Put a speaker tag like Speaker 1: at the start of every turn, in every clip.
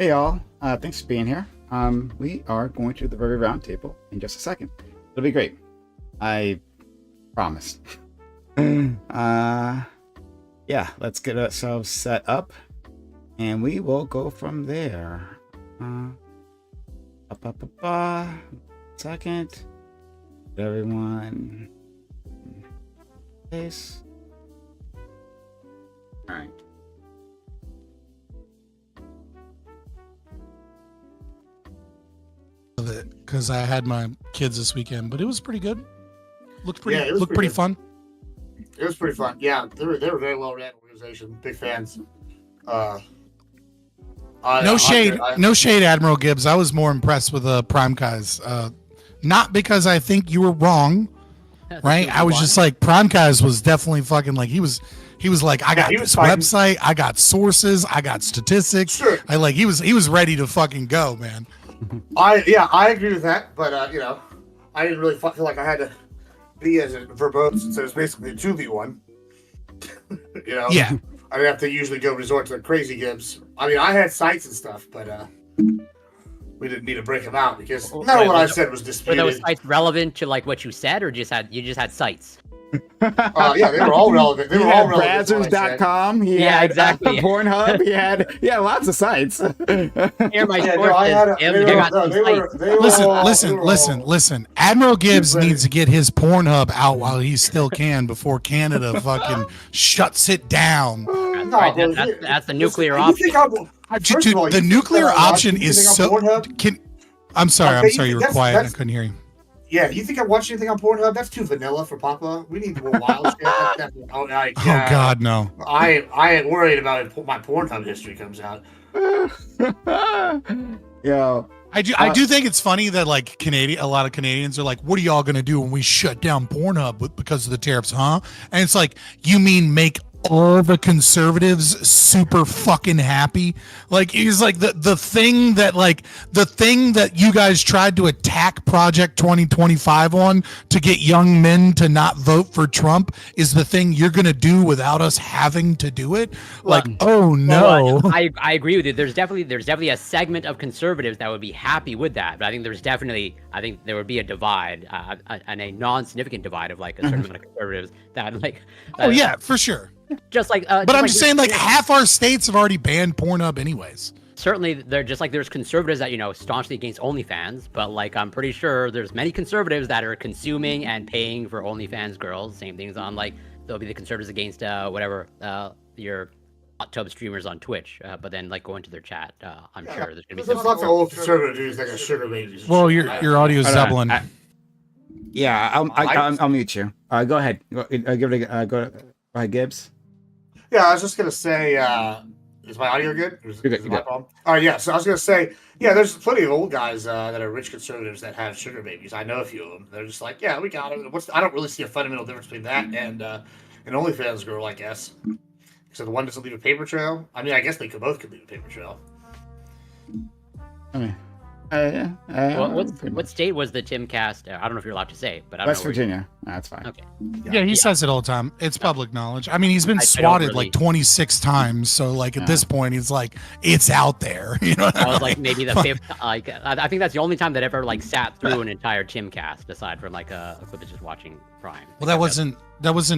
Speaker 1: Hey y'all, thanks for being here. We are going to the Reverie Roundtable in just a second. It'll be great. I promise. Yeah, let's get ourselves set up and we will go from there. Second. Everyone. Place. All right.
Speaker 2: Of it because I had my kids this weekend, but it was pretty good. Looked pretty.
Speaker 3: Yeah, it was
Speaker 2: looked
Speaker 3: pretty
Speaker 2: pretty
Speaker 3: good.
Speaker 2: fun.
Speaker 3: It was pretty fun. Yeah, they were very well ran organization. Big fans.
Speaker 2: No shade, Admiral Gibbs. I was more impressed with the Prime guys. Not because I think you were wrong, right? I was just like Prime guys was definitely fucking like he was like I got this website, I got sources, I got statistics.
Speaker 3: Sure.
Speaker 2: He was ready to fucking go, man.
Speaker 3: I agree with that, but I didn't really feel like I had to be as verbose since it was basically a 2v1.
Speaker 2: Yeah.
Speaker 3: I didn't have to usually go resort to crazy Gibbs. I mean, I had sites and stuff, but we didn't need to break them out because none of what I said was disputed.
Speaker 4: Were those sites relevant to like what you said, or you just had sites?
Speaker 3: Yeah, they were all relevant. They were all relevant.
Speaker 1: Brazzers.com.
Speaker 4: Yeah, exactly.
Speaker 1: Pornhub. He had lots of sites.
Speaker 4: Here are my
Speaker 2: Listen. Admiral Gibbs needs to get his Pornhub out while he still can before Canada fucking shuts it down.
Speaker 4: That's the nuclear option.
Speaker 2: The nuclear option is so. I'm sorry, you were quiet. I couldn't hear you.
Speaker 3: Yeah, you think I watch anything on Pornhub? That's too vanilla for Papa. We need more wild shit. Oh
Speaker 2: God, no.
Speaker 3: I ain't worried about it. My Pornhub history comes out.
Speaker 1: Yo,
Speaker 2: I do think it's funny that like a lot of Canadians are like, "What are y'all gonna do when we shut down Pornhub because of the tariffs, huh?" And it's like, you mean make all the conservatives super fucking happy? Like he's like the thing that you guys tried to attack Project 2025 on to get young men to not vote for Trump is the thing you're gonna do without us having to do it. Like, oh no.
Speaker 4: Well, I agree with you. There's definitely a segment of conservatives that would be happy with that, but I think there would be a divide, and a non-significant divide of like a certain amount of conservatives that like.
Speaker 2: Oh yeah, for sure.
Speaker 4: Just like,
Speaker 2: but I'm just saying, like half our states have already banned Pornhub, anyways.
Speaker 4: Certainly, they're just like there's conservatives that staunchly against OnlyFans, but like I'm pretty sure there's many conservatives that are consuming and paying for OnlyFans girls. Same things on like there'll be the conservatives against whatever your hot tub streamers on Twitch, but then like go into their chat. I'm sure there's gonna be
Speaker 3: lots of old conservative dudes that got sugar babies.
Speaker 2: Well, your audio's doubling.
Speaker 1: I'll mute you. Go ahead. Go ahead, Gibbs.
Speaker 3: Yeah, I was just gonna say, is my audio good? Is it my problem? All right, yeah. So I was gonna say, yeah, there's plenty of old guys that are rich conservatives that have sugar babies. I know a few of them. They're just like, yeah, we got it. I don't really see a fundamental difference between that and an OnlyFans girl, I guess. So the one doesn't leave a paper trail. I mean, I guess they both could leave a paper trail.
Speaker 1: I mean,
Speaker 4: what state was the Timcast? I don't know if you're allowed to say, but I don't
Speaker 1: West
Speaker 4: know
Speaker 1: Virginia. That's fine.
Speaker 4: Okay.
Speaker 2: Yeah, he says it all the time. It's public knowledge. I mean, he's been swatted like 26 times. So like at this point, he's like, it's out there. You know.
Speaker 4: I was like maybe the fifth. Like I think that's the only time that ever like sat through an entire Timcast, aside from like a clip of just watching Prime.
Speaker 2: Well, that wasn't. Was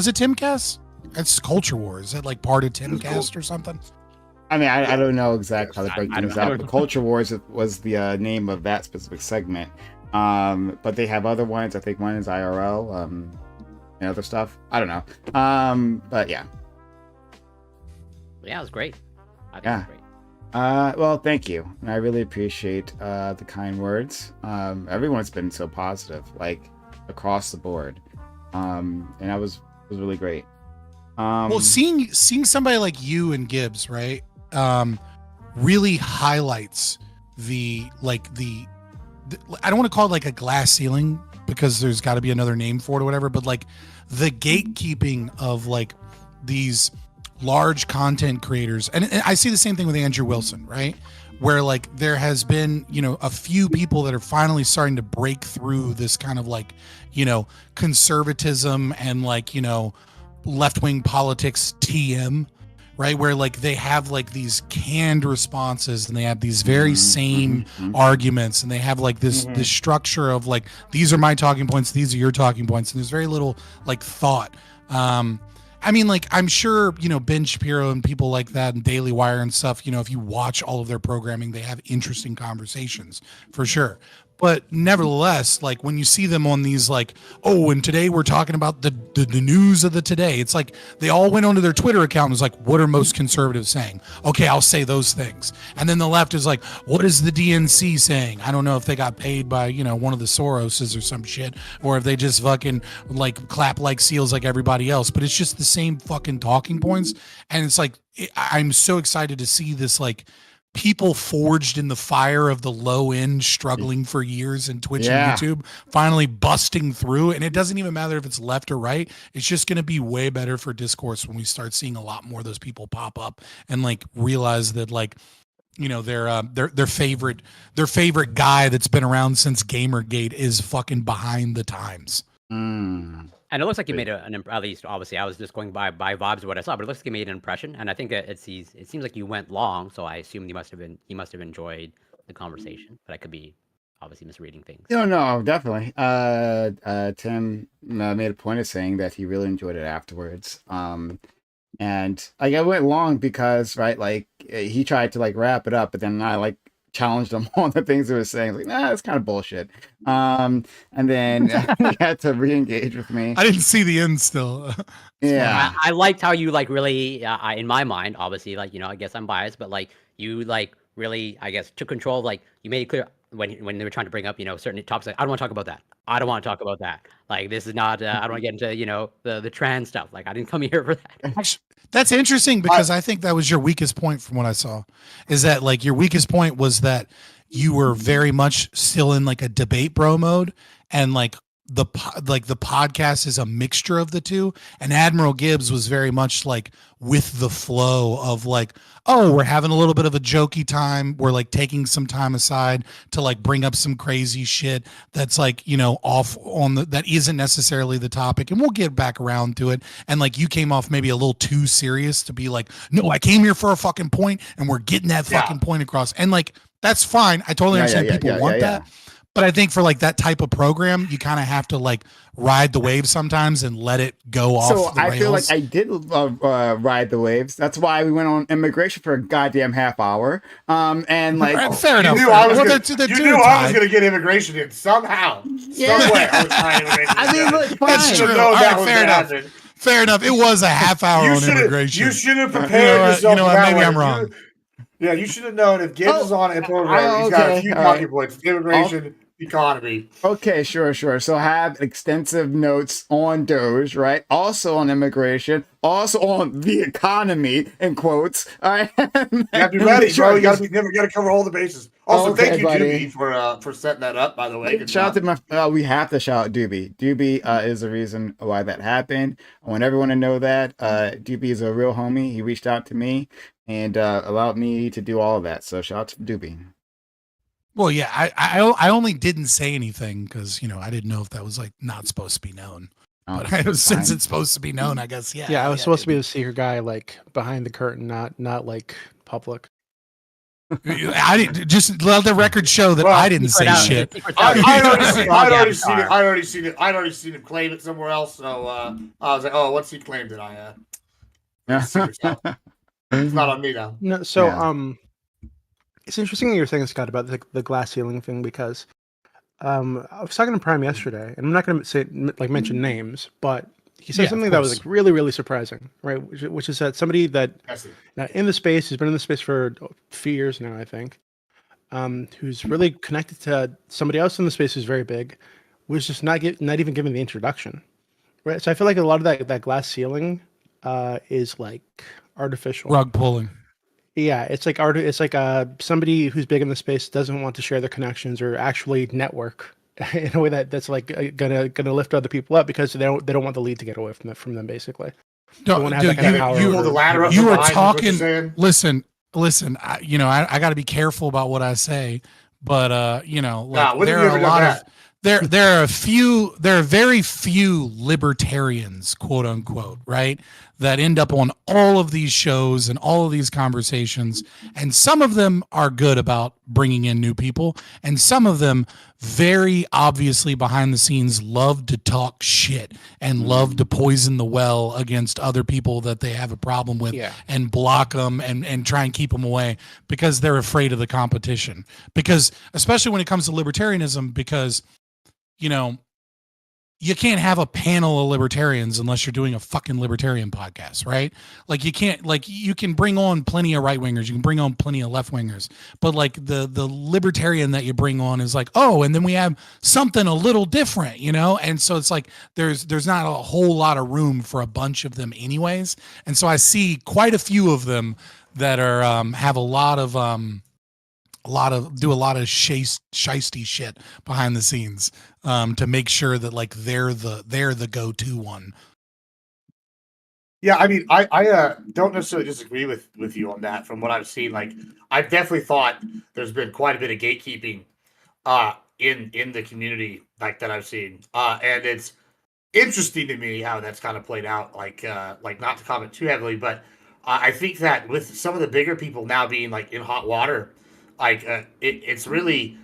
Speaker 2: it Timcast? That's Culture War. Is that like part of Timcast or something?
Speaker 1: I mean, I don't know exactly how to break things out, but Culture Wars was the name of that specific segment. But they have other ones. I think one is IRL, and other stuff. I don't know. But yeah.
Speaker 4: Yeah, it was great. I think it was great.
Speaker 1: Well, thank you. I really appreciate the kind words. Everyone's been so positive, like across the board. And that was really great.
Speaker 2: Well, seeing somebody like you and Gibbs, right? Really highlights the I don't want to call it like a glass ceiling because there's got to be another name for it or whatever, but like the gatekeeping of like these large content creators. And I see the same thing with Andrew Wilson, right? Where like there has been, a few people that are finally starting to break through this kind of like, conservatism and like, left-wing politics TM, right? Where like they have like these canned responses and they have these very same arguments and they have like this structure of like, these are my talking points, these are your talking points, and there's very little like thought. I mean, like, I'm sure, Ben Shapiro and people like that and Daily Wire and stuff, if you watch all of their programming, they have interesting conversations for sure. But nevertheless, like when you see them on these like, oh, and today we're talking about the news of the today, it's like they all went onto their Twitter account and was like, what are most conservatives saying? Okay, I'll say those things. And then the left is like, what is the DNC saying? I don't know if they got paid by, one of the Soroses or some shit, or if they just fucking like clap like seals like everybody else. But it's just the same fucking talking points. And it's like, I'm so excited to see this like people forged in the fire of the low end struggling for years in Twitch and YouTube finally busting through. And it doesn't even matter if it's left or right. It's just going to be way better for discourse when we start seeing a lot more of those people pop up and like realize that like, their favorite guy that's been around since Gamergate is fucking behind the times.
Speaker 4: And it looks like you made at least obviously I was just going by vibes of what I saw, but it looks like you made an impression. And I think it seems like you went long, so I assume he must have enjoyed the conversation. But I could be obviously misreading things.
Speaker 1: No, definitely. Tim made a point of saying that he really enjoyed it afterwards. And like I went long because like he tried to like wrap it up, but then I like challenged him on the things he was saying. Like, that's kind of bullshit. And then he had to re-engage with me.
Speaker 2: I didn't see the end still.
Speaker 4: Yeah, I liked how you like really, in my mind, obviously, like I guess I'm biased, but like you like really, I guess, took control of like you made it clear when they were trying to bring up certain topics. Like, I don't want to talk about that. I don't want to talk about that. Like this is not. I don't want to get into the trans stuff. Like I didn't come here for that.
Speaker 2: That's interesting because I think that was your weakest point from what I saw, is that like your weakest point was that you were very much still in like a debate bro mode, and like the podcast is a mixture of the two, and Admiral Gibbs was very much like with the flow of like, oh, we're having a little bit of a jokey time, we're like taking some time aside to like bring up some crazy shit that's like off on that isn't necessarily the topic, and we'll get back around to it. And like you came off maybe a little too serious to be like, no, I came here for a fucking point and we're getting that fucking point across, and like that's fine. I totally understand people want that. But I think for like that type of program, you kind of have to like ride the wave sometimes and let it go off the rails. I feel like
Speaker 1: I did ride the waves. That's why we went on immigration for a goddamn half hour. And like,
Speaker 2: fair enough.
Speaker 3: You knew I was going to get immigration in somehow, some way. I was trying immigration.
Speaker 1: I mean, look,
Speaker 2: that's true. Fair enough. It was a half hour on immigration.
Speaker 3: You should have prepared yourself.
Speaker 2: Maybe I'm wrong.
Speaker 3: Yeah, you should have known if Gibbs is on it, he's got a few talking points. Immigration, economy.
Speaker 1: Okay, sure. So I have extensive notes on Doge, right? Also on immigration, also on the economy, in quotes. All right.
Speaker 3: You gotta be ready, bro. You gotta cover all the bases. Also, thank you, Doobie, for setting that up, by the way.
Speaker 1: Shout out to we have to shout out Doobie. Doobie is the reason why that happened. I want everyone to know that. Doobie is a real homie. He reached out to me and allowed me to do all of that. So shout out to Doobie.
Speaker 2: Well, yeah, I only didn't say anything because I didn't know if that was like not supposed to be known. But since it's supposed to be known, I guess
Speaker 5: I was supposed to be the secret guy, like behind the curtain, not like public.
Speaker 2: I didn't just let the record show that I didn't say shit.
Speaker 3: I'd already seen it. I'd already seen him claim it somewhere else. So I was like, oh, what's he claimed it? It's not on me now.
Speaker 5: No, so it's interesting that you're saying, Scott, about the glass ceiling thing, because I was talking to Prime yesterday, and I'm not going to mention names, but he said something that was like really, really surprising, right? Which is that somebody that in the space, who's been in the space for a few years now, I think, who's really connected to somebody else in the space who's very big, was just not even given the introduction, right? So I feel like a lot of that glass ceiling is like artificial
Speaker 2: rug pulling.
Speaker 5: Yeah, it's like somebody who's big in the space doesn't want to share their connections or actually network in a way that's like gonna lift other people up, because they don't want the lead to get away from them basically.
Speaker 2: You were talking. Listen. I got to be careful about what I say, but there are a lot of. There are very few libertarians, quote unquote, right, that end up on all of these shows and all of these conversations. And some of them are good about bringing in new people. And some of them very obviously behind the scenes love to talk shit and love to poison the well against other people that they have a problem with and block them and try and keep them away because they're afraid of the competition. Because especially when it comes to libertarianism, because, you know, you can't have a panel of libertarians unless you're doing a fucking libertarian podcast, right? Like you can't, like you can bring on plenty of right wingers, you can bring on plenty of left wingers, but like the libertarian that you bring on is like, oh, and then we have something a little different, you know? And so it's like there's not a whole lot of room for a bunch of them anyways. And so I see quite a few of them that are have a lot of shisty shit behind the scenes to make sure that like they're the go-to one.
Speaker 3: Yeah, I mean, I don't necessarily disagree with you on that. From what I've seen, like I've definitely thought there's been quite a bit of gatekeeping in the community like that I've seen, and it's interesting to me how that's kind of played out. Like not to comment too heavily, but I think that with some of the bigger people now being like in hot water, like it's really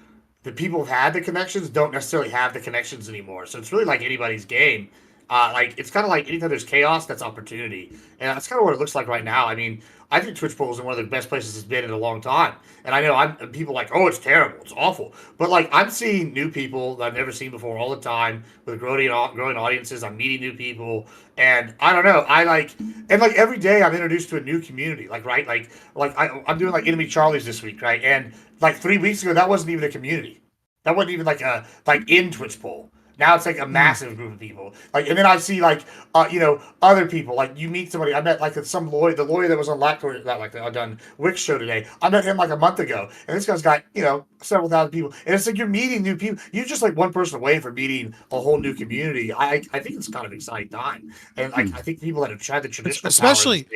Speaker 3: the people who've had the connections don't necessarily have the connections anymore. So it's really like anybody's game. Like it's kind of like anytime there's chaos, that's opportunity, and that's kind of what it looks like right now. I mean, I think Twitch polls are one of the best places it's been in a long time, and I know people like, oh, it's terrible, it's awful, but like I'm seeing new people that I've never seen before all the time with growing audiences. I'm meeting new people, and I don't know, and like every day I'm introduced to a new community, like right, I'm doing like Enemy Charlies this week, right, and like 3 weeks ago that wasn't even a community, that wasn't even like a in Twitch poll. Now it's like a massive group of people. Like, and then I see like, other people. Like, you meet somebody. I met like some lawyer, the lawyer that was on I done Wick's show today. I met him like a month ago, and this guy's got several thousand people. And it's like you're meeting new people. You're just like one person away from meeting a whole new community. I think it's kind of an exciting time, and like I think people that have tried the traditional
Speaker 2: especially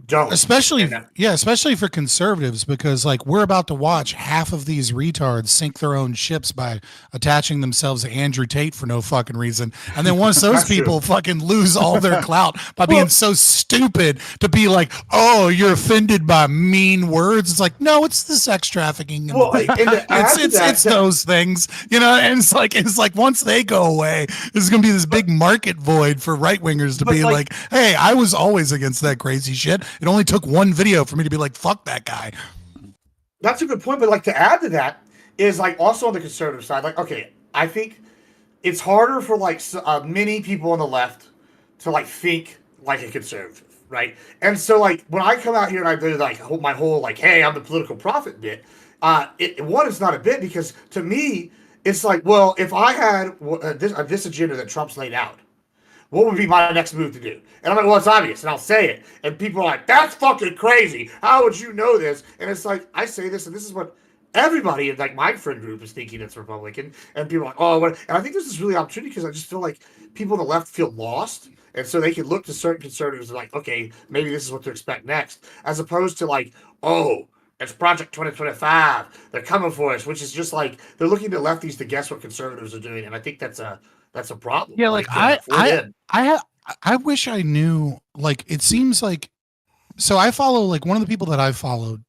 Speaker 3: don't,
Speaker 2: especially for conservatives, because like we're about to watch half of these retards sink their own ships by attaching themselves to Andrew Tate for no fucking reason, and then once those people fucking lose all their clout by being so stupid to be like, oh, you're offended by mean words, it's like, no, it's the sex trafficking and it's those things, and it's like once they go away, there's gonna be this big market void for right wingers to be like, hey, I was always against that crazy shit, it only took one video for me to be like, fuck that guy.
Speaker 3: That's a good point, but like to add to that is like also on the conservative side, like, okay, I think it's harder for like many people on the left to like think like a conservative, right? And so like when I come out here and I do like my whole like, hey, I'm the political prophet bit, it's not a bit, because to me it's like, well, if I had this agenda that Trump's laid out, what would be my next move to do? And I'm like, well, it's obvious, and I'll say it, and people are like, that's fucking crazy. How would you know this? And it's like, I say this, and this is what everybody in like my friend group is thinking it's Republican, and people are like, oh, what? And I think this is really opportunity, because I just feel like people on the left feel lost, and so they can look to certain conservatives and like, okay, maybe this is what to expect next, as opposed to like, oh, it's Project 2025, they're coming for us, which is just like they're looking to lefties to guess what conservatives are doing, and I think that's a problem.
Speaker 2: Yeah, like I wish I knew. Like it seems like, so I follow like one of the people that I followed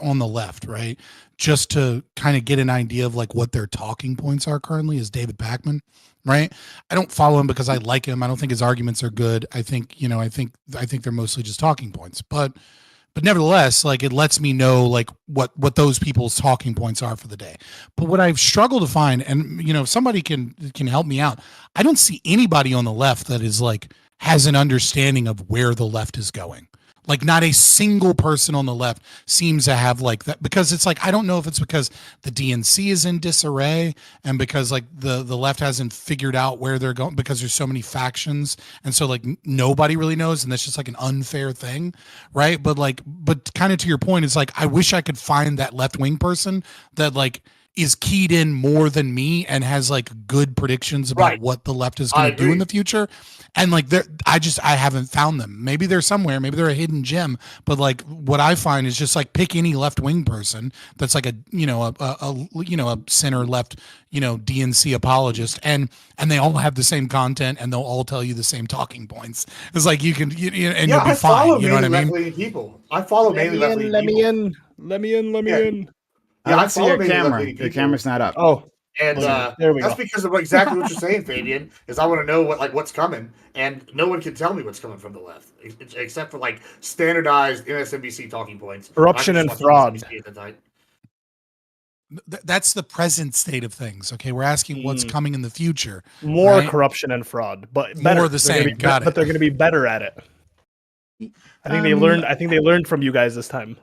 Speaker 2: on the left, right, just to kind of get an idea of like what their talking points are currently, is David Pakman, right? I don't follow him because I like him. I don't think his arguments are good. I think I think they're mostly just talking points, but nevertheless, like it lets me know like what those people's talking points are for the day. But what I've struggled to find, and if somebody can help me out, I don't see anybody on the left that is like has an understanding of where the left is going. Like not a single person on the left seems to have like that, because it's like, I don't know if it's because the DNC is in disarray and because like the left hasn't figured out where they're going, because there's so many factions. And so like nobody really knows. And that's just like an unfair thing. Right. But kind of to your point, it's like, I wish I could find that left wing person that like is keyed in more than me and has like good predictions about what the left is going to do in the future. And like I haven't found them. Maybe they're somewhere, maybe they're a hidden gem, but like what I find is just like pick any left-wing person that's like a center left, DNC apologist, and they all have the same content and they'll all tell you the same talking points. It's like you can and you'll be fine. You know what I mean?
Speaker 3: People. I follow mainly left-leaning people.
Speaker 6: Let me in.
Speaker 3: Yeah,
Speaker 1: I see your camera. Your camera's not up.
Speaker 6: Oh,
Speaker 3: and
Speaker 6: there we
Speaker 3: that's
Speaker 6: go.
Speaker 3: because of exactly what you're saying, Fabian. Is I want to know what's coming, and no one can tell me what's coming from the left, except for like standardized MSNBC talking points.
Speaker 6: Corruption and fraud.
Speaker 2: That's the present state of things. Okay, we're asking what's coming in the future.
Speaker 6: More corruption and fraud, but better.
Speaker 2: More the same. Got it.
Speaker 6: But they're going to be better at it. I think they learned. I think they learned from you guys this time.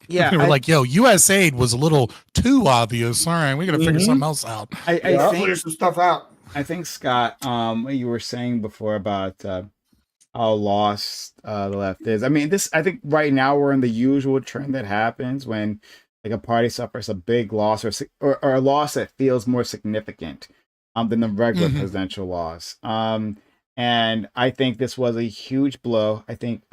Speaker 2: Yeah, we were like, "Yo, U.S. aid was a little too obvious. All right, we got to figure something else out."
Speaker 1: I think
Speaker 3: figure some stuff out.
Speaker 1: I think Scott, what you were saying before about how lost the left is. I mean, I think right now we're in the usual trend that happens when like a party suffers a big loss or a loss that feels more significant than the regular presidential loss. And I think this was a huge blow. I think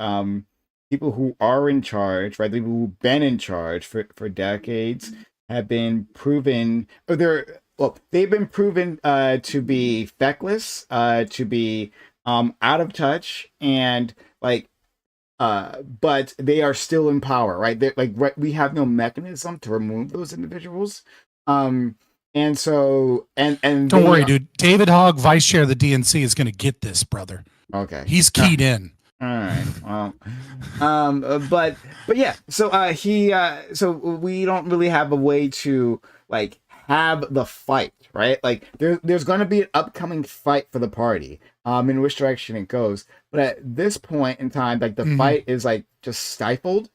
Speaker 1: people who are in charge, right, people who've been in charge for decades have been proven, they've been proven to be feckless, to be out of touch, and like, but they are still in power, right? We have no mechanism to remove those individuals. And so, and
Speaker 2: don't worry, dude. David Hogg, vice chair of the DNC, is going to get this, brother.
Speaker 1: Okay,
Speaker 2: he's keyed in.
Speaker 1: All right. Well, but yeah. So so we don't really have a way to like have the fight, right? Like there's going to be an upcoming fight for the party, in which direction it goes. But at this point in time, like the fight is like just stifled,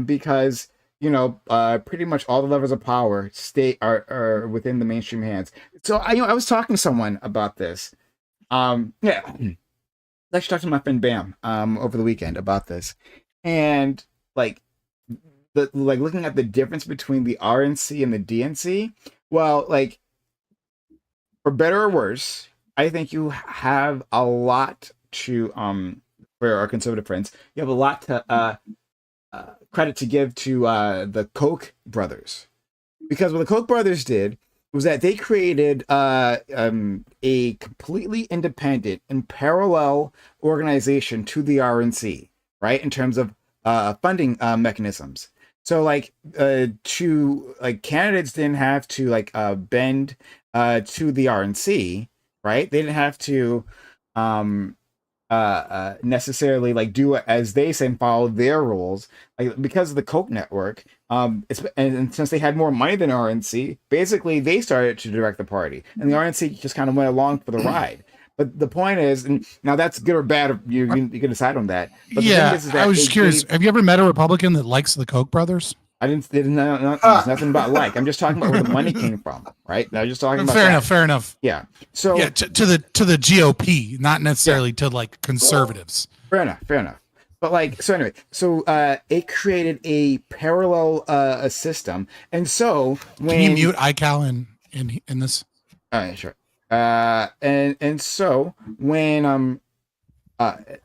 Speaker 1: because pretty much all the levers of power are within the mainstream hands. So I was talking to someone about this. Yeah. I actually talked to my friend Bam over the weekend about this, and like looking at the difference between the RNC and the DNC. Well, like for better or worse, I think you have a lot to for our conservative friends. You have a lot to credit to give to the Koch brothers, because what the Koch brothers did was that they created a completely independent and parallel organization to the RNC, right? In terms of funding mechanisms. So like candidates didn't have to bend to the RNC, right? They didn't have to necessarily like do it as they say and follow their rules, like because of the Koch network. And since they had more money than RNC, basically they started to direct the party, and the RNC just kind of went along for the ride. But the point is, and now that's good or bad, you can decide on that. But
Speaker 2: yeah, the thing is that I was just curious. Have you ever met a Republican that likes the Koch brothers?
Speaker 1: I didn't. There's nothing about like. I'm just talking about where the money came from, right? I was just talking about.
Speaker 2: Fair enough.
Speaker 1: Yeah. So
Speaker 2: yeah, to the GOP, not necessarily to like conservatives.
Speaker 1: Fair enough. But like, so anyway, it created a parallel system, and so when
Speaker 2: can you mute iCal in this?
Speaker 1: Sure. And so when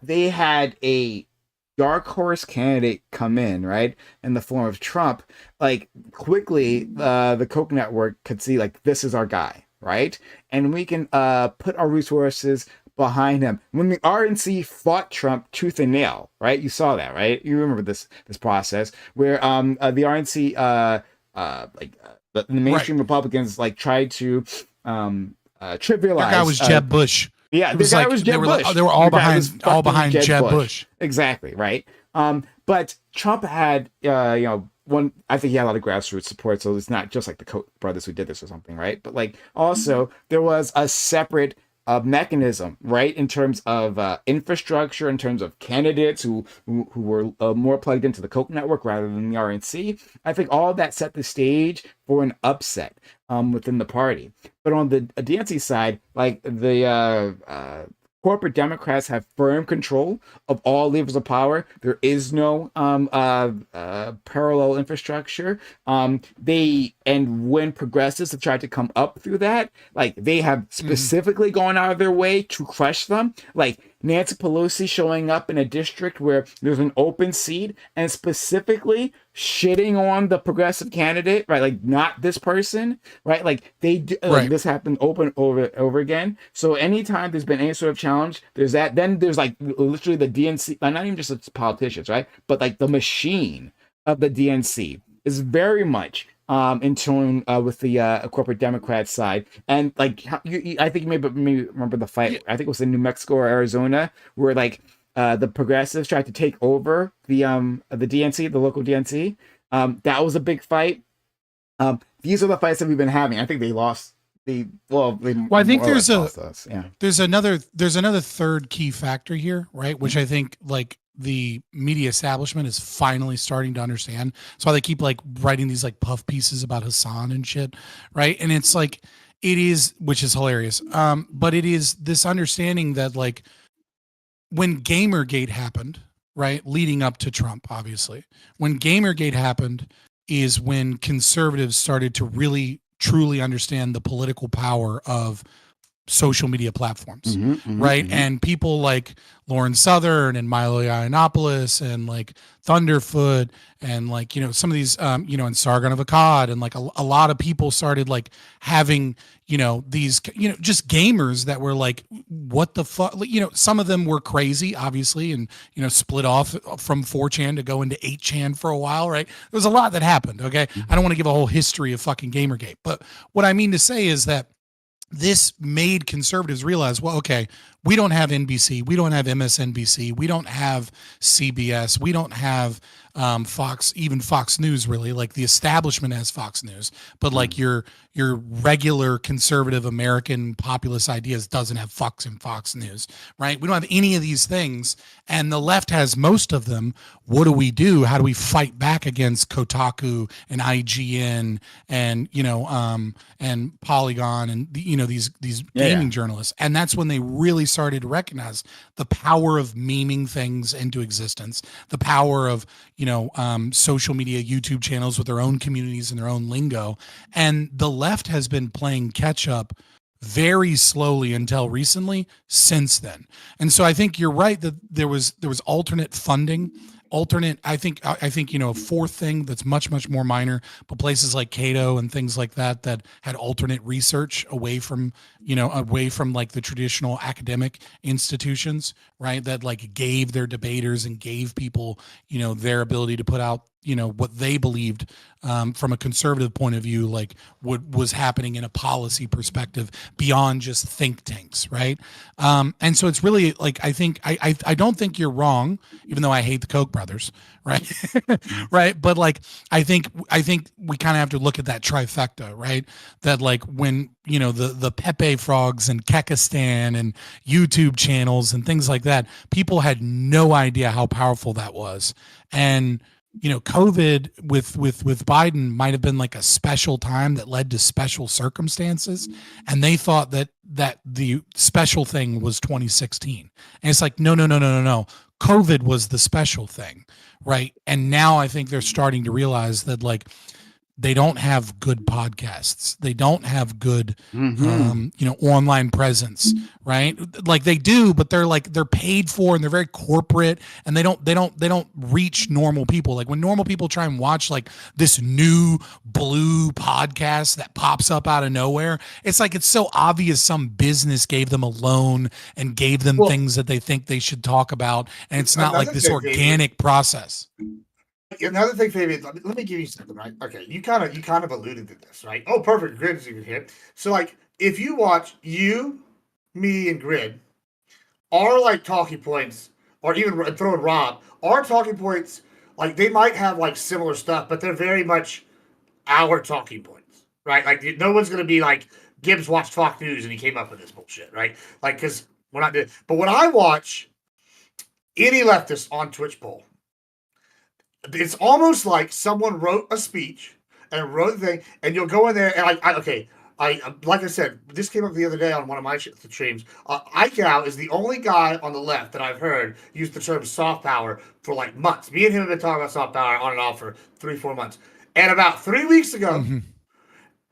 Speaker 1: they had a dark horse candidate come in, right, in the form of Trump, like quickly the Koch network could see like this is our guy, right, and we can put our resources behind him. When the RNC fought Trump tooth and nail, right, you saw that, right? You remember this process where the RNC the mainstream Republicans like tried to trivialize.
Speaker 2: That guy was Jeb Bush.
Speaker 1: Yeah, the guy was Jeb Bush.
Speaker 2: They were all behind Jeb Bush.
Speaker 1: Exactly, right. But Trump had, one. I think he had a lot of grassroots support, so it's not just like the Koch brothers who did this or something, right? But like also there was a separate mechanism, right, in terms of infrastructure, in terms of candidates who were more plugged into the Koch network rather than the RNC. I think all of that set the stage for an upset within the party. But on the DNC side, like the corporate Democrats have firm control of all levers of power. There is no parallel infrastructure. And when progressives have tried to come up through that, like they have specifically gone out of their way to crush them. Like Nancy Pelosi showing up in a district where there's an open seat and specifically shitting on the progressive candidate, right? Like not this person, right? Like they do, like this happened over again. So anytime there's been any sort of challenge, there's that. Then there's like literally the DNC, not even just the politicians, right? But like the machine of the DNC is very much in tune with the corporate Democrat side. And like I think you maybe remember the fight. I think it was in New Mexico or Arizona where like the progressives tried to take over the DNC, the local DNC. That was a big fight. These are the fights that we've been having. I think they lost. Well,
Speaker 2: I think there's another third key factor here, right? Which I think like the media establishment is finally starting to understand. That's why they keep like writing these like puff pieces about Hassan and shit, right? And it's like it is, which is hilarious. But it is this understanding that like when Gamergate happened, right, leading up to Trump, obviously, when Gamergate happened is when conservatives started to really truly understand the political power of social media platforms, right? And people like Lauren Southern and Milo Yiannopoulos and like Thunderfoot and like, you know, some of these, you know, and Sargon of Akkad and like a lot of people started like having, you know, these, you know, just gamers that were like, what the fuck, you know, some of them were crazy, obviously, and, you know, split off from 4chan to go into 8chan for a while, right? There was a lot that happened, okay? I don't want to give a whole history of fucking Gamergate, but what I mean to say is that this made conservatives realize, well, okay, we don't have NBC, we don't have MSNBC, we don't have CBS, we don't have Fox, even Fox News, really. Like the establishment has Fox News, but like your regular conservative American populist ideas doesn't have Fox and Fox News, right? We don't have any of these things, and the left has most of them. What do? How do we fight back against Kotaku and IGN and you know and Polygon and you know these gaming journalists? And that's when they really started to recognize the power of memeing things into existence, the power of you know social media YouTube channels with their own communities and their own lingo. And the left has been playing catch up very slowly until recently since then. And so I think you're right that there was alternate funding, I think you know, a fourth thing that's much more minor, but places like Cato and things like that had alternate research away from like the traditional academic institutions, right? That like gave their debaters and gave people, you know, their ability to put out, you know, what they believed from a conservative point of view, like what was happening in a policy perspective beyond just think tanks, right? And so it's really like I don't think you're wrong, even though I hate the Koch brothers, right? Right, but like I think we kind of have to look at that trifecta, right? That like when you know the Pepe frogs and Kekistan and YouTube channels and things like that, people had no idea how powerful that was. And you know, COVID with Biden might have been like a special time that led to special circumstances, and they thought that the special thing was 2016, and it's like no. COVID was the special thing, right? And now I think they're starting to realize that like they don't have good podcasts, they don't have good you know, online presence, right? Like they do, but they're paid for and they're very corporate, and they don't reach normal people. Like when normal people try and watch like this new blue podcast that pops up out of nowhere, it's like it's so obvious some business gave them a loan and gave them things that they think they should talk about, and it's not like this organic process.
Speaker 3: Another thing, Fabian, let me give you something, right? Okay, you kind of alluded to this, right? Oh, perfect. Grid is even here. So, like, if you watch you, me, and Grid, our like talking points, or even throw in Rob, our talking points, like they might have like similar stuff, but they're very much our talking points, right? Like, no one's gonna be like Gibbs watched Fox News and he came up with this bullshit, right? Like, because we're not doing. But when I watch any leftist on Twitch poll, it's almost like someone wrote a speech and wrote the thing, and you'll go in there and okay, like I said, this came up the other day on one of my streams. ICAO is the only guy on the left that I've heard use the term soft power for like months. Me and him have been talking about soft power on and off for 3-4 months. And about 3 weeks ago,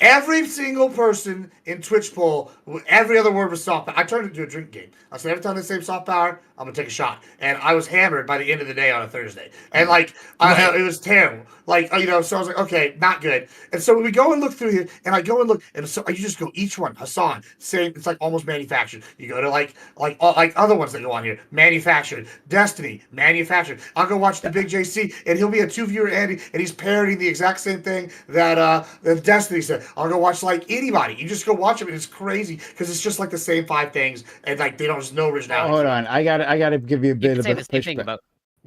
Speaker 3: every single person in Twitch poll, every other word was soft power. I turned it into a drink game. I said, every time they say soft power, I'm going to take a shot. And I was hammered by the end of the day on a Thursday. And like, it was terrible. Like, you know, so I was like, okay, not good. And so we go and look through here, and I go and look, and so you just go each one. Hassan, same. It's like almost manufactured. You go to like other ones that go on here, manufactured. Destiny, manufactured. I'll go watch the Big JC, and he'll be a 2-viewer Andy, and he's parodying the exact same thing that Destiny said. I'll go watch like anybody. You just go watch them, and it's crazy because it's just like the same 5 things, and like they don't. There's no originality.
Speaker 1: Hold on, I gotta give you a bit of
Speaker 4: say
Speaker 1: a
Speaker 4: the same thing
Speaker 1: pushback.
Speaker 4: about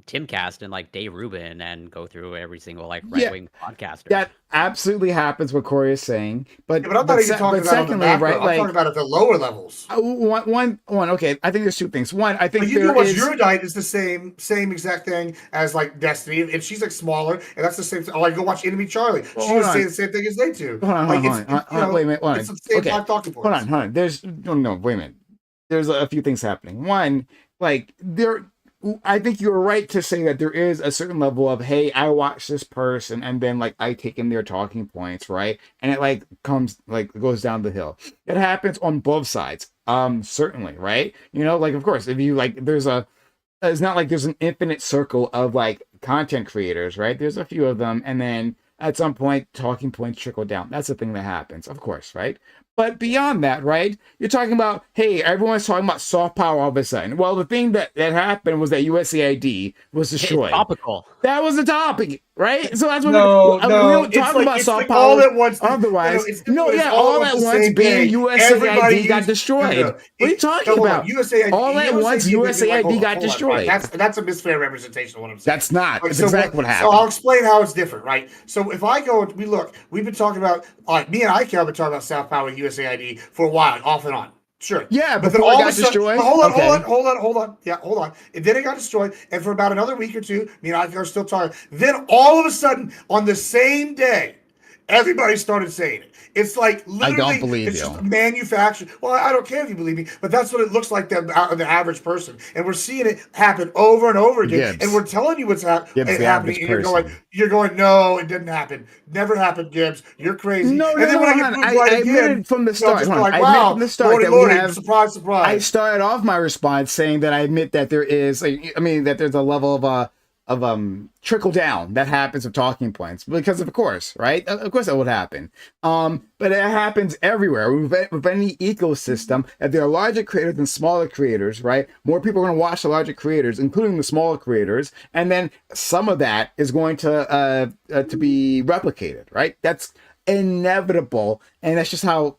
Speaker 4: Timcast and like Dave Rubin and go through every single like right-wing podcaster.
Speaker 1: That absolutely happens. What Corey is saying, but
Speaker 3: Yeah, but I'm not even talking about on the macro.
Speaker 1: right?
Speaker 3: I'm talking about at the lower levels.
Speaker 1: One. Okay, I think there's 2 things. One, I think
Speaker 3: like you know what Eurodiet is the same exact thing as like Destiny, and she's like smaller, and that's the same thing. Like go watch Enemy Charlie. She was saying the same thing as they do.
Speaker 1: Hold on, wait a minute.
Speaker 3: It's the same 5 talking points.
Speaker 1: Hold on. There's no, wait a minute. There's a few things happening. One, like I think you're right to say that there is a certain level of, hey, I watch this person and then like I take in their talking points, right? And it like goes down the hill. It happens on both sides. Certainly, right? You know, like of course, if you like it's not like there's an infinite circle of like content creators, right? There's a few of them, and then at some point talking points trickle down. That's the thing that happens, of course, right? But beyond that, right, you're talking about, hey, everyone's talking about soft power all of a sudden. Well, the thing that happened was that USAID was destroyed.
Speaker 4: It's topical.
Speaker 1: That was the topic, right? So that's what
Speaker 3: we
Speaker 1: don't talk about soft power
Speaker 3: all at once.
Speaker 1: Otherwise, all at once being USAID got destroyed. What are you talking about?
Speaker 3: USAID,
Speaker 1: all at once USAID got destroyed.
Speaker 3: That's a misfair representation of what I'm saying.
Speaker 1: That's not. That's exactly what happened.
Speaker 3: So I'll explain how it's different, right? So if I go, we've been talking about, me and Ike have been talking about soft power USAID for a while, off and on. Sure.
Speaker 1: Yeah, but then all got destroyed.
Speaker 3: Hold on. Yeah, hold on. And then it got destroyed. And for about another week or two, me and Ike are still talking. Then all of a sudden, on the same day, everybody started saying it. It's like literally,
Speaker 1: I don't believe
Speaker 3: it's
Speaker 1: you.
Speaker 3: Just manufactured. Well, I don't care if you believe me, but that's what it looks like the average person. And we're seeing it happen over and over again.
Speaker 1: Gibbs.
Speaker 3: And we're telling you what's happening. And you're going, no, it didn't happen. Never happened, Gibbs. You're crazy.
Speaker 1: No,
Speaker 3: and then when
Speaker 1: I admitted from the start. I admitted from the start that we have.
Speaker 3: Surprise.
Speaker 1: I started off my response saying that I admit that there is, that there's a level of trickle down that happens with talking points, because of course, right? Of course that would happen. But it happens everywhere with any ecosystem. If there are larger creators than smaller creators, right? More people are going to watch the larger creators, including the smaller creators, and then some of that is going to be replicated, right? That's inevitable, and that's just how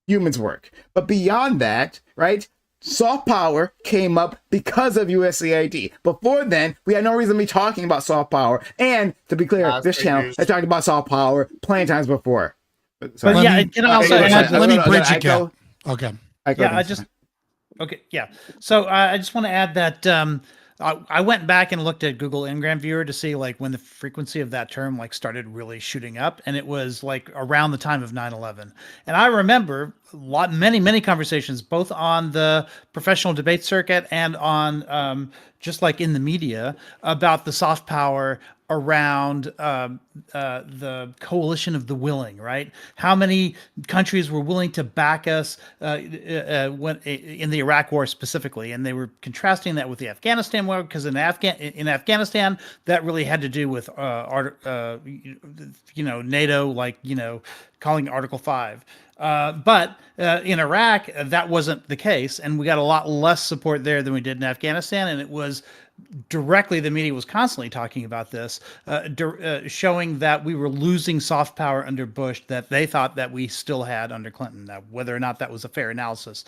Speaker 1: humans work. But beyond that, right? Soft power came up because of USAID. Before then, we had no reason to be talking about soft power. And to be clear, this channel has talked about soft power plenty of times before.
Speaker 7: But yeah, can I also
Speaker 2: let me bridge it. Okay.
Speaker 7: Yeah. So I just want to add that I went back and looked at Google Ngram Viewer to see like when the frequency of that term like started really shooting up, and it was like around the time of 9/11. And I remember many conversations both on the professional debate circuit and on just like in the media about the soft power around the coalition of the willing, right? How many countries were willing to back us when in the Iraq War specifically, and they were contrasting that with the Afghanistan war, because in Afghanistan that really had to do with NATO, like calling Article 5. But in Iraq, that wasn't the case, and we got a lot less support there than we did in Afghanistan, and it was directly, the media was constantly talking about this, showing that we were losing soft power under Bush that they thought that we still had under Clinton. Now, whether or not that was a fair analysis,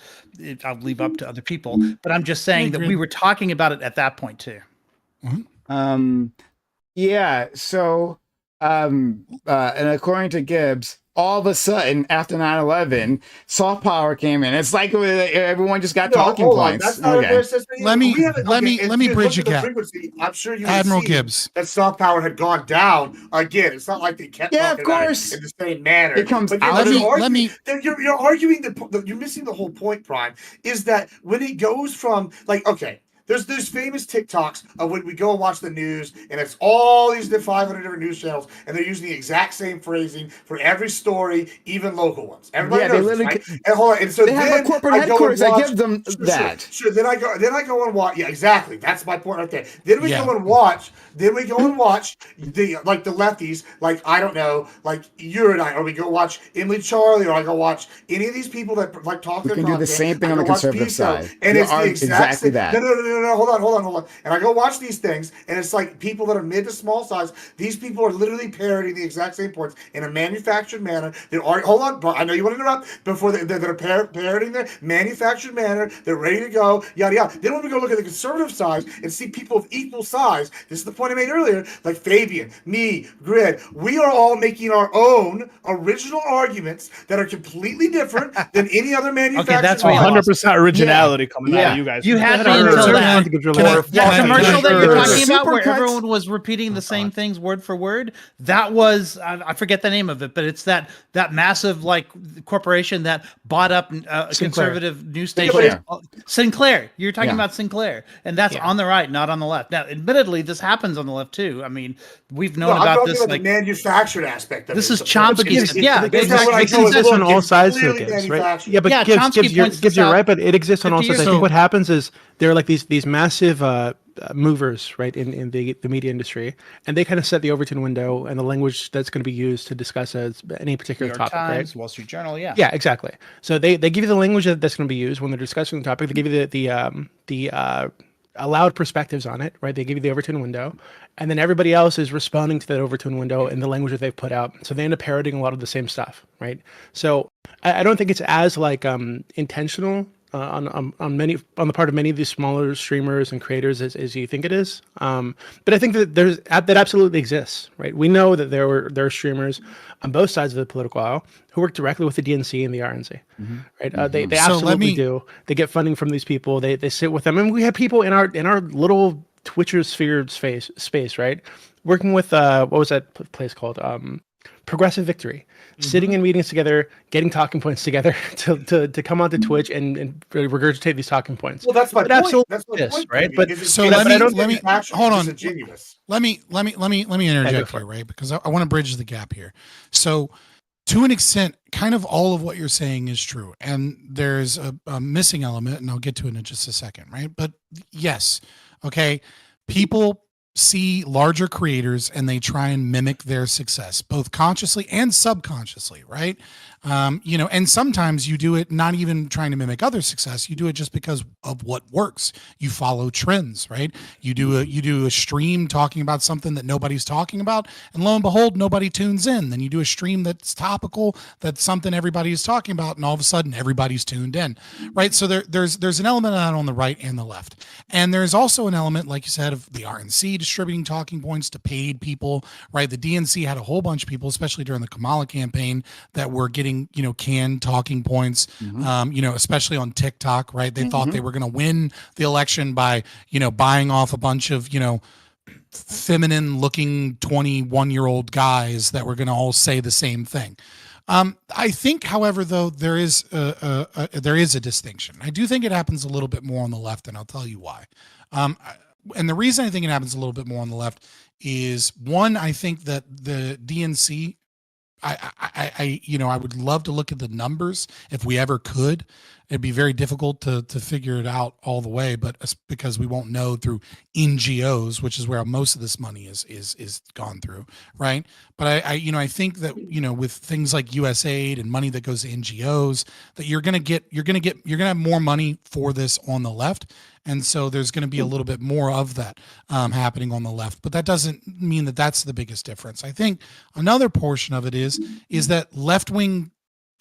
Speaker 7: I'll leave up to other people, but I'm just saying that we were talking about it at that point too.
Speaker 1: Yeah, so and according to Gibbs, all of a sudden, after 9/11, soft power came in. It's like everyone just got talking points.
Speaker 3: That's not
Speaker 1: Okay.
Speaker 2: Let me bridge a gap.
Speaker 3: I'm sure you
Speaker 2: Admiral
Speaker 3: seen
Speaker 2: Gibbs.
Speaker 3: that soft power had gone down again. It's not like they kept
Speaker 1: Yeah,
Speaker 3: talking
Speaker 1: of
Speaker 3: about
Speaker 1: course.
Speaker 3: it in the same manner.
Speaker 1: It comes
Speaker 3: But
Speaker 1: out.
Speaker 3: you're arguing you're missing the whole point, Prime, is that when it goes from like, okay, there's famous TikToks of when we go and watch the news, and it's all these 500 different news channels, and they're using the exact same phrasing for every story, even local ones. Everybody knows this, right? And hold on, and so
Speaker 1: they have a corporate headquarters that gives them that.
Speaker 3: Sure. Then I go and watch. Yeah, exactly. That's my point right there. Then we go and watch. Then we go and watch the lefties, like I don't know, like you and I, or we go watch Emily Charlie, or I go watch any of these people that like talk.
Speaker 1: We can do the same thing on the conservative side,
Speaker 3: and it's the exact same.
Speaker 1: that.
Speaker 3: No, hold on. And I go watch these things, and it's like people that are mid to small size. These people are literally parodying the exact same points in a manufactured manner. Hold on, I know you want to interrupt before they're parodying their manufactured manner. They're ready to go, yada yada. Then when we go look at the conservative side and see people of equal size, this is the point I made earlier. Like Fabian, me, Grid, we are all making our own original arguments that are completely different than any other manufacturer.
Speaker 7: Okay, that's
Speaker 6: 100% originality coming out of you guys.
Speaker 7: You had me until that. The commercial that you're talking about, where everyone was repeating the same things word for word, that was I forget the name of it, but it's that massive like corporation that bought up a conservative news station. Sinclair. You're talking about Sinclair, and that's on the right, not on the left. Now, admittedly, this happens on the left too. I mean, we've known about this. Like
Speaker 3: the manufactured aspect of
Speaker 7: this
Speaker 3: it.
Speaker 7: is Chomsky.
Speaker 5: Yeah, it exists on all sides of the case, right? Yeah, but Gibbs, you're right, but it exists on all sides. I think what happens is there are like these massive movers, right, in the media industry, and they kind of set the Overton window and the language that's going to be used to discuss any particular topic, right?
Speaker 7: Wall Street Journal, yeah,
Speaker 5: exactly. So they give you the language that's going to be used when they're discussing the topic. They give you the allowed perspectives on it, right? They give you the Overton window, and then everybody else is responding to that Overton window in the language that they've put out. So they end up parroting a lot of the same stuff, right? So I don't think it's as like intentional on the part of many of these smaller streamers and creators as you think it is. But I think that that absolutely exists, right? We know that there are streamers on both sides of the political aisle who work directly with the DNC and the RNC, right? They absolutely do. They get funding from these people. They sit with them, and we have people in our little Twitcher sphere space, right? Working with what was that place called? Progressive Victory, sitting in meetings together, getting talking points together to come onto Twitch and regurgitate these talking points.
Speaker 3: Well, that's my point.
Speaker 5: Absolutely
Speaker 3: that's my
Speaker 5: is,
Speaker 3: point,
Speaker 5: right?
Speaker 3: baby.
Speaker 5: But
Speaker 2: so let me hold on.
Speaker 3: Disingenuous.
Speaker 2: Let me interject here, right? Because I want to bridge the gap here. So, to an extent, kind of all of what you're saying is true, and there's a missing element, and I'll get to it in just a second, right? But yes, okay, people see larger creators and they try and mimic their success, both consciously and subconsciously, right? And sometimes you do it not even trying to mimic other success. You do it just because of what works. You follow trends, right? You do a stream talking about something that nobody's talking about, and lo and behold, nobody tunes in. Then you do a stream that's topical, that's something everybody is talking about, and all of a sudden everybody's tuned in, right? So there's an element of that on the right and the left, and there's also an element, like you said, of the RNC distributing talking points to paid people, right? The DNC had a whole bunch of people, especially during the Kamala campaign, that were getting canned talking points, especially on TikTok, right? They thought they were going to win the election by, buying off a bunch of, feminine looking 21-year-old guys that were going to all say the same thing. I think, however, though, there is a distinction. I do think it happens a little bit more on the left, and I'll tell you why. And the reason I think it happens a little bit more on the left is, one, I think that the DNC, I would love to look at the numbers if we ever could. It'd be very difficult to figure it out all the way, but because we won't know through NGOs, which is where most of this money is gone through, right? But I think that with things like USAID and money that goes to NGOs, that you're gonna have more money for this on the left. And so there's going to be a little bit more of that happening on the left, but that doesn't mean that that's the biggest difference. I think another portion of it is that left-wing,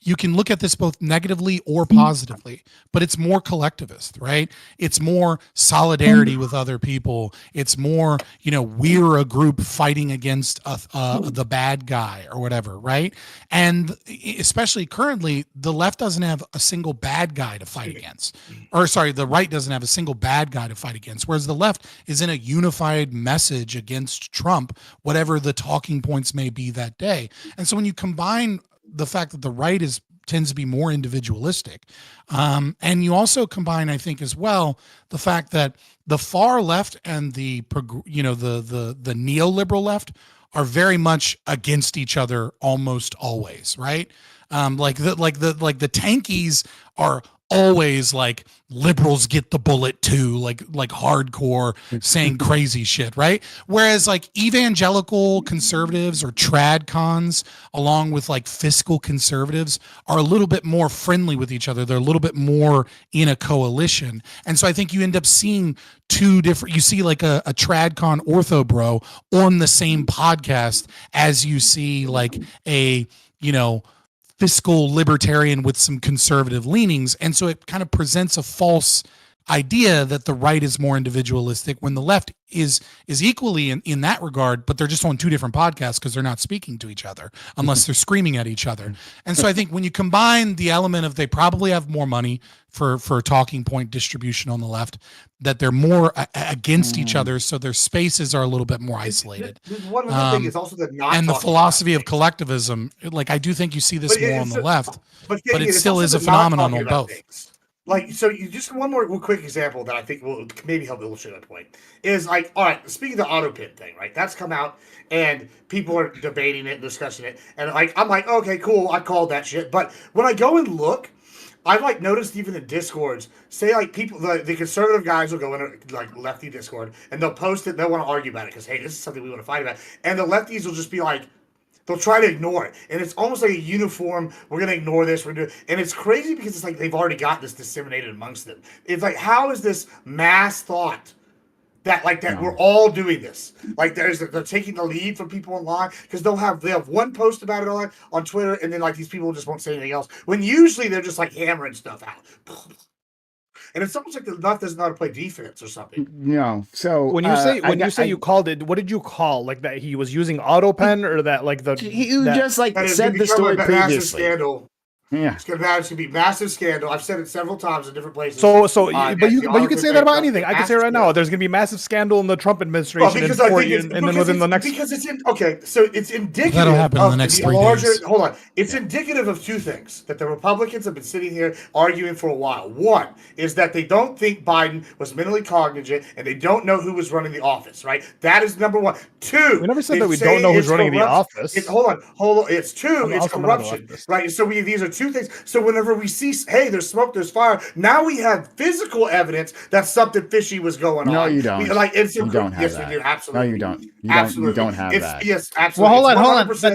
Speaker 2: you can look at this both negatively or positively, but it's more collectivist, right? It's more solidarity with other people. It's more, we're a group fighting against the bad guy or whatever, right? And especially currently, the left doesn't have a single bad guy to fight against. Or sorry, the right doesn't have a single bad guy to fight against, whereas the left is in a unified message against Trump, whatever the talking points may be that day. And so when you combine the fact that the right tends to be more individualistic, and you also combine, I think, as well, the fact that the far left and the neoliberal left are very much against each other almost always, right? Like the tankies are always like liberals get the bullet too, like hardcore saying crazy shit, right? Whereas like evangelical conservatives or trad cons, along with like fiscal conservatives, are a little bit more friendly with each other. They're a little bit more in a coalition. And so I think you end up seeing you see like a trad con ortho bro on the same podcast as you see like a, fiscal libertarian with some conservative leanings. And so it kind of presents a false idea that the right is more individualistic when the left is equally in that regard, but they're just on two different podcasts because they're not speaking to each other unless they're screaming at each other. And so I think when you combine the element of they probably have more money for talking point distribution on the left, that they're more against each other, so their spaces are a little bit more isolated.
Speaker 3: One other thing is also
Speaker 2: the philosophy of collectivism. Like I do think you see this more on the left, but it still is a phenomenon on both.
Speaker 3: Like, so you just one more quick example that I think will maybe help illustrate that point is like, all right, speaking of the Autopen thing, right? That's come out and people are debating it and discussing it. And like, I'm like, okay, cool. I called that shit. But when I go and look, I've like noticed even in Discords, say like people, the conservative guys will go in like lefty Discord and they'll post it. They'll want to argue about it because, hey, this is something we want to fight about. And the lefties will just be like, they'll try to ignore it. And it's almost like a uniform, we're going to ignore this. And it's crazy because it's like they've already got this disseminated amongst them. It's like, how is this mass thought that we're all doing this? Like they're taking the lead from people online because they'll have one post about it on Twitter and then like these people just won't say anything else. When usually they're just like hammering stuff out. And it's almost like the left doesn't know how to play defense or something.
Speaker 1: No. So
Speaker 6: when you say you called it, what did you call? Like that he was using Autopen or that like the
Speaker 1: just like said the story previously.
Speaker 3: Scandal.
Speaker 1: Yeah,
Speaker 3: it's gonna be massive scandal. I've said it several times in different places.
Speaker 6: But you can say that about anything. I can say right now, there's gonna be massive scandal in the Trump administration and then within the next.
Speaker 3: Because so it's indicative.
Speaker 2: That'll happen in the next 3 days.
Speaker 3: Hold on, it's indicative of two things that the Republicans have been sitting here arguing for a while. One is that they don't think Biden was mentally cognizant and they don't know who was running the office. Right, that is number one. Two,
Speaker 6: we never said that we don't know who's running the office.
Speaker 3: Hold on. It's two. It's corruption. Right. So these are two things. So whenever we see, hey, there's smoke, there's fire. Now we have physical evidence that something fishy was going on.
Speaker 1: No, you don't.
Speaker 3: You
Speaker 1: don't have
Speaker 3: yes,
Speaker 1: that.
Speaker 3: we do. Absolutely.
Speaker 1: No, you don't. You don't have that.
Speaker 3: Yes, absolutely.
Speaker 7: Well,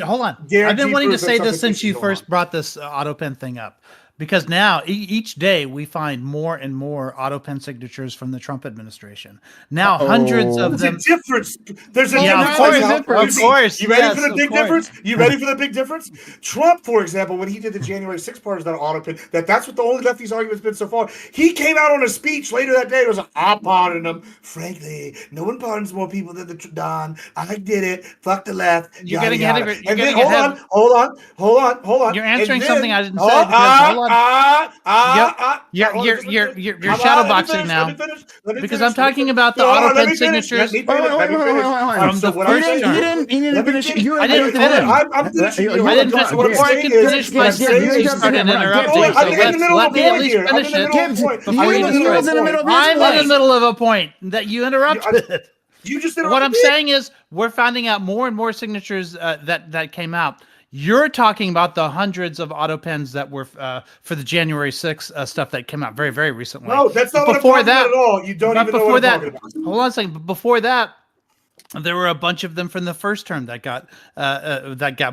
Speaker 7: hold on. I've been wanting to say this since you first brought this Autopen thing up. Because now, each day, we find more and more Autopen signatures from the Trump administration. Now, hundreds of them.
Speaker 3: There's a difference. There's a
Speaker 7: difference. Of course.
Speaker 3: You ready for the big difference? You ready for the big difference? Trump, for example, when he did the January 6th part of that Autopen, that's what the only lefties argument's been so far. He came out on a speech later that day. It was like, I pardoned him. Frankly, no one pardons more people than the Don. I did it. Fuck the left.
Speaker 7: You're getting ahead of it.
Speaker 3: And then, hold on.
Speaker 7: You're answering something I didn't say. Hold on. You're shadowboxing now because I'm talking about the Autopen signatures from the first term.
Speaker 1: He didn't finish.
Speaker 7: I didn't finish.
Speaker 3: I'm finishing.
Speaker 7: I didn't finish. Before I can finish my sentence, you started interrupting. So let me at least finish it before you destroy it. I'm in the middle of a point that you interrupted.
Speaker 3: You just interrupted.
Speaker 7: What I'm saying is we're finding out more and more signatures that came out. You're talking about the hundreds of Autopens that were for the January 6th stuff that came out very, very recently.
Speaker 3: No, that's not what I'm talking about at all. You don't even know what I'm talking about.
Speaker 7: Hold on a second. But before that, there were a bunch of them from the first term that got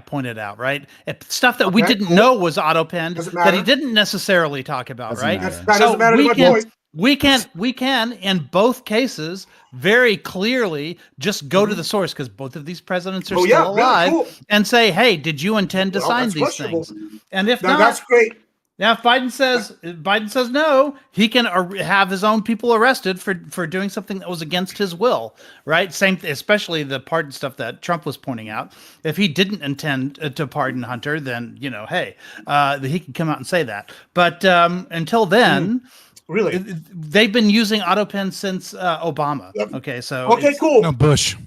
Speaker 7: pointed out, right? Stuff that we didn't know was Autopen that he didn't necessarily talk about, right?
Speaker 3: That doesn't matter to my point.
Speaker 7: We can in both cases very clearly just go to the source, because both of these presidents are still alive,
Speaker 3: really cool.
Speaker 7: and say, hey, did you intend to sign these things? And if not,
Speaker 3: that's great.
Speaker 7: Now, if Biden says no, he can have his own people arrested for doing something that was against his will, right? Same, especially the pardon stuff that Trump was pointing out. If he didn't intend to pardon Hunter, then hey, he can come out and say that. But until then,
Speaker 3: really,
Speaker 7: they've been using Autopen since Obama. Okay, so
Speaker 3: cool.
Speaker 2: No, Bush.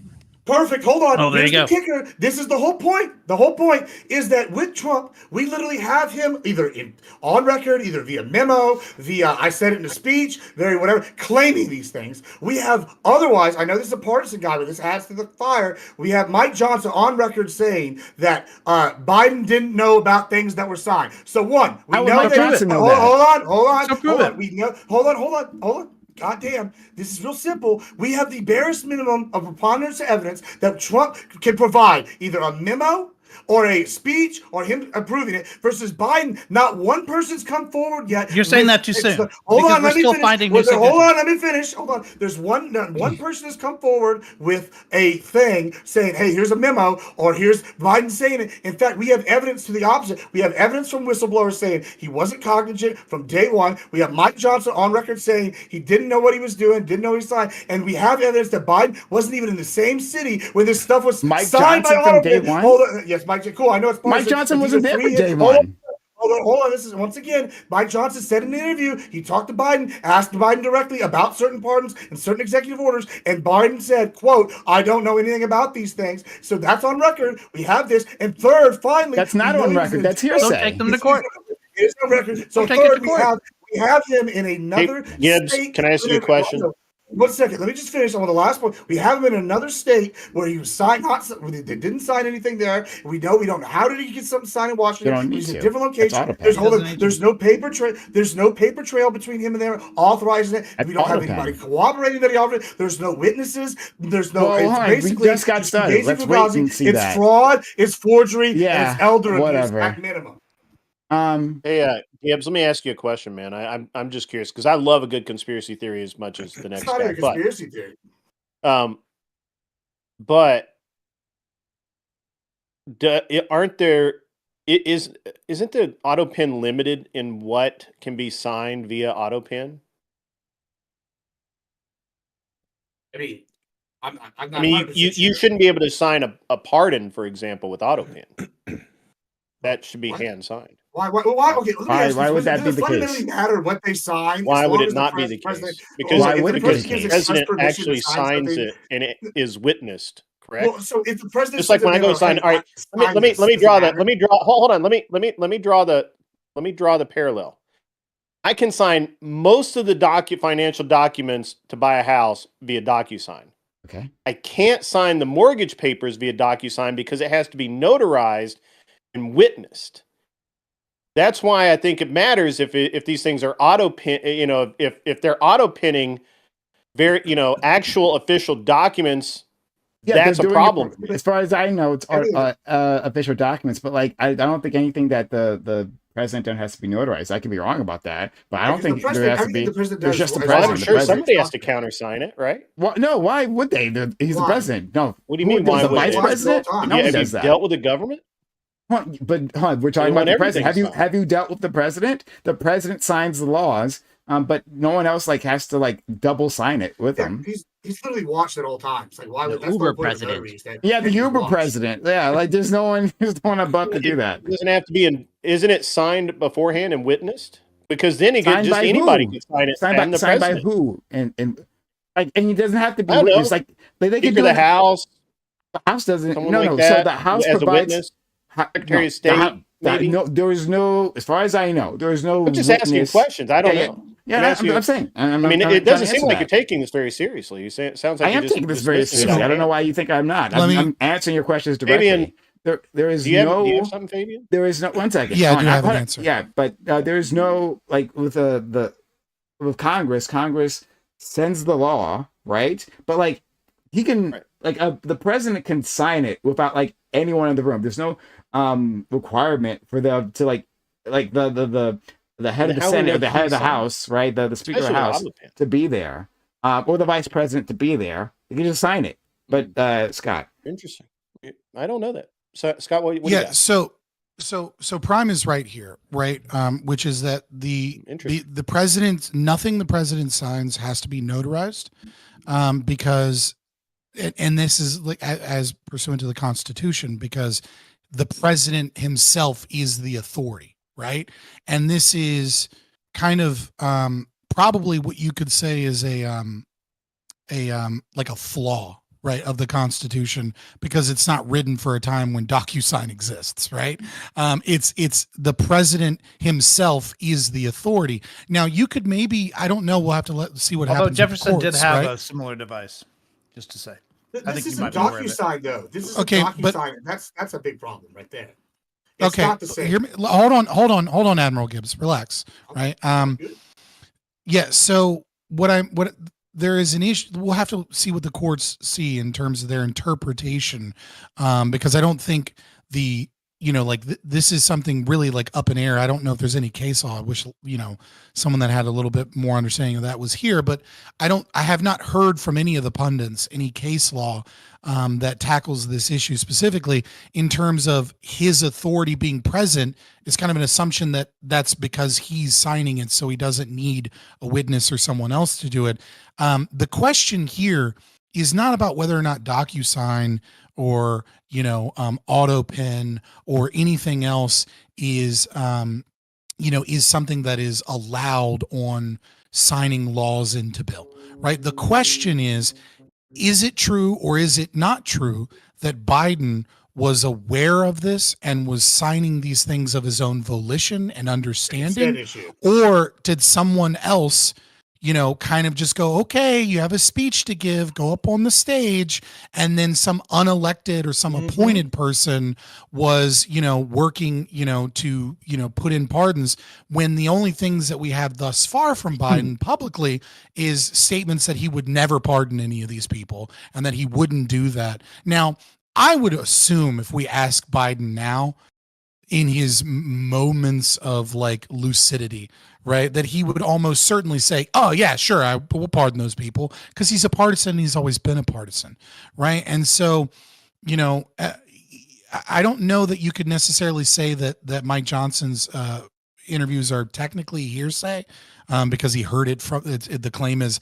Speaker 3: Perfect. Hold on.
Speaker 7: Oh, there you go.
Speaker 3: The kicker. This is the whole point. The whole point is that with Trump, we literally have him either on record, either via memo, via I said it in a speech, very whatever, claiming these things. We have otherwise, I know this is a partisan guy, but this adds to the fire. We have Mike Johnson on record saying that Biden didn't know about things that were signed. So one, we know that. Hold on. We know. Hold on. God damn, this is real simple. We have the barest minimum of preponderance of evidence that Trump can provide, either a memo or a speech or him approving it, versus Biden. Not one person's come forward yet.
Speaker 7: You're saying that too soon.
Speaker 3: Hold on, let me finish.
Speaker 7: Hold
Speaker 3: on, let me finish. Hold on. There's one person has come forward with a thing saying, hey, here's a memo, or here's Biden saying it. In fact, we have evidence to the opposite. We have evidence from whistleblowers saying he wasn't cognizant from day one. We have Mike Johnson on record saying he didn't know what he was doing, didn't know he signed. And we have evidence that Biden wasn't even in the same city when this stuff was signed by all of them.
Speaker 1: Hold on.
Speaker 3: Yes, Mike. Cool. I know it's
Speaker 1: Mike Johnson wasn't there for day one.
Speaker 3: Hold on. This is once again, Mike Johnson said in an interview, he talked to Biden, asked Biden directly about certain pardons and certain executive orders, and Biden said, quote, I don't know anything about these things. So that's on record. We have this. And third, finally,
Speaker 1: that's not on record. That's hearsay.
Speaker 7: Don't take them to court.
Speaker 3: It's on record. So third, we have him in another state.
Speaker 8: Can I ask you a question?
Speaker 3: 1 second. Let me just finish on the last point. We have him in another state where he was signed. They didn't sign anything there. We don't know how did he get something signed in Washington? He's in a different location. There's no paper trail. There's no paper trail between him and them authorizing it. We don't have anybody cooperating that he offered it. There's no witnesses. There's no.
Speaker 1: We just got started. Let's wait and see that.
Speaker 3: It's fraud. It's forgery.
Speaker 1: Yeah.
Speaker 3: And it's elder abuse
Speaker 1: Whatever.
Speaker 3: at minimum.
Speaker 8: Hey, Gibbs, let me ask you a question, man. I'm just curious because I love a good conspiracy theory as much as the next guy.
Speaker 3: It's not a conspiracy theory.
Speaker 8: But isn't the Autopen limited in what can be signed via Autopen?
Speaker 3: I mean,
Speaker 8: you shouldn't be able to sign a pardon, for example, with Autopen. That should be hand signed.
Speaker 3: Why? Okay,
Speaker 1: why would that be the case?
Speaker 3: Fundamentally matter what they sign.
Speaker 8: Why would it not be the case? Because
Speaker 1: why
Speaker 8: if
Speaker 1: would
Speaker 8: the
Speaker 1: it be the case?
Speaker 8: president actually signs it and it is witnessed, correct?
Speaker 3: Well, so if the president
Speaker 8: just like when I go sign, all right, let me draw that. Let me draw. Hold on. Let me draw the parallel. I can sign most of the financial documents to buy a house via DocuSign.
Speaker 1: Okay.
Speaker 8: I can't sign the mortgage papers via DocuSign because it has to be notarized and witnessed. That's why I think it matters if these things are auto-pin, if they're auto-pinning actual official documents, that's a problem.
Speaker 1: As far as I know, it's official documents, but I don't think anything that the president has to be notarized. I could be wrong about that, but I don't think there has to be. There's just the president.
Speaker 8: I'm sure somebody has to countersign it, right?
Speaker 1: Well, no, why would they? He's the president. No.
Speaker 8: What do you mean? Why
Speaker 1: the vice president? No one does that.
Speaker 8: Dealt with the government?
Speaker 1: But we're talking about the president. Have you dealt with the president? The president signs the laws, but no one else has to double sign it with him.
Speaker 3: He's literally watched at all times. Why would
Speaker 4: the Uber president?
Speaker 1: Yeah, the Uber president. Yeah, there's no one above to do that.
Speaker 8: It doesn't have to be isn't it signed beforehand and witnessed? Because then anybody can sign it.
Speaker 1: Signed by who? And he doesn't have to be witnessed. They can do
Speaker 8: the House.
Speaker 1: The House doesn't. So the House
Speaker 8: as
Speaker 1: provides.
Speaker 8: A witness. Secretary of State.
Speaker 1: There is no, as far as I know, there is no.
Speaker 8: I'm just asking questions. I don't know.
Speaker 1: Yeah, I'm saying.
Speaker 8: It doesn't seem like you're taking this very seriously. It sounds like
Speaker 1: I am taking this very seriously. I don't know why you think I'm not. I'm answering your questions directly. Fabian, there is no.
Speaker 8: Do you have something, Fabian?
Speaker 1: There is no. 1 second.
Speaker 2: Yeah, I do have an answer.
Speaker 1: Yeah, but there is no with Congress. Congress sends the law, right? But he can the president can sign it without anyone in the room. There's no requirement for them to the the head of the Senate, or the head of the House, right? The Speaker of the House to be there, or the Vice President to be there. You can just sign it. But Scott,
Speaker 8: interesting. I don't know that. So Scott, what do you got?
Speaker 2: So Prime is right here, right? Which is that the president, nothing the president signs has to be notarized, because, and this is like as pursuant to the Constitution, because the president himself is the authority, right? And this is kind of probably what you could say is like a flaw, right, of the Constitution, because it's not written for a time when DocuSign exists, right? It's the president himself is the authority. Now you could maybe, I don't know, we'll have to see what happens.
Speaker 7: Although Jefferson
Speaker 2: courts,
Speaker 7: did have
Speaker 2: right?
Speaker 7: a similar device, just to say.
Speaker 3: This isn't DocuSign though. This is DocuSign. That's a big problem right there. It's not the same.
Speaker 2: Hear me, hold on, Admiral Gibbs, relax, right? Yeah. So what there is an issue. We'll have to see what the courts see in terms of their interpretation, because I don't think this is something really like up in air. I don't know if there's any case law. I wish, someone that had a little bit more understanding of that was here, but I have not heard from any of the pundits any case law that tackles this issue specifically in terms of his authority being present. It's kind of an assumption that that's because he's signing it, so he doesn't need a witness or someone else to do it. The question here is not about whether or not DocuSign or Autopen or anything else is something that is allowed on signing laws into bill, right? The question is it true or is it not true that Biden was aware of this and was signing these things of his own volition and understanding, or did someone else kind of just go, okay, you have a speech to give, go up on the stage, and then some unelected or some appointed person was, working, to, put in pardons, when the only things that we have thus far from Biden publicly is statements that he would never pardon any of these people and that he wouldn't do that. Now, I would assume if we ask Biden now, in his moments of like lucidity, right, that he would almost certainly say, oh yeah, sure, I will pardon those people, because he's a partisan. He's always been a partisan, right? And so, I don't know that you could necessarily say that Mike Johnson's interviews are technically hearsay, because he heard it from, the claim is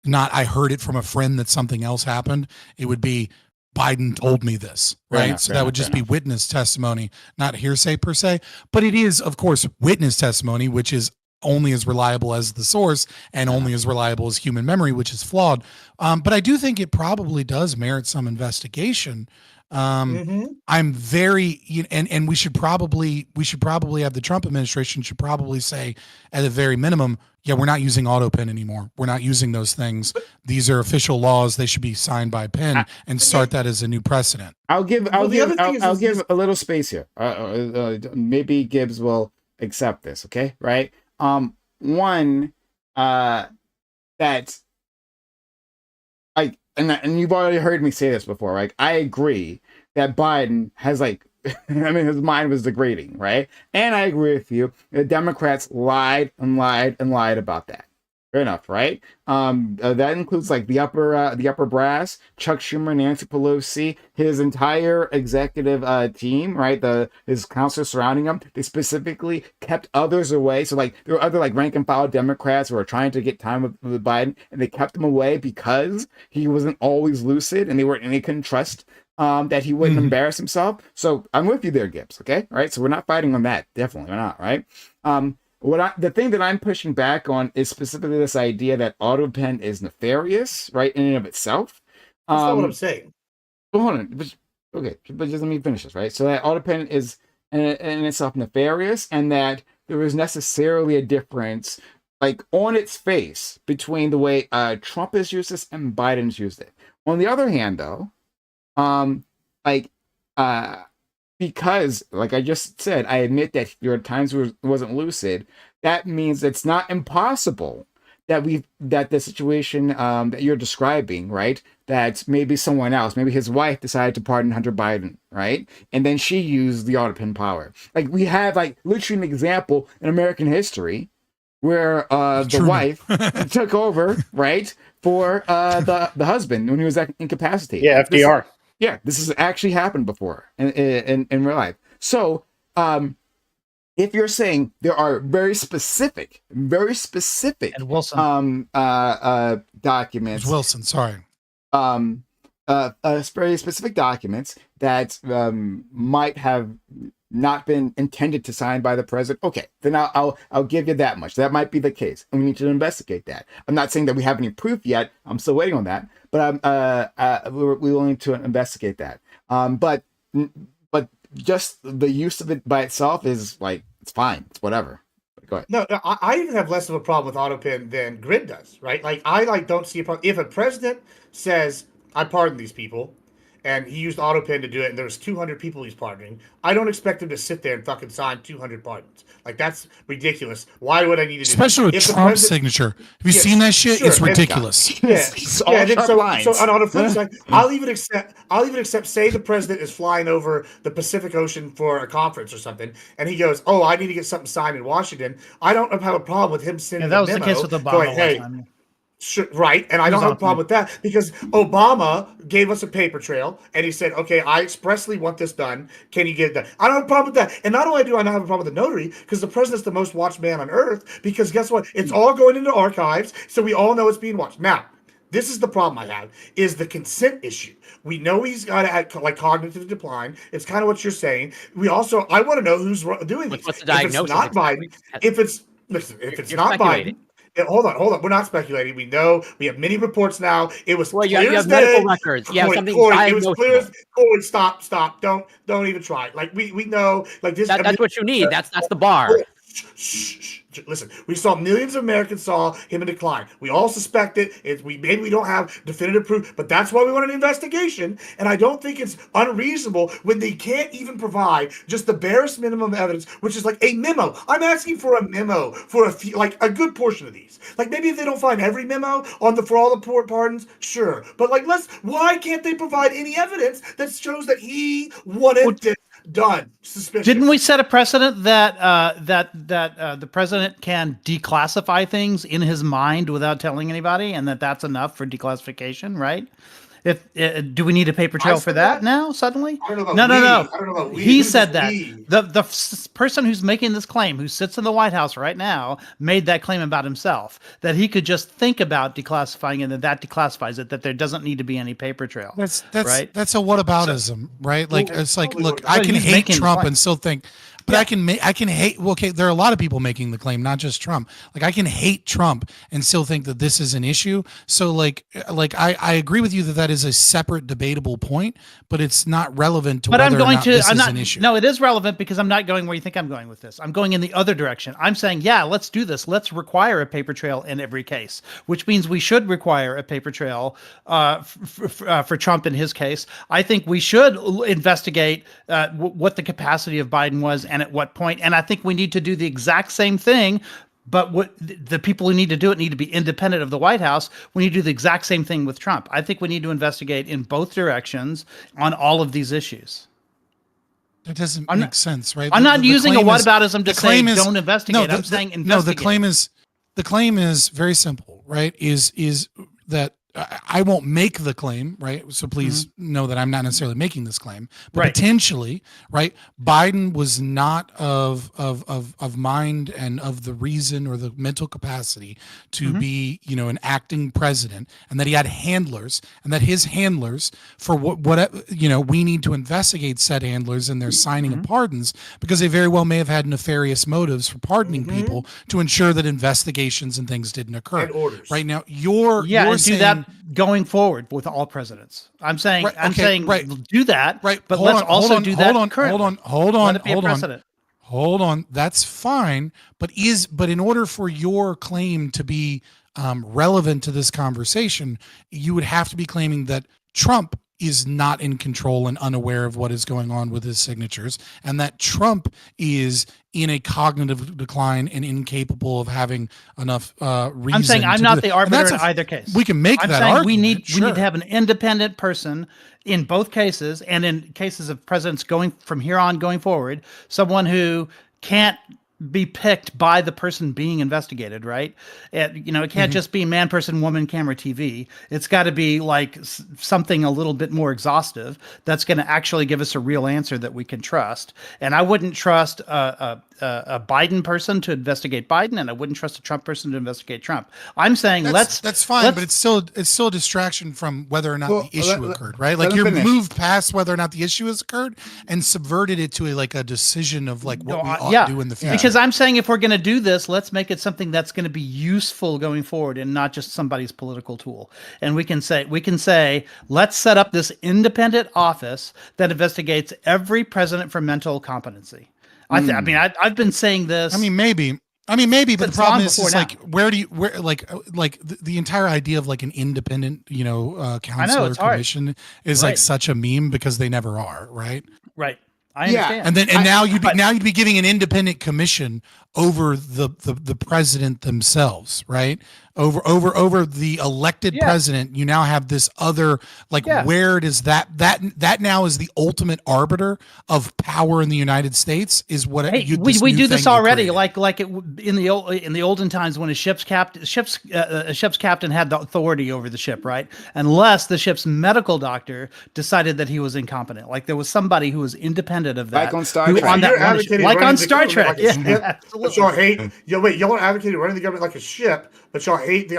Speaker 2: not, I heard it from a friend that something else happened. It would be, Biden told me this, right? So that would just be witness testimony, not hearsay per se. But it is, of course, witness testimony, which is only as reliable as the source and only as reliable as human memory, which is flawed. But I do think it probably does merit some investigation. I'm very, and we should probably have the Trump administration should probably say, at the very minimum, yeah, we're not using Autopen anymore. We're not using those things. These are official laws. They should be signed by pen, and start that as a new precedent.
Speaker 1: I'll give a little space here. Maybe Gibbs will accept this. Okay, right? One, that and you've already heard me say this before, right? I agree that Biden has his mind was degrading, right? And I agree with you. The Democrats lied and lied and lied about that. Fair enough, right? That includes the upper brass, Chuck Schumer, Nancy Pelosi, his entire executive team, right? His counselors surrounding him. They specifically kept others away. So there were other rank and file Democrats who were trying to get time with Biden, and they kept him away because he wasn't always lucid, and they couldn't trust that he wouldn't embarrass himself. So I'm with you there, Gibbs. Okay, all right. So we're not fighting on that. Definitely, we're not. Right. The thing that I'm pushing back on is specifically this idea that Autopen is nefarious, right, in and of itself.
Speaker 3: That's not what I'm saying.
Speaker 1: Well, hold on. But just let me finish this, right? So that Autopen is in itself nefarious, and that there is necessarily a difference, on its face, between the way Trump has used this and Biden's used it. On the other hand, though, because, like I just said, I admit that there are times where it wasn't lucid. That means it's not impossible that the situation that you're describing, right? That maybe someone else, maybe his wife decided to pardon Hunter Biden, right? And then she used the Autopen power. Like we have like literally an example in American history where the wife took over, right, for the husband when he was incapacitated.
Speaker 8: Yeah, FDR.
Speaker 1: This has actually happened before in real life. So if you're saying there are very specific
Speaker 7: And Wilson.
Speaker 1: documents,
Speaker 2: Wilson, sorry,
Speaker 1: very specific documents that might have not been intended to sign by the president, okay, then I'll give you that much. That might be the case, and we need to investigate that. I'm not saying that we have any proof yet. I'm still waiting on that, but we're willing to investigate that. But just the use of it by itself is like, it's fine. It's whatever. Go ahead.
Speaker 3: No, I even have less of a problem with Autopen than Grid does, right? Like, I don't see a problem. If a president says, I pardon these people, and he used Autopen to do it, and there was 200 people he's pardoning, I don't expect him to sit there and fucking sign 200 pardons. Like, that's ridiculous. Why would I need to do that?
Speaker 2: Especially with Trump's signature. Have you seen that shit? Sure, it's ridiculous.
Speaker 3: So on the flip side, I'll even accept, say the president is flying over the Pacific Ocean for a conference or something, and he goes, oh, I need to get something signed in Washington. I don't have a problem with him sending
Speaker 7: that was the case with Obama.
Speaker 3: Going, hey, sure, right, and I don't have a problem with that because Obama gave us a paper trail and he said, okay, I expressly want this done. Can you get it done? I don't have a problem with that. And not only do I not have a problem with the notary, because the president's the most watched man on earth, because guess what? It's all going into archives, so we all know it's being watched. Now, this is the problem I have, is the consent issue. We know he's got to add like cognitive decline. It's kind of what you're saying. We also, I want to know who's doing this.
Speaker 4: What's the diagnosis?
Speaker 3: If it's not Biden, if it's not Biden, hold on. We're not speculating. We know we have many reports now. It was clear
Speaker 4: you
Speaker 3: as
Speaker 4: have medical
Speaker 3: day.
Speaker 4: records. You have something.
Speaker 3: It was clear as Corey, stop. Don't even try. Like we know. Like this.
Speaker 4: That's what you need. That's the bar.
Speaker 3: Shh. Listen, we saw millions of Americans saw him in decline. We all suspect it. Maybe we don't have definitive proof, but that's why we want an investigation. And I don't think it's unreasonable when they can't even provide just the barest minimum evidence, which is like a memo. I'm asking for a memo for a few, like a good portion of these. Like maybe if they don't find every memo for all the poor pardons, sure. But like, why can't they provide any evidence that shows that he wanted this done? Suspicious.
Speaker 7: Didn't we set a precedent that the president can declassify things in his mind without telling anybody, and that's enough for declassification, right? Do we need a paper trail for that now suddenly? No. He said that. The person who's making this claim, who sits in the White House right now, made that claim about himself, that he could just think about declassifying it, and that declassifies it, that there doesn't need to be any paper trail.
Speaker 2: That's
Speaker 7: right.
Speaker 2: That's a whataboutism, right? Like it's like, look, I can hate Trump and still think. But I can hate. Well, okay, there are a lot of people making the claim, not just Trump. Like I can hate Trump and still think that this is an issue. So like I agree with you that is a separate debatable point, but it's not relevant to whether or not this is an issue.
Speaker 7: No, it is relevant because I'm not going where you think I'm going with this. I'm going in the other direction. I'm saying, yeah, let's do this. Let's require a paper trail in every case, which means we should require a paper trail for Trump in his case. I think we should investigate what the capacity of Biden was and at what point. And I think we need to do the exact same thing, but what the people who need to do it need to be independent of the White House. We need to do the exact same thing with Trump. I think we need to investigate in both directions on all of these issues.
Speaker 2: That doesn't make sense, right?
Speaker 7: I'm not using a whataboutism to say don't investigate. I'm saying investigate.
Speaker 2: No, the claim is very simple, right? Is that I won't make the claim, right? So please know that I'm not necessarily making this claim, but potentially, right? Biden was not of mind and of the reason or the mental capacity to be, an acting president, and that he had handlers, and that his handlers, for what we need to investigate said handlers and their signing of pardons, because they very well may have had nefarious motives for pardoning people to ensure that investigations and things didn't occur. And orders. Right now, you're saying that
Speaker 7: going forward with all presidents. I'm saying do that, right? But let's do that.
Speaker 2: Hold on. That's fine, but in order for your claim to be relevant to this conversation, you would have to be claiming that Trump is not in control and unaware of what is going on with his signatures, and that Trump is in a cognitive decline and incapable of having enough reason.
Speaker 7: I'm saying I'm not the arbiter in either case.
Speaker 2: We can make
Speaker 7: I'm
Speaker 2: that
Speaker 7: saying
Speaker 2: argument.
Speaker 7: we need to have an independent person in both cases, and in cases of presidents going from here on going forward, someone who can't be picked by the person being investigated, right? It can't just be man, person, woman, camera, TV. It's got to be like something a little bit more exhaustive that's going to actually give us a real answer that we can trust. And I wouldn't trust a Biden person to investigate Biden, and I wouldn't trust a Trump person to investigate Trump. I'm saying that's
Speaker 2: fine, but it's still a distraction from whether or not the issue occurred, right? Like you're moved past whether or not the issue has occurred and subverted it to a decision of like what we ought to do in the future.
Speaker 7: Because I'm saying if we're going to do this, let's make it something that's going to be useful going forward and not just somebody's political tool. And we can say, let's set up this independent office that investigates every president for mental competency. I've been saying this.
Speaker 2: Maybe, but the problem is like, the entire idea of like an independent, council or commission is like such a meme because they never are, right?
Speaker 7: Right. I understand.
Speaker 2: And now you'd be giving an independent commission over the president themselves, right? Over the elected president. You now have this other where does that now is the ultimate arbiter of power in the United States is what
Speaker 7: we do this already. In the olden times when a ship's captain had the authority over the ship, right? Unless the ship's medical doctor decided that he was incompetent. Like there was somebody who was independent of that.
Speaker 1: Like on Star Trek.
Speaker 7: Like on Star Trek.
Speaker 3: But y'all hate. Y'all advocating running the government like a ship, but y'all hate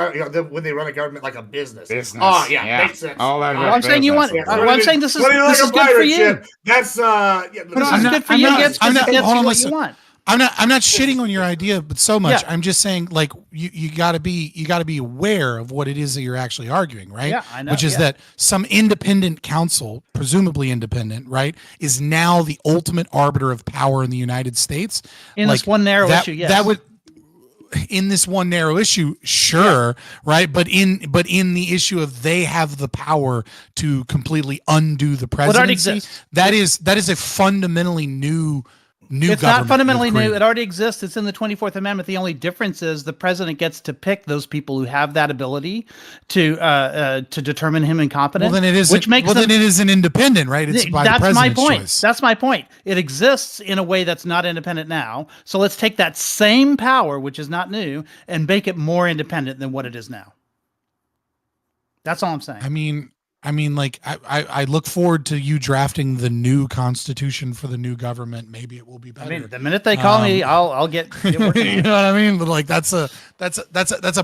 Speaker 3: when they run a government like a business.
Speaker 1: Oh
Speaker 3: yeah, makes sense.
Speaker 7: I'm saying you want. I'm saying this is good for you.
Speaker 3: That's
Speaker 7: this is good for you.
Speaker 2: I'm not. Hold on,
Speaker 7: what you want.
Speaker 2: I'm not shitting on your idea, but so much. I'm just saying, like, you got to be aware of what it is that you're actually arguing, right?
Speaker 7: Yeah, I know.
Speaker 2: Which is that some independent council, presumably independent, right, is now the ultimate arbiter of power in the United States.
Speaker 7: In this one narrow issue, yes.
Speaker 2: That would. In this one narrow issue, sure, right? But in the issue of they have the power to completely undo the presidency, that is a fundamentally new
Speaker 7: it's not fundamentally new. It already exists. It's in the 24th Amendment. The only difference is the president gets to pick those people who have that ability to determine him incompetent.
Speaker 2: Well, then it is. Then it isn't independent, right? It's by the president's choice.
Speaker 7: That's my point. It exists in a way that's not independent now. So let's take that same power, which is not new, and make it more independent than what it is now. That's all I'm saying.
Speaker 2: I look forward to you drafting the new constitution for the new government. Maybe it will be better.
Speaker 7: The minute they call me, I'll get working.
Speaker 2: You know what I mean? But like that's a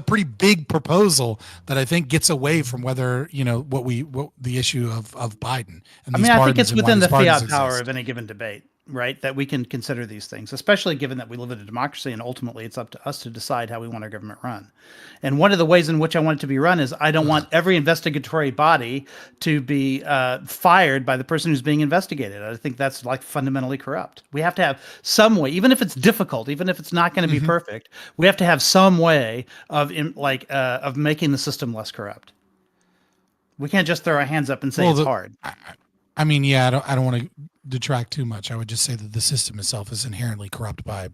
Speaker 2: pretty big proposal that I think gets away from whether what the issue of Biden. And
Speaker 7: I think it's within the fiat power of any given debate, right? That we can consider these things, especially given that we live in a democracy and ultimately it's up to us to decide how we want our government run. And one of the ways in which I want it to be run is I don't want every investigatory body to be fired by the person who's being investigated. I think that's like fundamentally corrupt. We have to have some way, even if it's difficult, even if it's not going to be perfect, we have to have some way of making the system less corrupt. We can't just throw our hands up and say it's hard.
Speaker 2: I don't want to detract too much. I would just say that the system itself is inherently corrupt by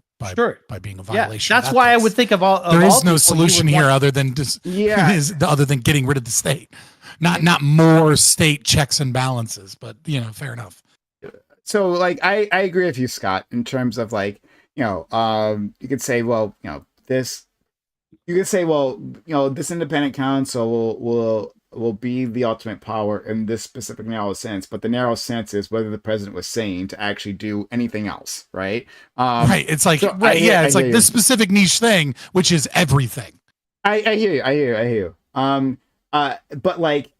Speaker 2: being a violation.
Speaker 7: Yeah, that's why I would think of all.
Speaker 2: There is no solution here other than getting rid of the state, not more state checks and balances. But fair enough.
Speaker 1: So like I agree with you, Scott, in terms of like you could say this independent council will be the ultimate power in this specific narrow sense, but the narrow sense is whether the president was sane to actually do anything else, right?
Speaker 2: Right. It's like it's like this specific niche thing, which is everything.
Speaker 1: I hear you. But like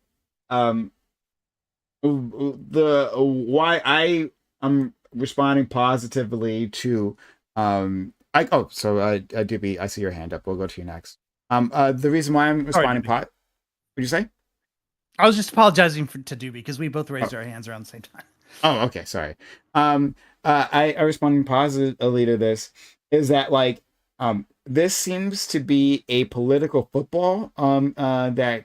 Speaker 1: the why I am responding positively to Doobie, I see your hand up. We'll go to you next. The reason why I'm responding what'd you say?
Speaker 7: I was just apologizing to Doobie because we both raised our hands around the same time.
Speaker 1: Oh, okay. Sorry. I responding positively to this is that like this seems to be a political football that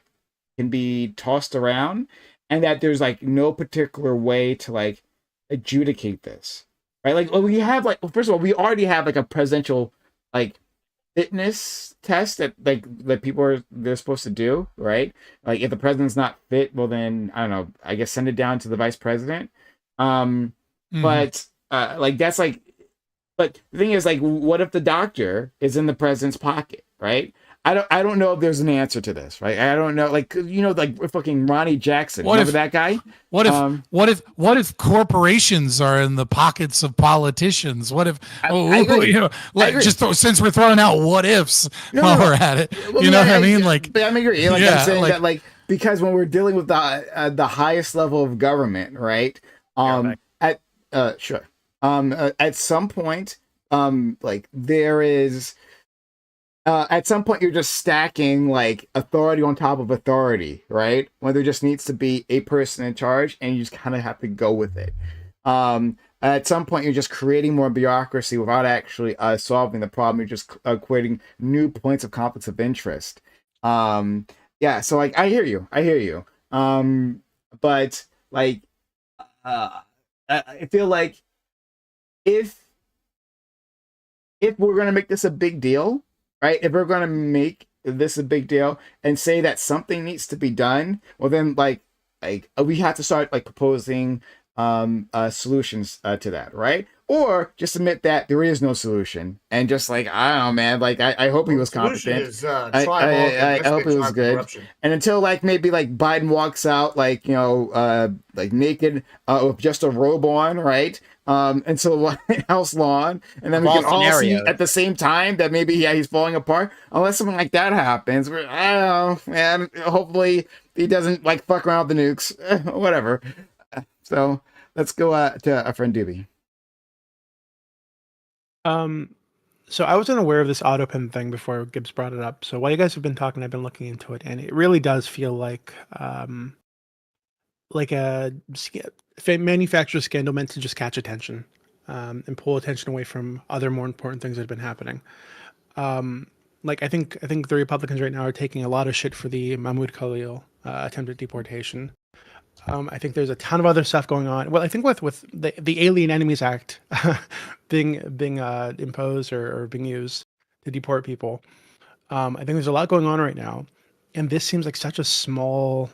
Speaker 1: can be tossed around, and that there's like no particular way to like adjudicate this, right? Like, well, we have like, well, first of all, we already have like a presidential like fitness test that people are they're supposed to do, right? Like, if the president's not fit, well, then I don't know. I guess send it down to the vice president. But like that's like, but the thing is, like, what if the doctor is in the president's pocket, right? I don't know if there's an answer to this, right? I don't know, like, like fucking Ronnie Jackson. Remember that guy?
Speaker 2: What if corporations are in the pockets of politicians? What if since we're throwing out what ifs while we're at it, well, you know what I mean? Like,
Speaker 1: I agree. Like, I'm saying that, like, because when we're dealing with the highest level of government, right? At some point, like there is. At some point, you're just stacking like authority on top of authority, right? When there just needs to be a person in charge, and you just kind of have to go with it. At some point, you're just creating more bureaucracy without actually solving the problem. You're just creating new points of conflicts of interest. Yeah, so like I hear you. But like I feel like if we're gonna make this a big deal. Right, if we're going to make this a big deal and say that something needs to be done, well, then like we have to start like proposing solutions to that, right? Or just admit that there is no solution and just like, I don't know, man. Like I hope he was competent. I hope it was good. Corruption. And until like maybe like Biden walks out like like naked with just a robe on, right? Into the White House lawn, and then we can all see at the same time that maybe he's falling apart. Unless something like that happens, I don't know, man. Hopefully he doesn't like fuck around with the nukes, whatever. So let's go to our friend Doobie.
Speaker 5: So I wasn't aware of this Autopen thing before Gibbs brought it up. So while you guys have been talking, I've been looking into it, and it really does feel like a manufacturer scandal meant to just catch attention and pull attention away from other more important things that have been happening. Like I think the Republicans right now are taking a lot of shit for the Mahmoud Khalil attempted deportation. I think there's a ton of other stuff going on. Well, I think with the Alien Enemies Act being imposed or being used to deport people, I think there's a lot going on right now, and this seems like such a small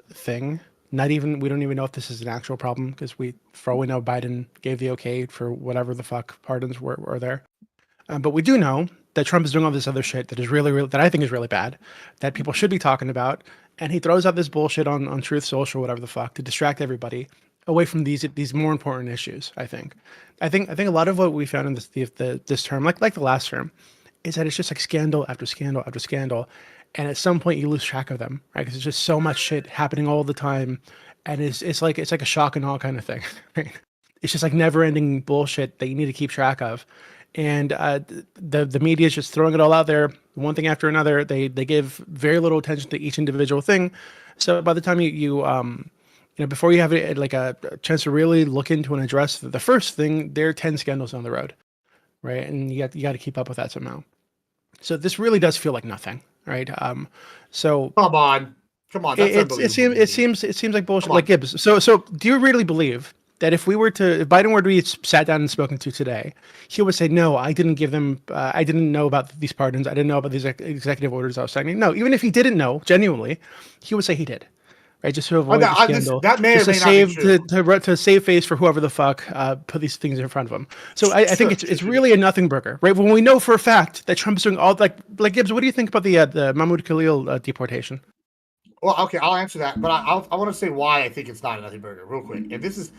Speaker 5: thing. We don't even know if this is an actual problem because for all we know, Biden gave the okay for whatever the fuck pardons were there. But we do know that Trump is doing all this other shit that is really that I think is really bad, that people should be talking about. And he throws out this bullshit on Truth Social, whatever the fuck, to distract everybody away from these more important issues. I think a lot of what we found in this term, like the last term, is that it's just like scandal after scandal after scandal. And at some point you lose track of them, right? Because there's just so much shit happening all the time, and it's like a shock and awe kind of thing. Right? It's just like never-ending bullshit that you need to keep track of, and the media is just throwing it all out there, one thing after another. They give very little attention to each individual thing. So by the time you before you have a chance to really look into and address the first thing, there are 10 scandals on the road, right? And you got to keep up with that somehow. So this really does feel like nothing. Right. So
Speaker 3: come on.
Speaker 5: It seems like bullshit, like Gibbs. So do you really believe that if Biden were to be sat down and spoken to today, he would say, no, I didn't give them, I didn't know about these pardons. I didn't know about these executive orders I was signing. No, even if he didn't know genuinely, he would say he did. Right, just to avoid the scandal,
Speaker 3: that may
Speaker 5: just
Speaker 3: or may not be
Speaker 5: to save face for whoever the fuck put these things in front of him. So I think it's really a nothing burger, right? When we know for a fact that Trump's doing all like Gibbs, what do you think about the Mahmoud Khalil deportation?
Speaker 3: Well, okay, I'll answer that, but I want to say why I think it's not a nothing burger real quick. And this is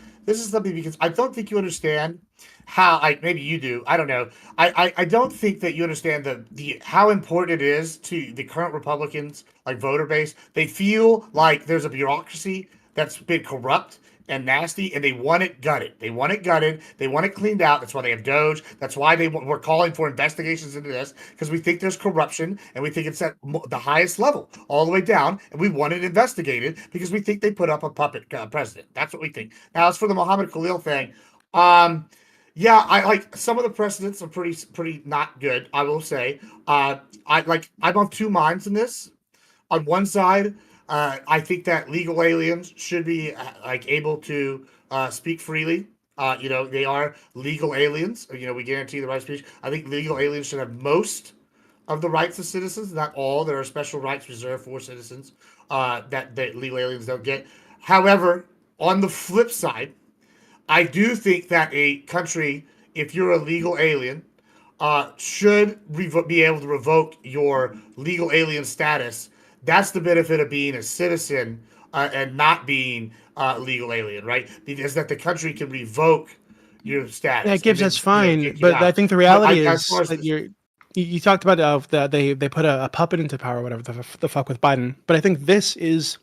Speaker 3: something because I don't think you understand how maybe you do. I don't know. I don't think that you understand the how important it is to the current Republicans like voter base. They feel like there's a bureaucracy that's been corrupt and nasty, and they want it gutted. They want it gutted. They want it cleaned out. That's why they have Doge. That's why we're calling for investigations into this, because we think there's corruption, and we think it's at the highest level, all the way down, and we want it investigated because we think they put up a puppet president. That's what we think. Now, as for the Mohammed Khalil thing, yeah, I like some of the precedents are pretty not good, I will say. I'm of two minds in this. On one side, I think that legal aliens should be able to speak freely. They are legal aliens. We guarantee the right of speech. I think legal aliens should have most of the rights of citizens, not all. There are special rights reserved for citizens that legal aliens don't get. However, on the flip side, I do think that a country, if you're a legal alien, should be able to revoke your legal alien status. That's the benefit of being a citizen and not being legal alien, right? Because that the country can revoke your status.
Speaker 5: That gives us fine, but I think the reality is that you talked about that they put a puppet into power, whatever the fuck with Biden. But I think this is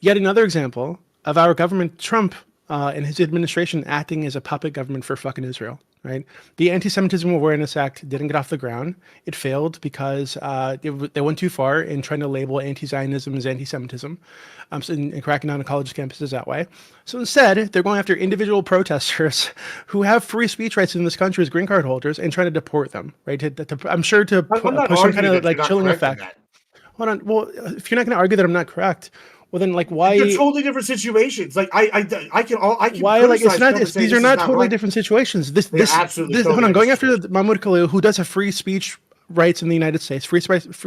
Speaker 5: yet another example of our government, Trump, and his administration acting as a puppet government for fucking Israel, right? The Anti-Semitism Awareness Act didn't get off the ground. It failed because they went too far in trying to label anti-Zionism as anti-Semitism and cracking down on college campuses that way. So instead, they're going after individual protesters who have free speech rights in this country as green card holders and trying to deport them, right? I'm sure to push some kind of chilling effect. Hold on. Well, if you're not going to argue that I'm not correct, well then, why?
Speaker 3: They're totally different situations. I can.
Speaker 5: Why? It's not. These are not totally different situations. This
Speaker 3: absolutely.
Speaker 5: Hold on. Going after Mahmoud Khalil, who does have free speech rights in the United States, free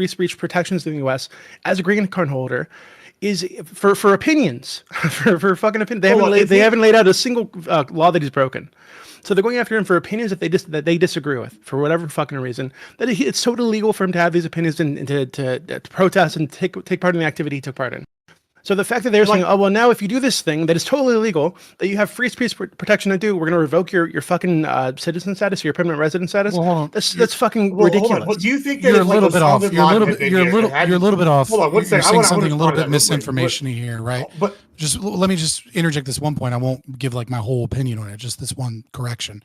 Speaker 5: speech protections in the U.S. as a green card holder, is for opinions, for fucking opinions. They haven't laid out a single law that he's broken. So they're going after him for opinions that they disagree with for whatever fucking reason. That it's totally legal for him to have these opinions and to protest and take part in the activity he took part in. So the fact that they're saying, oh, well, now if you do this thing that is totally illegal, that you have free speech protection to do, we're going to revoke your fucking citizen status, your permanent resident status.
Speaker 2: Well,
Speaker 5: that's fucking ridiculous.
Speaker 3: Well, do you think that
Speaker 2: you're a little bit off? You're a little bit off.
Speaker 3: Hold on,
Speaker 2: you're saying something a little bit
Speaker 3: misinformation
Speaker 2: here, right?
Speaker 3: But
Speaker 2: let me just interject this one point. I won't give my whole opinion on it. Just this one correction.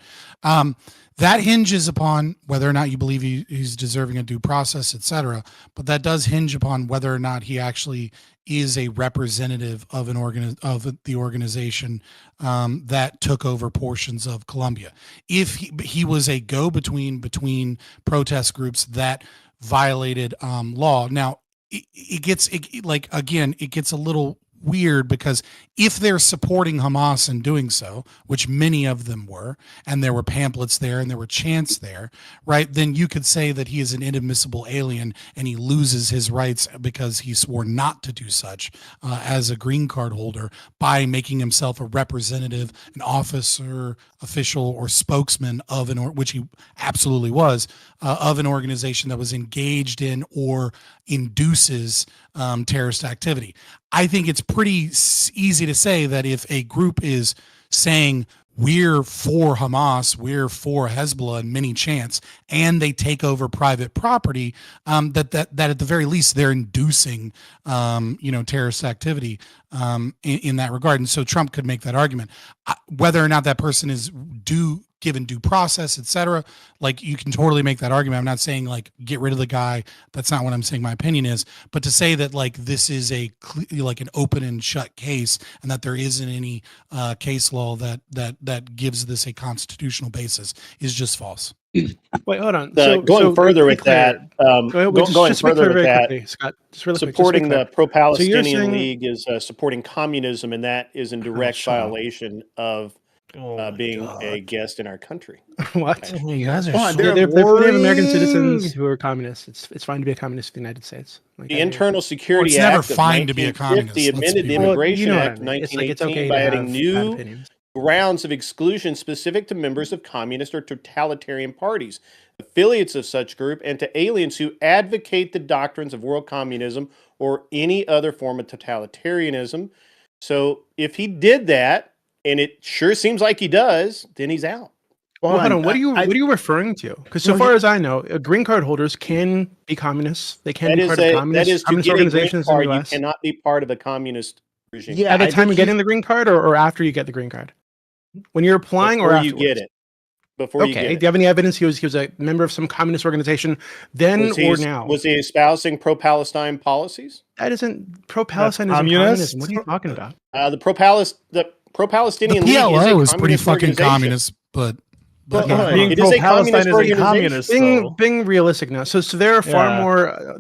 Speaker 2: That hinges upon whether or not you believe he's deserving a due process, etc. But that does hinge upon whether or not he actually is a representative of the organization that took over portions of Colombia. If he was a go-between between protest groups that violated law, now it gets a little weird because if they're supporting Hamas in doing so, which many of them were, and there were pamphlets there and there were chants there, right, then you could say that he is an inadmissible alien and he loses his rights because he swore not to do such as a green card holder by making himself a representative, an officer, official, or spokesman of which he absolutely was, of an organization that was engaged in or induces terrorist activity. I think it's pretty easy to say that if a group is saying we're for Hamas, we're for Hezbollah in many chants, and they take over private property, that at the very least they're inducing, terrorist activity in that regard. And so Trump could make that argument. Whether or not that person is given due process, etc. You can totally make that argument. I'm not saying get rid of the guy. That's not what I'm saying. My opinion is, but to say that this is an open and shut case, and that there isn't any case law that gives this a constitutional basis is just false.
Speaker 5: Wait, hold on.
Speaker 8: Going further with that,
Speaker 5: Scott, just really
Speaker 8: supporting the pro-Palestinian League is supporting communism, and that is in direct violation of being a guest in our country.
Speaker 5: What?
Speaker 2: You guys are
Speaker 5: they're plenty of American citizens who are communists. It's fine to be a communist in the United States.
Speaker 8: The Internal Security
Speaker 2: Act
Speaker 8: never fine to be a communist. The amended the Immigration Act of 1918 by adding new grounds of exclusion specific to members of communist or totalitarian parties, affiliates of such group, and to aliens who advocate the doctrines of world communism or any other form of totalitarianism. So if he did that, and it sure seems like he does, then he's out.
Speaker 5: Well, hold on. What are you referring to? Because so far as I know, green card holders can be communists. They can be part of communist organizations in the U.S.
Speaker 8: You cannot be part of a communist regime.
Speaker 5: Yeah, at the time of getting the green card, or after you get the green card? When you're applying,
Speaker 8: before
Speaker 5: or afterwards?
Speaker 8: You get it. Before you get it.
Speaker 5: Do you have any evidence he was a member of some communist organization then or now?
Speaker 8: Was he espousing pro-Palestine policies?
Speaker 5: That isn't pro-Palestine. Is communism. What are you talking about?
Speaker 8: The pro-Palestinian
Speaker 2: League
Speaker 8: is
Speaker 2: is pretty fucking communist, but
Speaker 4: But
Speaker 6: being pro-Palestine isn't communist.
Speaker 5: Being realistic now. So there are far more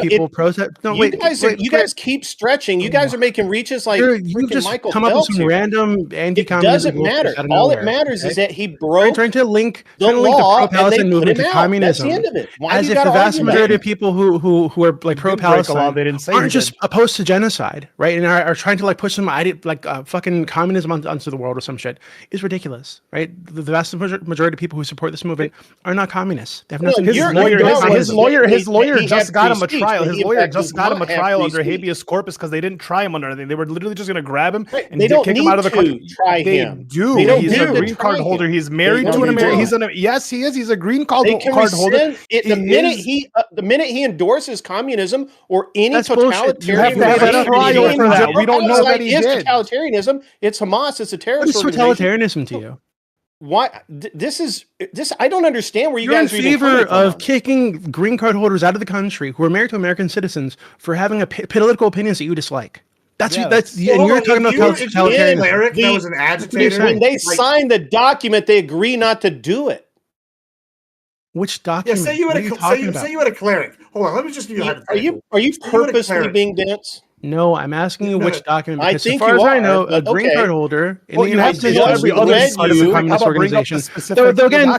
Speaker 5: people protest. No,
Speaker 8: you guys keep stretching. You guys are making reaches like
Speaker 5: you just
Speaker 8: Michael
Speaker 5: come up with
Speaker 8: Phelps
Speaker 5: some
Speaker 8: here.
Speaker 5: random
Speaker 8: It doesn't matter. All that matters is that he broke
Speaker 5: trying to link
Speaker 8: the law
Speaker 5: pro-Palestine
Speaker 8: and they
Speaker 5: movement
Speaker 8: put him
Speaker 5: to
Speaker 8: out.
Speaker 5: communism.
Speaker 8: That's the end of it. Why
Speaker 5: As
Speaker 8: do you
Speaker 5: if the vast
Speaker 8: argue
Speaker 5: majority
Speaker 8: that?
Speaker 5: of people who are like pro-Palestine aren't just opposed to genocide, right? And are trying to like push some fucking communism onto the world or some shit is ridiculous, right? The vast majority of people who support this movement are not communists. They have nothing.
Speaker 6: His lawyer just got him a trial. His lawyer just got him a trial under habeas corpus because they didn't try him under anything. They were literally just going to grab him and kick him out of the country. They do. He's a green card holder. He's married to an American. Yes, he is. He's a green card holder.
Speaker 8: The minute he endorses communism or any totalitarian,
Speaker 6: you have to have a trial for that. We don't know that he did.
Speaker 8: Totalitarianism. It's Hamas. It's a terrorist organization.
Speaker 5: What is totalitarianism to you?
Speaker 8: Why this? I don't understand where
Speaker 5: You're
Speaker 8: guys
Speaker 5: in
Speaker 8: are
Speaker 5: favor of kicking green card holders out of the country who are married to American citizens for having political opinions that you dislike. And you're talking about totalitarianism.
Speaker 3: That was an agitator.
Speaker 8: When they signed the document, they agree not to do it.
Speaker 5: Which document?
Speaker 3: Yeah, say you had a cleric. Hold on, let me just give you a hypothetical.
Speaker 8: Are you purposely being dense?
Speaker 5: No, I'm asking you which document. Because as far as I know, a green card holder in the United States
Speaker 6: every other communist
Speaker 5: organization. Though again,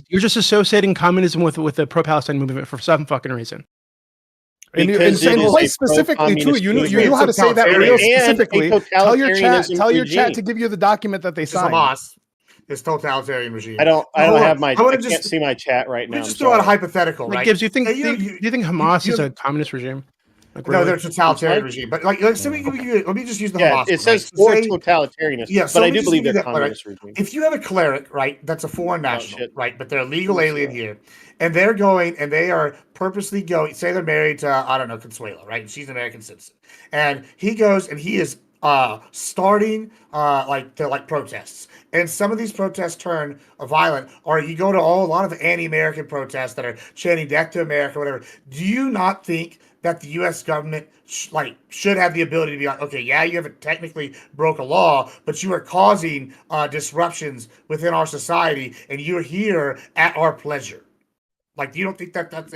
Speaker 5: you're just associating communism with the pro-Palestine movement for some fucking reason.
Speaker 6: And quite specifically too, you know how to say that real specifically. Tell your chat to give you the document that they signed.
Speaker 3: This totalitarian regime.
Speaker 8: I can't see my chat right now.
Speaker 3: Just throw out a hypothetical, right?
Speaker 5: Gibbs, do you think Hamas is a communist regime?
Speaker 3: No, they're a totalitarian regime. But let me just use the Hamas.
Speaker 8: It says for totalitarianist. Yeah, but I do believe they're communist regime.
Speaker 3: If you have a cleric, right, that's a foreign national, right, but they're a legal alien here, and they're going and they are purposely going. Say they're married to Consuelo, right, and she's an American citizen, and he goes and he is starting protests. And some of these protests turn violent, or you go to a lot of anti-American protests that are chanting "Death to America," whatever. Do you not think that the U.S. government should have the ability to be like, okay, yeah, you haven't technically broke a law, but you are causing disruptions within our society, and you're here at our pleasure? Like, you don't think that that's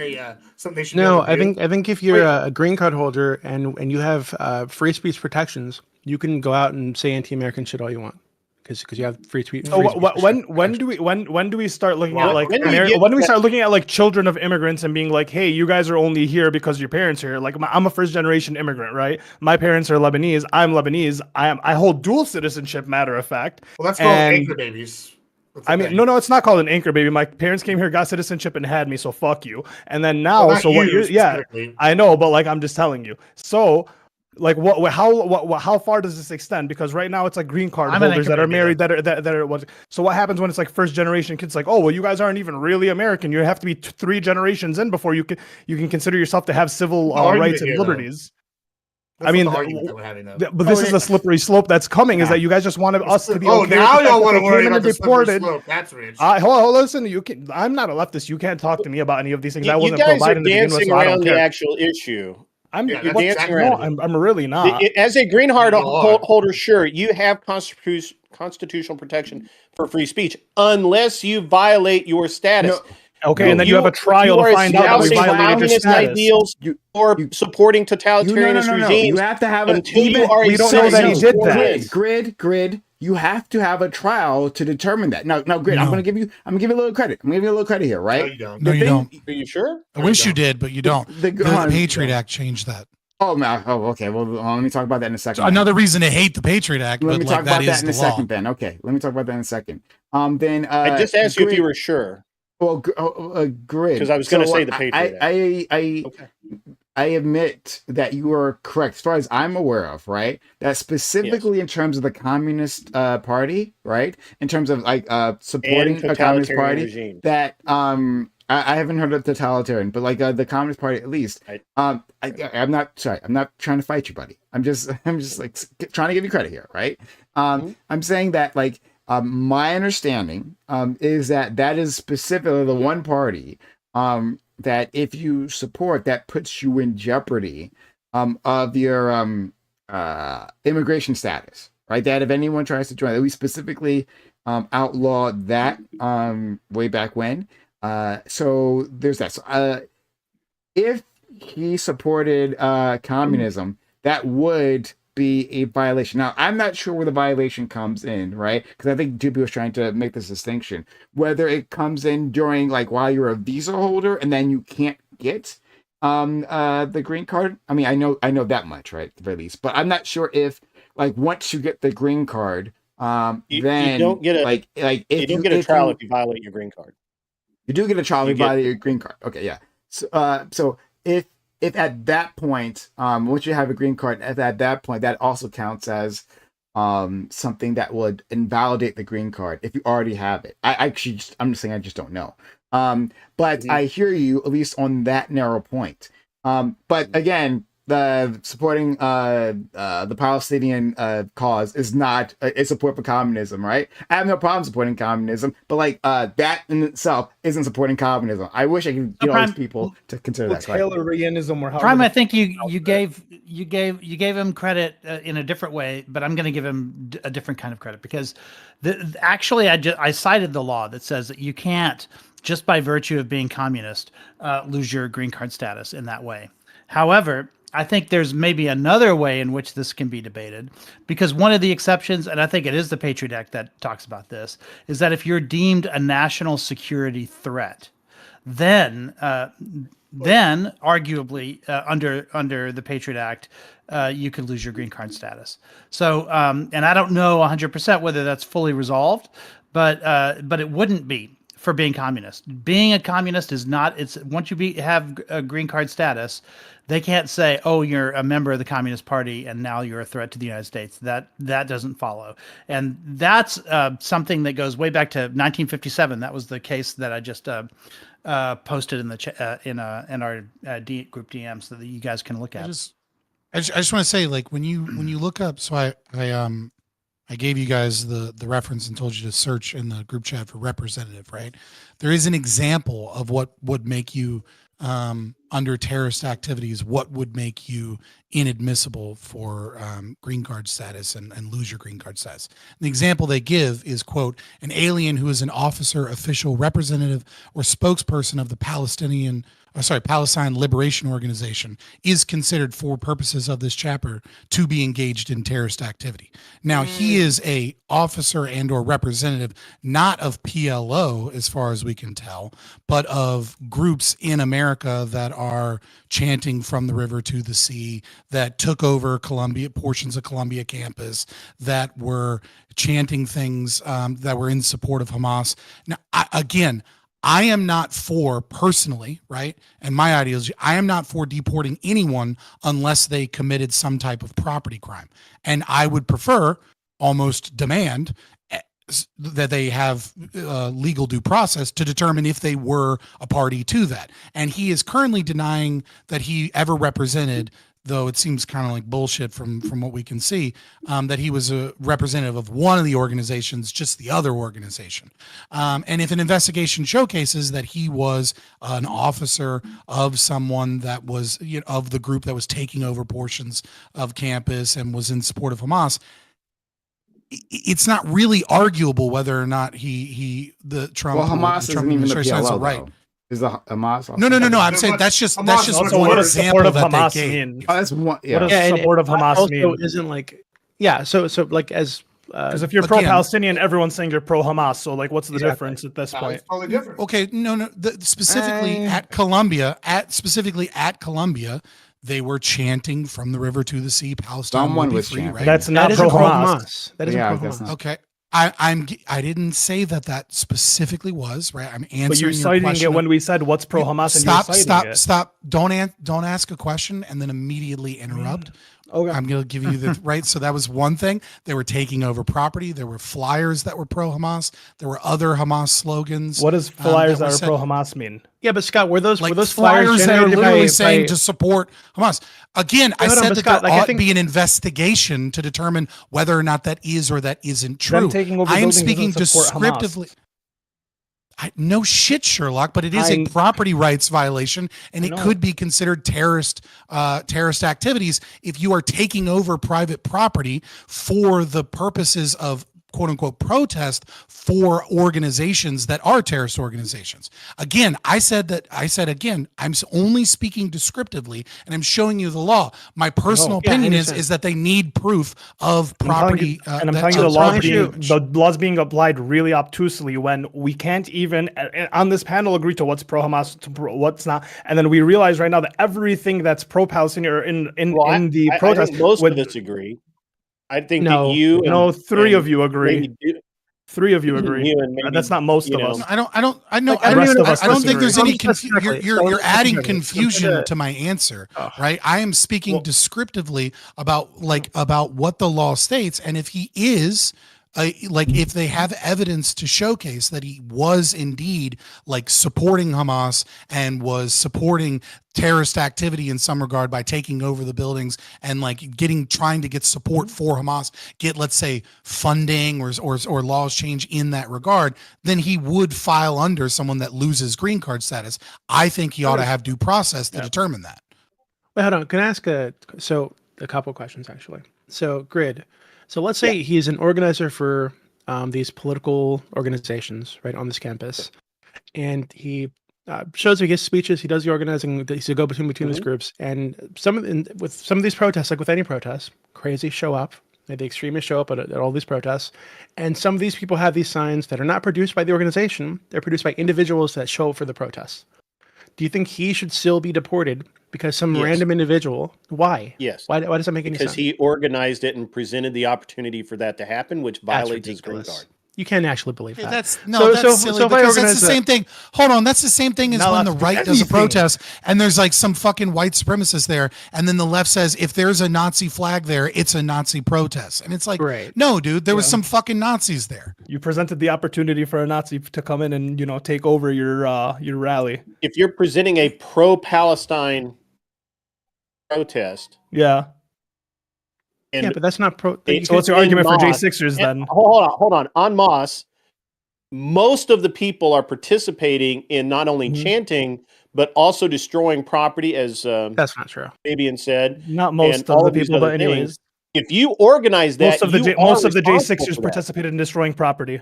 Speaker 3: something they should?
Speaker 5: No, I think if you're a green card holder and you have free speech protections, you can go out and say anti-American shit all you want. Because you have free speech.
Speaker 6: So when do we start looking at when do we start looking at like children of immigrants and being like, hey, you guys are only here because your parents are here? Like, I'm a first generation immigrant, right? My parents are Lebanese. I'm Lebanese. I hold dual citizenship. Matter of fact.
Speaker 3: Well, that's called anchor babies.
Speaker 6: No, it's not called an anchor baby. My parents came here, got citizenship, and had me. So fuck you. And then now, I know, but like I'm just telling you. So. Like how far does this extend? Because right now it's like green card holders that are married that are what. So what happens when it's like first generation kids? Like, oh well, you guys aren't even really American. You have to be 3 generations in before you can consider yourself to have civil rights and liberties. I mean, but this is a slippery slope that's coming. Is that you guys just wanted us to be?
Speaker 3: Oh, now y'all want to worry about the slippery slope. That's rich.
Speaker 6: Hold on, listen. I'm not a leftist. You can't talk to me about any of these things. I wasn't
Speaker 8: providing the dancing around the actual issue.
Speaker 6: I'm really not.
Speaker 8: As a green card holder, sure, you have constitutional protection for free speech unless you violate your status.
Speaker 6: And then you have a trial to find out if you violated your status.
Speaker 8: Ideals or supporting totalitarianist regimes.
Speaker 1: You have to have
Speaker 6: we don't know that he did that.
Speaker 1: Grid. You have to have a trial to determine that. Now, Grid, I'm gonna give you a little credit. I'm gonna give you a little credit here, right?
Speaker 2: No, you don't.
Speaker 8: Are you sure?
Speaker 2: I wish you did, but you don't. The Patriot Act changed that.
Speaker 1: Oh, no. Oh, okay. Well, let me talk about that in a second.
Speaker 2: So another reason to hate the Patriot Act.
Speaker 1: Let me talk about that in a second. Then, okay. Let me talk about that in a second. Then
Speaker 8: I just asked you if you were sure.
Speaker 1: Well, Grid.
Speaker 8: Because I was going to say the Patriot Act.
Speaker 1: I admit that you are correct, as far as I'm aware of, right? That specifically in terms of the Communist Party, right? In terms of like supporting a Communist Party, regime. That I haven't heard of totalitarian, but like the Communist Party at least. I'm not trying to fight you, buddy. I'm just like trying to give you credit here, right? I'm saying that like my understanding is that is specifically the one party that if you support, that puts you in jeopardy of your immigration status, right? That if anyone tries to join, that we specifically outlawed that way back when. So there's that. So, if he supported communism, that would be a violation. Now, I'm not sure where the violation comes in, right? Because I think Duby was trying to make this distinction. Whether it comes in during, like, while you're a visa holder and then you can't get the green card. I mean, I know that much, right? At the very least. But I'm not sure if, like, once you get the green card, then you don't get a
Speaker 8: if you don't get a trial if you violate your green card.
Speaker 1: You do get a trial if you violate your green card. Okay, yeah. So if at that point, once you have a green card, at that point, that also counts as something that would invalidate the green card if you already have it. I'm just saying I just don't know. But I hear you at least on that narrow point. But again, the supporting the Palestinian cause is not a support for communism, right? I have no problem supporting communism, but like that in itself isn't supporting communism. I wish I could get all these people to consider that.
Speaker 6: Taylorism or
Speaker 7: Prime, I think you gave him credit in a different way, but I'm going to give him a different kind of credit because actually I cited the law that says that you can't, just by virtue of being communist, lose your green card status in that way. However, I think there's maybe another way in which this can be debated, because one of the exceptions, and I think it is the Patriot Act that talks about this, is that if you're deemed a national security threat, then arguably under the Patriot Act, you could lose your green card status. So, and I don't know 100% whether that's fully resolved, but it wouldn't be for being communist. Being a communist is not. It's once you have a green card status, they can't say, "Oh, you're a member of the Communist Party and now you're a threat to the United States." That doesn't follow, and that's something that goes way back to 1957. That was the case that I just posted in the in our group DM so that you guys can look at.
Speaker 2: I just want to say, like, when you look up, so I gave you guys the reference and told you to search in the group chat for representative, right? There is an example of what would make you under terrorist activities, what would make you inadmissible for green card status and lose your green card status. The example they give is, quote, an alien who is an officer, official, representative, or spokesperson of the Palestine Liberation Organization is considered for purposes of this chapter to be engaged in terrorist activity. Now, he is a officer and or representative, not of PLO, as far as we can tell, but of groups in America that are chanting from the river to the sea, that took over portions of Columbia campus, that were chanting things that were in support of Hamas. Now, I am not for, personally, right, and my ideology, I am not for deporting anyone unless they committed some type of property crime. And I would prefer, almost demand, that they have legal due process to determine if they were a party to that. And he is currently denying that he ever represented, though it seems kind of like bullshit from what we can see, that he was a representative of one of the organizations, just the other organization. And if an investigation showcases that he was an officer of someone that was, of the group that was taking over portions of campus and was in support of Hamas, it's not really arguable whether or not the Trump administration has a right.
Speaker 1: Is the Hamas?
Speaker 2: No. I'm saying that's just one example that they gave.
Speaker 6: Oh, that's one. Yeah. What does support of Hamas mean?
Speaker 5: Isn't like, yeah. So like as
Speaker 6: because if you're pro-Palestinian, everyone's saying you're pro-Hamas. So like, what's the difference at this point?
Speaker 3: It's totally different.
Speaker 2: Okay, no. Specifically at Columbia, they were chanting from the river to the sea, Palestine.
Speaker 1: Someone was
Speaker 2: free,
Speaker 1: chanting.
Speaker 2: right?
Speaker 6: That's not pro-Hamas.
Speaker 5: That isn't pro-Hamas.
Speaker 2: Okay. I didn't say that specifically was, right. I'm answering.
Speaker 6: But you're citing it when we said what's pro-Hamas.
Speaker 2: Stop. Don't ask a question and then immediately interrupt.
Speaker 5: Okay.
Speaker 2: I'm going to give you the right. So that was one thing. They were taking over property. There were flyers that were pro-Hamas. There were other Hamas slogans.
Speaker 6: What does flyers that are pro-Hamas mean?
Speaker 5: Yeah, but Scott, were those
Speaker 2: flyers that are literally saying to support Hamas? Again, I said that there ought to be an investigation to determine whether or not that is or that isn't true. I am speaking descriptively. No shit, Sherlock, but it is a property rights violation, and it could be considered terrorist activities if you are taking over private property for the purposes of quote unquote protest for organizations that are terrorist organizations. Again, I said again, I'm only speaking descriptively and I'm showing you the law. My personal opinion is that they need proof of property.
Speaker 6: I'm telling you, the laws being applied really obtusely when we can't even on this panel agree to what's pro-Hamas, what's not. And then we realize right now that everything that's pro-Palestinian in the protest.
Speaker 8: Most of us agree. I think
Speaker 6: three of you agree. Three of you agree. That's not most of us.
Speaker 2: I don't think there's any confusion. You're adding confusion to my answer, right? I am speaking descriptively about what the law states, and if he is if they have evidence to showcase that he was indeed supporting Hamas and was supporting terrorist activity in some regard by taking over the buildings and trying to get support for Hamas, get, let's say, funding or laws change in that regard, then he would file under someone that loses green card status. I think he ought to have due process to determine that.
Speaker 5: Wait, hold on. Can I ask a couple questions actually? So Grid. So let's say he's an organizer for these political organizations, right, on this campus, and he shows, he gives speeches, he does the organizing, he's a go-between between these groups, and with some of these protests, like with any protest, crazies show up, the extremists show up at all these protests, and some of these people have these signs that are not produced by the organization, they're produced by individuals that show up for the protests. Do you think he should still be deported because some random individual? Why?
Speaker 8: Yes.
Speaker 5: Why does that make any sense?
Speaker 8: Because he organized it and presented the opportunity for that to happen, which violates his green card.
Speaker 5: You can't actually believe that.
Speaker 2: That's silly because that's the same thing. Hold on, that's the same thing as when the right does a protest and there's some fucking white supremacist there, and then the left says if there's a Nazi flag there, it's a Nazi protest, and it's no, dude, there was some fucking Nazis there.
Speaker 6: You presented the opportunity for a Nazi to come in and take over your rally.
Speaker 8: If you're presenting a pro-Palestine protest,
Speaker 5: but that's not pro.
Speaker 6: So what's your argument for J6ers then?
Speaker 8: Hold on. En masse, most of the people are participating in not only chanting, but also destroying property, as
Speaker 5: that's not true.
Speaker 8: Fabian said.
Speaker 6: Not most of the people, but anyways.
Speaker 8: If you organize that,
Speaker 6: most of the J6ers participated in destroying property.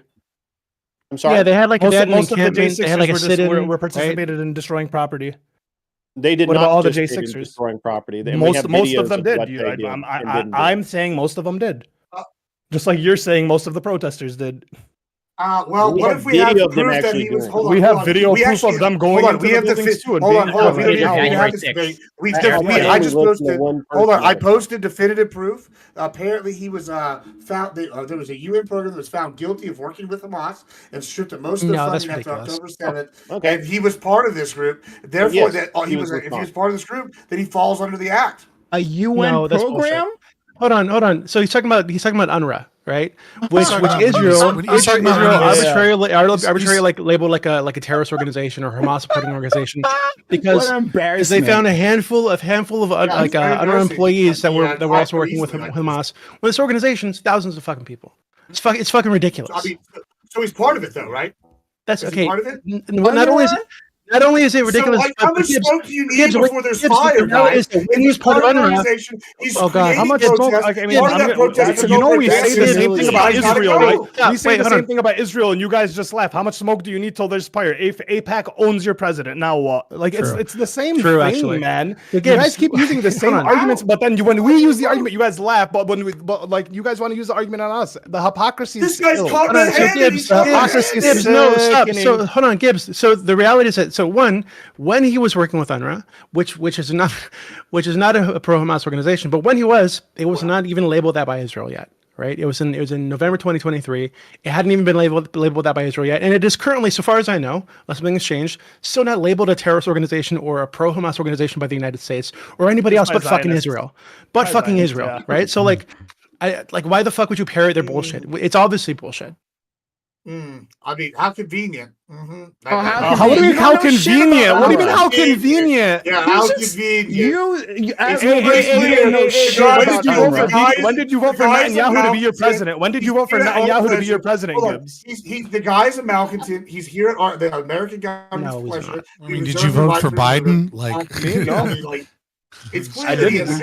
Speaker 8: I'm sorry?
Speaker 5: Yeah, they had
Speaker 6: most of the J6ers were participated in destroying property.
Speaker 8: They did
Speaker 6: not
Speaker 8: all the
Speaker 6: J6ers
Speaker 8: destroying property.
Speaker 6: Most of them did. I'm saying most of them did. Just like you're saying most of the protesters did.
Speaker 3: Well, what if we have proof that he was?
Speaker 6: We have video proof of them going into the buildings too. Hold on.
Speaker 3: We have this debate. I just posted. Hold on. I posted definitive proof. Apparently, he was found. There was a UN program that was found guilty of working with Hamas and stripped of most of the funding after October 7th.
Speaker 8: Okay.
Speaker 3: And he was part of this group. Therefore, if he was part of this group, then he falls under the act.
Speaker 9: A UN program?
Speaker 5: Hold on. So he's talking about UNRWA, right? Which Israel arbitrarily labeled like a terrorist organization or Hamas supporting organization because they found a handful of UNRWA employees that were also working with Hamas. When this organization's thousands of fucking people. It's fucking ridiculous.
Speaker 3: So he's part of it, though, right?
Speaker 5: That's okay.
Speaker 3: Part of it?
Speaker 5: Not only is it ridiculous,
Speaker 3: so, how much smoke do you need before there's fire, guys?
Speaker 5: When he's part of an organization,
Speaker 6: how much smoke? We say the same thing about Israel, right? We say the same thing about Israel, and you guys just laugh. How much smoke do you need till there's fire? AIPAC owns your president. Now what? It's the same thing, actually. Man. You guys keep using the same arguments, but then when we use the argument, you guys laugh. But you guys want to use the argument on us. The hypocrisy.
Speaker 3: This guy's caught
Speaker 5: my head. No, stop. So hold on, Gibbs. So the reality is that. So when he was working with UNRWA, which is not a pro-Hamas organization, but when he was, it was not even labeled that by Israel yet, right? It was in November 2023. It hadn't even been labeled that by Israel yet, and it is currently, so far as I know, unless something has changed, still not labeled a terrorist organization or a pro-Hamas organization by the United States or anybody else but fucking Israel, right? So why the fuck would you parrot their bullshit? It's obviously bullshit.
Speaker 3: I mean, how convenient. Mm-hmm.
Speaker 6: How do you mean how convenient? What do you mean how convenient?
Speaker 3: Yeah, how convenient.
Speaker 6: When did you vote for Netanyahu to be your president? When did you vote for Netanyahu to be your president, Gibbs?
Speaker 3: The guy's a malcontent. He's here at the American government's pleasure.
Speaker 2: I mean, did you vote for Biden?
Speaker 3: It's clear that he is.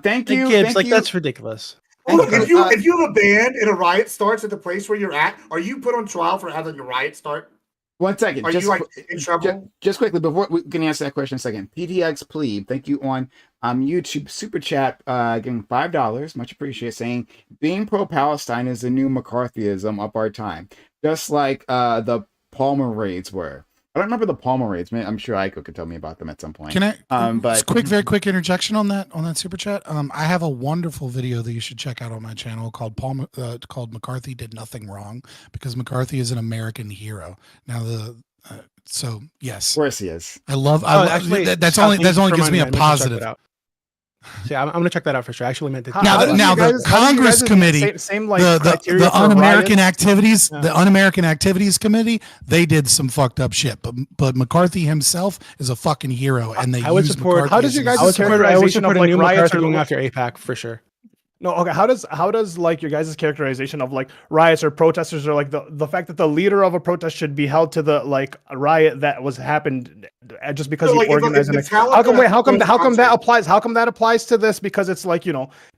Speaker 1: Thank you.
Speaker 5: Gibbs, that's ridiculous.
Speaker 3: Look, if you have a band and a riot starts at the place where you're at, are you put on trial for having a riot start?
Speaker 1: 1 second.
Speaker 3: Are you like in trouble?
Speaker 1: Just quickly before we can answer that question in a second. PTX Plebe, thank you on YouTube super chat, giving $5, much appreciated, saying being pro-Palestine is the new McCarthyism of our time, just like the Palmer raids were. I don't remember the Palmer raids. Man, I'm sure Aiko could tell me about them at some point.
Speaker 2: Can I?
Speaker 1: But
Speaker 2: Very quick interjection on that super chat. I have a wonderful video that you should check out on my channel called called "McCarthy Did Nothing Wrong," because McCarthy is an American hero. Now so yes,
Speaker 1: of course he is.
Speaker 2: I love.
Speaker 5: Actually,
Speaker 2: that's only gives me a positive.
Speaker 5: So yeah, I'm going to check that out for sure. I actually meant to.
Speaker 2: Now the Congress Committee,
Speaker 6: same like
Speaker 2: the Un-American Activities, the Un-American Activities Committee, they did some fucked up shit. But McCarthy himself is a fucking hero, and they.
Speaker 5: I would support.
Speaker 6: How does your guys'
Speaker 5: characterization of like riots
Speaker 6: going
Speaker 5: after AIPAC for sure?
Speaker 6: No, okay. How does like your guys' characterization of like riots or protesters, or like the fact that the leader of a protest should be held to the like a riot that happened just because he organized it? How come that applies? How come that applies to this? Because it's like,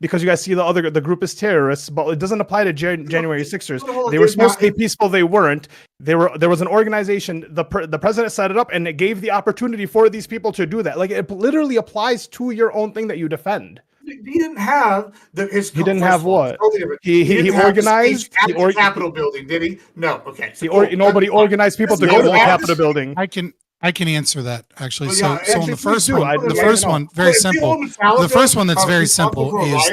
Speaker 6: because you guys see the group as terrorists, but it doesn't apply to January 6ers. They were supposed to be peaceful. They weren't. There was an organization. The president set it up, and it gave the opportunity for these people to do that. Like, it literally applies to your own thing that you defend.
Speaker 3: He didn't have his.
Speaker 6: He didn't have what? He organized
Speaker 3: the Capitol building, did he? No. Okay.
Speaker 6: Nobody organized people to go to the Capitol building.
Speaker 2: I can answer that actually.
Speaker 3: Well, yeah,
Speaker 2: on the first one, very simple. The first one that's very simple is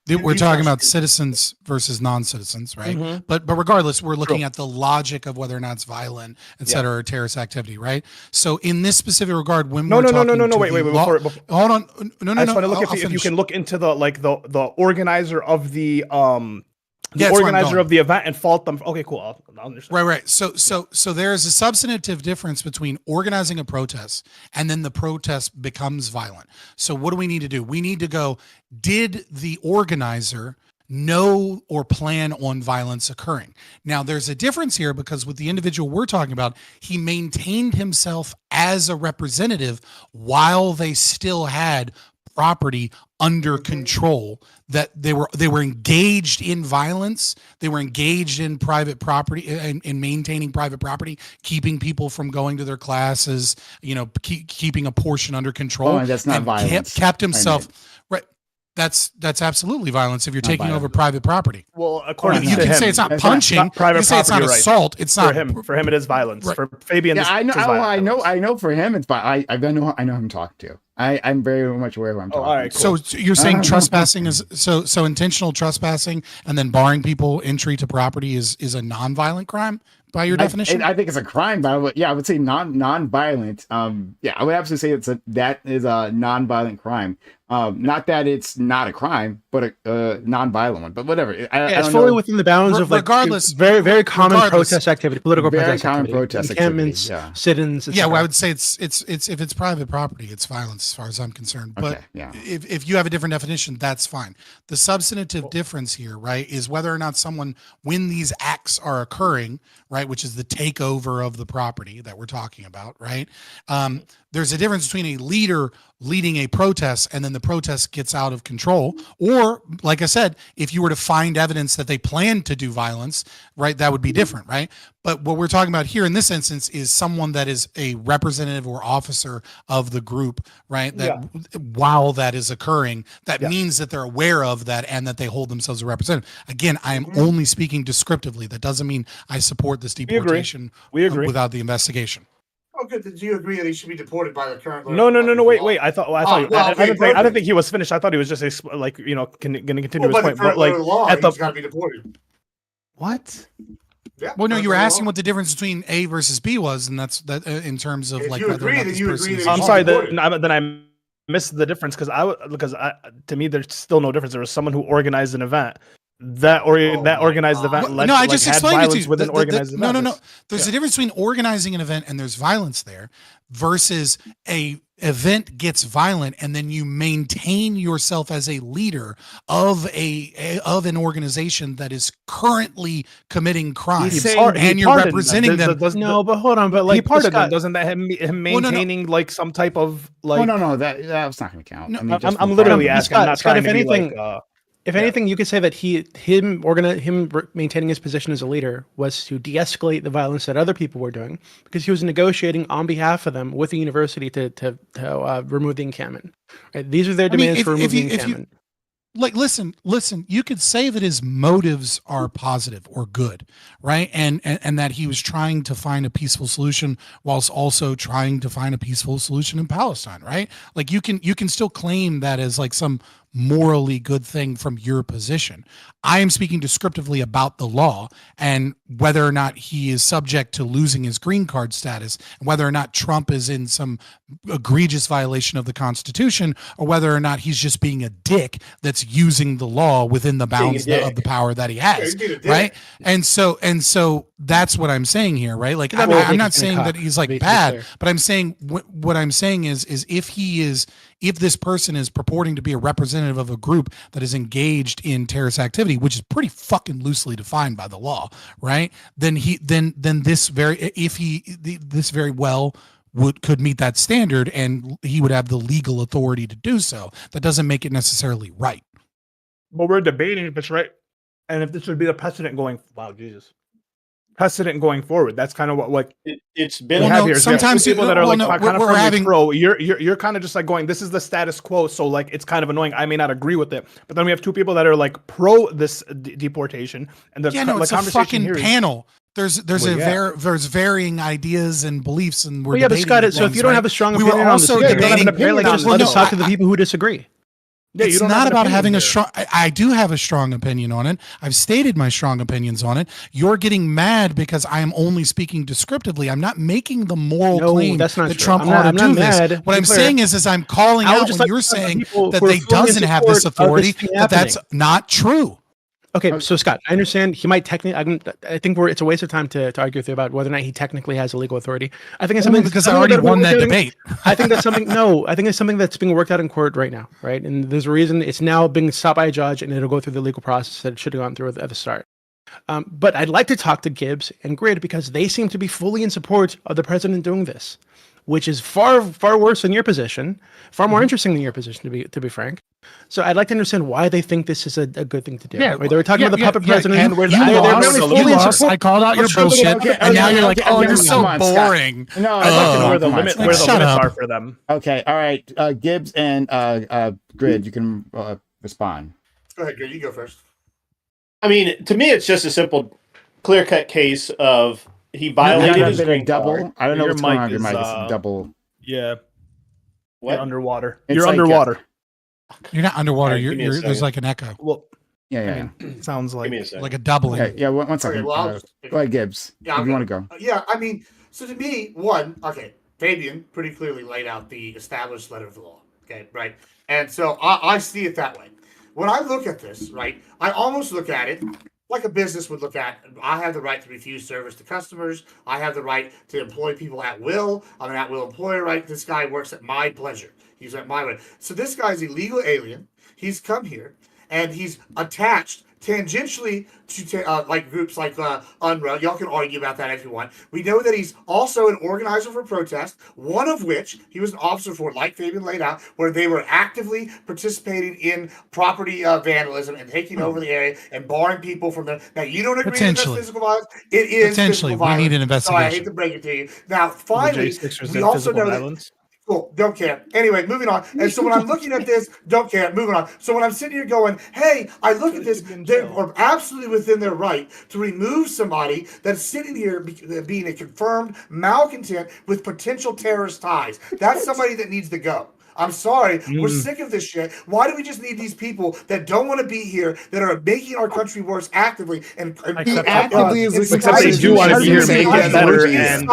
Speaker 2: that we're talking about citizens versus non-citizens, right? Mm-hmm. But regardless, we're looking at the logic of whether or not it's violent, et cetera, or terrorist activity, right? So in this specific regard, when
Speaker 6: wait, hold on, no.
Speaker 3: I
Speaker 6: just want to look if you can look into the organizer of the organizer of the event and fault them. Okay, cool. I'll understand.
Speaker 2: Right. So there is a substantive difference between organizing a protest and then the protest becomes violent. So what do we need to do? We need to go, did the organizer know or plan on violence occurring? Now, there's a difference here because with the individual we're talking about, he maintained himself as a representative while they still had property under control, that they were engaged in violence, they were engaged in private property and in maintaining private property, keeping people from going to their classes, keeping a portion under control.
Speaker 1: Oh, that's not violence.
Speaker 2: Kept himself right. That's absolutely violence if you're taking over private property.
Speaker 6: Well, according to him,
Speaker 2: you can say it's not punching. You can say it's not assault. It's not
Speaker 6: for him. It is violence. Right. For Fabian,
Speaker 1: yeah, I know. For him, it's fine. I know who I'm talking to. I'm very much aware of who I'm talking.
Speaker 6: All right,
Speaker 2: cool. So you're saying trespassing is so intentional trespassing and then barring people entry to property is a non-violent crime by your definition?
Speaker 1: I think it's a crime, but I would say non-violent. I would absolutely say that is a non-violent crime. Not that it's not a crime, but a non-violent one. But whatever.
Speaker 5: It's fully within the bounds of
Speaker 2: regardless.
Speaker 5: Very, very common protest activity, political
Speaker 1: very
Speaker 5: protest
Speaker 1: common
Speaker 5: activity,
Speaker 1: protest
Speaker 5: encampments, sit-ins.
Speaker 2: Yeah, well, I would say it's if it's private property, it's violence as far as I'm concerned. But if you have a different definition, that's fine. The substantive difference here, right, is whether or not someone, when these acts are occurring, right, which is the takeover of the property that we're talking about, right? There's a difference between a leader leading a protest and then the protest gets out of control. Or, like I said, if you were to find evidence that they planned to do violence, right, that would be different, right? But what we're talking about here in this instance is someone that is a representative or officer of the group, right? That while that is occurring, that means that they're aware of that and that they hold themselves a representative. Again, I am only speaking descriptively. That doesn't mean I support this deportation
Speaker 6: we agree.
Speaker 2: Without the investigation.
Speaker 3: Oh, good. Do you agree that he should be deported by the current?
Speaker 6: No. Wait. I didn't think he was finished. I thought he was just going to continue his point. But like,
Speaker 3: he's got to be deported.
Speaker 6: What?
Speaker 3: Yeah,
Speaker 2: well, no, you were asking what the difference between A versus B was, and that's that in terms of like.
Speaker 3: You agree that you agree.
Speaker 6: I'm sorry. Then I missed the difference because to me there's still no difference. There was someone who organized an event. That organized event.
Speaker 2: No, I just explained it to you.
Speaker 6: Within organized event.
Speaker 2: No. There's a difference between organizing an event and there's violence there, versus a event gets violent and then you maintain yourself as a leader of an organization that is currently committing crimes, and you're representing them.
Speaker 5: No, but hold on. But like,
Speaker 6: he pardoned them. Doesn't that him maintaining like some type of like?
Speaker 1: No. That's not going to count.
Speaker 6: No, I'm literally asking. I'm not trying to be like.
Speaker 5: If anything, you could say that him maintaining his position as a leader was to de-escalate the violence that other people were doing, because he was negotiating on behalf of them with the university to remove the encampment. Right? These are their demands for removing the encampment.
Speaker 2: Listen, you could say that his motives are positive or good, right? And that he was trying to find a peaceful solution whilst also trying to find a peaceful solution in Palestine, right? Like you can still claim that as like some morally good thing from your position. I am speaking descriptively about the law and whether or not he is subject to losing his green card status, and whether or not Trump is in some egregious violation of the Constitution, or whether or not he's just being a dick that's using the law within the bounds of the power that he has, right? And so that's what I'm saying here, right? Like I'm not saying that he's like bad, but I'm saying what I'm saying is if this person is purporting to be a representative of a group that is engaged in terrorist activity, which is pretty fucking loosely defined by the law, right? Then this very well could meet that standard, and he would have the legal authority to do so. That doesn't make it necessarily right.
Speaker 6: But we're debating if it's right, and if this would be the precedent going. Wow, Jesus. Precedent going forward. That's kind of what
Speaker 8: it's been.
Speaker 2: Sometimes
Speaker 6: people that are pro. You're kind of just like going, this is the status quo, so like it's kind of annoying. I may not agree with it, but then we have two people that are like pro this deportation, and
Speaker 2: it's a fucking panel. There's varying ideas and beliefs, and we're
Speaker 5: but Scott, so if you don't have a strong opinion on this, let us talk to the people who disagree.
Speaker 2: Yeah, it's not about having a strong. I do have a strong opinion on it. I've stated my strong opinions on it. You're getting mad because I am only speaking descriptively. I'm not making the moral claim that Trump ought to do this. What I'm saying is I'm calling out when you're saying that they doesn't have this authority. That's not true.
Speaker 5: Okay, so Scott, I understand he might technically. I think it's a waste of time to argue with you about whether or not he technically has a legal authority. I think it's something
Speaker 2: because I already won that debate.
Speaker 5: I think that's something. No, I think it's something that's being worked out in court right now, right? And there's a reason it's now being stopped by a judge, and it'll go through the legal process that it should have gone through at the start. But I'd like to talk to Gibbs and Grid because they seem to be fully in support of the president doing this, which is far worse than your position, far more interesting than your position, to be frank. So I'd like to understand why they think this is a good thing to do. Yeah, right? They were talking about the puppet president. And
Speaker 2: you lost. I called out your bullshit, and now you're like, oh, you're so boring.
Speaker 6: No, I'd like to know where the limits are for them.
Speaker 1: Okay, all right. Gibbs and Grid, you can respond.
Speaker 3: Go ahead, Grid. You go first.
Speaker 8: I mean, to me, it's just a simple, clear-cut case of he violated his green
Speaker 1: double. I don't know what's going on with your mic. It's double.
Speaker 6: Yeah.
Speaker 8: What?
Speaker 6: You're underwater.
Speaker 1: You're
Speaker 6: like underwater.
Speaker 2: You're not underwater. There's like an echo.
Speaker 6: Well,
Speaker 1: yeah.
Speaker 6: Sounds like
Speaker 2: a doubling.
Speaker 1: Okay, yeah, one second. Okay, go ahead, Gibbs.
Speaker 3: Yeah,
Speaker 1: if you want to go.
Speaker 3: Yeah, I mean, so to me, Fabian pretty clearly laid out the established letter of the law. Okay, right? And so I see it that way. When I look at this, right, I almost look at it like a business would look at. I have the right to refuse service to customers. I have the right to employ people at will. I'm an at-will employer, right? This guy works at my pleasure. He's at my way. So this guy's a legal alien. He's come here, and he's attached tangentially to like groups like UNRWA. Y'all can argue about that if you want. We know that he's also an organizer for protest, one of which he was an officer for, like Fabian laid out, where they were actively participating in property vandalism and taking over the area and barring people from the. Now, you don't agree that that's physical violence. It is
Speaker 2: potentially.
Speaker 3: We
Speaker 2: need an investigation.
Speaker 3: So I hate to break it to you. Now, finally, we also know that. Cool. Don't care. Anyway, moving on. And so when I'm looking at this, don't care. Moving on. So when I'm sitting here going, hey, I look at this, they are absolutely within their right to remove somebody that's sitting here being a confirmed malcontent with potential terrorist ties. That's somebody that needs to go. I'm sorry. We're sick of this shit. Why do we just need these people that don't want to be here, that are making our country worse actively and
Speaker 1: actively
Speaker 6: except they do want to be here, making it better, and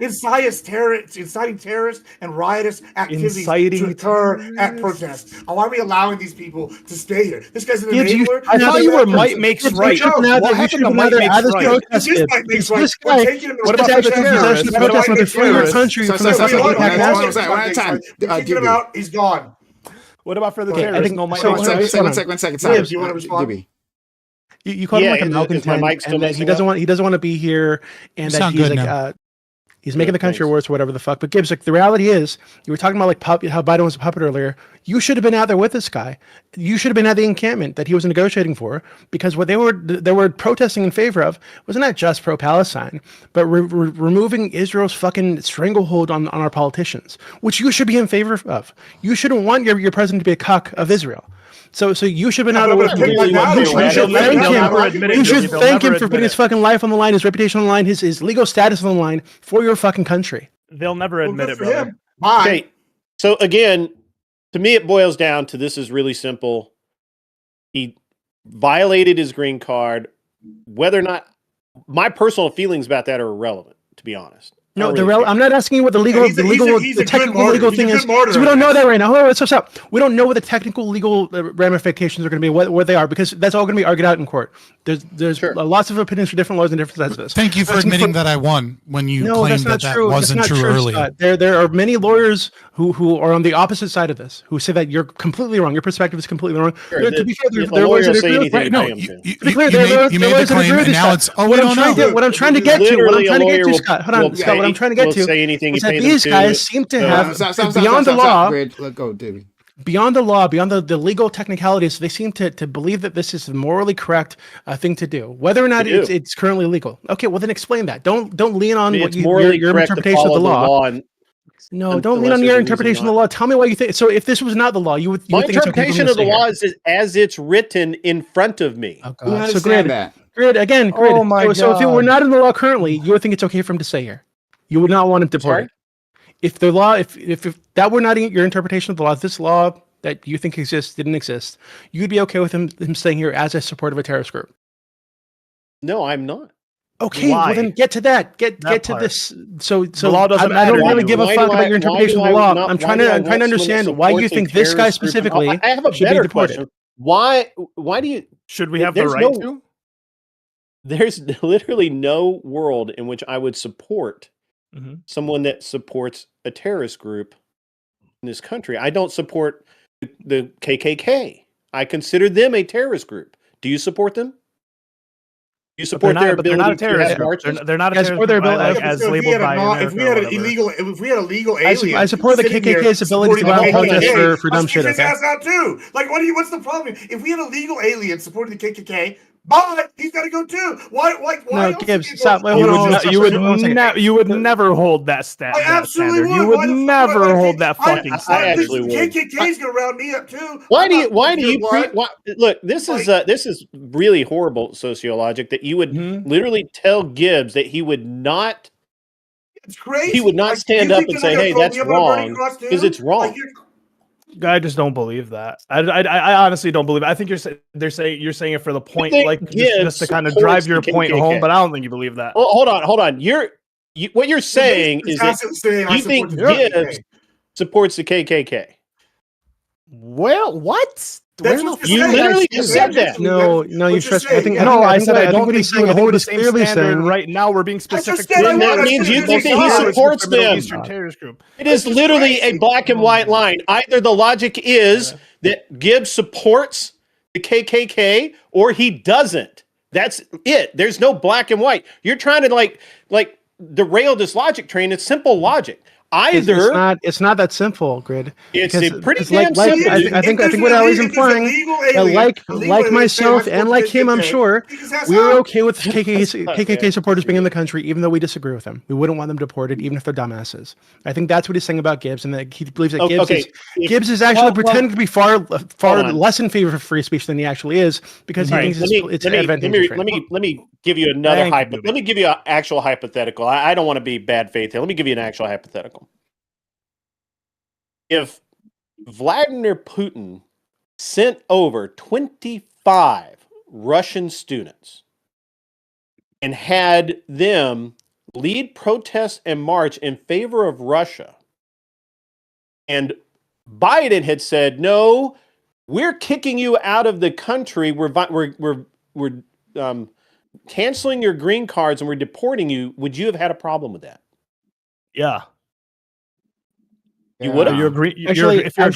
Speaker 3: inciting terrorist and riotous activities to occur at protests. Why are we allowing these people to stay here? This guy's an enabler.
Speaker 6: I thought you were might makes right. What happened to might makes right?
Speaker 3: This might makes right.
Speaker 6: We're taking him. What about the terrorists?
Speaker 3: He's gone.
Speaker 6: What about for the terrorists?
Speaker 1: One second.
Speaker 3: Gibbs, you want to respond?
Speaker 5: You called him like a malcontent, and that he doesn't want to be here, and that he's like He's making the country worse, or whatever the fuck. But Gibbs, like the reality is, you were talking about like how Biden was a puppet earlier. You should have been out there with this guy. You should have been at the encampment that he was negotiating for, because what they were protesting in favor of was not just pro-Palestine, but removing Israel's fucking stranglehold on our politicians, which you should be in favor of. You shouldn't want your president to be a cuck of Israel. So you should have been out there with him. You should thank him for putting his fucking life on the line, his reputation on the line, his legal status on the line for your fucking country.
Speaker 6: They'll never admit it, brother.
Speaker 8: Okay, so again, to me, it boils down to this is really simple. He violated his green card. Whether or not my personal feelings about that are irrelevant, to be honest.
Speaker 5: No, I'm not asking you what the technical legal thing is. So we don't know that right now. Hold on, stop. We don't know what the technical legal ramifications are going to be, what they are, because that's all going to be argued out in court. There's lots of opinions for different laws and different sides of this.
Speaker 2: Thank you for admitting that I won when you claimed that wasn't true earlier.
Speaker 5: There are many lawyers who are on the opposite side of this, who say that you're completely wrong. Your perspective is completely wrong. To be fair, there are lawyers that agree with that. No,
Speaker 2: you made the claim, and now it's, we don't know.
Speaker 5: What I'm trying to get to, Scott, hold on, Scott, what I'm trying to get to is that these guys seem to have, beyond the law,
Speaker 1: let go, Davey.
Speaker 5: Beyond the law, beyond the legal technicalities, they seem to believe that this is the morally correct thing to do, whether or not it's currently legal. Okay, well then explain that. Don't lean on your interpretation of the law. No, don't lean on your interpretation of the law. Tell me why you think. So if this was not the law, you would think it's okay.
Speaker 8: My interpretation of the law is as it's written in front of me.
Speaker 5: Oh, God. So Grid. Oh my God. So if it were not in the law currently, you would think it's okay for him to stay here. You would not want him deported. If the law, if that were not your interpretation of the law, if this law that you think exists didn't exist, you'd be okay with him staying here as a support of a terrorist group.
Speaker 8: No, I'm not.
Speaker 5: Okay, well then get to that. Get to this. So
Speaker 6: the law doesn't matter.
Speaker 5: I don't really give a fuck about your interpretation of the law. I'm trying to understand why you think this guy specifically
Speaker 8: I have a better question. Why do you?
Speaker 6: Should we have the right to?
Speaker 8: There's literally no world in which I would support someone that supports a terrorist group in this country. I don't support the KKK. I consider them a terrorist group. Do you support them? Do you support their ability to have marches?
Speaker 6: They're not a terrorist group as labeled by
Speaker 3: if we had a legal alien,
Speaker 5: I support the KKK's ability to violate protest for dumb shit.
Speaker 3: His ass out too. Like, what's the problem? If we had a legal alien supporting the KKK, but he's got to go too. Why?
Speaker 5: No, Gibbs, stop.
Speaker 6: You would never hold that stat.
Speaker 3: I absolutely would.
Speaker 6: You would never hold that fucking standard.
Speaker 8: I actually would.
Speaker 3: KKK's gonna round me up too.
Speaker 8: Why do you look? This is really horrible sociologic that you would literally tell Gibbs that he would not.
Speaker 3: It's crazy.
Speaker 8: He would not stand up and say, "Hey, that's wrong," because it's wrong.
Speaker 6: I just don't believe that. I honestly don't believe it. I think you're saying it for the point, like just to kind of drive your point home, but I don't think you believe that.
Speaker 8: Well, hold on. What you're saying is that you think Gibbs supports the KKK.
Speaker 6: Well, what?
Speaker 3: You
Speaker 8: literally just said that.
Speaker 5: No, you trust. I think
Speaker 6: I said I don't think we hold the same standard right now. We're being specific.
Speaker 8: That means you think that he supports them. It is literally a black and white line. Either the logic is that Gibbs supports the KKK or he doesn't. That's it. There's no black and white. You're trying to like derail this logic train. It's simple logic.
Speaker 5: It's not that simple, Grid.
Speaker 8: It's pretty damn simple.
Speaker 5: I think what Ali's implying, like myself and like him, I'm sure, we're okay with KKK supporters being in the country, even though we disagree with them. We wouldn't want them deported, even if they're dumbasses. I think that's what he's saying about Gibbs, and that he believes that Gibbs is actually pretending to be far less in favor of free speech than he actually is, because he thinks it's advantageous.
Speaker 8: Let me give you another Let me give you an actual hypothetical. I don't want to be bad faith here. Let me give you an actual hypothetical. If Vladimir Putin sent over 25 Russian students and had them lead protests and march in favor of Russia, and Biden had said, "No, we're kicking you out of the country. We're canceling your green cards and we're deporting you," would you have had a problem with that?
Speaker 6: Yeah.
Speaker 8: You would have.
Speaker 6: If you're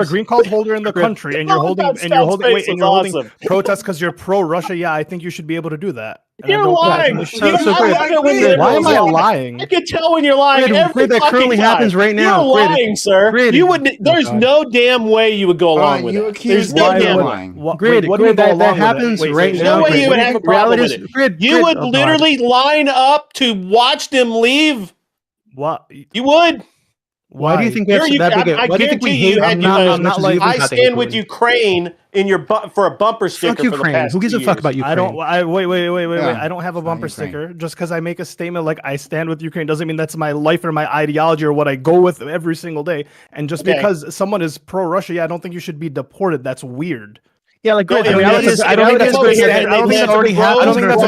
Speaker 6: a green card holder in the country and you're holding protests because you're pro Russia, yeah, I think you should be able to do that.
Speaker 8: You're lying.
Speaker 6: Why am I lying?
Speaker 8: I can tell when you're lying. Every
Speaker 5: that currently happens right now.
Speaker 8: You're lying, sir. You would. There's no damn way you would go along with it. There's no damn
Speaker 1: lying.
Speaker 5: That happens right now.
Speaker 8: No way you would have a problem with it. You would literally line up to watch them leave.
Speaker 6: What?
Speaker 8: You would.
Speaker 5: Why do you think that's that big?
Speaker 8: I guarantee you had I stand with Ukraine in your for a bumper sticker.
Speaker 5: Fuck Ukraine. Who gives a fuck about Ukraine?
Speaker 6: Wait. I don't have a bumper sticker. Just because I make a statement like I stand with Ukraine doesn't mean that's my life or my ideology or what I go with every single day. And just because someone is pro-Russia, I don't think you should be deported. That's weird.
Speaker 5: Yeah, like
Speaker 6: I don't think that's a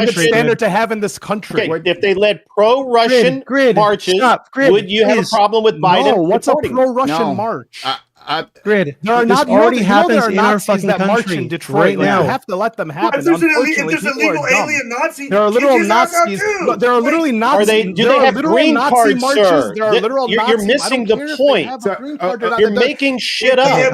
Speaker 6: good standard to have in this country.
Speaker 8: Okay, if they led pro-Russian marches, would you have a problem with Biden?
Speaker 6: No, what's a pro-Russian march?
Speaker 5: Grid.
Speaker 6: There are not
Speaker 5: already happens in our fucking
Speaker 6: that march
Speaker 5: country
Speaker 6: in Detroit
Speaker 5: right now.
Speaker 6: You have to let them happen.
Speaker 3: If there's a legal alien Nazi,
Speaker 6: there are literal Nazis. There are literally Nazis.
Speaker 8: Do they have green cards, sir?
Speaker 6: There are literal Nazis.
Speaker 8: You're missing the point. You're making shit up.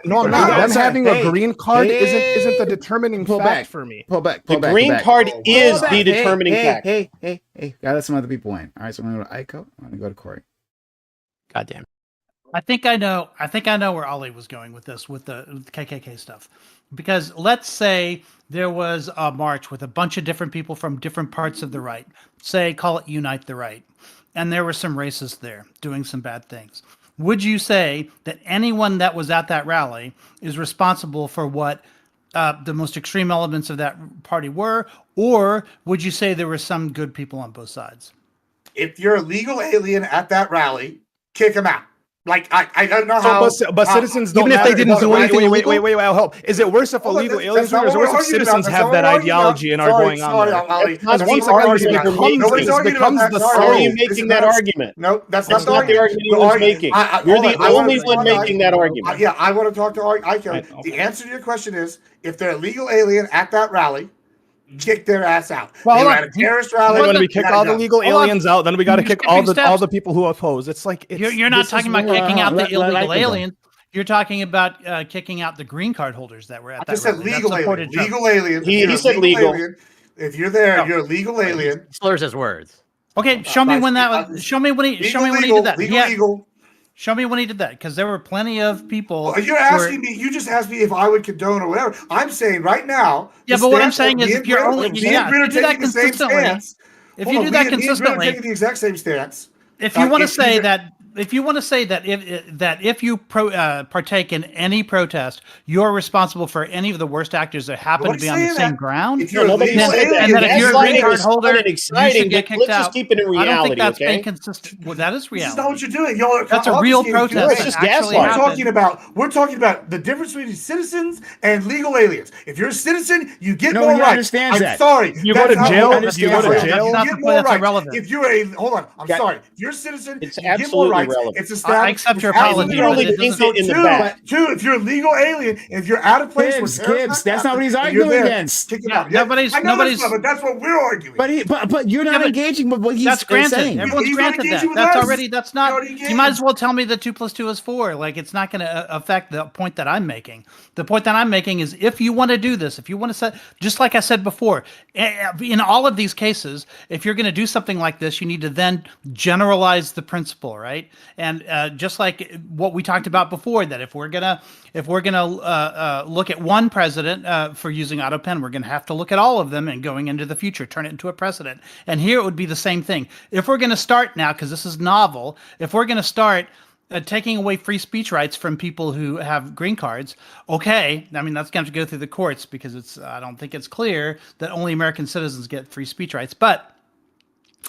Speaker 6: No, I'm not. Them having a green card isn't the determining fact for me.
Speaker 8: The green card is the determining fact.
Speaker 1: Hey. Gotta let some other people in. All right, so I'm gonna go to Aiko. I'm gonna go to Corey.
Speaker 5: Goddamn.
Speaker 7: I think I know where Ollie was going with this, with the KKK stuff. Because let's say there was a march with a bunch of different people from different parts of the right. Say, call it Unite the Right. And there were some racists there doing some bad things. Would you say that anyone that was at that rally is responsible for what the most extreme elements of that party were? Or would you say there were some good people on both sides?
Speaker 3: If you're a legal alien at that rally, kick them out. Like, I don't know how.
Speaker 6: But citizens don't. Even if they didn't do anything. Wait, I'll help. Is it worse if illegal aliens or is it worse if citizens have that ideology and are going on there?
Speaker 8: How are you making that argument?
Speaker 3: No, that's
Speaker 8: not the argument anyone's making. You're the only one making that argument.
Speaker 3: Yeah, I want to talk to Ike. The answer to your question is, if they're a legal alien at that rally, kick their ass out. Well, they were at a terrorist rally.
Speaker 6: When we kick all the legal aliens out, then we got to kick all the people who oppose. It's like
Speaker 7: you're not talking about kicking out the illegal aliens. You're talking about kicking out the green card holders that were at that.
Speaker 3: I just said legal alien. Legal alien.
Speaker 8: He said legal.
Speaker 3: If you're there, you're a legal alien.
Speaker 4: Slurs his words.
Speaker 7: Okay, show me when that was. Show me when he did that.
Speaker 3: Legal.
Speaker 7: Show me when he did that, because there were plenty of people.
Speaker 3: Well, you're asking me. You just asked me if I would condone or whatever. I'm saying right now.
Speaker 7: Yeah, but what I'm saying is, if you're only taking the same stance, if you do that consistently,
Speaker 3: taking the exact same stance.
Speaker 7: If you want to say that. If you want to say that if you partake in any protest, you're responsible for any of the worst actors that happen to be on the same ground,
Speaker 3: if you're
Speaker 7: and that if you're a green card holder, you should get kicked out.
Speaker 8: Just keep it in reality.
Speaker 7: I don't think that's
Speaker 8: being
Speaker 7: consistent. Well, that is reality.
Speaker 3: That's not what you're doing. Y'all
Speaker 7: that's a real protest.
Speaker 8: It's just gaslighting.
Speaker 3: We're talking about the difference between citizens and legal aliens. If you're a citizen, you get more rights.
Speaker 1: Understands that.
Speaker 3: I'm sorry.
Speaker 6: You go to jail. You go to jail.
Speaker 3: You get more rights. If you're a I'm sorry. If you're a citizen, you get more rights. It's established.
Speaker 7: I accept your apology.
Speaker 3: If you're a legal alien, if you're out of place,
Speaker 1: Gibbs, that's not what he's arguing against.
Speaker 7: Nobody's.
Speaker 3: But that's what we're arguing.
Speaker 1: But you're not engaging with what he's
Speaker 7: that's granted.
Speaker 1: saying.
Speaker 7: Everyone's granted that. That's already. That's not. You might as well tell me that 2 + 2 is 4. Like, it's not going to affect the point that I'm making. The point that I'm making is, if you want to do this, if you want to set, just like I said before, in all of these cases, if you're going to do something like this, you need to then generalize the principle, right? And just like what we talked about before, that if we're gonna look at one president for using Autopen, we're gonna have to look at all of them and going into the future, turn it into a precedent. And here it would be the same thing. If we're gonna start now, because this is novel, if we're gonna start taking away free speech rights from people who have green cards, okay, I mean, that's going to have to go through the courts, because I don't think it's clear that only American citizens get free speech rights. But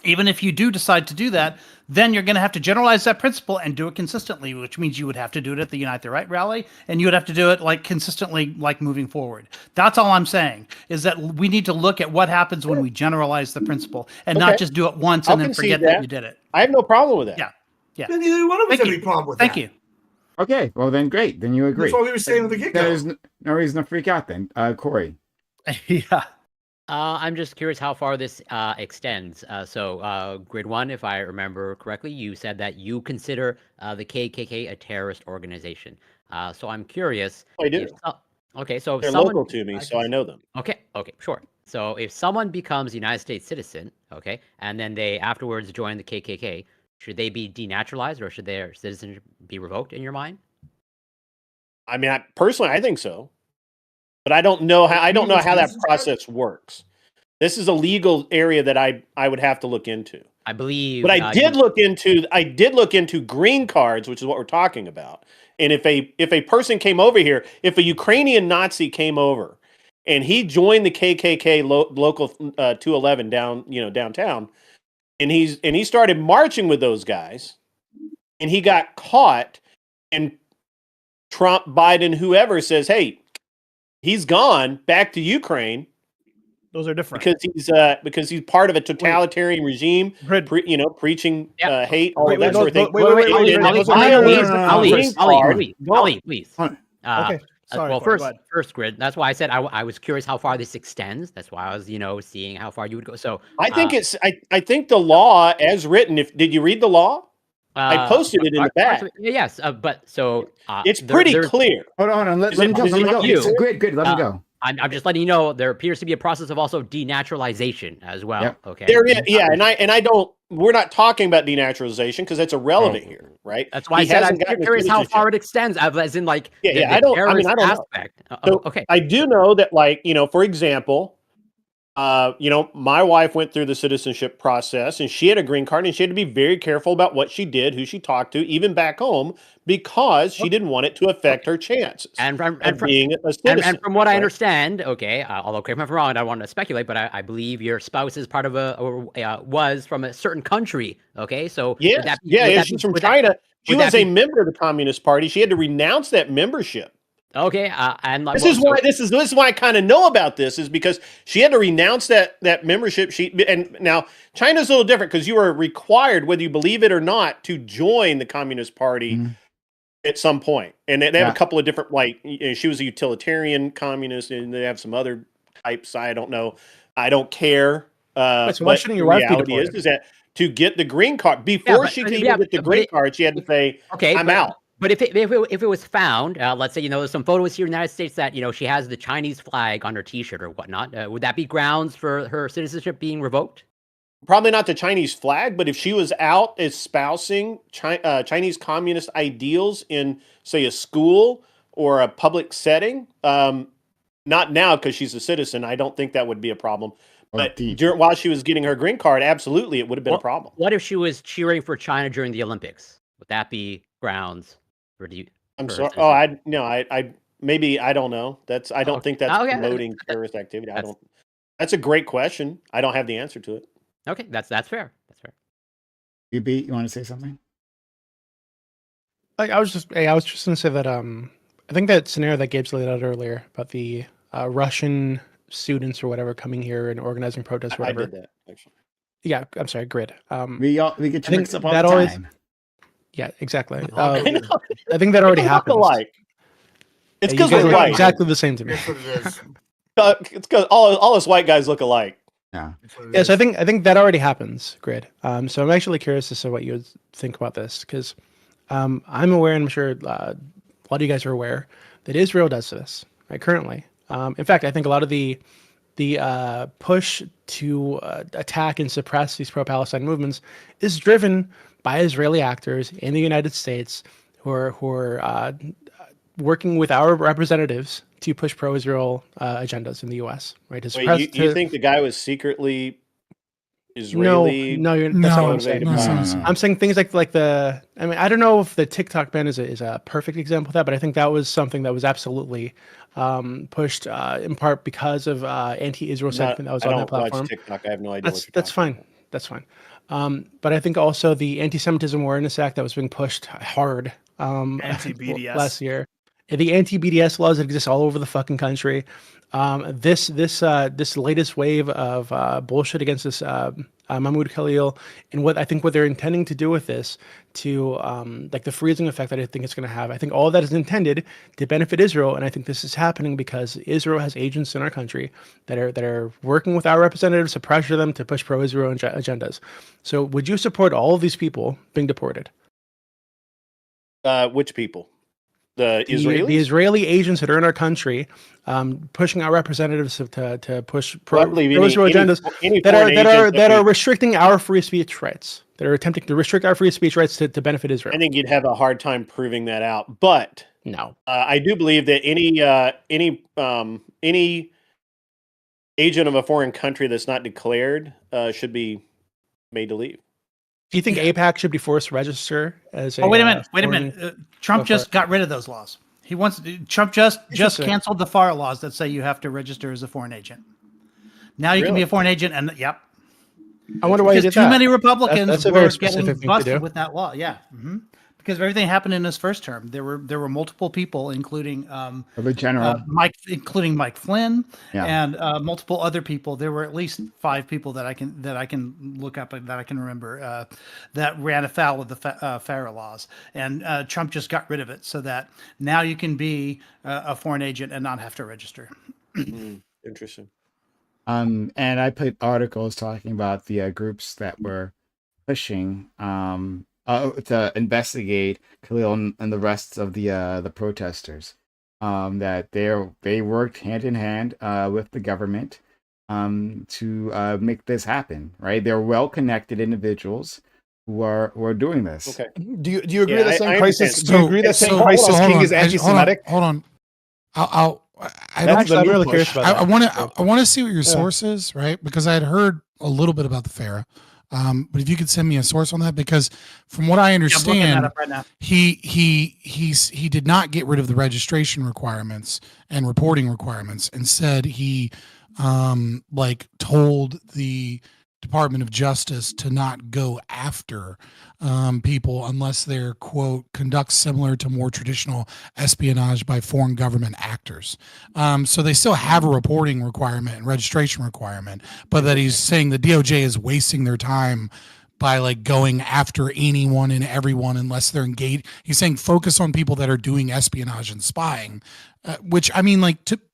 Speaker 7: even if you do decide to do that, then you're going to have to generalize that principle and do it consistently, which means you would have to do it at the Unite the Right rally, and you would have to do it like consistently, like moving forward. That's all I'm saying, is that we need to look at what happens when we generalize the principle and not just do it once and then forget that you did it.
Speaker 8: I have no problem with that.
Speaker 7: Yeah.
Speaker 3: Then neither one of us have any problem with that.
Speaker 7: Thank you.
Speaker 1: Okay, well then, great. Then you agree.
Speaker 3: That's what we were saying at the get-go.
Speaker 1: There's no reason to freak out then. Corey.
Speaker 7: Yeah.
Speaker 4: I'm just curious how far this extends. So Grid 1, if I remember correctly, you said that you consider the KKK a terrorist organization. So I'm curious.
Speaker 8: I do.
Speaker 4: Okay, so if
Speaker 8: They're
Speaker 4: someone,
Speaker 8: local to me, so I know them.
Speaker 4: okay, sure. So if someone becomes a United States citizen, okay, and then they afterwards join the KKK, should they be denaturalized or should their citizenship be revoked in your mind?
Speaker 8: I mean, personally, I think so, but I don't know how. I don't know how that process works. This is a legal area that I would have to look into.
Speaker 4: I believe,
Speaker 8: but I did look into green cards, which is what we're talking about. And if a person came over here, if a Ukrainian Nazi came over and he joined the KKK local 211 downtown, and he started marching with those guys, and he got caught, and Trump, Biden, whoever says, "Hey, he's gone back to Ukraine."
Speaker 6: Those are different
Speaker 8: because he's part of a totalitarian regime, preaching hate, all of that sort of thing.
Speaker 4: Ali, please.
Speaker 6: Okay. Sorry,
Speaker 4: well, first grid. That's why I said I was curious how far this extends. That's why I was, seeing how far you would go. So
Speaker 8: I think I think the law as written. Did you read the law? I posted it in the back.
Speaker 4: Yes, but so
Speaker 8: it's pretty clear.
Speaker 1: Hold on. Let me go. Good. Let me go.
Speaker 4: I'm just letting you know there appears to be a process of also denaturalization as well. Yep. Okay.
Speaker 8: There is, and I don't. We're not talking about denaturalization because that's irrelevant here, right?
Speaker 4: That's why I said I'm curious how far it extends, as in like
Speaker 8: I don't know. So
Speaker 4: okay.
Speaker 8: I do know that, for example, my wife went through the citizenship process and she had a green card and she had to be very careful about what she did, who she talked to, even back home, because she didn't want it to affect her chances
Speaker 4: and
Speaker 8: being a citizen.
Speaker 4: And from what I understand, okay, although correct me if I'm wrong, I don't want to speculate, but I believe your spouse is part of was from a certain country. Okay, so
Speaker 8: she's from China. She was a member of the Communist Party. She had to renounce that membership.
Speaker 4: Okay, and
Speaker 8: this is why I kind of know about this, is because she had to renounce that membership. And now China's a little different because you are required, whether you believe it or not, to join the Communist Party at some point. And they have a couple of different, she was a utilitarian communist, and they have some other types. I don't know. I don't care.
Speaker 5: So why shouldn't your wife be deported?
Speaker 8: Is that to get the green card before she could even get the green card, she had to say, "Okay, I'm out."
Speaker 4: But if it was found, let's say, there's some photos here in the United States that, she has the Chinese flag on her T-shirt or whatnot, would that be grounds for her citizenship being revoked?
Speaker 8: Probably not the Chinese flag, but if she was out espousing Chinese communist ideals in, say, a school or a public setting, not now because she's a citizen, I don't think that would be a problem. But while she was getting her green card, absolutely, it would have been a problem.
Speaker 4: What if she was cheering for China during the Olympics? Would that be grounds?
Speaker 8: I'm sorry. Oh, I don't know. I don't think that's promoting terrorist activity. That's a great question. I don't have the answer to it.
Speaker 4: Okay, that's fair. That's fair.
Speaker 1: You want to say something?
Speaker 5: I was just going to say that I think that scenario that Gabe's laid out earlier about the Russian students or whatever coming here and organizing protests or whatever.
Speaker 8: I did that actually.
Speaker 5: Yeah, I'm sorry, grid.
Speaker 1: We get mixed up all the time.
Speaker 5: Yeah, exactly. I think that already happened.
Speaker 8: It's because we're white.
Speaker 5: Exactly the same to me.
Speaker 8: It's because all us white guys look alike.
Speaker 5: Yeah. Yeah. So I think that already happens, Grid. So I'm actually curious as to what you would think about this, because I'm aware, and I'm sure a lot of you guys are aware, that Israel does this right currently. In fact, I think a lot of the push to attack and suppress these pro-Palestine movements is driven by Israeli actors in the United States who are working with our representatives to push pro-Israel agendas in the U.S. Right?
Speaker 8: Wait, you think the guy was secretly Israeli?
Speaker 5: No, that's not what I'm saying. No. I'm saying things like the. I mean, I don't know if the TikTok ban is a perfect example of that, but I think that was something that was absolutely pushed in part because of anti-Israel sentiment that was on that platform.
Speaker 8: Watch TikTok. I have no idea.
Speaker 5: That's fine. That's fine. But I think also the Anti-Semitism Awareness Act that was being pushed hard
Speaker 6: anti-BDS
Speaker 5: last year. The anti-BDS laws that exist all over the fucking country. This latest wave of bullshit against this Mahmoud Khalil, and what they're intending to do with this, to like the freezing effect that I think it's going to have. I think all of that is intended to benefit Israel, and I think this is happening because Israel has agents in our country that are working with our representatives to pressure them to push pro-Israel agendas. So, would you support all of these people being deported?
Speaker 8: Which people? The Israelis?
Speaker 5: The Israeli agents that are in our country, pushing our representatives to push pro-Israel agendas that are restricting our free speech rights, that are attempting to restrict our free speech rights to benefit Israel.
Speaker 8: I think you'd have a hard time proving that out, but
Speaker 5: no,
Speaker 8: I do believe that any agent of a foreign country that's not declared should be made to leave.
Speaker 5: Do you think AIPAC should be forced to register as a?
Speaker 7: Oh, wait a minute. Trump just got rid of those laws. Trump just canceled the FAR laws that say you have to register as a foreign agent. Now you can be a foreign agent, and yep.
Speaker 5: I wonder why he did that.
Speaker 7: Too many Republicans were getting busted
Speaker 5: with
Speaker 7: with that law. Yeah. Mm-hmm. Because everything happened in his first term. There were multiple people, including
Speaker 1: the general
Speaker 7: Mike Flynn, and multiple other people. There were at least 5 people that I can look up and that I can remember that ran afoul of the FARA laws. And Trump just got rid of it so that now you can be a foreign agent and not have to register.
Speaker 8: Interesting.
Speaker 1: And I put articles talking about the groups that were pushing to investigate Khalil and the rest of the protesters. That they worked hand in hand with the government to make this happen. Right, they're well-connected individuals who are doing this.
Speaker 8: Okay.
Speaker 6: Do you agree that saying crisis? Do you agree that saying crisis king is anti-Semitic?
Speaker 2: Hold on.
Speaker 5: I'm really curious about that.
Speaker 2: I want to see what your source is, right? Because I had heard a little bit about the FARA. But if you could send me a source on that, because from what I understand, he did not get rid of the registration requirements and reporting requirements. Instead, he told the Department of Justice to not go after people unless they're, quote, conduct similar to more traditional espionage by foreign government actors. So they still have a reporting requirement and registration requirement, but that he's saying the DOJ is wasting their time by going after anyone and everyone unless they're engaged. He's saying focus on people that are doing espionage and spying, which I mean,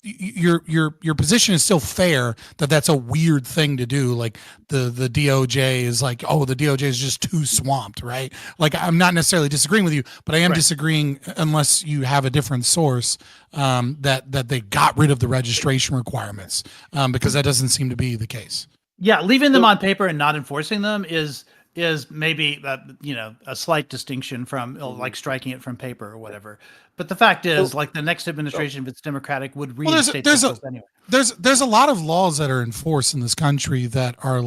Speaker 2: your position is still fair that that's a weird thing to do. Like the DOJ is the DOJ is just too swamped, right? I'm not necessarily disagreeing with you, but I am disagreeing unless you have a different source that they got rid of the registration requirements because that doesn't seem to be the case.
Speaker 7: Yeah, leaving them on paper and not enforcing them is maybe a slight distinction from striking it from paper or whatever. But the fact is, the next administration, if it's Democratic, would reinstate those anyway.
Speaker 2: There's a lot of laws that are enforced in this country that are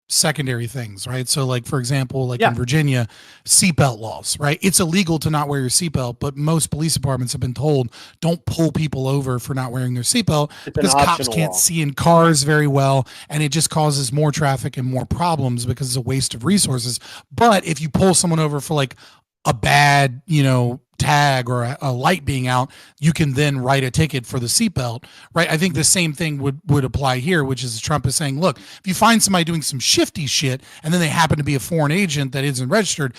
Speaker 2: secondary things, right? So for example, in Virginia, seatbelt laws, right? It's illegal to not wear your seatbelt, but most police departments have been told don't pull people over for not wearing their seatbelt because cops can't see in cars very well, and it just causes more traffic and more problems because it's a waste of resources. But if you pull someone over for a bad, tag or a light being out, you can then write a ticket for the seatbelt, right? I think the same thing would apply here, which is Trump is saying, look, if you find somebody doing some shifty shit and then they happen to be a foreign agent that isn't registered,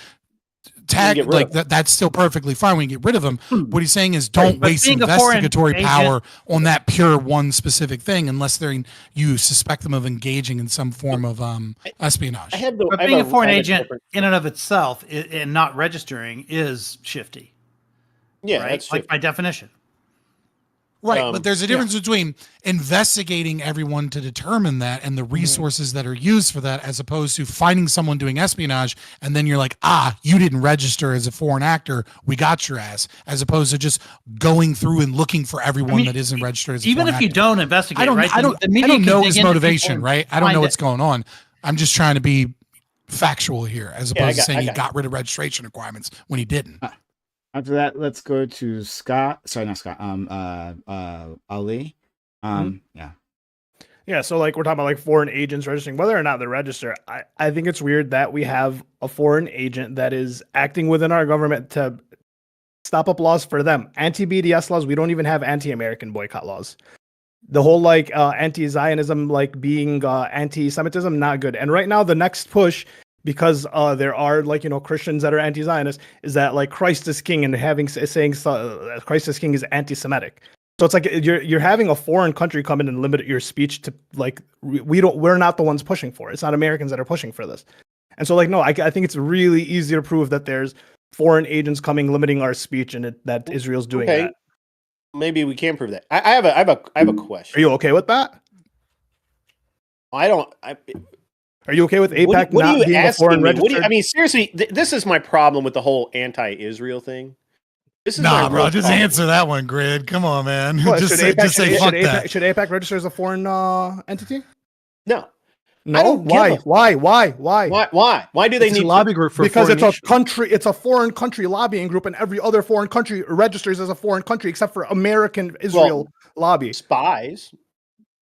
Speaker 2: tag that's still perfectly fine. We can get rid of them. What he's saying is don't waste investigatory power on that pure one specific thing unless you suspect them of engaging in some form of espionage.
Speaker 7: But being a foreign agent in and of itself and not registering is shifty.
Speaker 8: Yeah,
Speaker 7: right?
Speaker 8: that's
Speaker 7: by definition.
Speaker 2: Right, but there's a difference between investigating everyone to determine that and the resources that are used for that, as opposed to finding someone doing espionage and then you're like, you didn't register as a foreign actor, we got your ass, as opposed to just going through and looking for everyone that isn't registered as a foreign actor.
Speaker 7: Even if you don't investigate,
Speaker 2: I don't know his motivation, right? I don't know what's going on. I'm just trying to be factual here, as opposed to saying he got rid of registration requirements when he didn't.
Speaker 1: After that, let's go to Scott. Sorry, not Scott. Ali.
Speaker 6: Yeah, so we're talking about foreign agents registering, whether or not they register. I think it's weird that we have a foreign agent that is acting within our government to stop up laws for them. Anti-BDS laws, we don't even have anti-American boycott laws. The whole anti-Zionism being anti-Semitism, not good. And right now the next push, because there are Christians that are anti-Zionist, is that Christ is king, and saying Christ is king is anti-Semitic. So it's you're having a foreign country come in and limit your speech to we're not the ones pushing for it. It's not Americans that are pushing for this. And so no, I think it's really easy to prove that there's foreign agents coming, limiting our speech, and that Israel's doing that.
Speaker 8: Maybe we can prove that. I have a question.
Speaker 6: Are you okay with that?
Speaker 8: I don't.
Speaker 6: Are you okay with AIPAC not being a foreign registered?
Speaker 8: I mean, seriously, this is my problem with the whole anti-Israel thing. This is
Speaker 2: bro. Just answer that one, Grid. Come on, man.
Speaker 6: What,
Speaker 2: just say fuck that.
Speaker 6: Should AIPAC register as a foreign entity?
Speaker 8: No.
Speaker 6: No. Why?
Speaker 8: Why do they need
Speaker 5: a lobby group for?
Speaker 6: Because it's a country. It's a foreign country lobbying group, and every other foreign country registers as a foreign country except for American Israel lobby.
Speaker 8: Spies.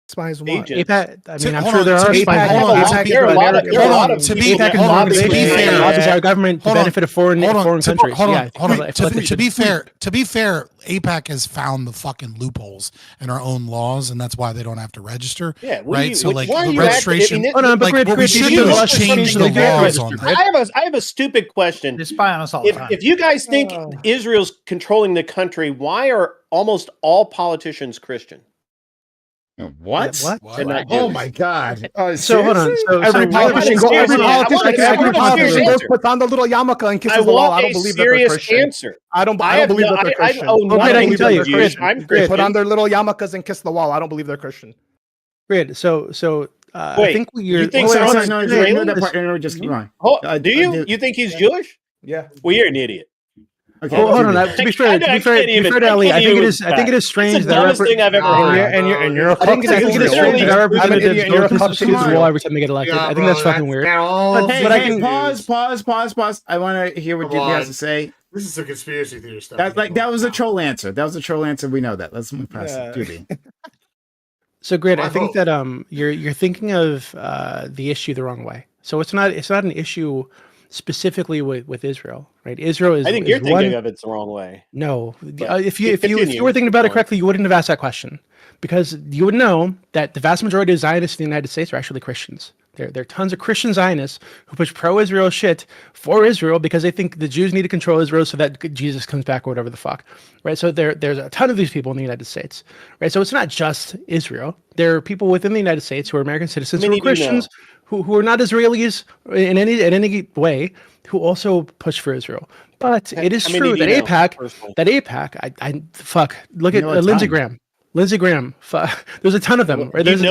Speaker 6: Spies what?
Speaker 5: AIPAC, I mean, I'm sure there are spies.
Speaker 2: To be fair,
Speaker 5: lobbies our government to benefit a foreign country.
Speaker 2: To be fair, AIPAC has found the fucking loopholes in our own laws, and that's why they don't have to register.
Speaker 8: Yeah,
Speaker 2: right. So like the registration.
Speaker 5: What we should do is change the laws on that.
Speaker 8: I have a stupid question.
Speaker 7: They spy on us all the time.
Speaker 8: If you guys think Israel's controlling the country, why are almost all politicians Christian?
Speaker 1: What? Oh my God!
Speaker 5: So hold on. So
Speaker 6: every politician goes puts on the little yarmulke and kisses the wall. I don't believe that they're Christian. I don't believe that they're Christian.
Speaker 5: I can tell you,
Speaker 8: I'm Christian.
Speaker 6: Put on their little yarmulkes and kiss the wall. I don't believe they're Christian.
Speaker 5: Great. So I think
Speaker 8: you think so?
Speaker 1: Just keep on.
Speaker 8: Do you? You think he's Jewish?
Speaker 6: Yeah.
Speaker 8: Well, you're an idiot.
Speaker 5: Okay. Well, hold on. To be fair, to Ali, I think it is strange that
Speaker 8: dumbest thing I've ever heard.
Speaker 6: And you're.
Speaker 5: I think it is strange that our representatives don't kiss the wall every time they get elected. I think that's fucking weird.
Speaker 1: But I can pause. I want to hear what JP has to say.
Speaker 3: This is a conspiracy theory stuff.
Speaker 1: That was a troll answer. We know that. Let's move past it. JP.
Speaker 5: So great. I think that you're thinking of the issue the wrong way. So it's not an issue specifically with Israel, right? Israel is.
Speaker 8: I think you're thinking of it the wrong way.
Speaker 5: No, if you were thinking about it correctly, you wouldn't have asked that question, because you would know that the vast majority of Zionists in the United States are actually Christians. There are tons of Christian Zionists who push pro-Israel shit for Israel because they think the Jews need to control Israel so that Jesus comes back or whatever the fuck, right? So there's a ton of these people in the United States, right? So it's not just Israel. There are people within the United States who are American citizens who are Christians, who are not Israelis in any way, who also push for Israel. But it is true that AIPAC, look at Lindsey Graham. Lindsey Graham, there's a ton of them. Right?
Speaker 8: Lindsey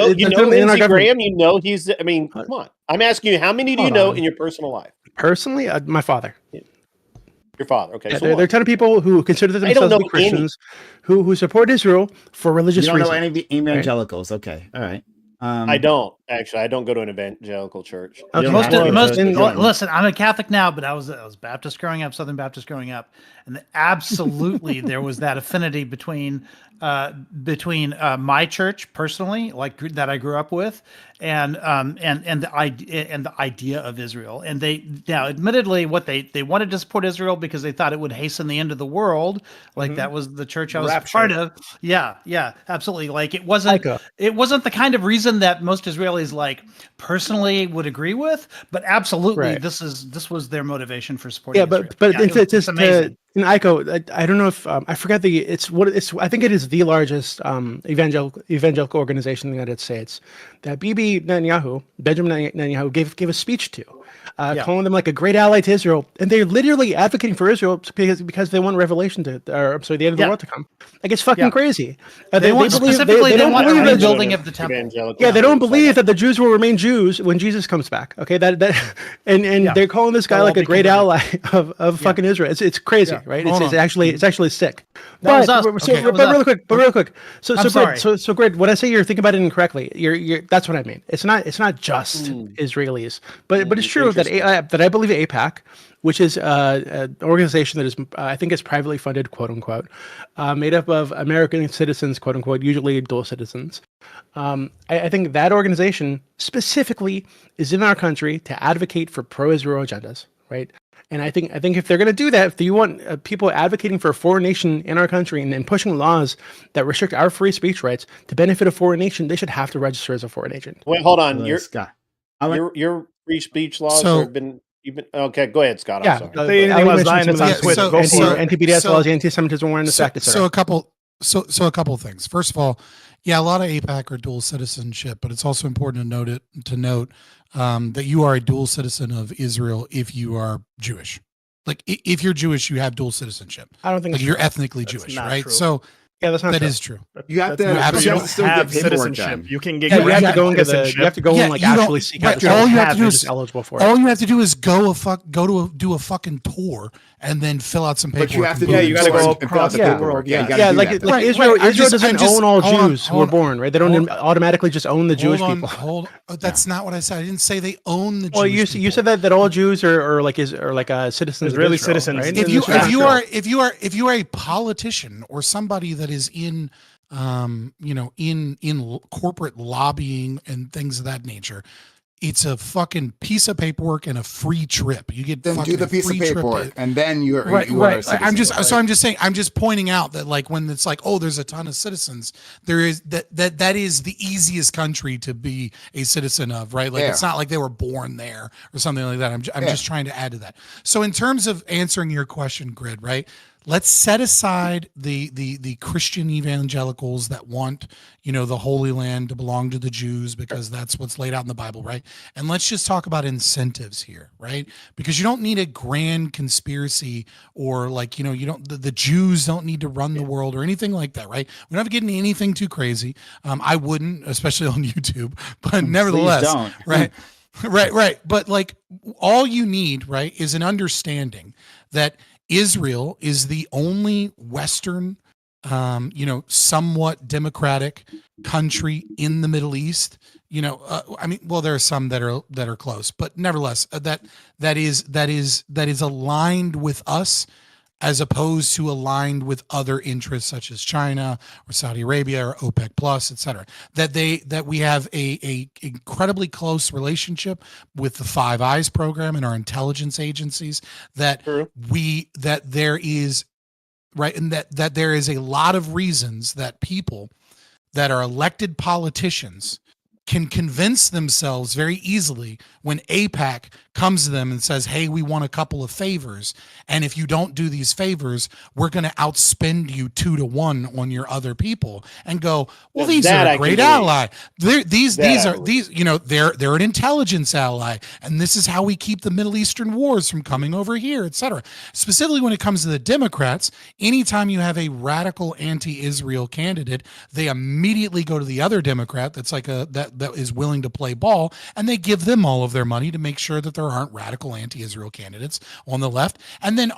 Speaker 8: Graham, he's, I mean, come on. I'm asking you, how many do you know in your personal life?
Speaker 5: Personally, my father.
Speaker 8: Your father, okay.
Speaker 5: Yeah, there are a ton of people who consider themselves to be Christians who support Israel for religious reasons.
Speaker 1: You don't know any evangelicals, okay, all right.
Speaker 8: I don't go to an evangelical church.
Speaker 7: Listen, I'm a Catholic now, but I was Baptist growing up, Southern Baptist growing up, and absolutely there was that affinity between my church personally, like that I grew up with, and the idea of Israel. And now admittedly what they wanted to support Israel because they thought it would hasten the end of the world. Like that was the church I was part of. Yeah, absolutely. Like it wasn't the kind of reason that most Israelis like personally would agree with, but absolutely this was their motivation for supporting Israel.
Speaker 5: It's amazing. In Aiko, I don't know if I forget I think it is the largest evangelical organization in the United States that Benjamin Netanyahu gave a speech to, calling them like a great ally to Israel, and they're literally advocating for Israel because they want Revelation the end of the world to come. Like it's fucking crazy.
Speaker 7: They want the rebuilding of the temple.
Speaker 5: Yeah, they don't believe that the Jews will remain Jews when Jesus comes back. Okay, and they're calling this guy like a great ally of fucking Israel. It's crazy. Right, it's actually sick. But real quick. So great. When I say you're thinking about it incorrectly, that's what I mean. It's not just Israelis, but it's true that I believe AIPAC, which is an organization that is I think is privately funded, quote unquote, made up of American citizens, quote unquote, usually dual citizens. I think that organization specifically is in our country to advocate for pro-Israel agendas, right? And I think if they're going to do that, if you want people advocating for a foreign nation in our country and pushing laws that restrict our free speech rights to benefit a foreign nation, they should have to register as a foreign agent.
Speaker 8: Wait, hold on. Your free speech laws have been. Okay, go ahead, Scott. I'm sorry.
Speaker 5: NTBDS laws, anti-Semitism awareness act, etc.
Speaker 2: So a couple of things. First of all, a lot of AIPAC are dual citizenship, but it's also important to note that you are a dual citizen of Israel if you are Jewish. Like if you're Jewish, you have dual citizenship.
Speaker 5: I don't think
Speaker 2: like you're ethnically Jewish, right?
Speaker 6: True.
Speaker 2: So
Speaker 5: yeah, that's not
Speaker 2: that
Speaker 5: true.
Speaker 2: is true.
Speaker 1: You have to.
Speaker 6: You
Speaker 2: absolutely
Speaker 6: don't
Speaker 1: still get
Speaker 6: have
Speaker 1: paperwork
Speaker 6: citizenship.
Speaker 1: done.
Speaker 6: You can get
Speaker 5: Yeah, you have to go into the.
Speaker 6: citizenship.
Speaker 5: You have to go and like
Speaker 2: you don't-
Speaker 5: actually seek out.
Speaker 2: right, all you have to do
Speaker 5: you're
Speaker 2: is
Speaker 5: just eligible for it.
Speaker 2: all you have to do is do a fucking tour and then fill out some paperwork.
Speaker 1: But you have to
Speaker 2: and
Speaker 1: do
Speaker 2: boom.
Speaker 6: you gotta
Speaker 1: tours
Speaker 6: go
Speaker 1: and fill out
Speaker 6: across
Speaker 1: the
Speaker 6: the
Speaker 1: paperwork.
Speaker 6: world.
Speaker 1: Yeah, you
Speaker 6: Yeah,
Speaker 1: gotta do
Speaker 5: like
Speaker 1: that.
Speaker 5: like
Speaker 2: Right,
Speaker 5: Israel.
Speaker 2: right. I'm
Speaker 5: Israel
Speaker 2: just-
Speaker 5: doesn't
Speaker 2: I'm just-
Speaker 5: own all
Speaker 2: hold on,
Speaker 5: Jews who
Speaker 2: hold
Speaker 5: are
Speaker 2: on.
Speaker 5: born, right? They don't automatically just own the Jewish
Speaker 2: hold on,
Speaker 5: people.
Speaker 2: That's not what I said. I didn't say they own the
Speaker 5: Well,
Speaker 2: Jewish
Speaker 5: you
Speaker 2: people.
Speaker 5: said that all Jews are like citizens.
Speaker 6: Israeli
Speaker 5: of Israel,
Speaker 6: citizens.
Speaker 5: Right?
Speaker 2: if
Speaker 5: That's
Speaker 2: you
Speaker 5: not true.
Speaker 2: if you are a politician or somebody that is in in corporate lobbying and things of that nature, it's a fucking piece of paperwork and a free trip. You get
Speaker 1: Then
Speaker 2: fucking
Speaker 1: do the
Speaker 2: a
Speaker 1: piece of
Speaker 2: free trip
Speaker 1: paperwork, and then you are
Speaker 2: right.
Speaker 1: you are a citizen,
Speaker 2: I'm just
Speaker 1: right?
Speaker 2: so I'm just saying I'm just pointing out that like when it's like, oh, there's a ton of citizens, there is that is the easiest country to be a citizen of, right? Like it's not like they were born there or something like that. I'm just trying to add to that. So in terms of answering your question, Grid, right? Let's set aside the Christian evangelicals that want, the Holy Land to belong to the Jews because that's what's laid out in the Bible, right? And let's just talk about incentives here, right? Because you don't need a grand conspiracy or like, you don't, the Jews don't need to run the world or anything like that, right? We don't have to get into anything too crazy. I wouldn't, especially on YouTube, but nevertheless,
Speaker 1: don't.
Speaker 2: right? Right. But like all you need, right, is an understanding that Israel is the only Western, somewhat democratic country in the Middle East. There are some that are close, but nevertheless, that is aligned with us, as opposed to aligned with other interests such as China or Saudi Arabia or OPEC Plus, et cetera. That we have a incredibly close relationship with the Five Eyes program and our intelligence agencies. That there is right, and that there is a lot of reasons that people that are elected politicians can convince themselves very easily when AIPAC comes to them and says, hey, we want a couple of favors. And if you don't do these favors, we're going to outspend you 2-1 on your other people, and go, well, these are a great ally. They're an intelligence ally. And this is how we keep the Middle Eastern wars from coming over here, et cetera. Specifically when it comes to the Democrats, anytime you have a radical anti-Israel candidate, they immediately go to the other Democrat that's like that is willing to play ball, and they give them all of their money to make sure that there aren't radical anti-Israel candidates on the left. And then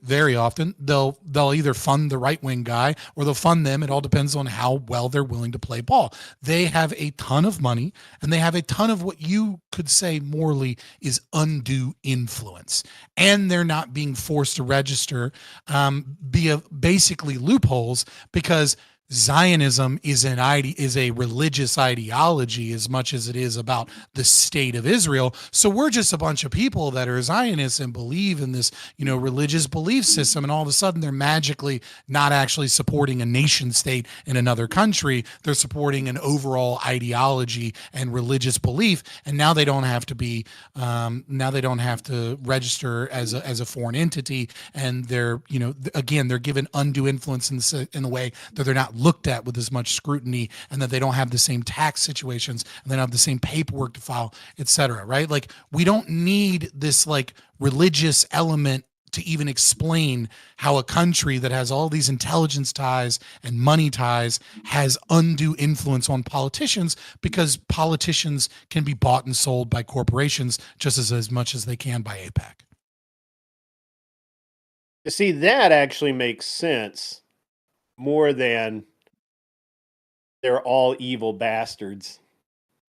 Speaker 2: very often, they'll either fund the right-wing guy or they'll fund them. It all depends on how well they're willing to play ball. They have a ton of money, and they have a ton of what you could say morally is undue influence. And they're not being forced to register via basically loopholes, because Zionism is a religious ideology as much as it is about the state of Israel. So we're just a bunch of people that are Zionists and believe in this, religious belief system. And all of a sudden they're magically not actually supporting a nation state in another country. They're supporting an overall ideology and religious belief. And now they don't have to be, register as a foreign entity. And they're, again, they're given undue influence in the way that they're not looked at with as much scrutiny, and that they don't have the same tax situations, and they don't have the same paperwork to file, et cetera, right? Like, we don't need this like religious element to even explain how a country that has all these intelligence ties and money ties has undue influence on politicians, because politicians can be bought and sold by corporations just as much as they can by AIPAC.
Speaker 8: See, that actually makes sense more than they're all evil bastards,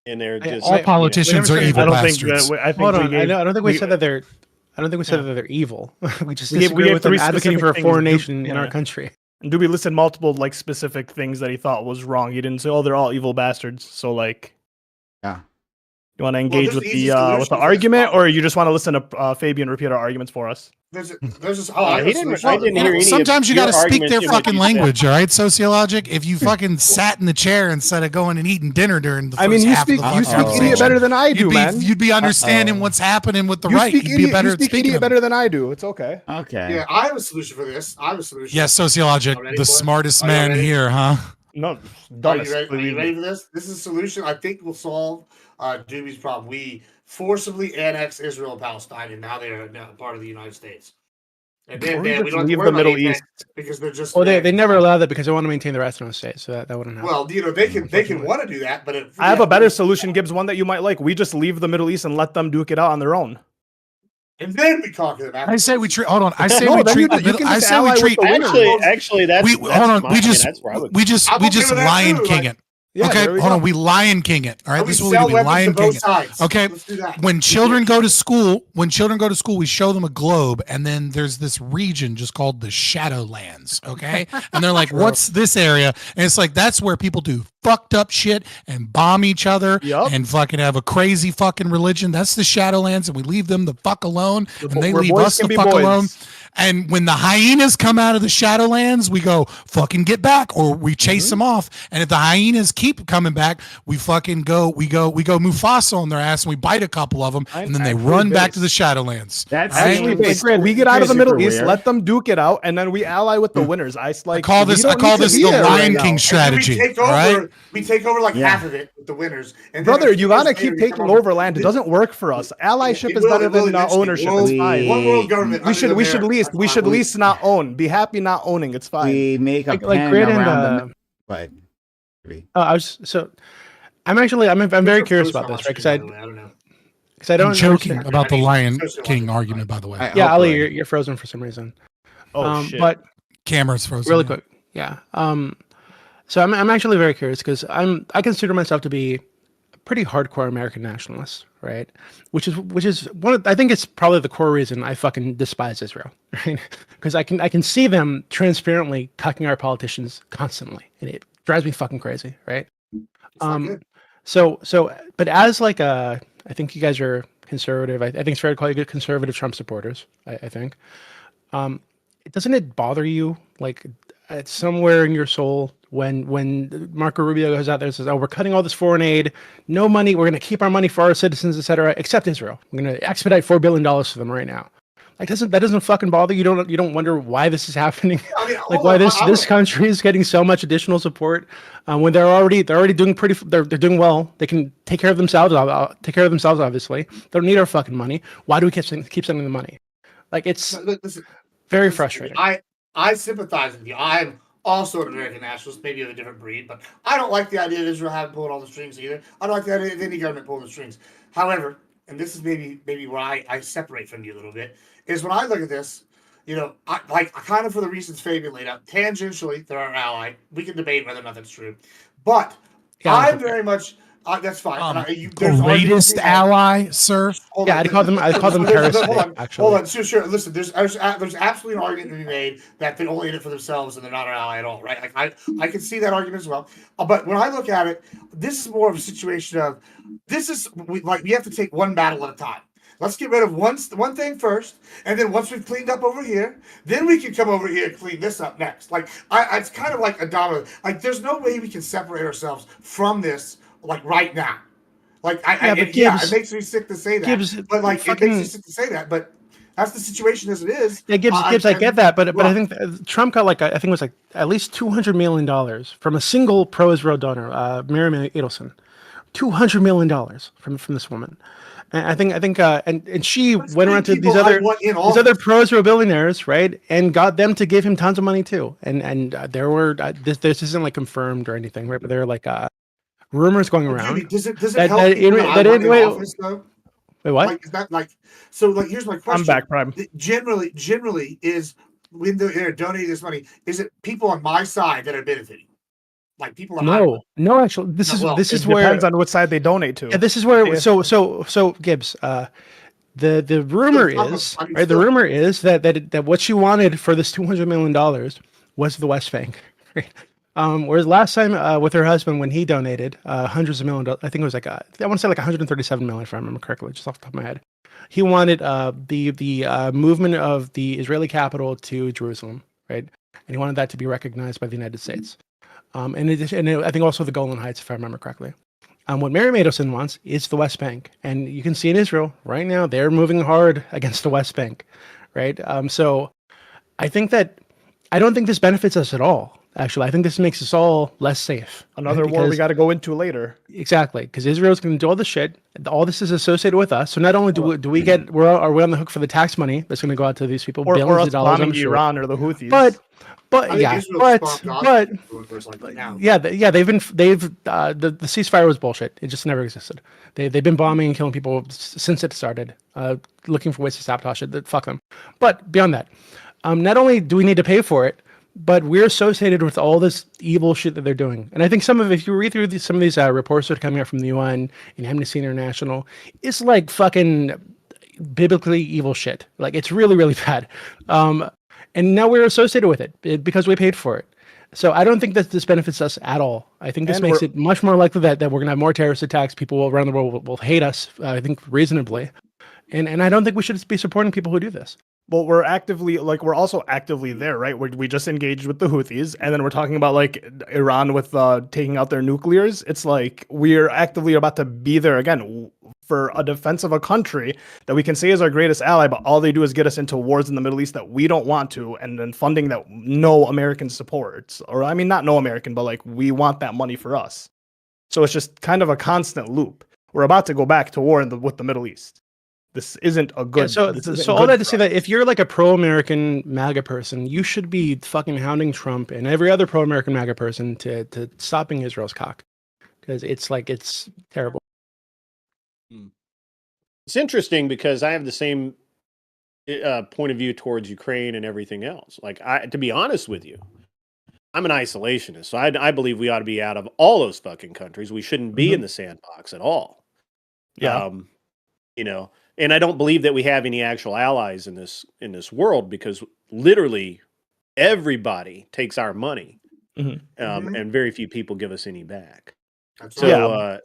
Speaker 8: and they're just
Speaker 2: all politicians are evil bastards.
Speaker 5: I don't think we said that they're. I don't think we said that they're evil. We just disagree with them advocating for a foreign nation in our country.
Speaker 6: And Doobie listed multiple like specific things that he thought was wrong. He didn't say, "Oh, they're all evil bastards." So like,
Speaker 1: yeah.
Speaker 6: You want to engage with the argument, or you just want to listen to Fabian repeat our arguments for us?
Speaker 3: I didn't
Speaker 8: hear any.
Speaker 2: Sometimes you got to speak their fucking language, all right? Sociologic. If you fucking sat in the chair instead of going and eating dinner during the first half of the
Speaker 6: you speak idiot better than I do, man.
Speaker 2: You'd be understanding what's happening with the right. You'd be better at speaking
Speaker 6: idiot better than I do. It's okay.
Speaker 1: Okay.
Speaker 3: Yeah, I have a solution for this.
Speaker 2: Yes, Sociologic, the smartest man here, huh?
Speaker 6: No,
Speaker 3: are you ready for this? This is a solution I think will solve Doobie's problem. We forcibly annexed Israel and Palestine, and now they are part of the United States. And then
Speaker 6: Or
Speaker 3: we
Speaker 6: just
Speaker 3: don't have to
Speaker 6: leave
Speaker 3: worry
Speaker 6: the
Speaker 3: about
Speaker 6: Middle
Speaker 3: anything
Speaker 6: East.
Speaker 3: because they're just.
Speaker 5: Well, they never allow that because they want to maintain their ethno state, so that wouldn't happen.
Speaker 3: Well, they can want to do that, but
Speaker 6: I have a better solution, Gibbs, one that you might like. We just leave the Middle East and let them duke it out on their own.
Speaker 3: And then we conquer them.
Speaker 2: I say we treat. Hold on. I say
Speaker 6: No,
Speaker 2: we
Speaker 6: then
Speaker 2: treat.
Speaker 6: you can
Speaker 2: I
Speaker 6: just
Speaker 2: say we
Speaker 6: ally with
Speaker 2: treat.
Speaker 6: the winners.
Speaker 8: Actually, that's
Speaker 2: We hold on.
Speaker 8: I mean, that's where I would.
Speaker 2: We just
Speaker 3: I'm okay with that
Speaker 2: Lion
Speaker 3: too,
Speaker 2: King
Speaker 3: like-
Speaker 2: it.
Speaker 6: Yeah,
Speaker 2: Okay,
Speaker 6: there we
Speaker 2: hold
Speaker 6: go.
Speaker 2: on. We Lion King it. All right,
Speaker 3: And we
Speaker 2: this is what
Speaker 3: sell
Speaker 2: we do.
Speaker 3: weapons
Speaker 2: Lion
Speaker 3: to
Speaker 2: King
Speaker 3: both
Speaker 2: it.
Speaker 3: sides.
Speaker 2: Okay,
Speaker 3: Let's do that.
Speaker 2: when children go to school, we show them a globe, and then there's this region just called the Shadowlands. Okay, and they're like, "What's this area?" And it's like that's where people do fucked up shit and bomb each other and fucking have a crazy fucking religion. That's the Shadowlands, and we leave them the fuck alone, and they
Speaker 6: Where
Speaker 2: leave
Speaker 6: boys
Speaker 2: us
Speaker 6: can
Speaker 2: the
Speaker 6: be
Speaker 2: fuck
Speaker 6: boys.
Speaker 2: alone. And when the hyenas come out of the Shadowlands, we go fucking get back, or we chase them off. And if the hyenas keep coming back, we fucking go Mufasa on their ass, and we bite a couple of them, and then they run back to the Shadowlands.
Speaker 1: That's
Speaker 6: Actually, we get out of the Middle East, let them duke it out, and then we ally with the winners. I
Speaker 2: call this the Lion King strategy.
Speaker 3: We take over like half of it with the winners. And
Speaker 6: brother, you gotta keep taking over land. It doesn't work for us. Allyship is better than ownership. It's fine.
Speaker 3: One world government.
Speaker 6: We should lease, not own. Be happy not owning. It's fine.
Speaker 1: We make a
Speaker 5: Like
Speaker 1: pen
Speaker 5: Grid
Speaker 1: around
Speaker 5: and,
Speaker 1: but
Speaker 5: I'm very curious about this, right? Because I don't
Speaker 2: I'm joking
Speaker 5: understand.
Speaker 2: about the Lion King argument, by the way.
Speaker 5: Yeah, Ali, you're frozen for some reason.
Speaker 6: Shit.
Speaker 5: But
Speaker 2: Camera's frozen.
Speaker 5: really quick, yeah. So I'm actually very curious because I consider myself to be a pretty hardcore American nationalist, right? Which is I think it's probably the core reason I fucking despise Israel, right? Because I can see them transparently cucking our politicians constantly, and it drives me fucking crazy, right? But as like I think you guys are conservative. I think it's fair to call you good conservative Trump supporters. I think. Doesn't it bother you like somewhere in your soul when Marco Rubio goes out there and says, "Oh, we're cutting all this foreign aid, no money. We're going to keep our money for our citizens, etc., except Israel. We're going to expedite $4 billion to them right now." Like, that doesn't fucking bother you? You don't wonder why this is happening? Like, why this country is getting so much additional support when they're already doing they're doing well. They can take care of themselves. Obviously, they don't need our fucking money. Why do we keep sending the money? Like, it's very frustrating.
Speaker 3: I sympathize with you. I'm also an American nationalist, maybe of a different breed, but I don't like the idea of Israel having pulling all the strings either. I don't like the idea of any government pulling the strings. However, and this is maybe where I separate from you a little bit, is when I look at this, I kind of for the reasons Fabian laid out, tangentially, they're our ally. We can debate whether or not that's true. But I'm very much, that's fine.
Speaker 2: Greatest ally, sir?
Speaker 5: Yeah, I call them terrorists.
Speaker 3: Hold on. Sure. Listen, there's absolutely an argument to be made that they only in it for themselves and they're not our ally at all, right? Like, I can see that argument as well. But when I look at it, this is more of a situation of we have to take one battle at a time. Let's get rid of one thing first, and then once we've cleaned up over here, then we can come over here and clean this up next. Like, it's kind of like a domino. Like, there's no way we can separate ourselves from this, like, right now. Like, it makes me sick to say that. It makes me sick to say that, but that's the situation as it is.
Speaker 5: Yeah, Gibbs, I get that, but I think Trump got I think it was like at least $200 million from a single pro-Israel donor, Miriam Edelson. $200 million from this woman. And I think and she went around to these other pro-Israel billionaires, right, and got them to give him tons of money too. And there were this isn't like confirmed or anything, right? But there are like rumors going around.
Speaker 3: Does it help office though?
Speaker 5: Wait, what?
Speaker 3: Like, is that like so? Like, here's my question.
Speaker 6: I'm back, Prime.
Speaker 3: Generally, is when they're donating this money, is it people on my side that are benefiting? Like, people are
Speaker 5: no. Actually, this is where
Speaker 6: depends on what side they donate to.
Speaker 5: Yeah, this is where. So Gibbs, the rumor is right. The rumor is that what she wanted for this $200 million was the West Bank. Right? Whereas last time with her husband, when he donated hundreds of millions, I think it was like I want to say like 137 million, if I remember correctly, just off the top of my head. He wanted the movement of the Israeli capital to Jerusalem, right? And he wanted that to be recognized by the United States. And I think also the Golan Heights, if I remember correctly. What Miriam Edelson wants is the West Bank, and you can see in Israel right now they're moving hard against the West Bank, right? So I think that I don't think this benefits us at all Actually, I think this makes us all less safe.
Speaker 6: Another war we got to go into later.
Speaker 5: Exactly, because Israel's going to do all the shit. All this is associated with us. So not only do we get, are we on the hook for the tax money that's going to go out to these people,
Speaker 6: or
Speaker 5: billions
Speaker 6: us
Speaker 5: of dollars,
Speaker 6: bombing Iran or the Houthis.
Speaker 5: But
Speaker 3: yeah,
Speaker 5: they've been the ceasefire was bullshit. It just never existed. They've been bombing and killing people since it started. Looking for ways to sabotage it. Fuck them. But beyond that, not only do we need to pay for it, but we're associated with all this evil shit that they're doing. And I think if you read through some of these reports that are coming out from the UN and Amnesty International, it's like fucking biblically evil shit. Like, it's really, really bad. And now we're associated with it because we paid for it. So I don't think that this benefits us at all. I think this makes it much more likely that we're going to have more terrorist attacks. People around the world will hate us, I think, reasonably. And I don't think we should be supporting people who do this.
Speaker 6: Well, we're also actively there, right? We just engaged with the Houthis, and then we're talking about like Iran with taking out their nuclears. It's like we're actively about to be there again for a defense of a country that we can say is our greatest ally, but all they do is get us into wars in the Middle East that we don't want to, and then funding that no American supports. Or I mean, not no American, but like we want that money for us. So it's just kind of a constant loop. We're about to go back to war with the Middle East. This isn't a good.
Speaker 5: Yeah, so all that to say that if you're like a pro-American MAGA person, you should be fucking hounding Trump and every other pro-American MAGA person to stopping Israel's cock, because it's terrible.
Speaker 8: It's interesting because I have the same point of view towards Ukraine and everything else. Like, to be honest with you, I'm an isolationist, so I believe we ought to be out of all those fucking countries. We shouldn't be in the sandbox at all.
Speaker 6: Yeah,
Speaker 8: And I don't believe that we have any actual allies in this world, because literally everybody takes our money, and very few people give us any back. So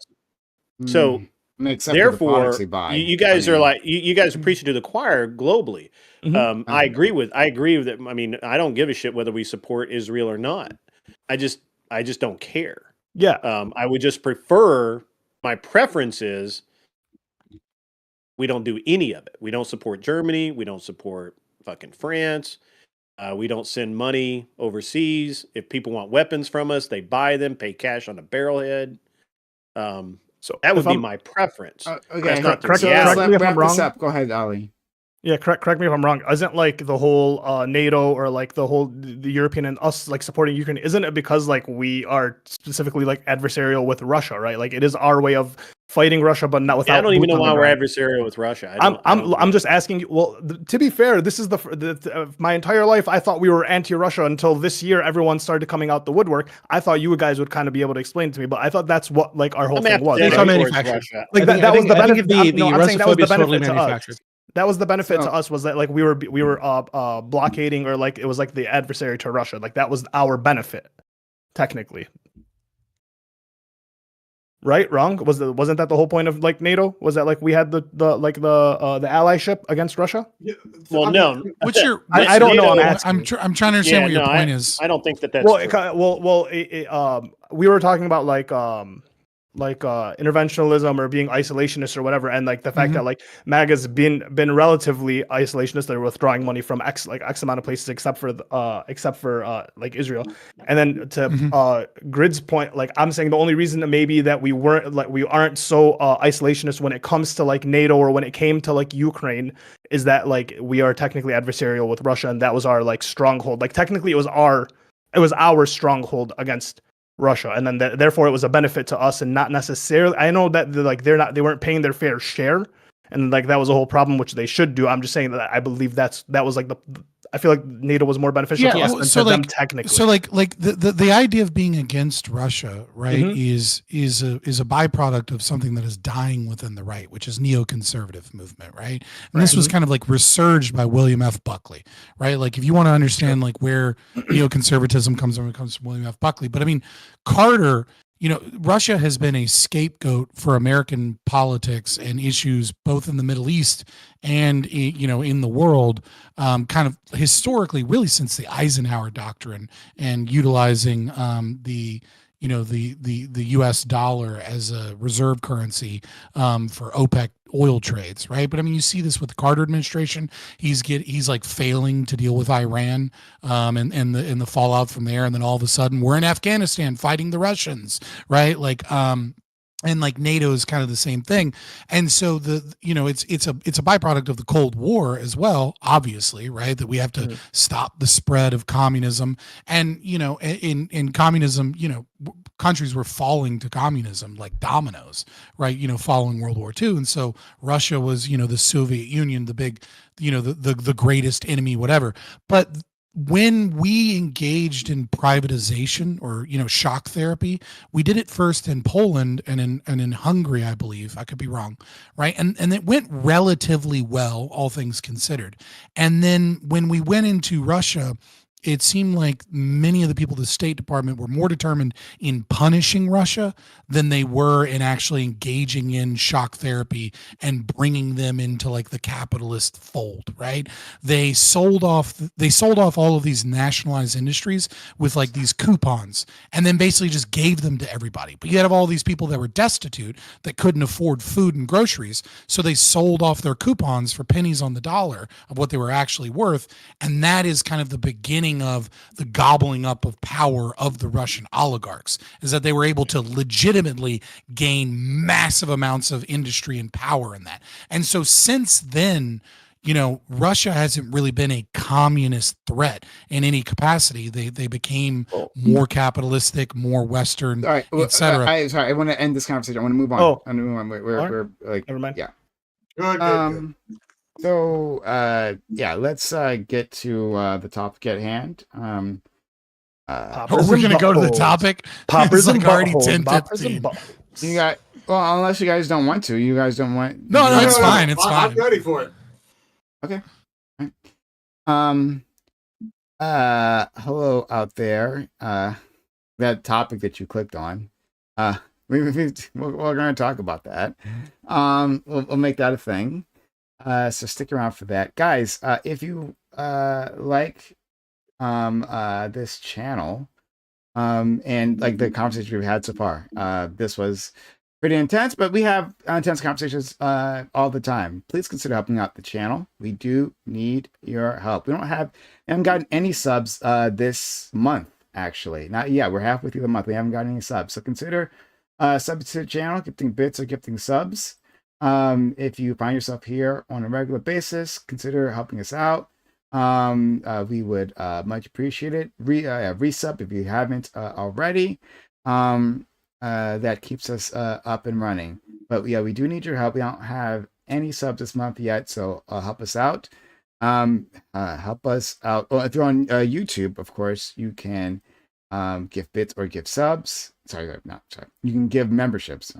Speaker 8: therefore, you guys are like you guys are preaching to the choir globally. I agree with that. I mean, I don't give a shit whether we support Israel or not. I just don't care.
Speaker 6: Yeah.
Speaker 8: I would just prefer. My preference is, we don't do any of it. We don't support Germany. We don't support fucking France. We don't send money overseas. If people want weapons from us, they buy them, pay cash on a barrelhead. So that would be my preference.
Speaker 1: Okay,
Speaker 6: correct me if I'm wrong.
Speaker 1: Go ahead, Ali.
Speaker 6: Yeah, correct me if I'm wrong. Isn't like the whole NATO or like the European and us like supporting Ukraine? Isn't it because like we are specifically like adversarial with Russia, right? Like it is our way of fighting Russia, but not without.
Speaker 8: I don't even know why we're adversarial with Russia.
Speaker 6: I'm just asking you. Well, to be fair, this is my entire life. I thought we were anti-Russia until this year. Everyone started coming out the woodwork. I thought you guys would kind of be able to explain it to me, but I thought that's what like our whole thing was.
Speaker 5: It's all manufactured.
Speaker 6: Like that was the benefit. I'm saying that was the benefit to
Speaker 5: manufactured.
Speaker 6: us. That was the benefit to us, was that like we were blockading, or like it was like the adversary to Russia. Like that was our benefit, technically. Right? Wrong? Wasn't that the whole point of like NATO? Was that like we had the allyship against Russia?
Speaker 8: Yeah. Well, no.
Speaker 2: What's your?
Speaker 6: I don't know.
Speaker 2: I'm trying to understand what your point is.
Speaker 8: I don't think that's
Speaker 6: true. We were talking about like interventionism or being isolationist or whatever, and like the fact that like MAGA's been relatively isolationist. They're withdrawing money from X amount of places except for like Israel. And then to Grid's point, like I'm saying the only reason that maybe that we aren't so isolationist when it comes to like NATO or when it came to like Ukraine is that like we are technically adversarial with Russia, and that was our like stronghold. Like technically it was our stronghold against Russia, and then therefore it was a benefit to us, and not necessarily. I know that they weren't paying their fair share, and like that was a whole problem, which they should do. I'm just saying that I believe that was like I feel like NATO was more beneficial to us than to them technically.
Speaker 2: So like the idea of being against Russia, right, is a byproduct of something that is dying within the right, which is neoconservative movement, right? And this was kind of like resurged by William F. Buckley, right? Like if you want to understand like where neoconservatism comes from, it comes from William F. Buckley. But I mean, Carter, Russia has been a scapegoat for American politics and issues both in the Middle East and, in the world, kind of historically, really since the Eisenhower Doctrine, and utilizing the U.S. dollar as a reserve currency for OPEC oil trades, right? But I mean, you see this with the Carter administration. He's like failing to deal with Iran, and the fallout from there, and then all of a sudden we're in Afghanistan fighting the Russians, right? Like, and like NATO is kind of the same thing. And so it's a byproduct of the Cold War as well, obviously, right? That we have to stop the spread of communism. And, in communism, countries were falling to communism like dominoes, right? Following World War II. And so Russia was, the Soviet Union, the big, the greatest enemy, whatever. But when we engaged in privatization or shock therapy, we did it first in Poland and in Hungary, I believe. I could be wrong, right? And it went relatively well, all things considered. And then when we went into Russia, it seemed like many of the people at the State Department were more determined in punishing Russia than they were in actually engaging in shock therapy and bringing them into like the capitalist fold, right? They sold off all of these nationalized industries with like these coupons and then basically just gave them to everybody. But you have all these people that were destitute that couldn't afford food and groceries. So they sold off their coupons for pennies on the dollar of what they were actually worth. And that is kind of the beginning of the gobbling up of power of the Russian oligarchs, is that they were able to legitimately gain massive amounts of industry and power in that. And so since then, Russia hasn't really been a communist threat in any capacity. They became more capitalistic, more Western, etc.
Speaker 1: I want to end this conversation. I want to move on. We're like,
Speaker 6: never mind.
Speaker 1: Yeah.
Speaker 3: Good.
Speaker 1: So, let's get to the topic at hand.
Speaker 2: We're going to go to the topic.
Speaker 6: Poppers
Speaker 2: it's
Speaker 6: and
Speaker 2: like already
Speaker 6: buttholes.
Speaker 2: 10:15.
Speaker 1: You got, unless you guys don't want to. You guys don't want.
Speaker 2: No, it's fine. It's fine.
Speaker 3: I'm ready for it.
Speaker 1: Okay. All right. Hello out there. That topic that you clicked on. We're going to talk about that. We'll make that a thing. So stick around for that, guys. If you like this channel and like the conversation we've had so far, this was pretty intense, but we have intense conversations all the time. Please consider helping out the channel. We do need your help. We haven't gotten any subs this month, actually. Not yet. We're halfway through the month. We haven't gotten any subs, so consider subs to the channel, gifting bits or gifting subs. If you find yourself here on a regular basis, consider helping us out. We would much appreciate it. Resub if you haven't already. That keeps us up and running. But yeah, we do need your help. We don't have any subs this month yet, so help us out. Help us out. Well, if you're on YouTube, of course, you can give bits or give subs. Sorry. You can give memberships.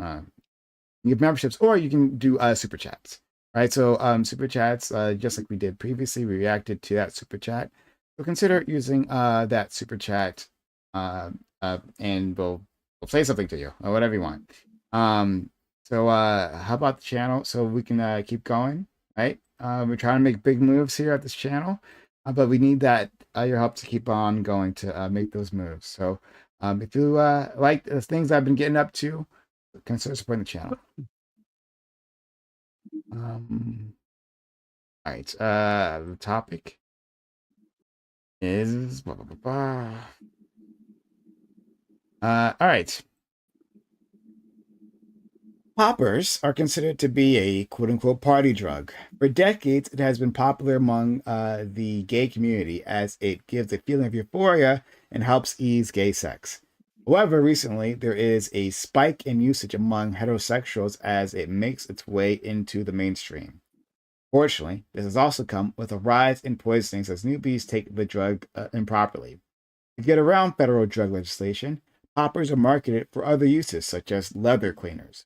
Speaker 1: Or you can do super chats, right? So super chats, just like we did previously, we reacted to that super chat. So consider using that super chat, and we'll say something to you or whatever you want. So how about the channel so we can keep going, right? We're trying to make big moves here at this channel, but we need that your help to keep on going to make those moves. So if you like the things I've been getting up to, consider supporting the channel. All right. The topic is all right. Poppers are considered to be a quote-unquote party drug. For decades, it has been popular among the gay community as it gives a feeling of euphoria and helps ease gay sex. However, recently, there is a spike in usage among heterosexuals as it makes its way into the mainstream. Fortunately, this has also come with a rise in poisonings as newbies take the drug improperly. To get around federal drug legislation, poppers are marketed for other uses, such as leather cleaners.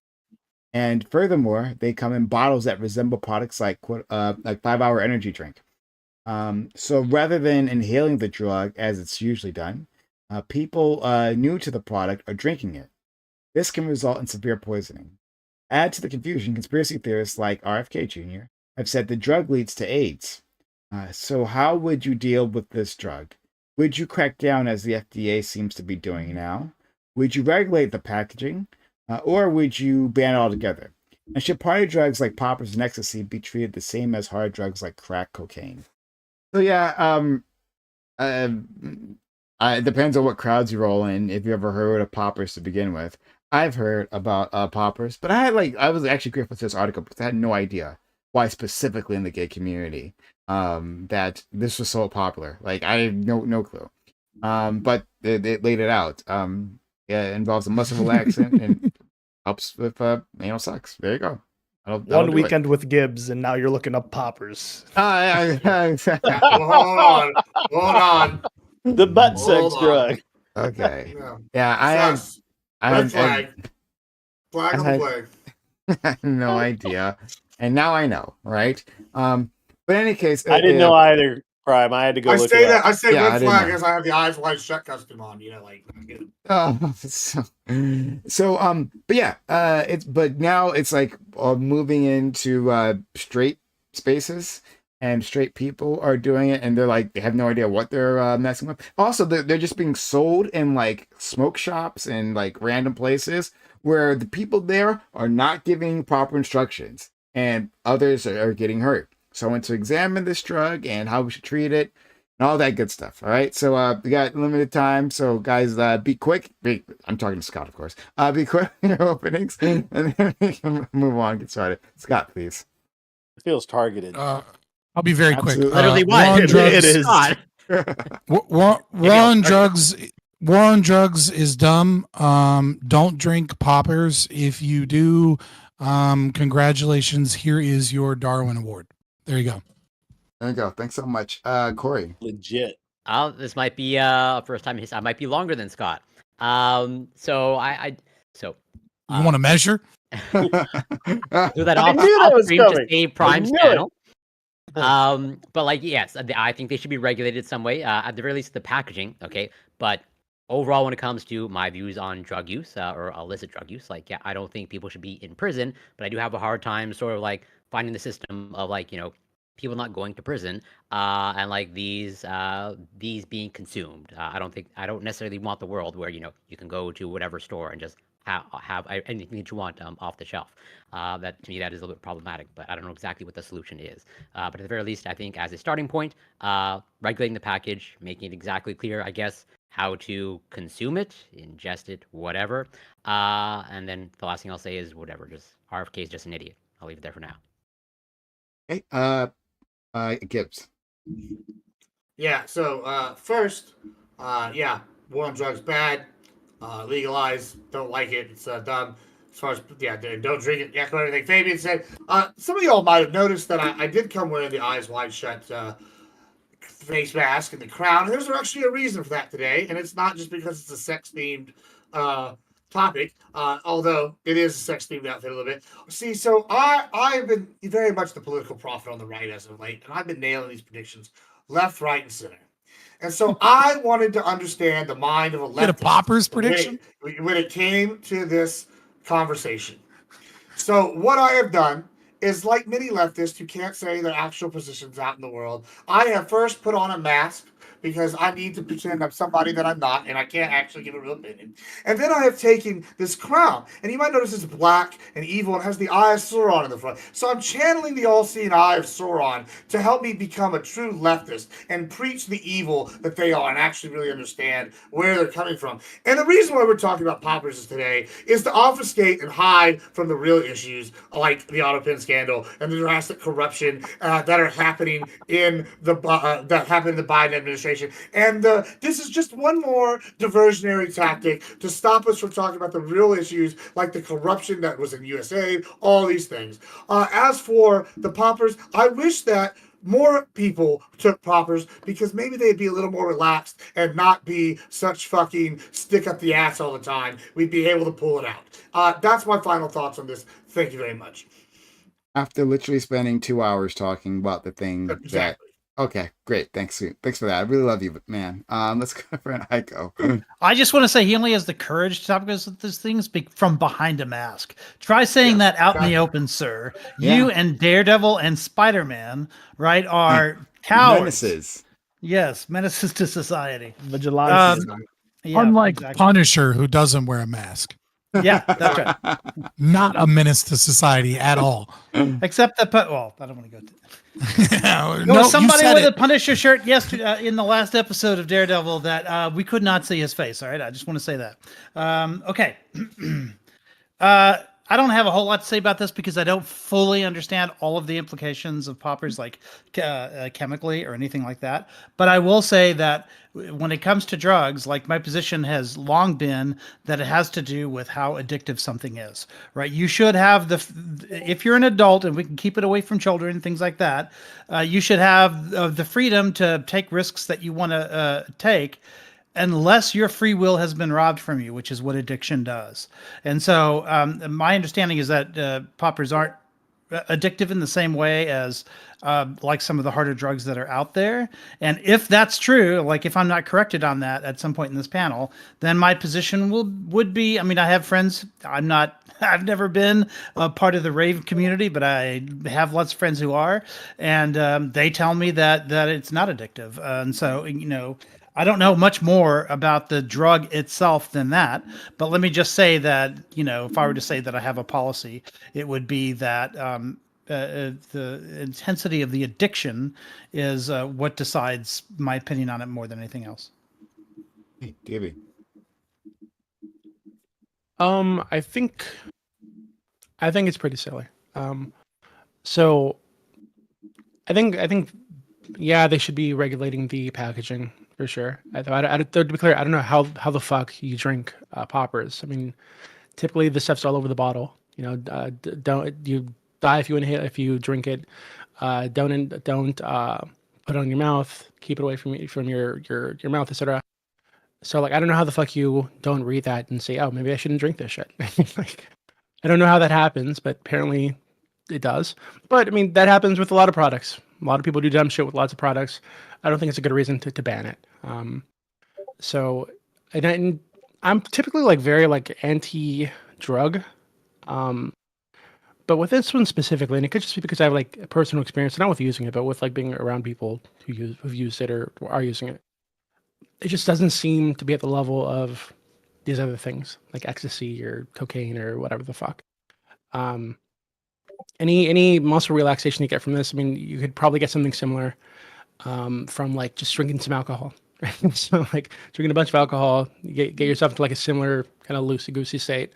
Speaker 1: And furthermore, they come in bottles that resemble products like 5-Hour Energy drink. So rather than inhaling the drug as it's usually done, people new to the product are drinking it. This can result in severe poisoning. Add to the confusion, conspiracy theorists like RFK Jr. have said the drug leads to AIDS. So how would you deal with this drug? Would you crack down as the FDA seems to be doing now? Would you regulate the packaging? Or would you ban it altogether? And should party drugs like poppers and ecstasy be treated the same as hard drugs like crack cocaine? So yeah, it depends on what crowds you roll in. If you ever heard of poppers to begin with, I've heard about poppers, but I was actually grateful for this article because I had no idea why specifically in the gay community that this was so popular. Like I have no clue. But they laid it out. Yeah, it involves a muscle relaxant and helps with anal sex. There you go.
Speaker 6: One weekend with Gibbs, and now you're looking up poppers.
Speaker 3: Hold on.
Speaker 8: The butt sex drug.
Speaker 1: Okay.
Speaker 3: Yeah,
Speaker 1: I had
Speaker 3: flag on the play.
Speaker 1: I had no idea, and now I know, right? But in any case,
Speaker 8: I didn't know either. Prime, I had to go.
Speaker 3: I
Speaker 8: look
Speaker 3: say
Speaker 8: it
Speaker 3: that
Speaker 8: up.
Speaker 3: I say
Speaker 1: Yeah,
Speaker 3: red flag as I have the eyes wide shut custom on. You know, like.
Speaker 1: But yeah, but now it's like moving into straight spaces, and straight people are doing it, and they're like they have no idea what they're messing with. Also, they're just being sold in like smoke shops and like random places where the people there are not giving proper instructions, and others are getting hurt. So I went to examine this drug and how we should treat it and all that good stuff. All right. So we got limited time. So guys, be quick. I'm talking to Scott, of course. Be quick in your openings and then we can move on, get started. Scott, please.
Speaker 8: It feels targeted.
Speaker 2: I'll be very quick.
Speaker 4: Literally,
Speaker 2: War on drugs,
Speaker 6: it is.
Speaker 2: War on drugs. War on drugs is dumb. Don't drink poppers. If you do, congratulations. Here is your Darwin Award. There you go.
Speaker 1: There you go. Thanks so much. Corey.
Speaker 8: Legit.
Speaker 4: This might be first time. I might be longer than Scott. So
Speaker 2: You want to measure?
Speaker 4: do that
Speaker 8: I
Speaker 4: off
Speaker 8: knew that was
Speaker 4: stream to
Speaker 8: coming.
Speaker 4: save
Speaker 8: I
Speaker 4: Prime's
Speaker 8: knew
Speaker 4: channel. But like, yes, I think they should be regulated some way. At the very least, the packaging. Okay, but overall, when it comes to my views on drug use or illicit drug use, like, yeah, I don't think people should be in prison. But I do have a hard time sort of like finding the system of like, people not going to prison and like these being consumed. I don't necessarily want the world where you can go to whatever store and just have anything that you want off the shelf. That to me that is a little bit problematic, but I don't know exactly what the solution is. But at the very least, I think as a starting point, regulating the package, making it exactly clear, I guess, how to consume it, ingest it, whatever. And then the last thing I'll say is whatever, just RFK is just an idiot. I'll leave it there for now.
Speaker 1: Hey, Gibbs.
Speaker 3: Yeah. So first, war on drugs bad. Legalize. Don't like it. It's dumb. As far as don't drink it. Yeah, everything Fabian said. Some of y'all might have noticed that I did come wearing the eyes wide shut face mask and the crown. There's actually a reason for that today, and it's not just because it's a sex themed topic, although it is a sex themed outfit a little bit. See, so I've been very much the political prophet on the right as of late, and I've been nailing these predictions left, right, and center. And so I wanted to understand the mind of a leftist.
Speaker 2: Get a poppers prediction
Speaker 3: when it came to this conversation. So what I have done is, like many leftists who can't say their actual positions out in the world, I have first put on a mask because I need to pretend I'm somebody that I'm not, and I can't actually give a real opinion. And then I have taken this crown, and you might notice it's black and evil and has the eye of Sauron in the front. So I'm channeling the all-seeing eye of Sauron to help me become a true leftist and preach the evil that they are and actually really understand where they're coming from. And the reason why we're talking about poppers today is to obfuscate and hide from the real issues like the Autopen scandal and the drastic corruption that are happening in the Biden administration. And this is just one more diversionary tactic to stop us from talking about the real issues like the corruption that was in USA, all these things. As for the poppers, I wish that more people took poppers because maybe they'd be a little more relaxed and not be such fucking stick up the ass all the time. We'd be able to pull it out. That's my final thoughts on this. Thank you very much.
Speaker 1: After literally spending 2 hours talking about the thing
Speaker 3: Exactly.
Speaker 1: Okay, great. Thanks for that. I really love you, man. Let's go for an Aiko.
Speaker 7: I just want to say he only has the courage to talk about these things from behind a mask. Try saying that out in the open, sir.
Speaker 1: Yeah.
Speaker 7: You and Daredevil and Spider-Man, right, are cowards.
Speaker 1: Menaces.
Speaker 7: Yes, menaces to society.
Speaker 6: Vigilantes.
Speaker 7: Yeah,
Speaker 2: Unlike
Speaker 7: exactly.
Speaker 2: Punisher, who doesn't wear a mask.
Speaker 7: Yeah, that's right.
Speaker 2: Not a menace to society at all.
Speaker 7: Except that, well, I don't want to go to. There
Speaker 2: No,
Speaker 7: was somebody with
Speaker 2: it.
Speaker 7: a Punisher shirt yesterday in the last episode of Daredevil that we could not see his face. All right, I just want to say that. Okay. I don't have a whole lot to say about this because I don't fully understand all of the implications of poppers, like chemically or anything like that. But I will say that when it comes to drugs, like my position has long been that it has to do with how addictive something is, right? You should have if you're an adult and we can keep it away from children, things like that, you should have the freedom to take risks that you want to take, unless your free will has been robbed from you, which is what addiction does. And so my understanding is that poppers aren't addictive in the same way as like some of the harder drugs that are out there. And if that's true, like if I'm not corrected on that at some point in this panel, then my position would be, I mean, I have friends, I've never been a part of the rave community, but I have lots of friends who are, and they tell me that it's not addictive. And so, I don't know much more about the drug itself than that, but let me just say that, if I were to say that I have a policy, it would be that the intensity of the addiction is what decides my opinion on it more than anything else.
Speaker 1: Hey, Davey.
Speaker 5: I think it's pretty silly. So I think, yeah, they should be regulating the packaging. For sure. To be clear, I don't know how the fuck you drink poppers. I mean, typically the stuff's all over the bottle. Don't you die if you drink it. Don't put it on your mouth. Keep it away from your mouth, etc. So like, I don't know how the fuck you don't read that and say, oh, maybe I shouldn't drink this shit. Like, I don't know how that happens, but apparently it does. But I mean, that happens with a lot of products. A lot of people do dumb shit with lots of products. I don't think it's a good reason to ban it. So I'm typically like very like anti-drug, but with this one specifically, and it could just be because I have like a personal experience, not with using it, but with like being around people who've used it or are using it. It just doesn't seem to be at the level of these other things like ecstasy or cocaine or whatever the fuck. Any muscle relaxation you get from this, I mean, you could probably get something similar from like just drinking some alcohol. Right? So like drinking a bunch of alcohol, you get yourself into like a similar kind of loosey-goosey state.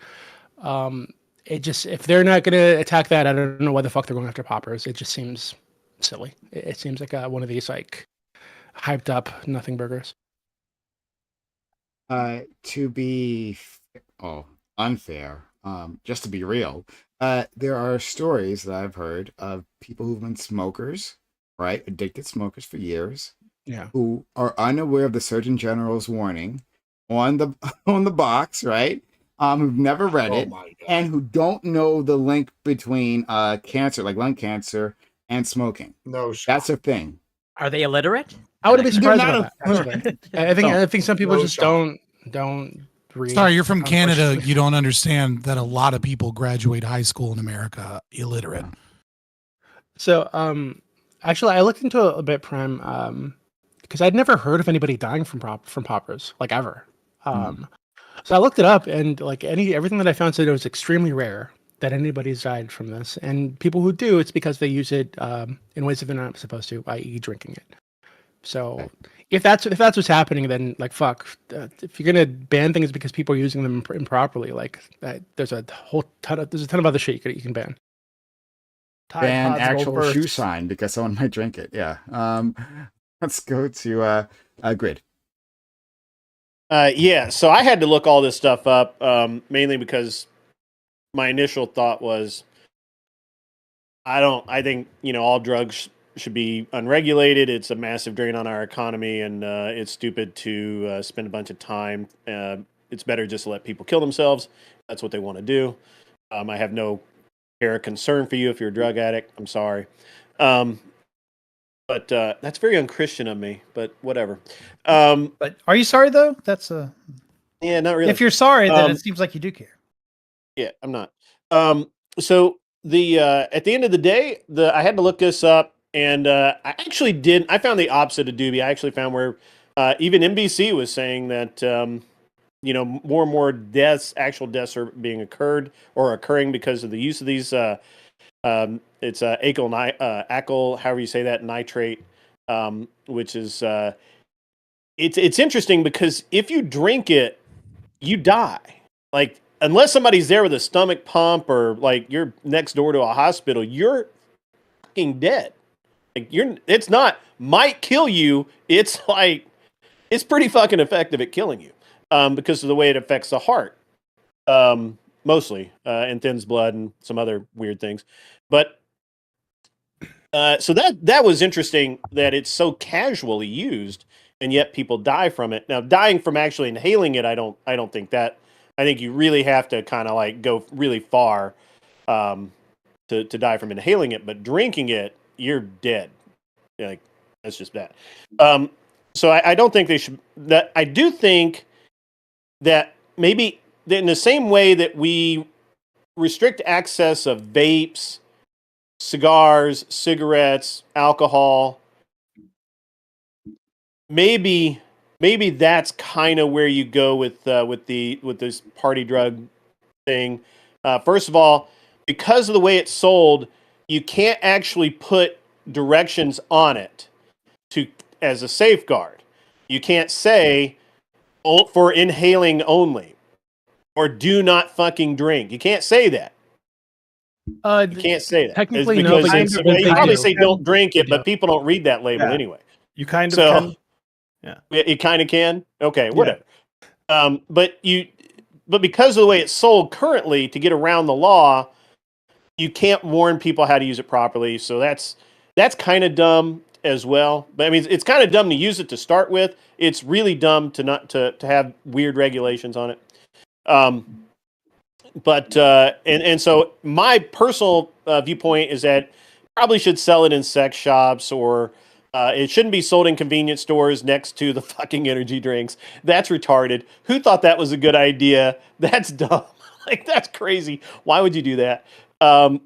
Speaker 5: It just, if they're not going to attack that, I don't know why the fuck they're going after poppers. It just seems silly. It seems like one of these like hyped up nothing burgers.
Speaker 1: To be unfair, just to be real, there are stories that I've heard of people who've been smokers, right? Addicted smokers for years.
Speaker 5: Yeah.
Speaker 1: Who are unaware of the Surgeon General's warning on the box, right? Who've never read it, and who don't know the link between cancer, like lung cancer, and smoking.
Speaker 3: No shot.
Speaker 1: That's a thing.
Speaker 4: Are they illiterate?
Speaker 5: I would be surprised about that. I think some people just don't read.
Speaker 2: Sorry, you're from Canada. You don't understand that a lot of people graduate high school in America illiterate.
Speaker 5: So, actually, I looked into a bit, Prime, because I'd never heard of anybody dying from poppers, like ever. So I looked it up, and like everything that I found said it was extremely rare that anybody's died from this. And people who do, it's because they use it in ways that they're not supposed to, i.e., drinking it. So if that's what's happening, then like fuck. If you're gonna ban things because people are using them improperly, like there's a ton of other shit you can ban.
Speaker 1: Ban actual shoe sign because someone might drink it. Yeah. Let's go to Grid.
Speaker 8: Yeah, so I had to look all this stuff up mainly because my initial thought was I think all drugs should be unregulated. It's a massive drain on our economy, and it's stupid to spend a bunch of time. It's better just to let people kill themselves. That's what they want to do. I have no care or concern for you if you're a drug addict. I'm sorry. But that's very unchristian of me, but whatever.
Speaker 7: But are you sorry, though? That's
Speaker 8: yeah, not really.
Speaker 7: If you're sorry, then it seems like you do care.
Speaker 8: Yeah, I'm not. So the at the end of the day, I had to look this up, and I actually did. I found the opposite of Doobie. I actually found where even NBC was saying that more and more actual deaths are being occurring because of the use of these. It's acyl, however you say that, nitrate, which is it's interesting because if you drink it, you die. Like, unless somebody's there with a stomach pump or like you're next door to a hospital, you're fucking dead. Like, it's not might kill you. It's like, it's pretty fucking effective at killing you, because of the way it affects the heart, mostly, and thins blood and some other weird things. But so that was interesting that it's so casually used, and yet people die from it. Now, dying from actually inhaling it, I don't think that. I think you really have to kind of like go really far to die from inhaling it. But drinking it, you're dead. Like, that's just that. So I don't think they should. That I do think that maybe in the same way that we restrict access of vapes, cigars, cigarettes, alcohol, maybe that's kind of where you go with this party drug thing. First of all, because of the way it's sold, you can't actually put directions on it as a safeguard. You can't say for inhaling only or do not fucking drink. You can't say that. You can't say that.
Speaker 5: Technically, no.
Speaker 8: You probably say don't drink it, but people don't read that label anyway.
Speaker 6: You kind of can.
Speaker 8: Yeah, you kind of can. Okay, whatever. But because of the way it's sold currently, to get around the law, you can't warn people how to use it properly. So that's kind of dumb as well. But I mean, it's kind of dumb to use it to start with. It's really dumb to have weird regulations on it. And so my personal viewpoint is that probably should sell it in sex shops, or it shouldn't be sold in convenience stores next to the fucking energy drinks. That's retarded. Who thought that was a good idea? That's dumb. Like, that's crazy. Why would you do that? And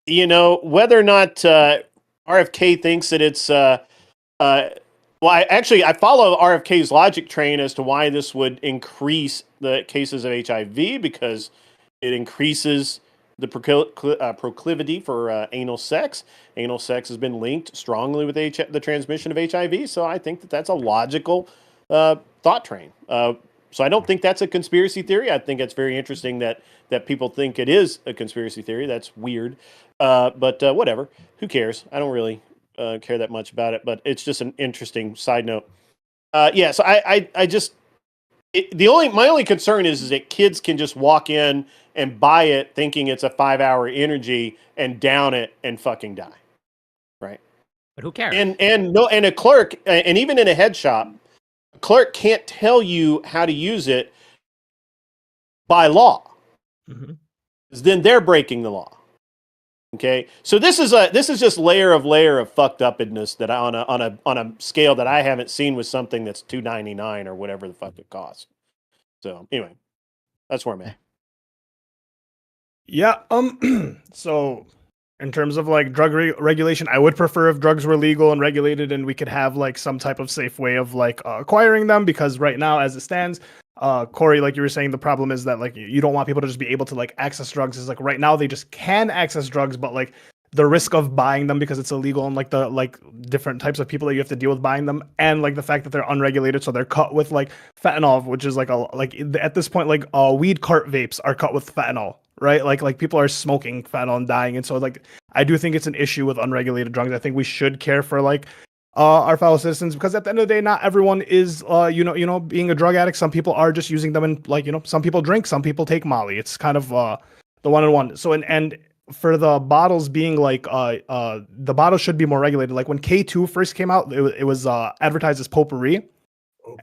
Speaker 8: whether or not RFK thinks that it's I follow RFK's logic train as to why this would increase the cases of HIV, because it increases the proclivity for anal sex. Anal sex has been linked strongly with the transmission of HIV, so I think that's a logical thought train. So I don't think that's a conspiracy theory. I think it's very interesting that people think it is a conspiracy theory. That's weird, but whatever. Who cares? I don't really care that much about it, but it's just an interesting side note. So I just my only concern is that kids can just walk in and buy it thinking it's a 5-hour energy and down it and fucking die, right?
Speaker 4: But who cares?
Speaker 8: And a clerk, and even in a head shop, a clerk can't tell you how to use it by law. Mm-hmm. Then they're breaking the law. Okay, so this is just layer of fucked upness that on a scale that I haven't seen with something that's $2.99 or whatever the fuck it costs. So anyway, that's where I'm at.
Speaker 6: Yeah. So in terms of like drug regulation, I would prefer if drugs were legal and regulated, and we could have like some type of safe way of like acquiring them. Because right now, as it stands, Corey, like you were saying, the problem is that like you don't want people to just be able to like access drugs. Is like right now they just can access drugs, but like the risk of buying them because it's illegal, and like the different types of people that you have to deal with buying them, and like the fact that they're unregulated, so they're cut with like fentanyl, which is like at this point like weed cart vapes are cut with fentanyl, right? Like people are smoking fentanyl and dying, and so like I do think it's an issue with unregulated drugs. I think we should care for like our fellow citizens, because at the end of the day, not everyone is being a drug addict. Some people are just using them, and like some people drink, some people take Molly. It's kind of the one-on-one. So and for the bottles being like the bottles should be more regulated. Like when K2 first came out, it was advertised as potpourri.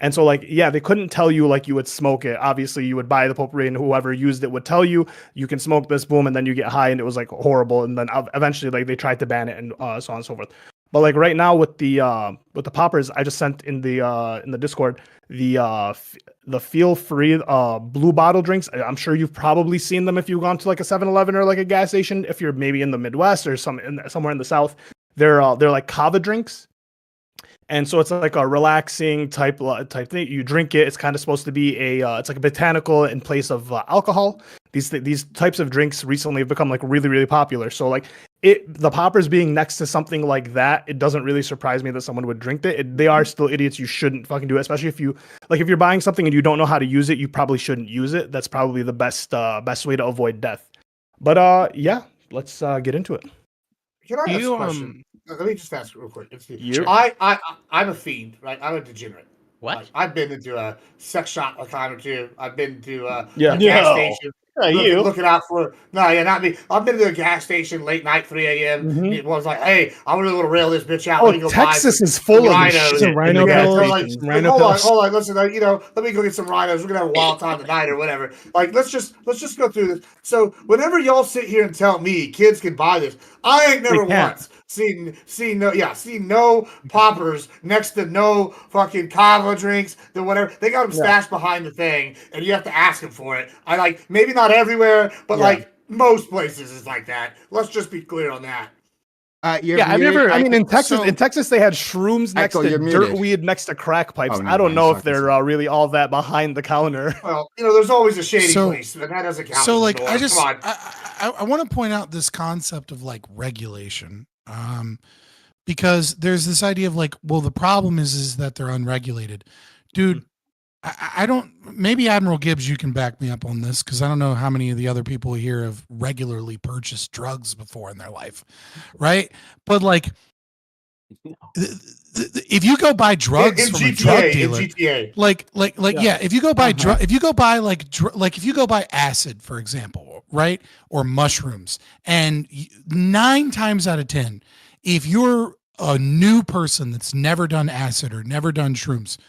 Speaker 6: And so like, yeah, they couldn't tell you like you would smoke it. Obviously you would buy the potpourri and whoever used it would tell you can smoke this, boom, and then you get high, and it was like horrible. And then eventually like they tried to ban it and so on and so forth. But like right now with the poppers, I just sent in the Discord the feel free blue bottle drinks. I'm sure you've probably seen them if you've gone to like a 7-Eleven or like a gas station. If you're maybe in the Midwest or somewhere in the South, they're like kava drinks, And so it's like a relaxing type thing. You drink it. It's kind of supposed to be it's like a botanical in place of alcohol. These types of drinks recently have become like really, really popular. So like the poppers being next to something like that, it doesn't really surprise me that someone would drink it. They are still idiots. You shouldn't fucking do it, especially if you're buying something and you don't know how to use it. You probably shouldn't use it. That's probably the best way to avoid death. But yeah, let's get into it.
Speaker 3: Can I ask a question? Let me just ask real quick. I'm a fiend, right? I'm a degenerate.
Speaker 4: What?
Speaker 3: Like, I've been into a sex shop a time or two. I've been to a gas station. Looking out for not me. I've been to a gas station late night, 3 a.m.
Speaker 6: Mm-hmm.
Speaker 3: It was like, hey, I really want to rail this bitch out.
Speaker 6: Oh, Texas is full of rhinos. Rhino pills.
Speaker 3: Hold on, listen. Let me go get some rhinos. We're gonna have a wild time tonight or whatever. Like, let's just go through this. So whenever y'all sit here and tell me kids can buy this, I ain't never once seen no poppers next to no fucking kava drinks, the whatever. They got them stashed behind the thing, and you have to ask them for it. I like maybe not everywhere, but like most places is like that. Let's just be clear on that.
Speaker 6: I've never. I mean, in Texas, they had shrooms next to dirt weed next to crack pipes. I don't know if they're really all that behind the counter.
Speaker 3: Well, there's always a shady place, but that doesn't count.
Speaker 2: So, like, I want to point out this concept of like regulation, because there's this idea of like, well, the problem is that they're unregulated, dude. I don't. Maybe Admiral Gibbs, you can back me up on this because I don't know how many of the other people here have regularly purchased drugs before in their life, right? But like, if you go buy drugs from a drug dealer, if you go buy if you go buy acid, for example, right, or mushrooms, and 9 times out of 10, if you're a new person that's never done acid or never done shrooms,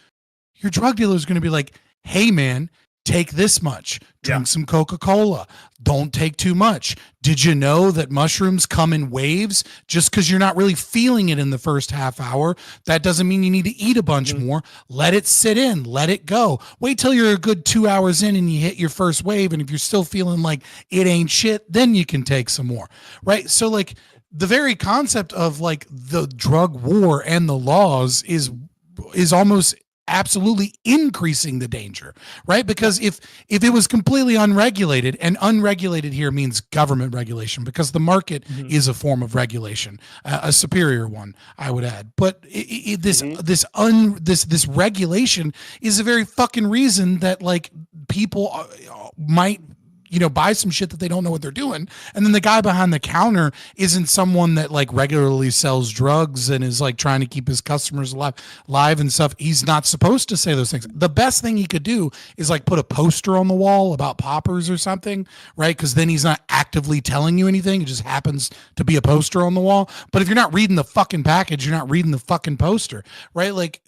Speaker 2: your drug dealer is going to be like, hey, man, take this much. Drink some Coca-Cola. Don't take too much. Did you know that mushrooms come in waves? Just because you're not really feeling it in the first half hour, that doesn't mean you need to eat a bunch more. Let it sit in. Let it go. Wait till you're a good 2 hours in and you hit your first wave. And if you're still feeling like it ain't shit, then you can take some more, right? So, like, the very concept of, like, the drug war and the laws is almost absolutely increasing the danger, right? Because if it was completely unregulated, and unregulated here means government regulation, because the market is a form of regulation, a superior one, I would add. But this regulation is a very fucking reason that like people might buy some shit that they don't know what they're doing. And then the guy behind the counter isn't someone that like regularly sells drugs and is like trying to keep his customers alive and stuff. He's not supposed to say those things. The best thing he could do is like put a poster on the wall about poppers or something, right? Because then he's not actively telling you anything. It just happens to be a poster on the wall. But if you're not reading the fucking package, you're not reading the fucking poster, right? Like,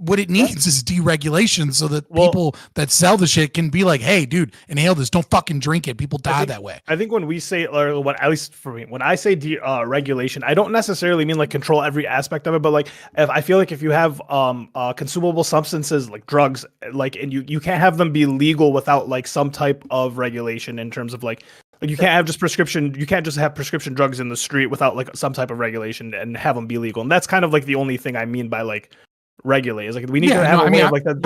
Speaker 2: what it needs is deregulation so that people that sell the shit can be like, hey, dude, inhale this. Don't fucking drink it. People die that way.
Speaker 6: I think when we say, or what, at least for me, when I say regulation, I don't necessarily mean like control every aspect of it, but like I feel like if you have consumable substances like drugs, like, and you can't have them be legal without like some type of regulation in terms of like you can't have you can't just have prescription drugs in the street without like some type of regulation and have them be legal. And that's kind of like the only thing I mean by like regulate. Is like we need to have a way of like that.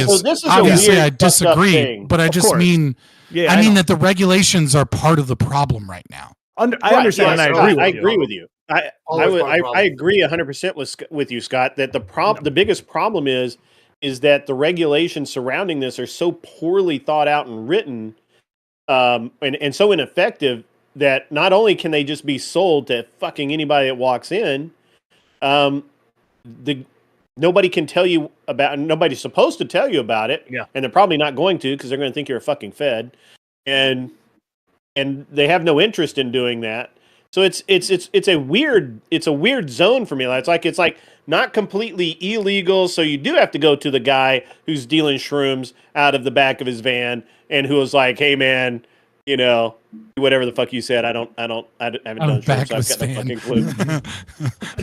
Speaker 8: So this is
Speaker 2: obviously I disagree, but I just mean I mean that the regulations are part of the problem right now.
Speaker 6: I understand. And I
Speaker 8: agree with you. I agree 100% with you, Scott. That the biggest problem is that the regulations surrounding this are so poorly thought out and written, and so ineffective that not only can they just be sold to fucking anybody that walks in, nobody can tell you about. Nobody's supposed to tell you about it, and they're probably not going to because they're going to think you're a fucking fed, and they have no interest in doing that. So it's a weird zone for me. It's like not completely illegal. So you do have to go to the guy who's dealing shrooms out of the back of his van and who was like, hey man, Whatever the fuck you said, I haven't done shrooms, so I've got no fucking clue.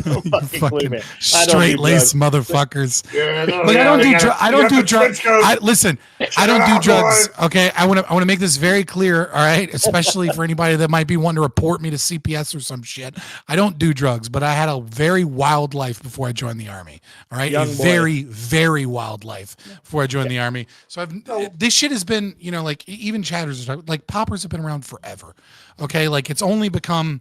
Speaker 8: No fucking clue, man.
Speaker 2: Straight laced motherfuckers.
Speaker 3: Yeah, no,
Speaker 2: Like,
Speaker 3: yeah,
Speaker 2: I don't do drugs. Listen, I don't do
Speaker 3: out,
Speaker 2: drugs.
Speaker 3: boy.
Speaker 2: Okay, I want to make this very clear. All right, especially for anybody that might be wanting to report me to CPS or some shit. I don't do drugs, but I had a very wild life before I joined the army. All right,
Speaker 6: Young
Speaker 2: a
Speaker 6: boy.
Speaker 2: very, very wild life before I joined the army. So this shit has been, like even chatters, like poppers have been around forever. Okay, like it's only become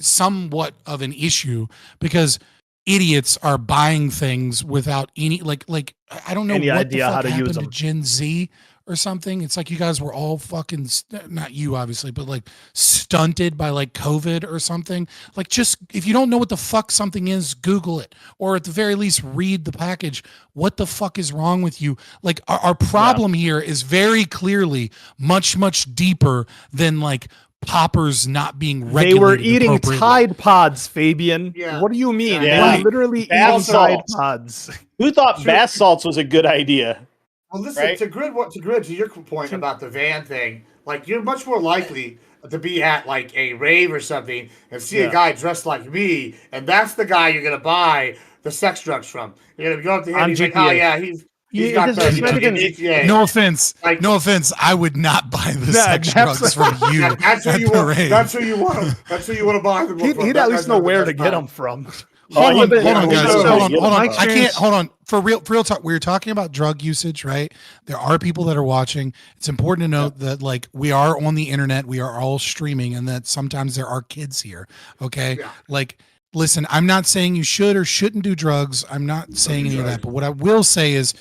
Speaker 2: somewhat of an issue because idiots are buying things without any like I don't know
Speaker 6: Any
Speaker 2: what
Speaker 6: idea
Speaker 2: the fuck
Speaker 6: how to use
Speaker 2: happened to
Speaker 6: them.
Speaker 2: Gen Z or something. It's like you guys were all fucking not you obviously, but like stunted by like COVID or something. Like, just if you don't know what the fuck something is, Google it, or at the very least read the package. What the fuck is wrong with you? Like, our problem here is very clearly much deeper than like poppers not being regulated.
Speaker 6: They were eating
Speaker 2: appropriately.
Speaker 6: Tide Pods, Fabian.
Speaker 3: Yeah.
Speaker 6: What do you mean?
Speaker 8: Yeah.
Speaker 6: They were literally
Speaker 8: Bath
Speaker 6: eating Tide
Speaker 8: salts.
Speaker 6: Pods.
Speaker 8: Who thought bath salts was a good idea?
Speaker 3: Well, listen,
Speaker 8: Right?
Speaker 3: to grid to your point about the van thing, like you're much more likely to be at like a rave or something and see a guy dressed like me, and that's the guy you're gonna buy the sex drugs from. You're gonna go up to him,
Speaker 6: On
Speaker 3: he's like,
Speaker 6: GTA.
Speaker 3: oh yeah, he's
Speaker 5: Yeah,
Speaker 3: got
Speaker 5: it
Speaker 3: the
Speaker 5: doesn't- it's not even-
Speaker 3: GTA.
Speaker 2: No offense.
Speaker 3: Like-
Speaker 2: No offense. I would not buy the sex
Speaker 6: that's-
Speaker 2: drugs from you.
Speaker 3: That's who
Speaker 2: at
Speaker 3: you
Speaker 2: the
Speaker 3: want.
Speaker 2: rave.
Speaker 3: That's who you want. That's who you want to buy them from.
Speaker 6: He'd
Speaker 3: That
Speaker 6: at least
Speaker 3: guy's
Speaker 6: know
Speaker 3: not the
Speaker 6: where
Speaker 3: best
Speaker 6: to get
Speaker 3: guy.
Speaker 6: them from.
Speaker 2: Hold on,
Speaker 3: yeah,
Speaker 2: guys.
Speaker 3: so-
Speaker 2: Hold on.
Speaker 5: my
Speaker 2: I can't. Hold on. For real talk. We were talking about drug usage, right? There are people that are watching. It's important to note that, like, we are on the internet. We are all streaming, and that sometimes there are kids here. Okay,
Speaker 3: Yeah.
Speaker 2: like. Listen, I'm not saying you should or shouldn't do drugs. I'm not saying any of that. But what I will say is,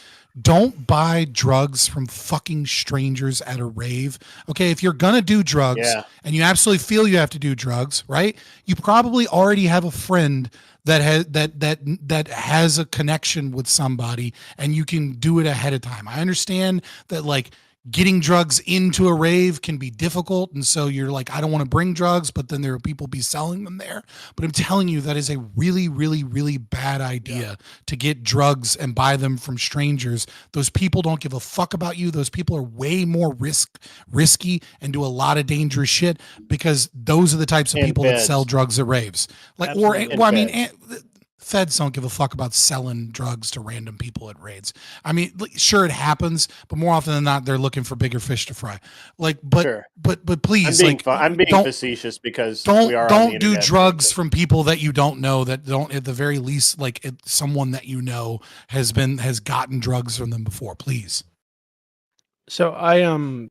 Speaker 2: don't buy drugs from fucking strangers at a rave. Okay, if you're gonna do drugs and you absolutely feel you have to do drugs, right? You probably already have a friend that has a connection with somebody, and you can do it ahead of time. I understand that, like, getting drugs into a rave can be difficult, and so you're like, I don't want to bring drugs, but then there are people be selling them there. But I'm telling you, that is a really bad idea to get drugs and buy them from strangers. Those people don't give a fuck about you. Those people are way more risky and do a lot of dangerous shit, because those are the types of
Speaker 8: And
Speaker 2: people that
Speaker 8: beds.
Speaker 2: sell drugs at raves. Like,
Speaker 8: Absolutely.
Speaker 2: well, I mean,
Speaker 8: And
Speaker 2: feds don't give a fuck about selling drugs to random people at raids. I mean, sure, it happens, but more often than not, they're looking for bigger fish to fry. Like, but
Speaker 8: Sure.
Speaker 2: but please,
Speaker 8: I'm being
Speaker 2: don't-
Speaker 8: facetious because we are on the
Speaker 2: don't do
Speaker 8: internet.
Speaker 2: drugs from people that you don't know, that don't, at the very least, like, someone that you know has gotten drugs from them before. Please.
Speaker 5: So I'm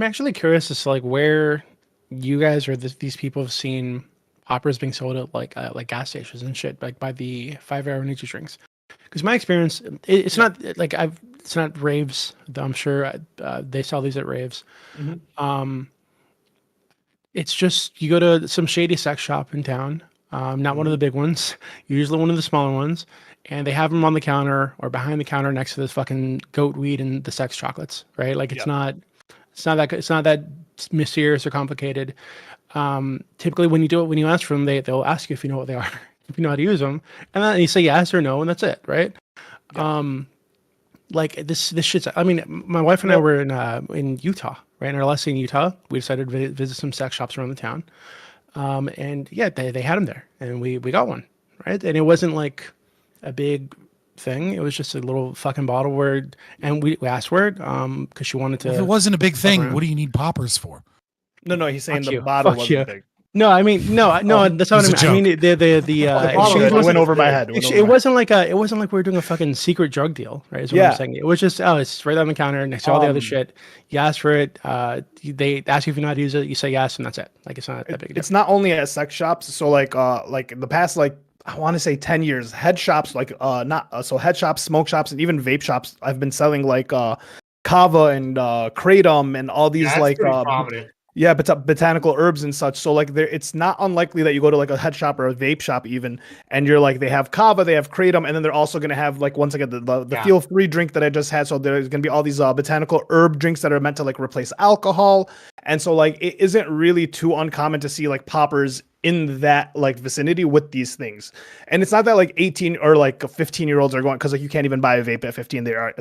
Speaker 5: actually curious as to like where you guys or these people have seen poppers being sold at like gas stations and shit, like by the 5-hour energy drinks. Because my experience, it's not like it's not raves. I'm sure they sell these at raves. It's just you go to some shady sex shop in town, not one of the big ones, usually one of the smaller ones, and they have them on the counter or behind the counter next to this fucking goat weed and the sex chocolates, right? Like it's not that mysterious or complicated. Typically when you ask for them, they'll ask you if you know what they are, if you know how to use them, and then you say yes or no, and that's it, right? Like this shit's. I mean, my wife and I were in Utah, right? In our last stay in Utah, we decided to visit some sex shops around the town, and yeah, they had them there, and we got one, right? And it wasn't like a big thing. It was just a little fucking bottle word, and we asked for it because she wanted to.
Speaker 2: If it wasn't a big thing,
Speaker 5: around.
Speaker 2: what do you need poppers for?
Speaker 6: No, he's saying
Speaker 5: Fuck
Speaker 6: the
Speaker 5: you.
Speaker 6: bottle
Speaker 5: Fuck
Speaker 6: wasn't
Speaker 5: you.
Speaker 6: big.
Speaker 5: No, I mean no, that's not what I mean. I mean the
Speaker 6: bottle
Speaker 5: exchange
Speaker 6: went over my head.
Speaker 5: It wasn't like we were doing a fucking secret drug deal, right? Is what I'm saying. It was just it's right on the counter next to all the other shit. You ask for it. They ask you if you know how to use it. You say yes, and that's it. Like it's not that big a deal.
Speaker 6: It's not only at sex shops. So like the past I want to say 10 years, head shops head shops, smoke shops, and even vape shops. I've been selling like kava and kratom and all these
Speaker 3: That's
Speaker 6: like
Speaker 3: pretty prominent.
Speaker 6: yeah, botanical herbs and such. So like it's not unlikely that you go to like a head shop or a vape shop even, and you're like, they have kava, they have kratom, and then they're also gonna have like, once again, the feel free drink that I just had. So there's gonna be all these botanical herb drinks that are meant to like replace alcohol. And so like it isn't really too uncommon to see like poppers in that like vicinity with these things. And it's not that like 18 or like 15-year-olds are going, because like you can't even buy a vape at 15. They are,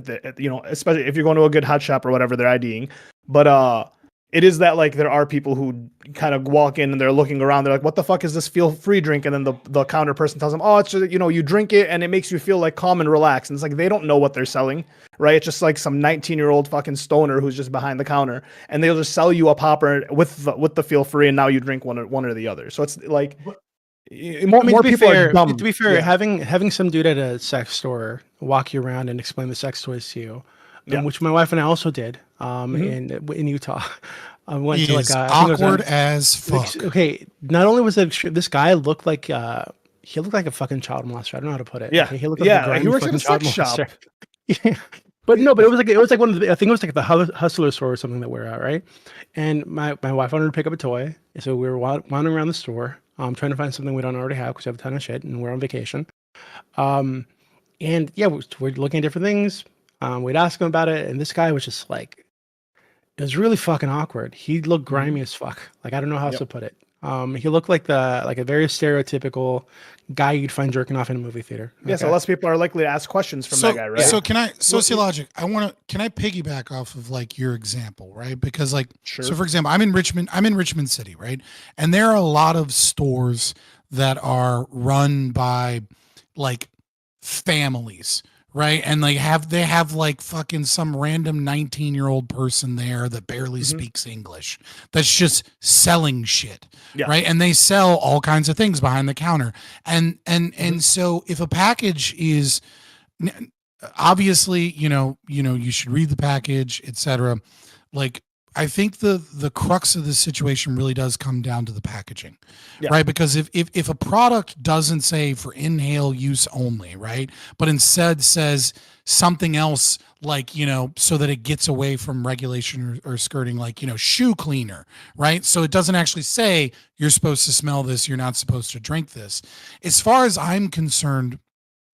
Speaker 6: especially if you're going to a good hot shop or whatever, they're IDing. But it is that like there are people who kind of walk in and they're looking around. They're like, "What the fuck is this feel-free drink?" And then the counter person tells them, "Oh, it's just, you drink it and it makes you feel like calm and relaxed." And it's like they don't know what they're selling, right? It's just like some 19-year-old fucking stoner who's just behind the counter, and they'll just sell you a popper with the feel-free, and now you drink one or the other. So it's like more people are dumb.
Speaker 5: To be fair, having some dude at a sex store walk you around and explain the sex toys to you. Which my wife and I also did in Utah. I went to like
Speaker 2: awkward as fuck.
Speaker 5: Okay, not only was it this guy looked like he looked like a fucking child molester. I don't know how to put it.
Speaker 6: Yeah,
Speaker 5: okay, he looked like
Speaker 6: he works at a sex shop.
Speaker 5: Yeah. But it was like one of the, I think it was like the Hustler store or something that we're at, right? And my wife wanted to pick up a toy, so we were wandering around the store, trying to find something we don't already have because we have a ton of shit and we're on vacation. And yeah, we're looking at different things. We'd ask him about it, and this guy was just like, it was really fucking awkward. He looked grimy as fuck. Like, I don't know how else to put it. He looked like a very stereotypical guy you'd find jerking off in a movie theater.
Speaker 6: Yeah, so less people are likely to ask questions from that guy, right?
Speaker 2: So can I piggyback off of like your example, right? Because like, so for example, I'm in Richmond City, right? And there are a lot of stores that are run by like families, right? And they have like fucking some random 19-year-old person there that barely speaks English that's just selling shit, right? And they sell all kinds of things behind the counter. And so if a package is obviously, you should read the package, etc. Like, I think the crux of this situation really does come down to the packaging, right? Because if a product doesn't say for inhale use only, right, but instead says something else like, so that it gets away from regulation or skirting, like, shoe cleaner, right? So it doesn't actually say you're supposed to smell this, you're not supposed to drink this. As far as I'm concerned,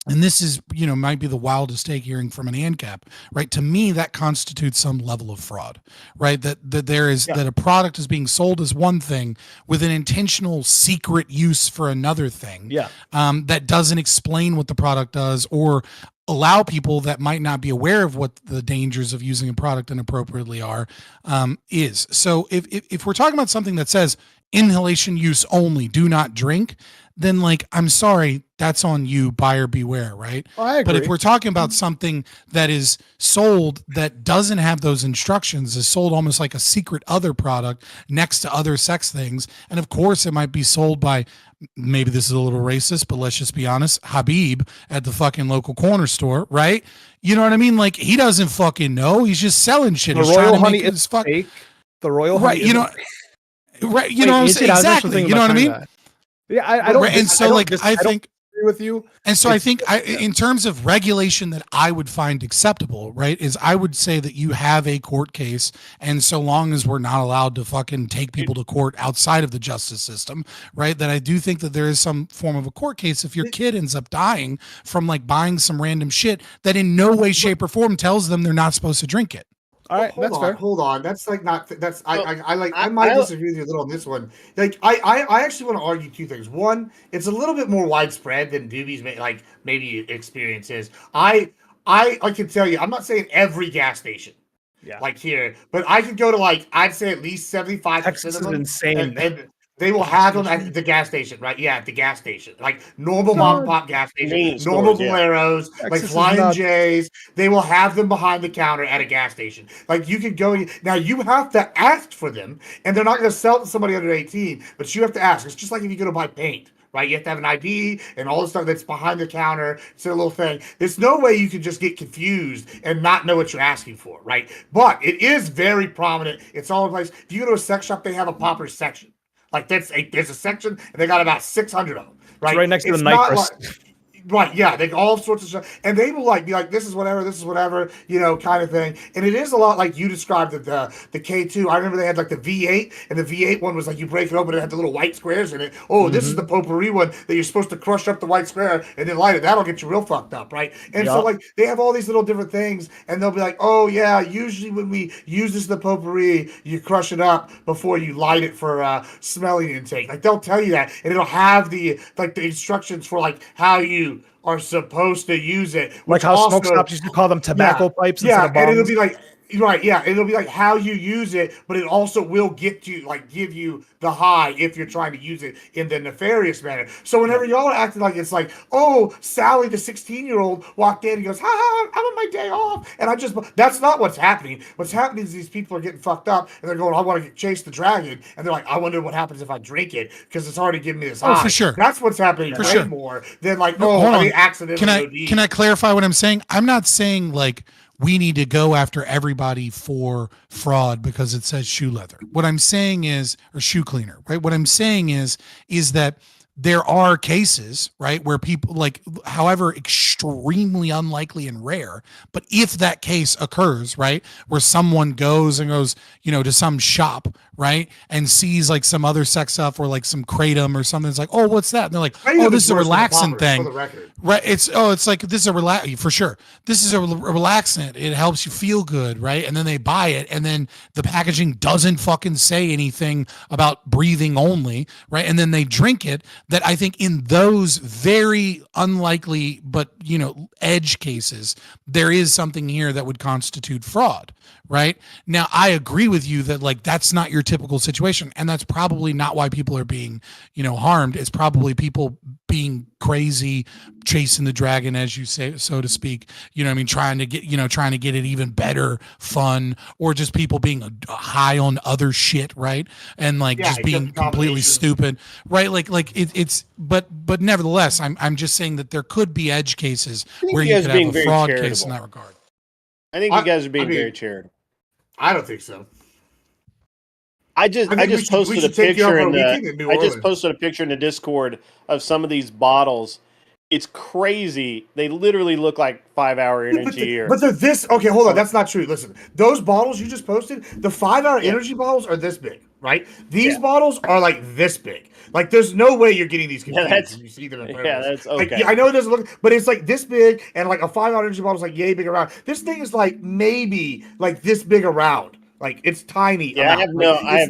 Speaker 2: and this is, might be the wildest take hearing from an ANCAP, right? To me, that constitutes some level of fraud, right? That there is that a product is being sold as one thing with an intentional secret use for another thing. That doesn't explain what the product does or allow people that might not be aware of what the dangers of using a product inappropriately are, is. So if we're talking about something that says inhalation use only, do not drink, then like, I'm sorry, that's on you, buyer beware, right?
Speaker 6: Oh, I agree.
Speaker 2: But if we're talking about something that is sold that doesn't have those instructions, is sold almost like a secret other product next to other sex things, and of course it might be sold by, maybe this is a little racist, but let's just be honest, Habib at the fucking local corner store, right? You know what I mean? Like, he doesn't fucking know. He's just selling shit.
Speaker 6: The Royal Honey is fake. The Royal Honey,
Speaker 2: right? You know what I'm saying? Exactly. You know what I mean?
Speaker 6: Yeah, I don't.
Speaker 2: And so, like, I think
Speaker 6: agree with you.
Speaker 2: And so I think in terms of regulation that I would find acceptable, right, is I would say that you have a court case, and so long as we're not allowed to fucking take people to court outside of the justice system, right, that I do think that there is some form of a court case if your kid ends up dying from like buying some random shit that in no way, shape, or form tells them they're not supposed to drink it.
Speaker 6: All right, that's fair.
Speaker 3: Hold on. That's like not. That's I might disagree with you a little on this one. Like I actually want to argue two things. One, it's a little bit more widespread than Doobie's maybe experience is. I can tell you, I'm not saying every gas station, like here, but I could go to like I'd say at least 75% of them.
Speaker 6: Insane.
Speaker 3: And they will have them at the gas station, right? Yeah, at the gas station. Like normal mom and pop gas station, normal Boleros, like Flying J's. They will have them behind the counter at a gas station. Like you can go, now you have to ask for them, and they're not going to sell to somebody under 18, but you have to ask. It's just like if you go to buy paint, right? You have to have an ID and all the stuff that's behind the counter. It's a little thing. There's no way you can just get confused and not know what you're asking for, right? But it is very prominent. It's all in place. If you go to a sex shop, they have a popper section. Like there's a section, and they got about 600 of them. Right,
Speaker 6: it's right next to the nitrous.
Speaker 3: Right, yeah, they all sorts of stuff, and they will like be like, this is whatever, kind of thing. And it is a lot like you described the K2. I remember they had like the V8, and the V8 one was like you break it open, it had the little white squares in it. Oh, this is the potpourri one that you're supposed to crush up the white square and then light it. That'll get you real fucked up, right? And so like they have all these little different things, and they'll be like, oh yeah, usually when we use this the potpourri, you crush it up before you light it for smelling intake. Like they'll tell you that, and it'll have the instructions for like how you are supposed to use it.
Speaker 6: Like how smoke stops used to call them tobacco pipes instead of bombs.
Speaker 3: And it'll be like, Right, yeah, it'll be like how you use it, but it also will get you, like, give you the high if you're trying to use it in the nefarious manner. So whenever y'all are acting like it's like, oh, Sally, the 16-year-old, walked in and goes, ha ha, I'm on my day off, and that's not what's happening. What's happening is these people are getting fucked up, and they're going, I want to chase the dragon, and they're like, I wonder what happens if I drink it, because it's already giving me this high.
Speaker 2: Oh, for sure.
Speaker 3: That's what's happening way more than like, I accidentally
Speaker 2: Can I clarify what I'm saying? I'm not saying like we need to go after everybody for fraud because it says shoe leather. What I'm saying is, or shoe cleaner, right? What I'm saying is that there are cases, right, where people, like, however extremely unlikely and rare, but if that case occurs, right, where someone goes, to some shop, right, and sees like some other sex stuff or like some kratom or something, it's like, oh, what's that? And they're like, oh, this is a relaxant thing, right? It's like, this is a for sure. This is a relaxant. It helps you feel good, right? And then they buy it, and then the packaging doesn't fucking say anything about breathing only, right? And then they drink it. That I think in those very unlikely but edge cases, there is something here that would constitute fraud, right? Now I agree with you that like that's not your typical situation, and that's probably not why people are being harmed. It's probably people being crazy, chasing the dragon, as you say, so to speak, trying to get it even better, fun, or just people being high on other shit, right? And like just being completely stupid, right? But nevertheless, I'm just saying that there could be edge cases where you could have a fraud case in that regard.
Speaker 8: I think you guys are being very charitable.
Speaker 3: I don't think so.
Speaker 8: I just posted a picture in the Discord of some of these bottles. It's crazy. They literally look like 5-hour energy.
Speaker 3: But they're this. Okay, hold on. That's not true. Listen, those bottles you just posted, the 5-hour energy bottles are this big, right? These bottles are like this big. Like, there's no way you're getting these confused. You see them in
Speaker 8: that's okay.
Speaker 3: Like, I know it doesn't look, but it's like this big, and like a 5-hour energy bottle is like yay big around. This thing is like maybe like this big around. Like, it's tiny.
Speaker 8: Yeah, I have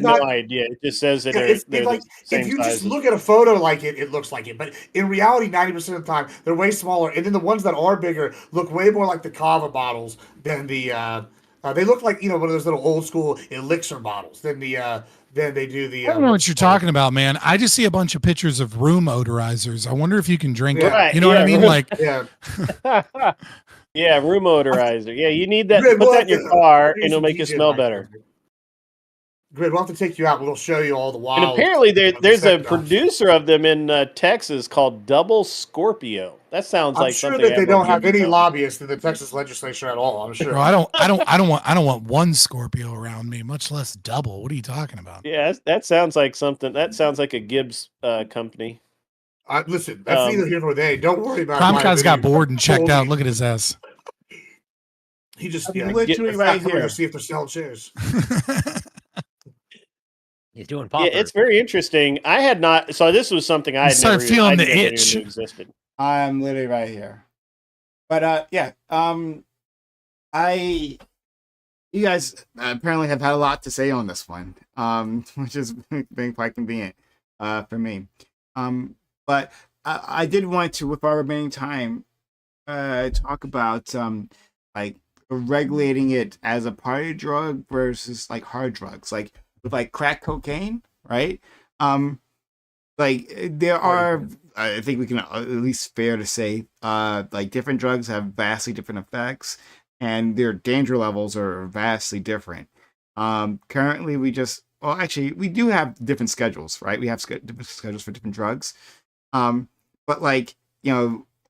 Speaker 8: no idea. It just says that they're
Speaker 3: like,
Speaker 8: the same
Speaker 3: if you
Speaker 8: size.
Speaker 3: just look at a photo like it looks like it. But in reality, 90% of the time, they're way smaller. And then the ones that are bigger look way more like the Kava bottles than the. They look like one of those little old school elixir bottles than they do the.
Speaker 2: I don't know what you're talking about, man. I just see a bunch of pictures of room odorizers. I wonder if you can drink it. You know what I mean? Like,
Speaker 8: yeah, room odorizer. Yeah, you need that. Put that in your car, and it'll make you smell better.
Speaker 3: Grid, we'll have to take you out. We'll show you all the wild.
Speaker 8: And apparently, there's a producer of them in Texas called Double Scorpio. That sounds like something.
Speaker 3: I'm sure that they don't have any lobbyists in the Texas legislature at all. I'm sure.
Speaker 2: Bro, I don't want one Scorpio around me, much less double. What are you talking about?
Speaker 8: Yeah, that sounds like something. That sounds like a Gibbs company.
Speaker 3: Listen, that's neither here nor there. Don't worry about it.
Speaker 2: Comcast got bored and checked out. Look at his ass.
Speaker 3: He just
Speaker 9: literally right here
Speaker 3: to see if they're selling shares.
Speaker 4: He's doing poppers.
Speaker 8: Yeah, it's very interesting. I had not. So this was something I had
Speaker 2: never feeling the itch.
Speaker 8: Existed.
Speaker 1: I'm literally right here. But you guys apparently have had a lot to say on this one, which has been quite convenient for me. But I did want to, with our remaining time, talk about like regulating it as a party drug versus like hard drugs, like with like crack cocaine, right? Like there are, I think we can at least fair to say, like different drugs have vastly different effects, and their danger levels are vastly different. Currently, we do have different schedules, right? We have different schedules for different drugs. But like,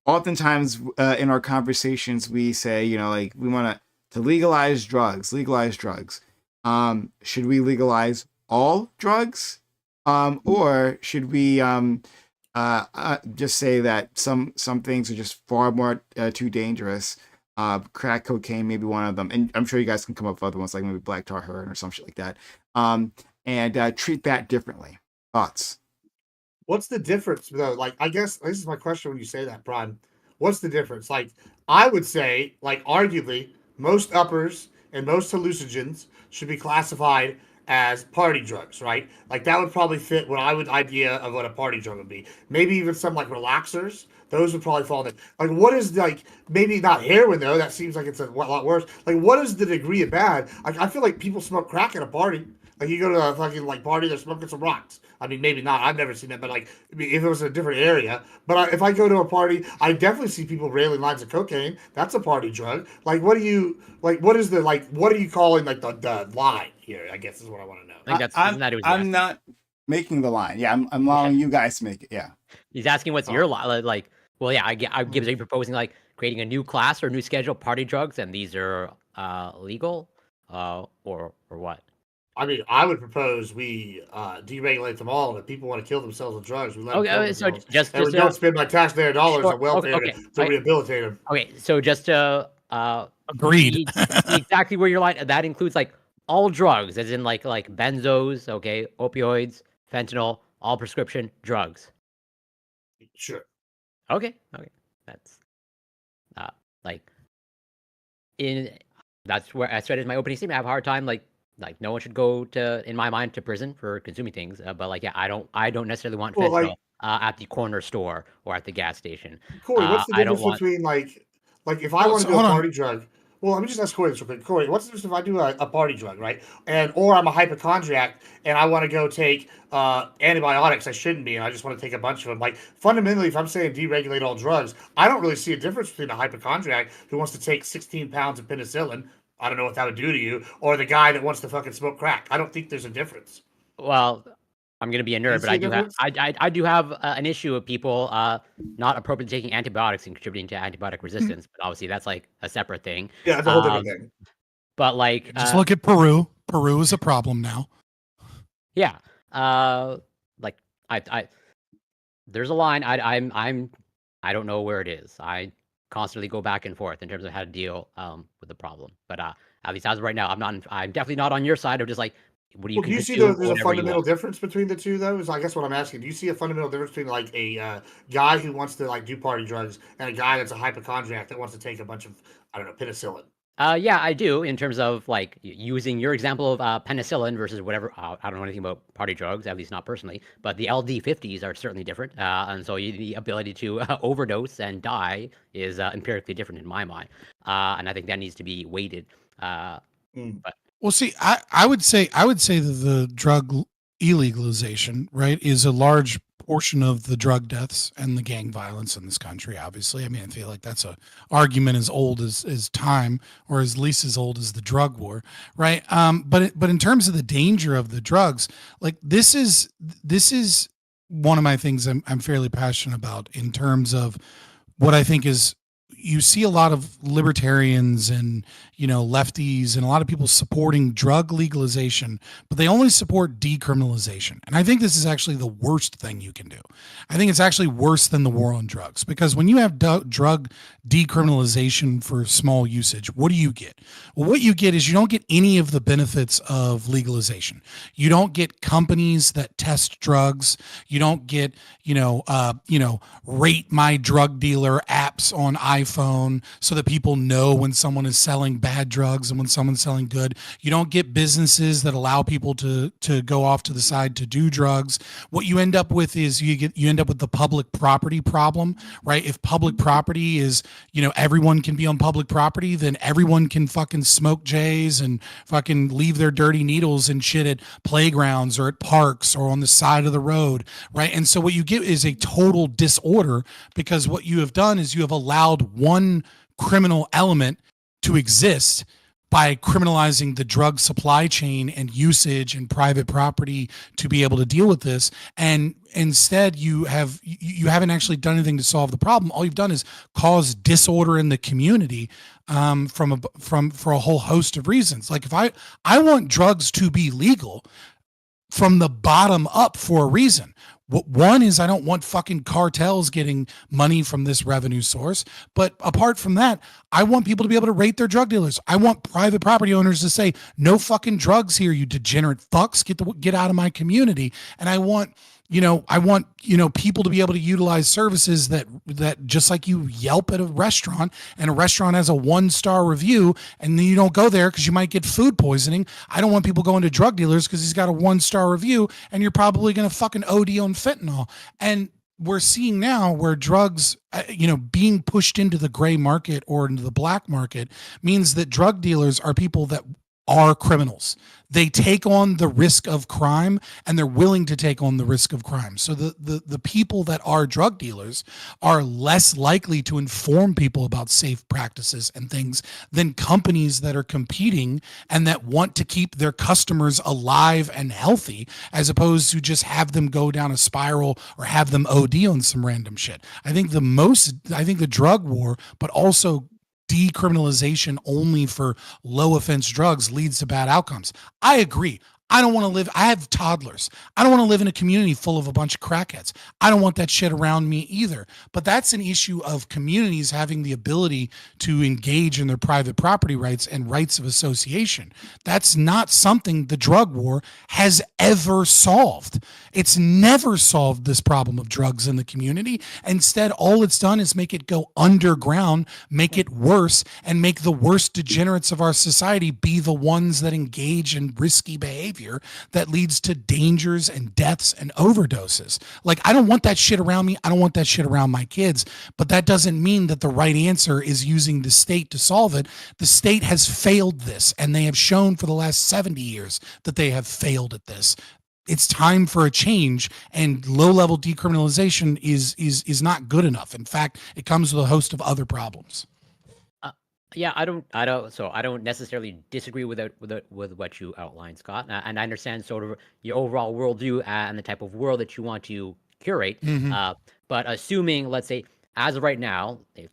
Speaker 1: oftentimes in our conversations, we say, like we want to legalize drugs. Should we legalize all drugs? Or should we just say that some things are just far more too dangerous? Crack cocaine may be one of them, and I'm sure you guys can come up with other ones like maybe black tar heroin or some shit like that. And treat that differently. Thoughts?
Speaker 3: What's the difference though? Like, I guess this is my question when you say that, Prime. What's the difference? Like, I would say, like, arguably, most uppers and most hallucinogens should be classified as party drugs, right? Like that would probably fit what I would idea of what a party drug would be. Maybe even some like relaxers. Those would probably fall in. Like, what is like maybe not heroin though? That seems like it's a lot worse. Like, what is the degree of bad? Like, I feel like people smoke crack at a party. Like, you go to a fucking like party, they're smoking some rocks. I mean, maybe not. I've never seen that, but like, I mean, if it was a different area. But if I go to a party, I definitely see people railing lines of cocaine. That's a party drug. Like, what do you like? What is the like? What are you calling like the line here? I guess is what I want to know.
Speaker 4: I think
Speaker 1: I'm not making the line. Yeah, I'm allowing you guys to make it. Yeah.
Speaker 4: He's asking what's your line. Like, well, yeah, I give you proposing like creating a new class or new schedule party drugs, and these are legal, or what?
Speaker 3: I mean, I would propose we deregulate them all, and if people want to kill themselves with drugs, we let them kill themselves. We don't spend my taxpayer dollars on welfare to rehabilitate them.
Speaker 4: Okay, so just to
Speaker 2: agreed,
Speaker 4: exactly where your line that includes like all drugs, as in like benzos, okay, opioids, fentanyl, all prescription drugs.
Speaker 3: Sure.
Speaker 4: Okay. That's like that's where I said in my opening statement. I have a hard time like no one should go to, in my mind, to prison for consuming things. But like, yeah, I don't necessarily want fentanyl at the corner store or at the gas station.
Speaker 3: Corey, what's the difference between like if I want to do a party drug? Well, let me just ask Corey this real quick. Corey, what's the difference if I do a party drug, right? Or I'm a hypochondriac and I want to go take antibiotics I shouldn't be, and I just want to take a bunch of them. Like fundamentally, if I'm saying deregulate all drugs, I don't really see a difference between a hypochondriac who wants to take 16 pounds of penicillin. I don't know what that would do to you, or the guy that wants to fucking smoke crack. I don't think there's a difference.
Speaker 4: Well, I'm gonna be a nerd, but I do have an issue of people not appropriately taking antibiotics and contributing to antibiotic resistance. But obviously, that's like a separate thing.
Speaker 3: Yeah, that's a whole different thing.
Speaker 4: But like,
Speaker 2: just look at Peru. Peru is a problem now.
Speaker 4: Yeah. Like there's a line. I don't know where it is. I constantly go back and forth in terms of how to deal with the problem. But at least as of right now, I'm definitely not on your side of just like, what do you?
Speaker 3: Well, do you see there's a fundamental difference between the two, though? Is I guess what I'm asking. Do you see a fundamental difference between like a guy who wants to like do party drugs and a guy that's a hypochondriac that wants to take a bunch of, I don't know, penicillin?
Speaker 4: Yeah, I do, in terms of like using your example of penicillin versus whatever. I don't know anything about party drugs, at least not personally, but the LD50s are certainly different. And so the ability to overdose and die is empirically different in my mind. And I think that needs to be weighted. But
Speaker 2: well, see, I would say that the drug illegalization, right, is a large portion of the drug deaths and the gang violence in this country. Obviously, I mean, I feel like that's a argument as old as time, or at least as old as the drug war, right? But in terms of the danger of the drugs, like this is one of my things I'm fairly passionate about in terms of what I think is. You see a lot of libertarians and, lefties and a lot of people supporting drug legalization, but they only support decriminalization. And I think this is actually the worst thing you can do. I think it's actually worse than the war on drugs, because when you have drug decriminalization for small usage, what do you get? Well, what you get is you don't get any of the benefits of legalization. You don't get companies that test drugs. You don't get, rate my drug dealer apps on iPhone so that people know when someone is selling bad drugs and when someone's selling good. You don't get businesses that allow people to go off to the side to do drugs. What you end up with is you end up with the public property problem, right? If public property is, everyone can be on public property, then everyone can fucking smoke J's and fucking leave their dirty needles and shit at playgrounds or at parks or on the side of the road, right? And so what you get is a total disorder, because what you have done is you have allowed one criminal element to exist by criminalizing the drug supply chain and usage and private property to be able to deal with this. And instead you haven't actually done anything to solve the problem. All you've done is cause disorder in the community for a whole host of reasons. Like if I want drugs to be legal from the bottom up for a reason. One is I don't want fucking cartels getting money from this revenue source. But apart from that, I want people to be able to rate their drug dealers. I want private property owners to say, no fucking drugs here, you degenerate fucks. Get out of my community. And I want I want, people to be able to utilize services that just like you Yelp at a restaurant, and a restaurant has a 1-star review, and then you don't go there because you might get food poisoning. I don't want people going to drug dealers because he's got a 1-star review and you're probably going to fucking OD on fentanyl. And we're seeing now where drugs, being pushed into the gray market or into the black market means that drug dealers are people that are criminals. They take on the risk of crime, and they're willing to take on the risk of crime. So the people that are drug dealers are less likely to inform people about safe practices and things than companies that are competing and that want to keep their customers alive and healthy, as opposed to just have them go down a spiral or have them OD on some random shit. I think the drug war, but also decriminalization only for low offense drugs, leads to bad outcomes. I agree. I don't want to live. I have toddlers. I don't want to live in a community full of a bunch of crackheads. I don't want that shit around me either. But that's an issue of communities having the ability to engage in their private property rights and rights of association. That's not something the drug war has ever solved. It's never solved this problem of drugs in the community. Instead, all it's done is make it go underground, make it worse, and make the worst degenerates of our society be the ones that engage in risky behavior that leads to dangers and deaths and overdoses. Like, I don't want that shit around me. I don't want that shit around my kids. But that doesn't mean that the right answer is using the state to solve it. The state has failed this, and they have shown for the last 70 years that they have failed at this. It's time for a change, and low-level decriminalization is not good enough. In fact, it comes with a host of other problems.
Speaker 4: Yeah, I don't necessarily disagree with what you outlined, Scott, and I understand sort of your overall worldview and the type of world that you want to curate. But assuming, let's say, as of right now, if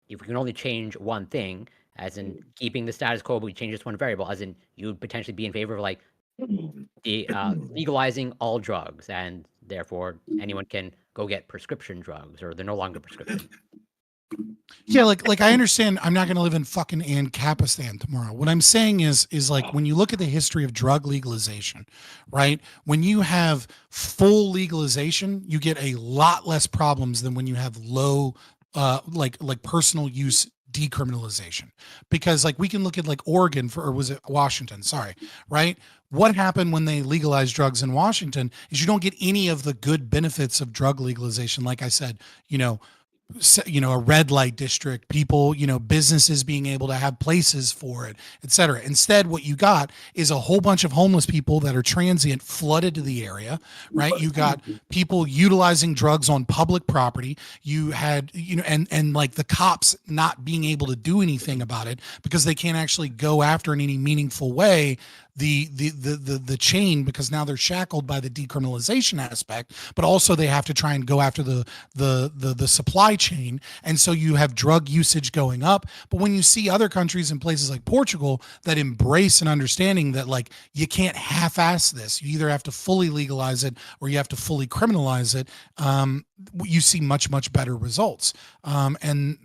Speaker 4: we can only change one thing, as in keeping the status quo, but we change this one variable, as in you'd potentially be in favor of legalizing all drugs, and therefore anyone can go get prescription drugs, or they're no longer prescription.
Speaker 2: Yeah, like I understand I'm not going to live in fucking Ancapistan tomorrow. What I'm saying is like, when you look at the history of drug legalization, right? When you have full legalization, you get a lot less problems than when you have low like personal use decriminalization. Because like, we can look at like Oregon or was it Washington? Sorry, right? What happened when they legalized drugs in Washington is you don't get any of the good benefits of drug legalization. Like I said, a red light district, people, businesses being able to have places for it, etc. Instead, what you got is a whole bunch of homeless people that are transient flooded to the area, right? You got people utilizing drugs on public property. You had, and like the cops not being able to do anything about it because they can't actually go after in any meaningful way the chain, because now they're shackled by the decriminalization aspect, but also they have to try and go after the supply chain. And so you have drug usage going up. But when you see other countries and places like Portugal that embrace an understanding that like, you can't half-ass this, you either have to fully legalize it or you have to fully criminalize it, you see much, much better results. And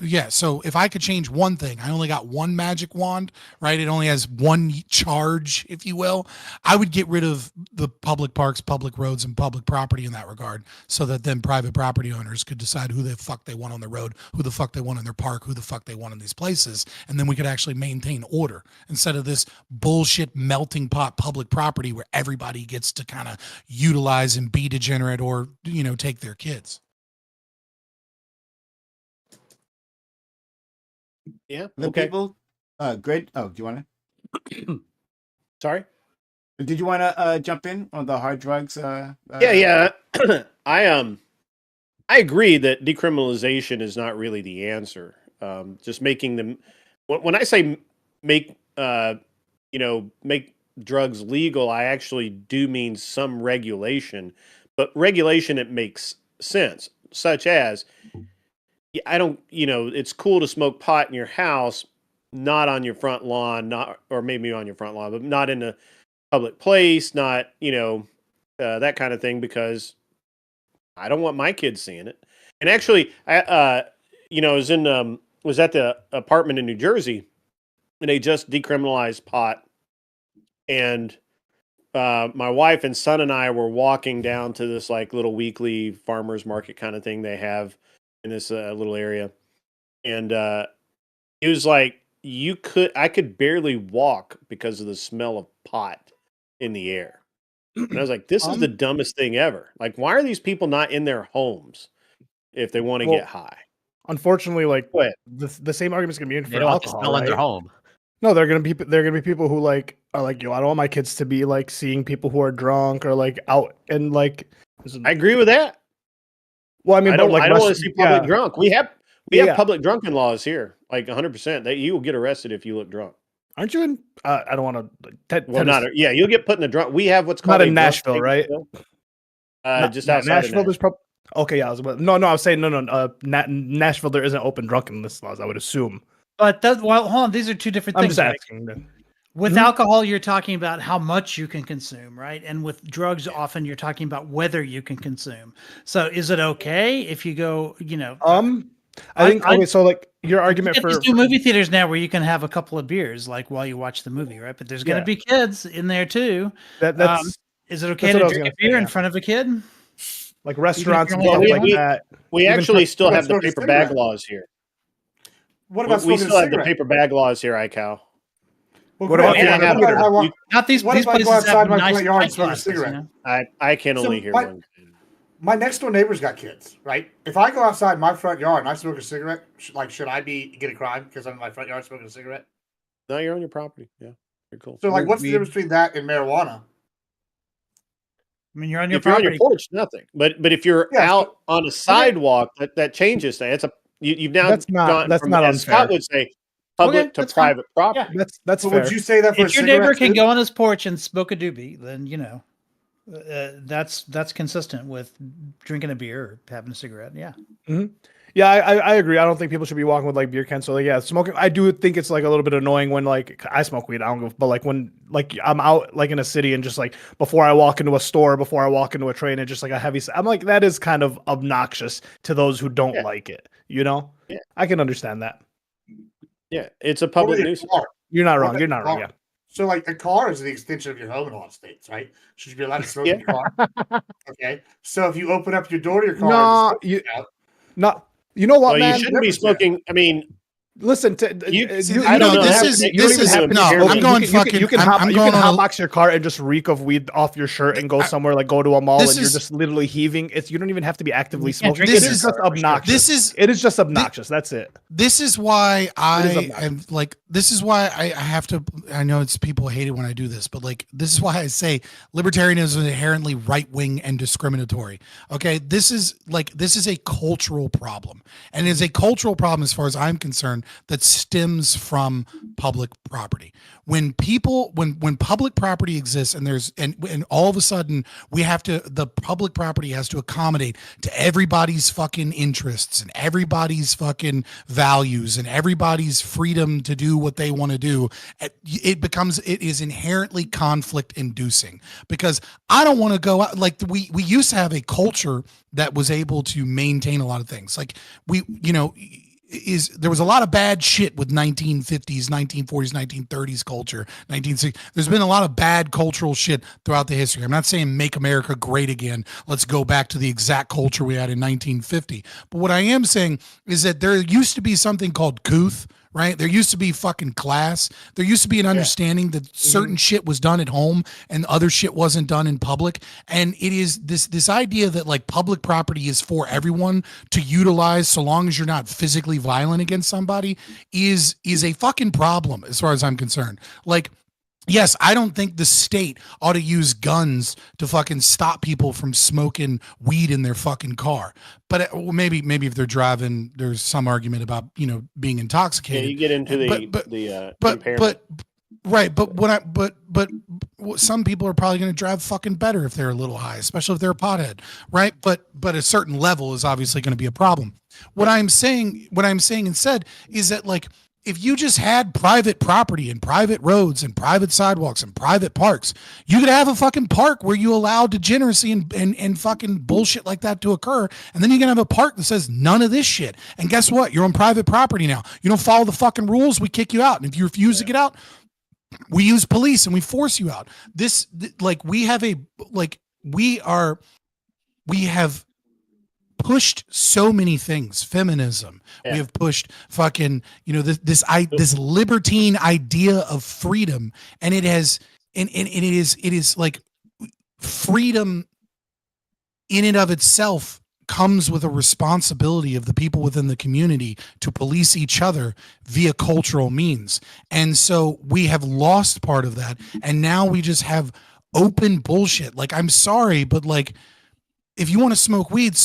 Speaker 2: yeah, so if I could change one thing, I only got one magic wand, right? It only has one charge, if you will. I would get rid of the public parks, public roads, and public property in that regard, so that then private property owners could decide who the fuck they want on the road, who the fuck they want in their park, who the fuck they want in these places, and then we could actually maintain order instead of this bullshit melting pot public property where everybody gets to kind of utilize and be degenerate or, take their kids.
Speaker 8: Yeah.
Speaker 1: Okay. People, great. Oh, do you want
Speaker 8: to? Sorry.
Speaker 1: Did you want to jump in on the hard drugs?
Speaker 8: Yeah. I agree that decriminalization is not really the answer. Just making them. When I say make drugs legal, I actually do mean some regulation. But regulation, it makes sense, such as, I don't, it's cool to smoke pot in your house, not on your front lawn, or maybe on your front lawn, but not in a public place, not, that kind of thing, because I don't want my kids seeing it. And actually, I was at the apartment in New Jersey, and they just decriminalized pot, and my wife and son and I were walking down to this like little weekly farmers market kind of thing they have in this little area, and it was like I could barely walk because of the smell of pot in the air. And I was like, this is the dumbest thing ever. Like, why are these people not in their homes if they want to get high?
Speaker 6: Unfortunately, like the same argument's gonna be in for alcohol.
Speaker 4: Smell in their home.
Speaker 6: No, they're gonna be people who like are like, yo, I don't want my kids to be like seeing people who are drunk or like out and like.
Speaker 8: I agree with that.
Speaker 6: Well, I mean,
Speaker 8: I don't want to see public drunk. We have public drunken laws here, like 100%. That you will get arrested if you look drunk.
Speaker 6: Aren't you in? I don't want
Speaker 8: to. You'll get put in the drunk. We have what's called
Speaker 6: not in Nashville, right?
Speaker 8: Just outside
Speaker 6: Nashville. There's okay. Yeah, I was saying no. Nashville, there isn't open drunkenness laws. I would assume.
Speaker 7: But hold on. These are two different things.
Speaker 6: I'm just asking.
Speaker 7: With alcohol, you're talking about how much you can consume, right? And with drugs, often you're talking about whether you can consume. So, is it okay if you go?
Speaker 6: I think okay. So, like your argument for
Speaker 7: these new movie theaters now, where you can have a couple of beers, like while you watch the movie, right? But there's going to be kids in there too. Is it okay to drink a beer in front of a kid?
Speaker 6: Like restaurants and stuff like that.
Speaker 8: We actually still have the paper bag laws here.
Speaker 3: What about
Speaker 8: we still have the paper bag laws here, iCal.
Speaker 3: What about
Speaker 7: not these?
Speaker 3: What
Speaker 7: these
Speaker 3: if I go outside my
Speaker 7: nice
Speaker 3: front yard and smoke a cigarette?
Speaker 8: You know? I can only hear one.
Speaker 3: My next door neighbor's got kids, right? If I go outside my front yard and I smoke a cigarette, should I get a crime because I'm in my front yard smoking a cigarette?
Speaker 8: No, you're on your property. Yeah, very cool.
Speaker 3: So, like, what's the difference between that and marijuana?
Speaker 7: I mean, you're on your
Speaker 8: if
Speaker 7: property.
Speaker 8: You're on your porch, nothing. But if you're out on a sidewalk, that changes things. You've now
Speaker 6: that's not unfair.
Speaker 8: Scott would say public to private property.
Speaker 6: Yeah, that's fair.
Speaker 3: Would you say that for
Speaker 7: if your neighbor can go on his porch and smoke a doobie, then that's consistent with drinking a beer or having a cigarette. Yeah.
Speaker 6: Mm-hmm. Yeah, I agree. I don't think people should be walking with like beer cans. So like, yeah, smoking. I do think it's like a little bit annoying when like I smoke weed. I don't go, but like when like I'm out like in a city and just like before I walk into a store, before I walk into a train, and just like a heavy. I'm like that is kind of obnoxious to those who don't like it. You know, I can understand that.
Speaker 8: Yeah, it's a public nuisance.
Speaker 6: You're not wrong. You're not wrong. Yeah.
Speaker 3: So, like, a car is the extension of your home in a lot of states, right? Should you be allowed to smoke in your car? Okay. So, if you open up your door to your car,
Speaker 6: you know what, man?
Speaker 8: You shouldn't be smoking. I mean,
Speaker 6: listen to
Speaker 8: I don't know.
Speaker 6: I'm going fucking. You can hotbox your car and just reek of weed off your shirt and go somewhere like go to a mall and you're just literally heaving. You don't even have to be actively smoking. This is just obnoxious. It is just obnoxious. That's it.
Speaker 2: This is why I am like. This is why I have to. I know it's people hate it when I do this, but like this is why I say libertarianism is inherently right wing and discriminatory. Okay, this is a cultural problem, and it's a cultural problem as far as I'm concerned that stems from public property. When public property exists and all of a sudden the public property has to accommodate to everybody's fucking interests and everybody's fucking values and everybody's freedom to do what they want to do, it is inherently conflict inducing, because I don't want to go out. Like we used to have a culture that was able to maintain a lot of things. Like there was a lot of bad shit with 1950s, 1940s, 1930s culture, 1960s. There's been a lot of bad cultural shit throughout the history. I'm not saying make America great again. Let's go back to the exact culture we had in 1950. But what I am saying is that there used to be something called couth, right? There used to be fucking class. There used to be an understanding that certain shit was done at home and other shit wasn't done in public. And it is this idea that like public property is for everyone to utilize so long as you're not physically violent against somebody is a fucking problem as far as I'm concerned. Like, yes, I don't think the state ought to use guns to fucking stop people from smoking weed in their fucking car. But maybe if they're driving, there's some argument about, being intoxicated.
Speaker 8: Yeah, you get into impairment.
Speaker 2: Right, but some people are probably going to drive fucking better if they're a little high, especially if they're a pothead, right? But a certain level is obviously going to be a problem. What I'm saying instead is that like, if you just had private property and private roads and private sidewalks and private parks, you could have a fucking park where you allow degeneracy and fucking bullshit like that to occur. And then you can have a park that says none of this shit. And guess what? You're on private property now. You don't follow the fucking rules, we kick you out. And if you refuse to get out, We use police and we force you out. We have pushed so many things. Feminism. Yeah. We have pushed fucking, this libertine idea of freedom, and it is like freedom in and of itself comes with a responsibility of the people within the community to police each other via cultural means. And so we have lost part of that. And now we just have open bullshit. Like, I'm sorry, but like, if you want to smoke weed,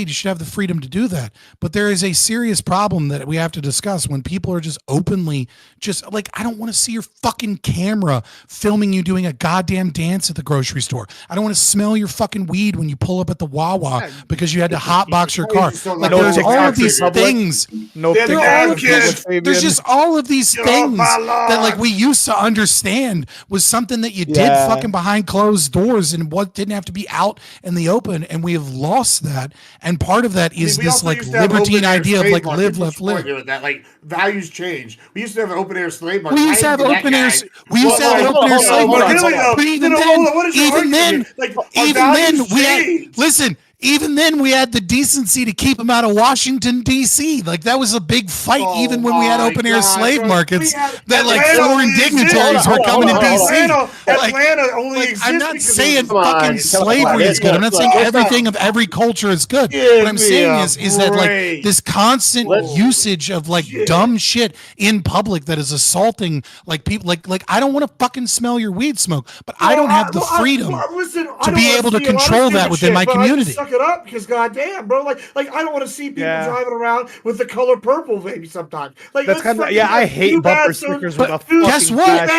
Speaker 2: you should have the freedom to do that. But there is a serious problem that we have to discuss when people are just openly just like, I don't want to see your fucking camera filming you doing a goddamn dance at the grocery store. I don't want to smell your fucking weed when you pull up at the Wawa because you had to hotbox your car. Like, there's all of these things. There's just all of these things that like we used to understand was something that you did fucking behind closed doors and what didn't have to be out in the open. And we have lost that, and part of that is this like libertine idea of like live, left, live.
Speaker 3: That like values change. We used to have an open air slave market.
Speaker 2: We used to have open air slave markets. But even then, we had listen. Even then, we had the decency to keep them out of Washington, D.C. Like, that was a big fight, even when we had open-air slave markets, that, like, foreign dignitaries were coming to D.C.
Speaker 3: Atlanta only exists.
Speaker 2: I'm not saying fucking slavery is good. I'm not saying everything of every culture is good. What I'm saying is that, like, this constant usage of, like, dumb shit in public that is assaulting, like, people, like I don't want to fucking smell your weed smoke, but I don't have the freedom to be able to control that within my community.
Speaker 3: It up because goddamn, bro, like I don't want to see people driving around with the color purple maybe sometimes. Like,
Speaker 6: that's kind of I hate bumper stickers with a
Speaker 2: guess what?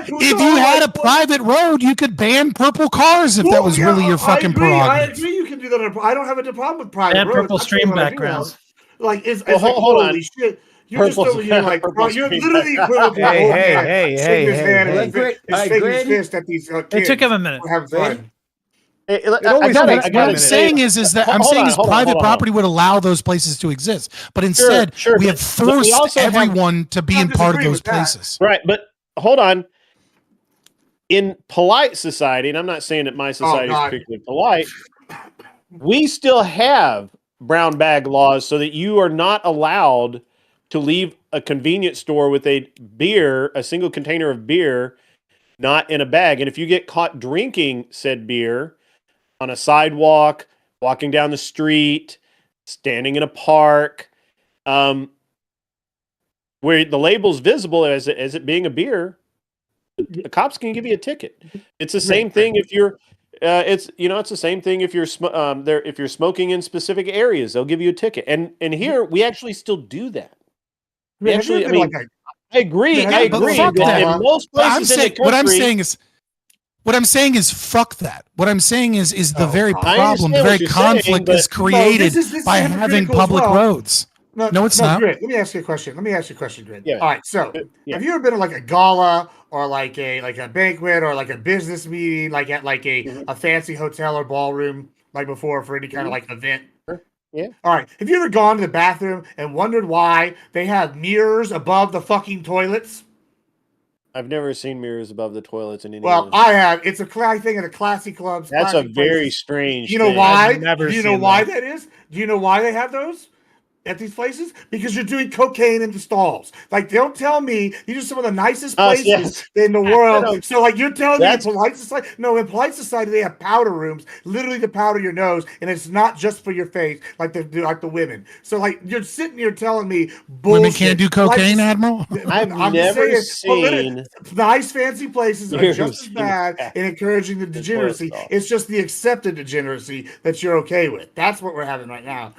Speaker 2: If you had a private road, you could ban purple cars if that was really your fucking prerogative.
Speaker 3: I agree, you can do that. I don't have a problem with private roads.
Speaker 7: Purple stream backgrounds.
Speaker 3: Like, hold on. Shit. You're just over here like, bro, you're literally equivalent to
Speaker 6: hey.
Speaker 3: fist at these kids.
Speaker 7: It took him a minute.
Speaker 3: Have fun.
Speaker 2: What I'm saying is private property would allow those places to exist, but instead we have forced everyone to be in part of those places.
Speaker 8: Right, but hold on. In polite society, and I'm not saying that my society is particularly polite, we still have brown bag laws so that you are not allowed to leave a convenience store with a single container of beer, not in a bag. And if you get caught drinking said beer on a sidewalk, walking down the street, standing in a park, where the label's visible as it being a beer, the cops can give you a ticket. It's the same thing if you're, it's the same thing if you're if you're smoking in specific areas, they'll give you a ticket. And here we actually still do that. I agree. In most places in the country,
Speaker 2: what I'm saying is fuck that. What I'm saying is the very problem, the very conflict is created by having public roads. No, it's not.
Speaker 3: Grid. Let me ask you a question, Grid. Yeah. All right. So, have you ever been to like a gala or like a banquet or like a business meeting, like at like a fancy hotel or ballroom, like before for any kind of like event?
Speaker 8: Yeah.
Speaker 3: All right. Have you ever gone to the bathroom and wondered why they have mirrors above the fucking toilets?
Speaker 8: I've never seen mirrors above the toilets in any.
Speaker 3: Well, I have. It's a thing at a classy clubs.
Speaker 8: That's a very strange.
Speaker 3: You know why? Do you know why that is? Do you know why they have those at these places? Because you're doing cocaine in the stalls. Like, don't tell me these are some of the nicest places in the world. So, like, you're telling me in polite society? No, in polite society they have powder rooms, literally to powder your nose, and it's not just for your face, like the women. So, like, you're sitting here telling me bullshit.
Speaker 2: Women can't do cocaine, Admiral.
Speaker 8: I've never seen
Speaker 3: nice fancy places are just as bad in encouraging the degeneracy. It's just the accepted degeneracy that you're okay with. That's what we're having right now.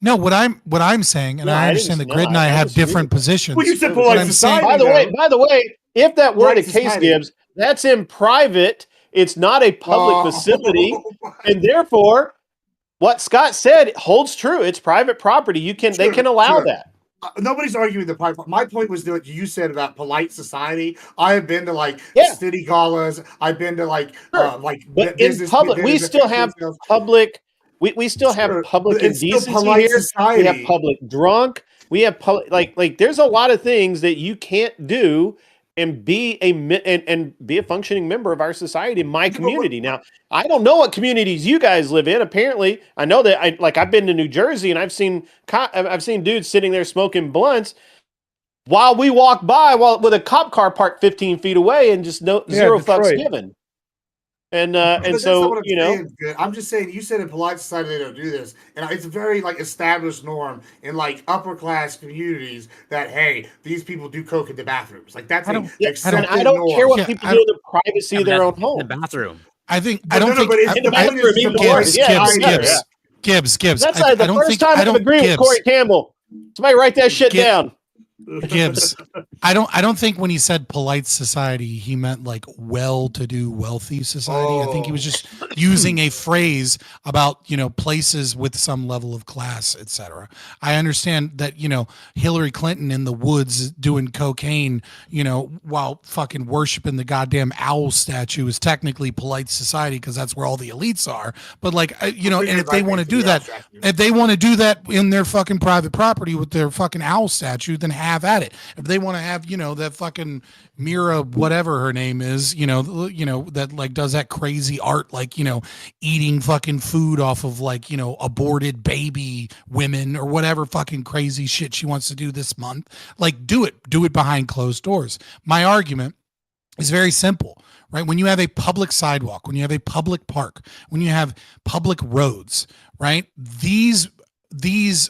Speaker 2: No, what I'm saying, and I understand that Grid and I have different positions.
Speaker 3: Well, you said polite society.
Speaker 8: By the way, if that were the case, Gibbs, that's in private. It's not a public facility, and therefore, what Scott said holds true. It's private property. They can allow that.
Speaker 3: Nobody's arguing the private. My point was what you said about polite society. I have been to city galas. I've been to
Speaker 8: but in public, we still have public. We still have public indecency here. Society. We have public drunk. We have public like there's a lot of things that you can't do and be a functioning member of our society, my community. Now, I don't know what communities you guys live in. Apparently, I know that I've been to New Jersey and I've seen dudes sitting there smoking blunts while we walk by with a cop car parked 15 feet away and just zero fucks given. And so,
Speaker 3: I'm just saying, you said in polite society they don't do this, and it's a very established norm in upper class communities that hey, these people do coke in the bathrooms. That's an accepted
Speaker 8: I don't
Speaker 3: norm.
Speaker 8: care what people do in the privacy of their own home.
Speaker 4: In the bathroom.
Speaker 2: Gibbs.
Speaker 8: That's the first time I agree with Corey Campbell. Somebody write that shit down.
Speaker 2: Gibbs, I don't think when he said polite society, he meant well-to-do, wealthy society. I think he was just using a phrase about, places with some level of class, etc. I understand that, Hillary Clinton in the woods doing cocaine, while fucking worshiping the goddamn owl statue is technically polite society because that's where all the elites are. But and if they want to do that, in their fucking private property with their fucking owl statue, then have at it. If they want to have, that fucking Mira, whatever her name is, that does that crazy art, eating fucking food off of aborted baby women or whatever fucking crazy shit she wants to do this month. Do it behind closed doors. My argument is very simple, right? When you have a public sidewalk, when you have a public park, when you have public roads, right? These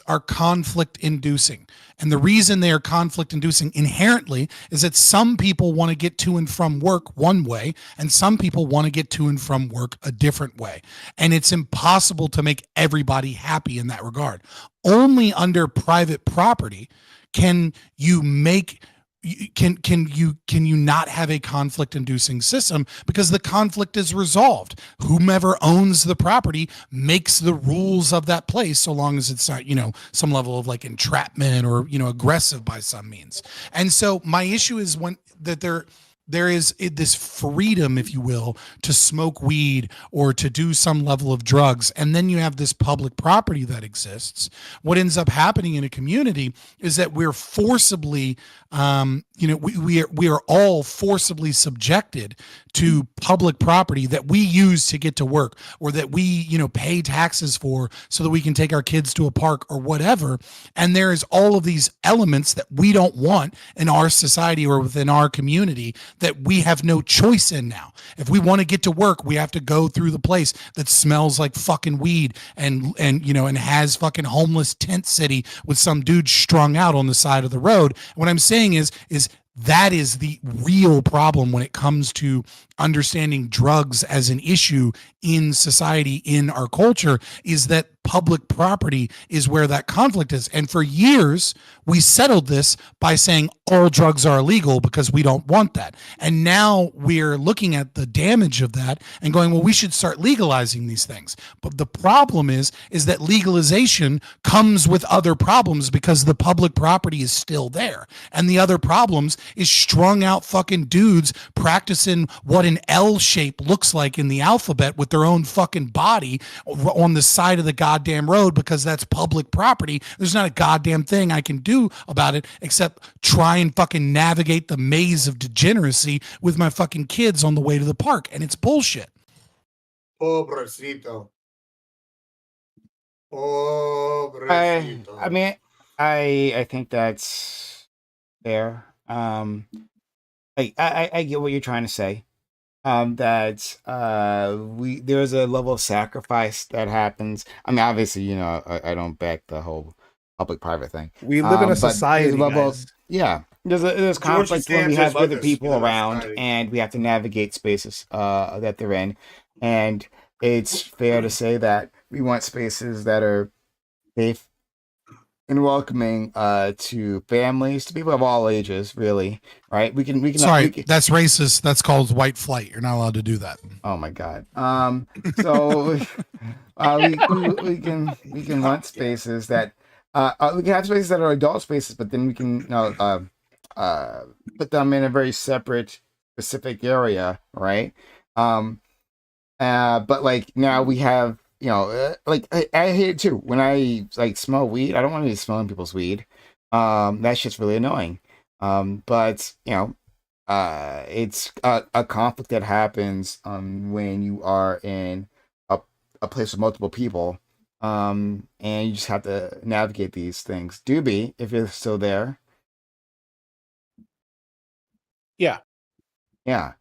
Speaker 2: are conflict inducing. And the reason they are conflict inducing inherently is that some people want to get to and from work one way, and some people want to get to and from work a different way. And it's impossible to make everybody happy in that regard. Only under private property can you not have a conflict inducing system, because the conflict is resolved. Whomever owns the property makes the rules of that place, so long as it's not, some level of entrapment or, aggressive by some means. And so my issue is there is this freedom, if you will, to smoke weed or to do some level of drugs. And then you have this public property that exists. What ends up happening in a community is that we're forcibly, we are all forcibly subjected to public property that we use to get to work, or that we, pay taxes for so that we can take our kids to a park or whatever. And there is all of these elements that we don't want in our society or within our community that we have no choice in now. If we want to get to work, we have to go through the place that smells like fucking weed and has fucking homeless tent city with some dude strung out on the side of the road. What I'm saying is that is the real problem when it comes to understanding drugs as an issue in society, in our culture, is that public property is where that conflict is. And for years, we settled this by saying all drugs are illegal because we don't want that. And now we're looking at the damage of that and going, well, we should start legalizing these things. But the problem is that legalization comes with other problems because the public property is still there. And the other problems is strung out fucking dudes practicing what an L shape looks like in the alphabet with their own fucking body on the side of the goddamn road because that's public property. There's not a goddamn thing I can do about it except try and fucking navigate the maze of degeneracy with my fucking kids on the way to the park. And it's bullshit.
Speaker 3: Pobrecito.
Speaker 1: I mean, I think that's fair. I get what you're trying to say. That there's a level of sacrifice that happens. I mean, obviously, I don't back the whole public-private thing.
Speaker 6: We live in a society, guys.
Speaker 1: There's conflict when we have other people around, and we have to navigate spaces that they're in. And it's fair to say that we want spaces that are safe and welcoming to families, to people of all ages, really, right? We can.
Speaker 2: Sorry, that's racist. That's called white flight. You're not allowed to do that.
Speaker 1: Oh my God. So we can want spaces that we can have spaces that are adult spaces, but then we can put them in a very separate, specific area, right? But now we have. I hate it too. When I smell weed, I don't want to be smelling people's weed. That shit's really annoying. But it's a conflict that happens when you are in a place with multiple people, and you just have to navigate these things. Doobie, if you're still there.
Speaker 5: Yeah.
Speaker 1: Yeah.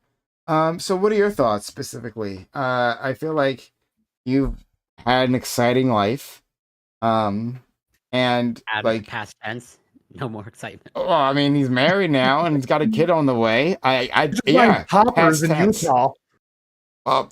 Speaker 1: So what are your thoughts specifically? I feel like you've had an exciting life. And
Speaker 4: Add
Speaker 1: like
Speaker 4: past tense. No more excitement.
Speaker 1: oh, I mean, he's married now and he's got a kid on the way.
Speaker 6: Just
Speaker 1: Yeah,
Speaker 6: buying poppers
Speaker 1: past
Speaker 6: in
Speaker 1: tense.
Speaker 6: Utah.
Speaker 1: Oh,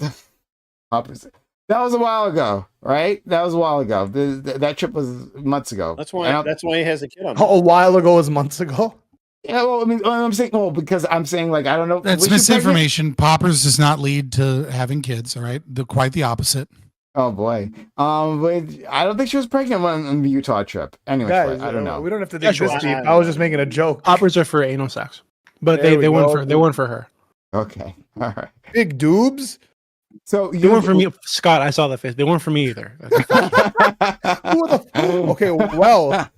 Speaker 1: opposite. That was a while ago, right? That was a while ago. That trip was months ago.
Speaker 8: That's why. That's why he has a kid on.
Speaker 6: A while ago was months ago.
Speaker 1: Yeah, well, I mean, I'm saying, well, because I'm saying, like, I don't know.
Speaker 2: That's misinformation. Poppers does not lead to having kids. All right, quite the opposite.
Speaker 1: Oh boy. But I don't think she was pregnant on the Utah trip. Anyway,
Speaker 6: Guys,
Speaker 1: I don't know.
Speaker 6: We don't have to dig this deep. I was just making a joke.
Speaker 5: Poppers are for anal sex, but they weren't for her.
Speaker 1: Okay, all right.
Speaker 6: Big doobs.
Speaker 5: So they weren't for me, Scott. I saw the face. They weren't for me either.
Speaker 6: Okay, well,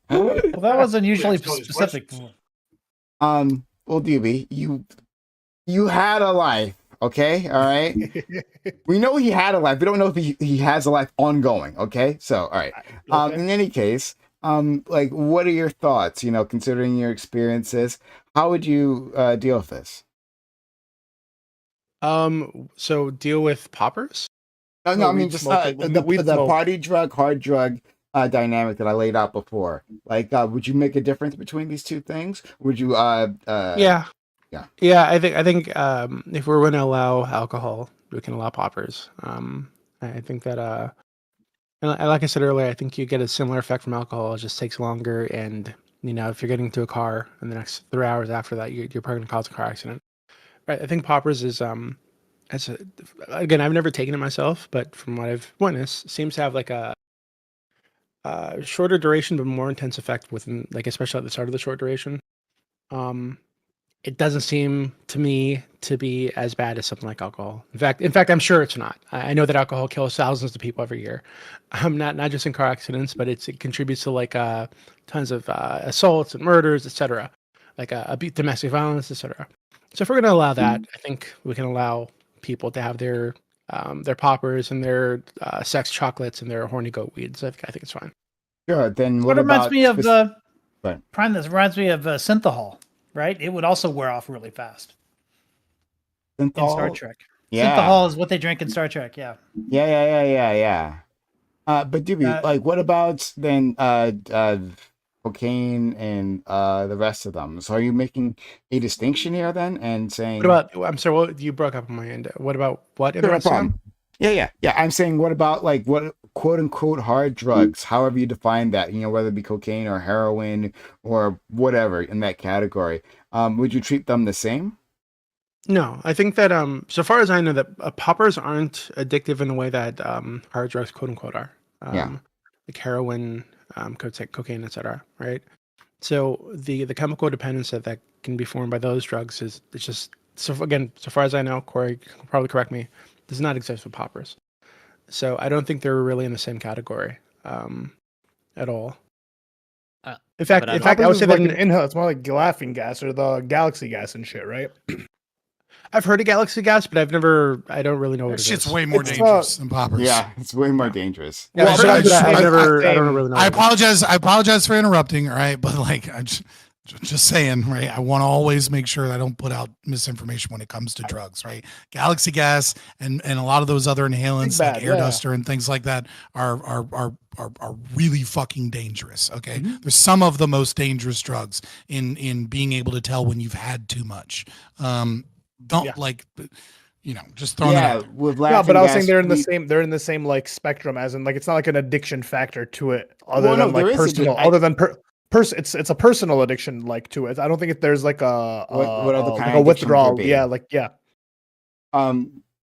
Speaker 7: that was unusually specific.
Speaker 1: Well, DB, you had a life. Okay, all right. We know he had a life. We don't know if he has a life ongoing. Okay, so all right. In any case, like, what are your thoughts? You know, considering your experiences, how would you deal with this?
Speaker 5: So deal with poppers?
Speaker 1: No, I mean just the party drug, hard drug dynamic that I laid out before. Like, would you make a difference between these two things? Would you?
Speaker 5: Yeah. I think if we're going to allow alcohol, we can allow poppers. I think that and like I said earlier, I think you get a similar effect from alcohol. It just takes longer, and you know, if you're getting into a car in the next 3 hours after that, you're probably going to cause a car accident. Right. I think poppers is again, I've never taken it myself, but from what I've witnessed, seems to have like a shorter duration but more intense effect within, like, especially at the start of the short duration. It doesn't seem to me to be as bad as something like alcohol. In fact, I'm sure it's not. I know that alcohol kills thousands of people every year. Not just in car accidents, but it contributes to like tons of assaults and murders, etc. Like domestic violence, etc. So if we're going to allow that, I think we can allow people to have their poppers and their sex chocolates and their horny goat weeds. I think it's fine.
Speaker 1: Sure. Then
Speaker 7: what reminds me of
Speaker 1: Prime?
Speaker 7: This reminds me of synthahol, right? It would also wear off really fast.
Speaker 1: Synthahol?
Speaker 7: In Star Trek.
Speaker 1: Yeah.
Speaker 7: Synthahol is what they drink in Star Trek. Yeah.
Speaker 1: Yeah. But Doobie, like, what about then cocaine and the rest of them? So are you making a distinction here then and saying?
Speaker 5: What about? I'm sorry. What you broke up on my end? What about what? In the rest of them?
Speaker 1: Yeah. I'm saying, what about, like, what quote unquote hard drugs, however you define that, you know, whether it be cocaine or heroin or whatever in that category, would you treat them the same?
Speaker 5: No, I think that so far as I know, that poppers aren't addictive in the way that hard drugs quote unquote are. Like heroin, cocaine, etc. Right. So the chemical dependence that can be formed by those drugs it's just, so again, so far as I know, Corey can probably correct me, does not exist with poppers. So I don't think they're really in the same category at all. In fact, I would say
Speaker 6: like
Speaker 5: that
Speaker 6: an inhale. It's more like laughing gas or the galaxy gas and shit, right?
Speaker 5: I've heard of galaxy gas, but I don't really know what it is.
Speaker 2: Shit's way more dangerous than poppers.
Speaker 1: Yeah, it's way more dangerous.
Speaker 5: Yeah, I don't really know.
Speaker 2: I apologize for interrupting. All right, but like, I'm just saying, right? I want to always make sure that I don't put out misinformation when it comes to drugs, right? Galaxy gas and a lot of those other inhalants like air duster and things like that are really fucking dangerous. Okay, there's some of the most dangerous drugs in being able to tell when you've had too much. Like, you know, just throwing it out.
Speaker 1: With
Speaker 6: but I was saying they're in the same like spectrum, as in, like, it's not like an addiction factor to it, other than like personal, it's a personal addiction, like, to it. I don't think there's like a withdrawal. Yeah.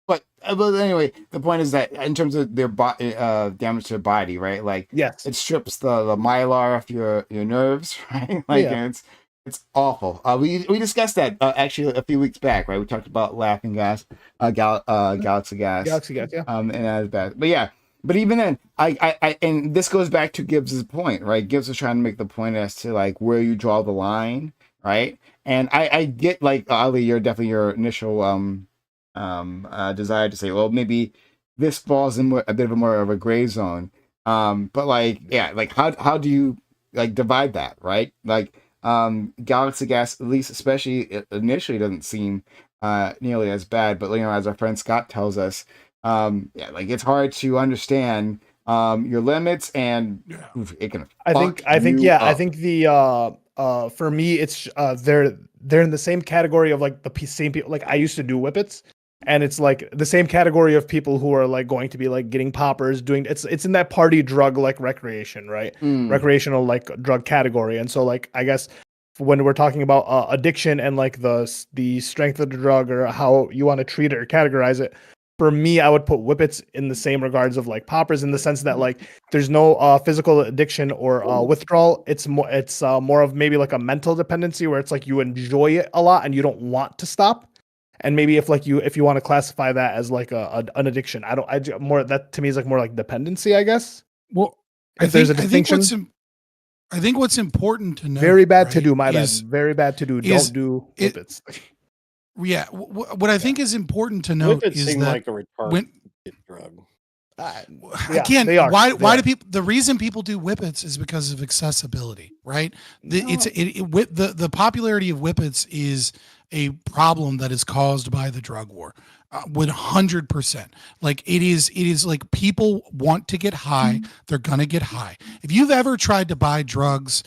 Speaker 1: But anyway, the point is that in terms of their damage to their body, right? Like,
Speaker 6: yes,
Speaker 1: it strips the mylar off your nerves, right? Like, it's awful. We discussed that actually a few weeks back, right? We talked about laughing gas, galaxy gas.
Speaker 6: Galaxy gas, yeah.
Speaker 1: And that was bad. But yeah. But even then, I and this goes back to Gibbs's point, right? Gibbs was trying to make the point as to, like, where you draw the line, right? And I get like Ali, you're definitely your initial desire to say, well, maybe this falls in a bit of a more of a gray zone. But like, yeah, like how do you like divide that, right? Like, Galaxy Gas, at least especially initially, doesn't seem nearly as bad. But as our friend Scott tells us, yeah, like it's hard to understand your limits, and it can.
Speaker 6: I think the for me it's they're in the same category of like the same people. Like I used to do whippets, and it's like the same category of people who are like going to be like getting poppers, doing it's in that party drug like recreation, right? Recreational like drug category. And so like I guess when we're talking about addiction and like the strength of the drug or how you want to treat it or categorize it, for me, I would put whippets in the same regards of like poppers, in the sense that like there's no physical addiction or withdrawal. It's more of maybe like a mental dependency where it's like you enjoy it a lot and you don't want to stop. And maybe if you want to classify that as like an addiction, that to me is like more like dependency, I guess.
Speaker 2: Well,
Speaker 6: there's a distinction.
Speaker 2: I think what's important to know.
Speaker 6: Very bad to do. My bad. Very bad to do. Don't do whippets.
Speaker 2: Yeah, what I think is important to note is that
Speaker 8: like a retarded drug.
Speaker 2: Again, why do people? The reason people do whippets is because of accessibility, right? The popularity of whippets is a problem that is caused by the drug war. 100%. Like it is like people want to get high. They're gonna get high. If you've ever tried to buy drugs,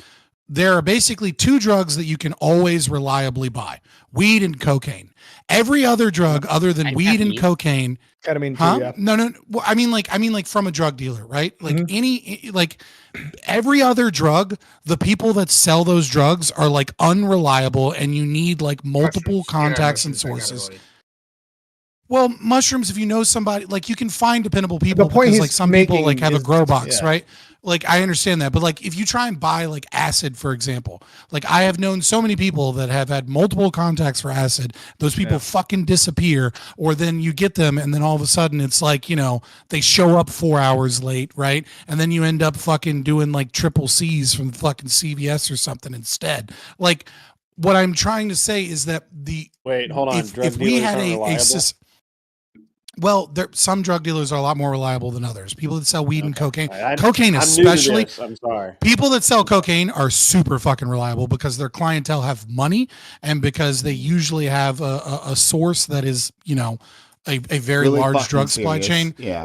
Speaker 2: there are basically two drugs that you can always reliably buy: weed and cocaine. Every other drug other than weed and cocaine.
Speaker 6: Ketamine,
Speaker 2: huh? No. Well, I mean like from a drug dealer, right? Like every other drug, the people that sell those drugs are like unreliable, and you need like multiple contacts and sources. Well, mushrooms, if you know somebody, like you can find dependable people, because like some people like have a grow box, right? Like I understand that, but like if you try and buy like acid, for example, like I have known so many people that have had multiple contacts for acid. Those people fucking disappear, or then you get them and then all of a sudden it's like, they show up 4 hours late, right? And then you end up fucking doing like triple C's from fucking CVS or something instead. Like what I'm trying to say is that
Speaker 8: hold on.
Speaker 2: If we had a system. Well, some drug dealers are a lot more reliable than others. People that sell weed and cocaine, cocaine especially.
Speaker 8: I'm sorry.
Speaker 2: People that sell cocaine are super fucking reliable because their clientele have money, and because they usually have a source that is, a very really large drug supply chain.
Speaker 3: Yeah.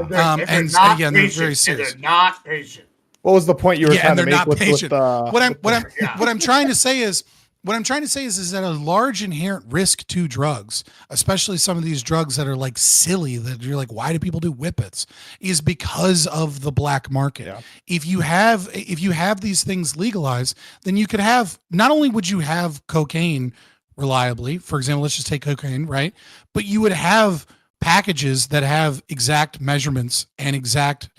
Speaker 2: And they're very serious.
Speaker 3: They're not patient.
Speaker 6: What was the point you were trying to make with
Speaker 2: what I'm trying to say is. What I'm trying to say is that a large inherent risk to drugs, especially some of these drugs that are like silly, that you're like, why do people do whippets, is because of the black market. Yeah. If you have these things legalized, then you could have, not only would you have cocaine reliably, for example, let's just take cocaine, right? But you would have packages that have exact measurements and exact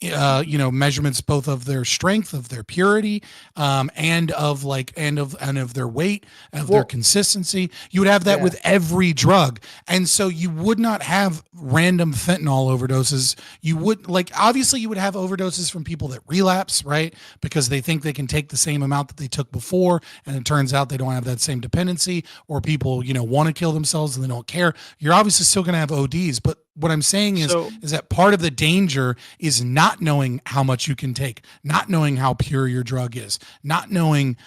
Speaker 2: measurements both of their strength, of their purity, and of their weight, of their consistency. You would have that with every drug. And so you would not have random fentanyl overdoses. You would obviously you would have overdoses from people that relapse, right? Because they think they can take the same amount that they took before, and it turns out they don't have that same dependency, or people, want to kill themselves and they don't care. You're obviously still going to have ODs, but what I'm saying is that part of the danger is not knowing how much you can take, not knowing how pure your drug is, not knowing,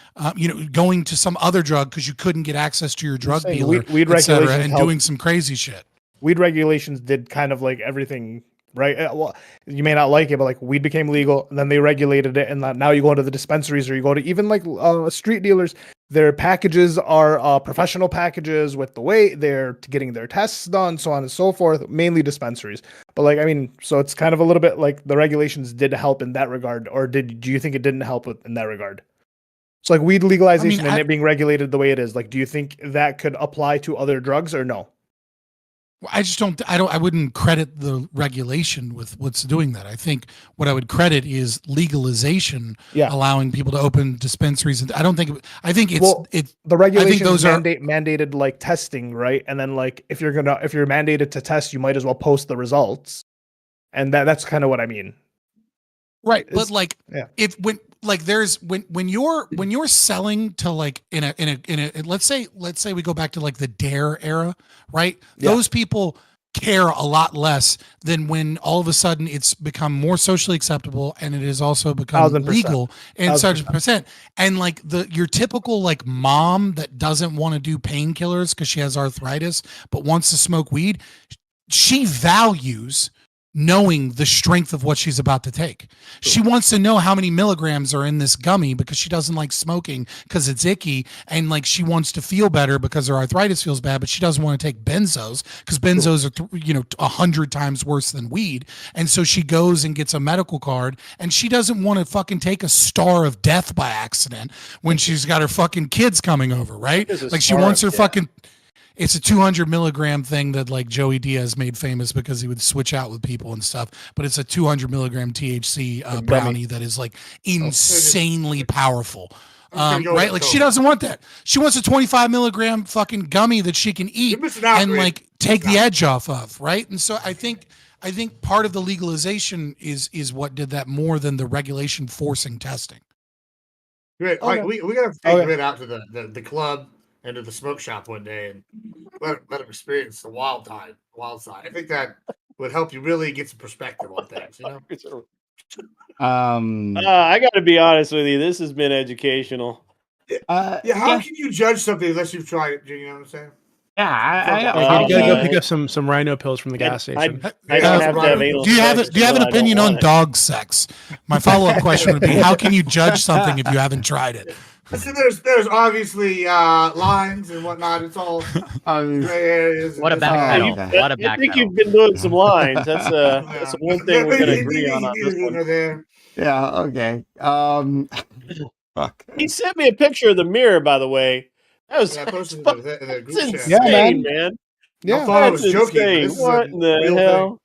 Speaker 2: going to some other drug because you couldn't get access to your drug dealer, et cetera, and doing some crazy shit.
Speaker 6: Weed regulations did kind of like everything, right? Well, you may not like it, but like weed became legal, and then they regulated it, and now you go to the dispensaries, or you go to even like street dealers. Their packages are professional packages with the weight. They're getting their tests done, so on and so forth. Mainly dispensaries, but so it's kind of a little bit like the regulations did help in that regard, or do you think it didn't help in that regard? So like weed legalization and it being regulated the way it is, like, do you think that could apply to other drugs or no?
Speaker 2: I wouldn't credit the regulation with what's doing that. I think what I would credit is legalization, allowing people to open dispensaries. And I think
Speaker 6: the regulations mandated like testing, right? And then like if you're mandated to test, you might as well post the results. And that's kind of what I mean.
Speaker 2: Right. But like there's when you're selling to like in a let's say we go back to like the Dare era, right?
Speaker 6: Yeah.
Speaker 2: Those people care a lot less than when all of a sudden it's become more socially acceptable and it has also become
Speaker 6: 1000%.
Speaker 2: legal in such a percent. And like your typical like mom that doesn't want to do painkillers because she has arthritis but wants to smoke weed, she values knowing the strength of what she's about to take. She wants to know how many milligrams are in this gummy because she doesn't like smoking because it's icky, and like she wants to feel better because her arthritis feels bad, but she doesn't want to take benzos because benzos are 100 times worse than weed. And so she goes and gets a medical card, and she doesn't want to fucking take a star of death by accident when she's got her fucking kids coming over, right? Like she wants her fucking. It's a 200 milligram thing that like Joey Diaz made famous because he would switch out with people and stuff. But it's a 200 milligram THC brownie that is like insanely powerful. Right? Like she doesn't want that. She wants a 25 milligram fucking gummy that she can eat and like take the edge off of. Right. And so I think part of the legalization is what did that more than the regulation forcing testing.
Speaker 3: Right. Okay. We got to take Rid out to the club and to the smoke shop one day and let him experience the wild side. I think that would help you really get some perspective on things,
Speaker 8: I got to be honest with you. This has been educational.
Speaker 3: How can you judge something unless you've tried it? Do you know what I'm saying?
Speaker 5: Yeah, you gotta go pick up some rhino pills from the gas station.
Speaker 2: Do you have an opinion on dog sex? My follow-up question would be, how can you judge something if you haven't tried it?
Speaker 3: So there's obviously lines and whatnot. It's all gray areas.
Speaker 4: What about
Speaker 8: I think you've been doing some lines. That's one thing we're going to agree on this one.
Speaker 1: Yeah. Okay. Fuck.
Speaker 8: He sent me a picture of the mirror, by the way. That was that's insane, man.
Speaker 3: Yeah, I thought I was joking.
Speaker 8: What in the hell?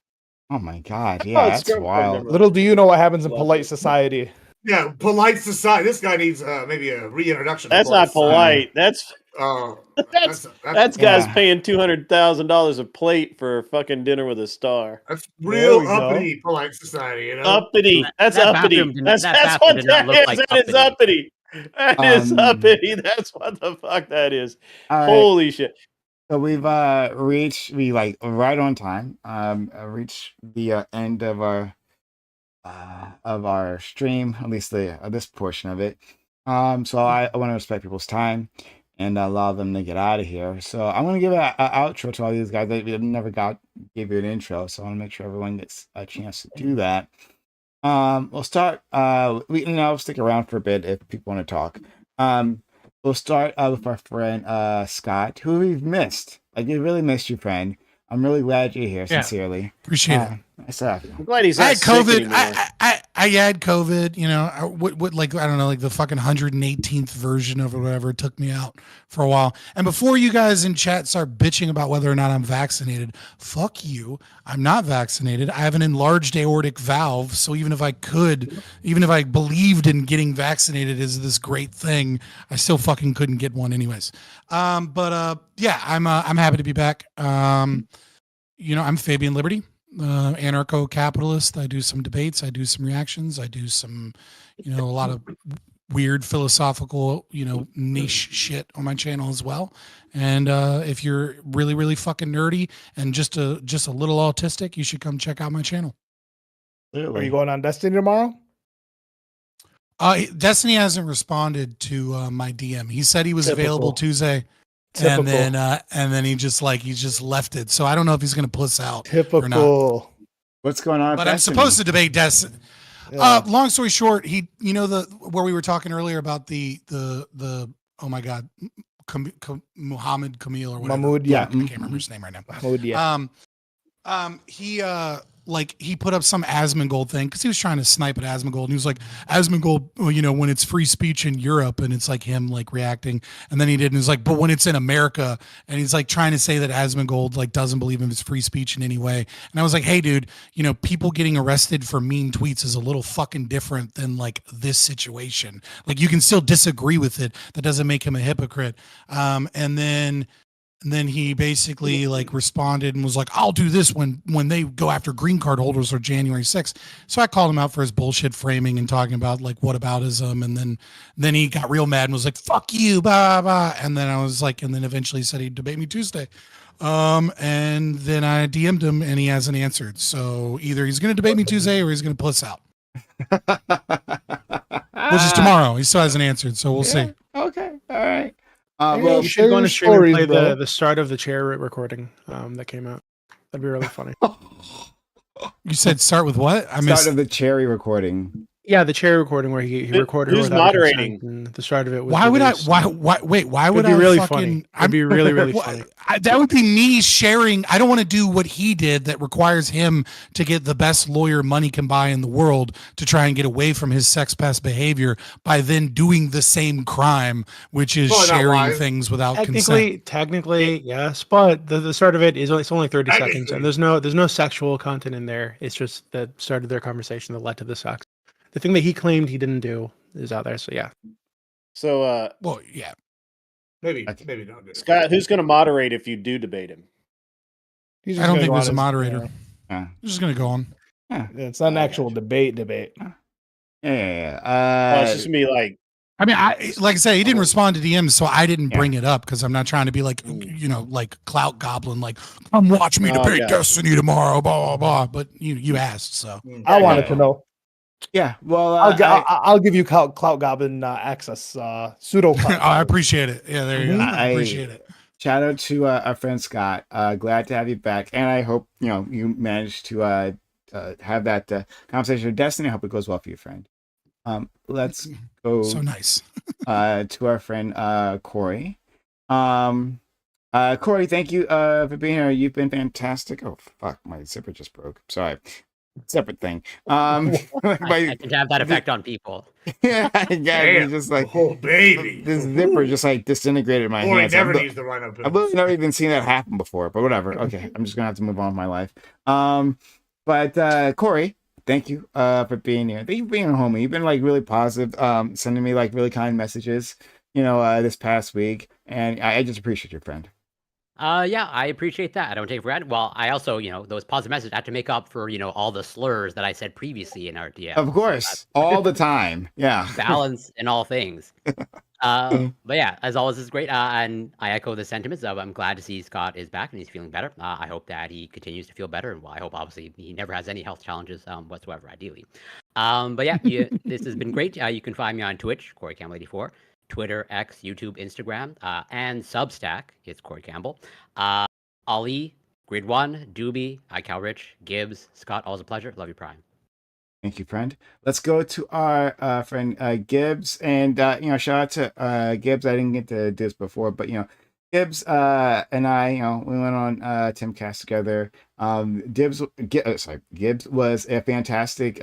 Speaker 1: Oh my god! Yeah, that's wild.
Speaker 6: Little do you know what happens in polite society.
Speaker 3: Yeah, polite society. This guy needs maybe a reintroduction.
Speaker 8: That's not polite. That's guys paying $200,000 a plate for fucking dinner with a star.
Speaker 3: That's real uppity polite society,
Speaker 8: Uppity. That's uppity. That's what that is. That is uppity. That is uppity. That's what the fuck that is. Holy shit.
Speaker 1: So we've reached right on time. Reached the end of our stream, at least this portion of it. So I want to respect people's time and allow them to get out of here. So I'm going to give an outro to all these guys that we never gave you an intro. So I want to make sure everyone gets a chance to do that. We'll start. I'll stick around for a bit if people want to talk. We'll start with our friend Scott, who we've missed. Like, we really missed you, friend. I'm really glad you're here. Sincerely,
Speaker 2: appreciate it.
Speaker 8: I'm glad he's.
Speaker 2: I had COVID. I had COVID. I don't know, like the fucking 118th version of it, whatever. It took me out for a while. And before you guys in chat start bitching about whether or not I'm vaccinated, fuck you. I'm not vaccinated. I have an enlarged aortic valve. So even if I believed in getting vaccinated as this great thing, I still fucking couldn't get one anyways. Yeah, I'm happy to be back. I'm Fabian Liberty. Anarcho-capitalist. I do some debates. I do some reactions. I do some, a lot of weird philosophical, niche shit on my channel as well. And if you're really, really fucking nerdy and just a little autistic, you should come check out my channel.
Speaker 6: Are you going on Destiny tomorrow?
Speaker 2: Destiny hasn't responded to my DM. He said he was available Tuesday. Typical. And then he just left it. So I don't know if he's going to puss out. Typical. Or not.
Speaker 1: What's going on?
Speaker 2: But I'm supposed to debate Destiny. Yeah. Long story short, where we were talking earlier about the oh my god, Muhammad Kamil or whatever.
Speaker 6: Mahmoud, yeah.
Speaker 2: I can't remember his name right now.
Speaker 6: Mahmoud,
Speaker 2: yeah. He put up some Asmongold thing because he was trying to snipe at Asmongold, and he was like, Asmongold, when it's free speech in Europe, and it's like him like reacting, and then he did, and he was like, but when it's in America, and he's like trying to say that Asmongold like doesn't believe in his free speech in any way, and I was like, hey dude, people getting arrested for mean tweets is a little fucking different than like this situation. Like you can still disagree with it, that doesn't make him a hypocrite. And then And then he basically like responded and was like, I'll do this when they go after green card holders or January 6th. So I called him out for his bullshit framing and talking about like whataboutism. And then he got real mad and was like, fuck you, blah, blah. And then I was like, and then eventually he said he'd debate me Tuesday. And then I DM'd him and he hasn't answered. So either he's going to debate me Tuesday or he's going to puss out. Which is tomorrow. He still hasn't answered. So we'll see.
Speaker 1: Okay. All right.
Speaker 5: Well, you should go on a stream and play the start of the chair recording that came out. That'd be really funny.
Speaker 2: You said start with what? I missed.
Speaker 1: Start of the cherry recording.
Speaker 5: Yeah, the chair recording where he recorded.
Speaker 8: Who's moderating?
Speaker 5: And the start of it. Was
Speaker 2: why would I? Why would
Speaker 5: I? It'd be really
Speaker 2: fucking,
Speaker 5: funny. It'd be really funny.
Speaker 2: That would be me sharing. I don't want to do what he did that requires him to get the best lawyer money can buy in the world to try and get away from his sex pest behavior by then doing the same crime, which is sharing things without consent.
Speaker 5: Technically, yes, but the start of it is only 30 seconds, and there's no sexual content in there. It's just the start of their conversation that led to the sex. The thing that he claimed he didn't do is out there. So yeah.
Speaker 8: So
Speaker 2: well, yeah.
Speaker 3: Maybe not.
Speaker 8: Scott, who's going to moderate if you do debate him?
Speaker 2: I don't think there's a moderator. He's just going to go on.
Speaker 6: Yeah, it's not an actual debate.
Speaker 1: Yeah.
Speaker 8: It's just going to be like.
Speaker 2: I mean, like I said, he didn't respond to DMs, so I didn't bring it up because I'm not trying to be like, like Clout Goblin, like, come watch me debate Destiny tomorrow, blah, blah, blah. But you asked, so.
Speaker 6: I wanted to know.
Speaker 1: Yeah, well,
Speaker 6: I'll give you Clout Goblin access, pseudo.
Speaker 2: I appreciate it. Yeah, there you go. I appreciate it.
Speaker 1: Shout out to our friend Scott. Glad to have you back, and I hope you managed to have that conversation with Destiny. I hope it goes well for you, friend. Let's go.
Speaker 2: So nice.
Speaker 1: To our friend Corey. Corey, thank you for being here. You've been fantastic. Oh fuck, my zipper just broke. Sorry. Separate thing.
Speaker 4: I can have that effect on people.
Speaker 1: Yeah, just like
Speaker 3: baby.
Speaker 1: This zipper just like disintegrated in my hands.
Speaker 3: Never needs the run up.
Speaker 1: I've never even seen that happen before, but whatever. Okay, I'm just gonna have to move on with my life. But Corey, thank you for being here. Thank you for being a homie. You've been like really positive, sending me like really kind messages, this past week, and I just appreciate your friend.
Speaker 4: Yeah, I appreciate that. I don't take it for granted. Well, I also, those positive messages I have to make up for, all the slurs that I said previously in our DM.
Speaker 1: Of course, all the time. Yeah.
Speaker 4: Balance in all things. But yeah, as always, it's great. And I echo the sentiments of I'm glad to see Scott is back and he's feeling better. I hope that he continues to feel better. And I hope, obviously, he never has any health challenges whatsoever, ideally. But yeah, this has been great. You can find me on Twitch, Corey Campbell 84. Twitter, X, YouTube, Instagram, and Substack. It's Corey Campbell. Ali, Grid One, Doobie, iCal Rich, Gibbs, Scott. Always a pleasure. Love you, Prime.
Speaker 1: Thank you, friend. Let's go to our friend Gibbs, and shout out to Gibbs. I didn't get to do this before, but Gibbs and I, we went on Timcast together. Gibbs was a fantastic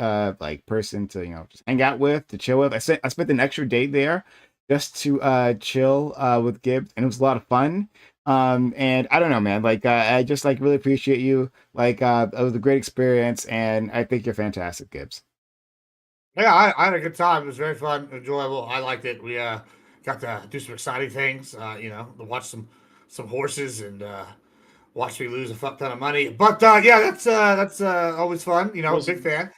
Speaker 1: person to just hang out with, to chill with. I spent an extra day there just to chill with Gibbs, and it was a lot of fun. And I don't know, man, I just really appreciate you. It was a great experience, and I think you're fantastic, Gibbs.
Speaker 3: Yeah, I had a good time. It was very fun, enjoyable. I liked it. We got to do some exciting things, to watch some horses and watch me lose a fuck ton of money. But yeah, that's always fun. Big fan.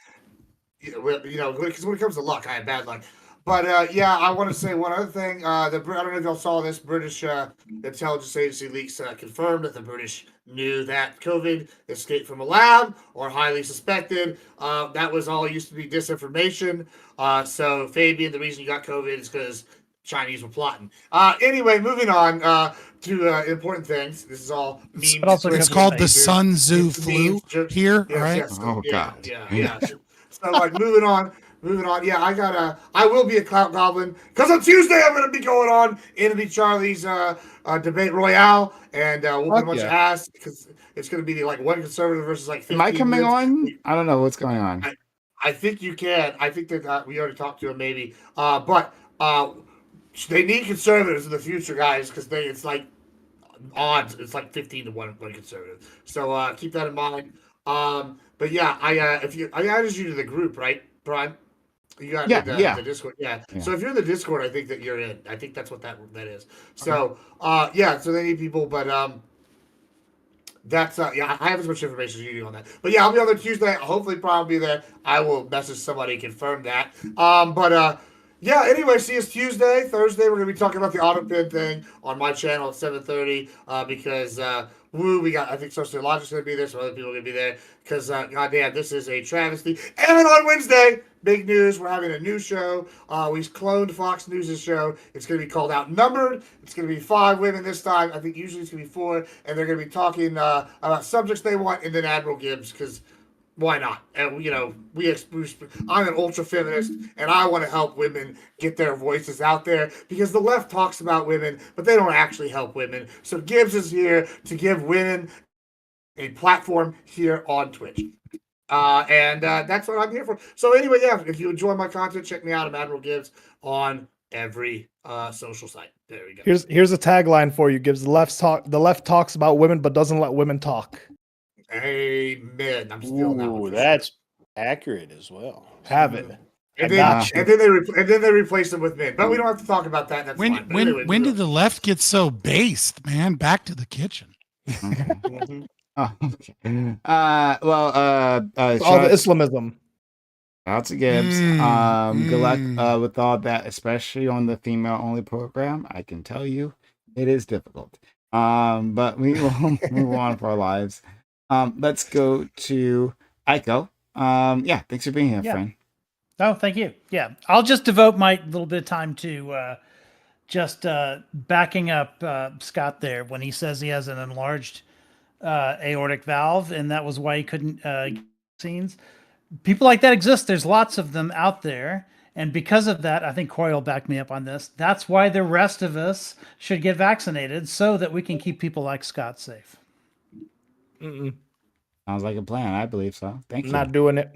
Speaker 3: Because when it comes to luck, I had bad luck. But yeah, I want to say one other thing. I don't know if y'all saw this. British intelligence agency leaks confirmed that the British knew that COVID escaped from a lab or highly suspected. That was all used to be disinformation. So Fabian, the reason you got COVID is because Chinese were plotting. Anyway, moving on to important things. This is all memes.
Speaker 2: It's called the Sun Tzu flu here, right?
Speaker 3: Yes,
Speaker 1: oh God.
Speaker 3: Yeah. So moving on. Yeah, I will be a Clout Goblin because on Tuesday I'm going to be going on Enemy Charlie's debate royale, and we'll get a bunch of ass because it's going to be one conservative versus 15.
Speaker 1: Am I coming on? I don't know what's going on.
Speaker 3: I think you can. I think that we already talked to him maybe, but they need conservatives in the future, guys, because it's odds. It's 15 to 1 conservative. So keep that in mind. But yeah, I added you to the group, right, Brian? You got the Discord, yeah. So if you're in the Discord, I think that you're in. I think that's what that is. So so they need people, but that's I have as much information as you do on that. But yeah, I'll be on there Tuesday. Hopefully, probably be there. I will message somebody confirm that. Yeah. Anyway, see us Tuesday, Thursday. We're gonna be talking about the Autopen thing on my channel at 7:30. Because we got. I think Social Logic's gonna be there. Some other people are gonna be there. Because goddamn, this is a travesty. And on Wednesday, big news. We're having a new show. We cloned Fox News' show. It's gonna be called Outnumbered. It's gonna be 5 women this time. I think usually it's gonna be 4, and they're gonna be talking about subjects they want, and then Admiral Gibbs because. Why not? And I'm an ultra feminist, and I want to help women get their voices out there because the left talks about women, but they don't actually help women. So Gibbs is here to give women a platform here on Twitch. And that's what I'm here for. So anyway, if you enjoy my content, check me out. I'm Admiral Gibbs on every social site. There we go.
Speaker 6: Here's a tagline for you, Gibbs. The left talks about women, but doesn't let women talk.
Speaker 3: Amen. I'm stealing that one.
Speaker 8: That's accurate as well.
Speaker 6: Have it.
Speaker 3: And then they replace them with men. But we don't have to talk about that. That's fine.
Speaker 2: When did the left get so based, man? Back to the kitchen.
Speaker 1: Okay. All
Speaker 6: the Islamism.
Speaker 1: Lots of Gibbs. Good luck with all that, especially on the female-only program. I can tell you, it is difficult. But we will move on for our lives. Let's go to Aiko. Thanks for being here, friend.
Speaker 7: Oh, thank you. Yeah, I'll just devote my little bit of time to just backing up Scott there when he says he has an enlarged aortic valve, and that was why he couldn't vaccines. People like that exist. There's lots of them out there. And because of that, I think Corey will back me up on this. That's why the rest of us should get vaccinated so that we can keep people like Scott safe.
Speaker 1: Sounds like a plan. I believe so. Thank you.
Speaker 6: Not doing it.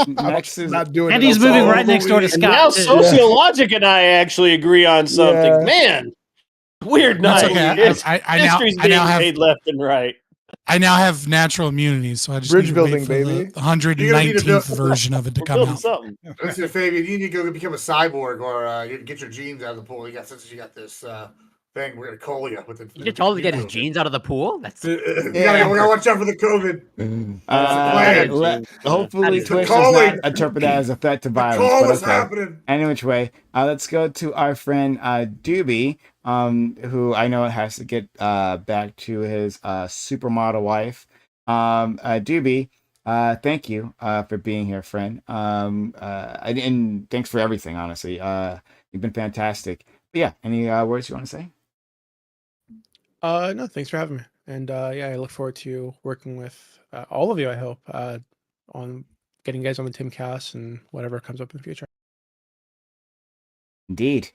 Speaker 1: Next is
Speaker 6: not doing
Speaker 7: Andy's moving right next door to Scott.
Speaker 8: And now Sociologic and I actually agree on something.
Speaker 6: Yeah.
Speaker 8: Man, weird night.
Speaker 2: Okay.
Speaker 8: History's being made left and right.
Speaker 2: I now have natural immunity, so I just
Speaker 6: bridge
Speaker 2: need to
Speaker 6: building,
Speaker 2: wait for
Speaker 6: baby.
Speaker 2: The 119th version of it to come out.
Speaker 8: Something.
Speaker 3: Listen, Fabian, you need to go become a cyborg or get your genes out of the pool. Since you got this thing, we're gonna call you with the.
Speaker 4: You told him to get his genes out of the pool. That's
Speaker 3: we gotta watch out for the COVID.
Speaker 1: Hopefully, Twitch does not interpret that as a threat to violence. But happening. Any which way, let's go to our friend Doobie, who I know has to get back to his supermodel wife. Doobie, thank you for being here, friend. And thanks for everything. Honestly, you've been fantastic. But yeah, any words you want to say?
Speaker 5: No, thanks for having me. And I look forward to working with all of you, I hope, on getting you guys on the Timcast and whatever comes up in the future.
Speaker 1: Indeed.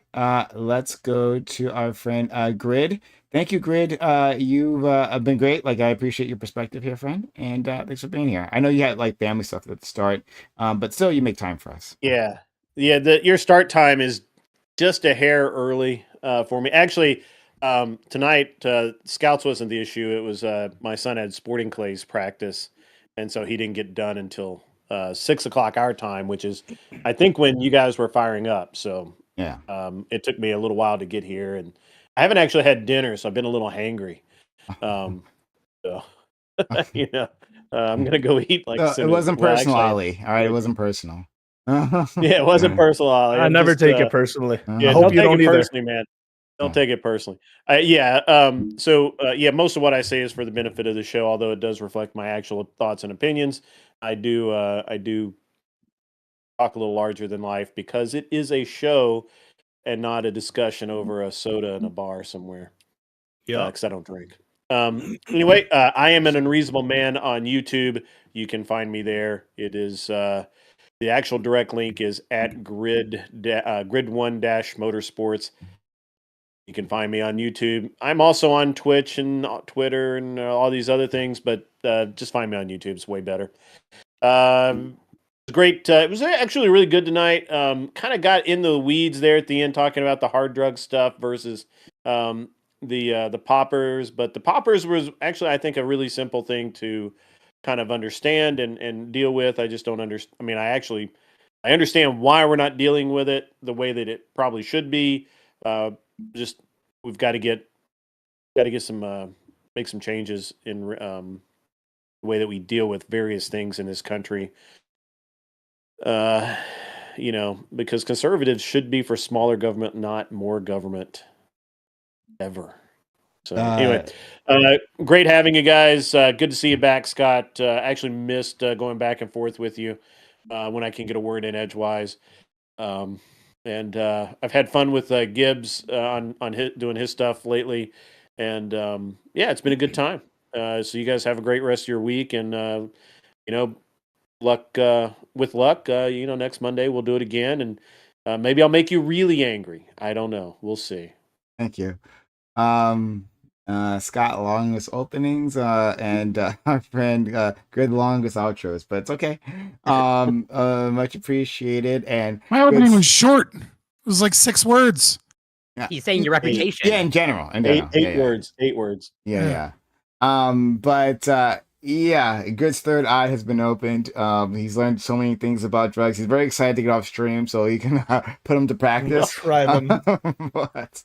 Speaker 1: Let's go to our friend Grid. Thank you, Grid. You've been great. I appreciate your perspective here, friend. And thanks for being here. I know you had family stuff at the start, but still you make time for us.
Speaker 8: Yeah. Your start time is just a hair early for me. Actually, tonight, Scouts wasn't the issue. It was my son had sporting clays practice, and so he didn't get done until 6 o'clock our time, which is, I think, when you guys were firing up. So
Speaker 1: yeah,
Speaker 8: it took me a little while to get here, and I haven't actually had dinner, so I've been a little hangry. I'm gonna go eat
Speaker 1: it wasn't personal, Ali. All right, it wasn't personal.
Speaker 8: Yeah, it wasn't personal, Ali.
Speaker 6: I never take it personally.
Speaker 8: Yeah, don't take it personally, man. Don't take it personally. Most of what I say is for the benefit of the show, although it does reflect my actual thoughts and opinions. I do talk a little larger than life because it is a show and not a discussion over a soda in a bar somewhere. Yeah, because I don't drink. Anyway, I am an unreasonable man on YouTube. You can find me there. It is the actual direct link is at grid1-motorsports. You can find me on YouTube. I'm also on Twitch and Twitter and all these other things, but just find me on YouTube. It's way better. Great. It was actually really good tonight. Kind of got in the weeds there at the end, talking about the hard drug stuff versus the poppers. But the poppers was actually, I think, a really simple thing to kind of understand and deal with. I just don't understand. I mean, I understand why we're not dealing with it the way that it probably should be. Just we've got to get some make some changes in the way that we deal with various things in this country. Because conservatives should be for smaller government, not more government ever. So anyway, great having you guys. Good to see you back, Scott. Actually missed going back and forth with you when I can get a word in edgewise. And I've had fun with Gibbs on doing his stuff lately. And it's been a good time. So you guys have a great rest of your week. And, luck with luck, next Monday we'll do it again. And maybe I'll make you really angry. I don't know. We'll see.
Speaker 1: Thank you. Scott longest openings and our friend good longest outros, but it's okay. Much appreciated. And
Speaker 2: my opening was short. It was like 6 words.
Speaker 4: He's saying your reputation.
Speaker 1: Yeah, in general.
Speaker 8: Eight words. 8 words.
Speaker 1: Yeah. But Good's third eye has been opened. He's learned so many things about drugs. He's very excited to get off stream so he can put them to practice. But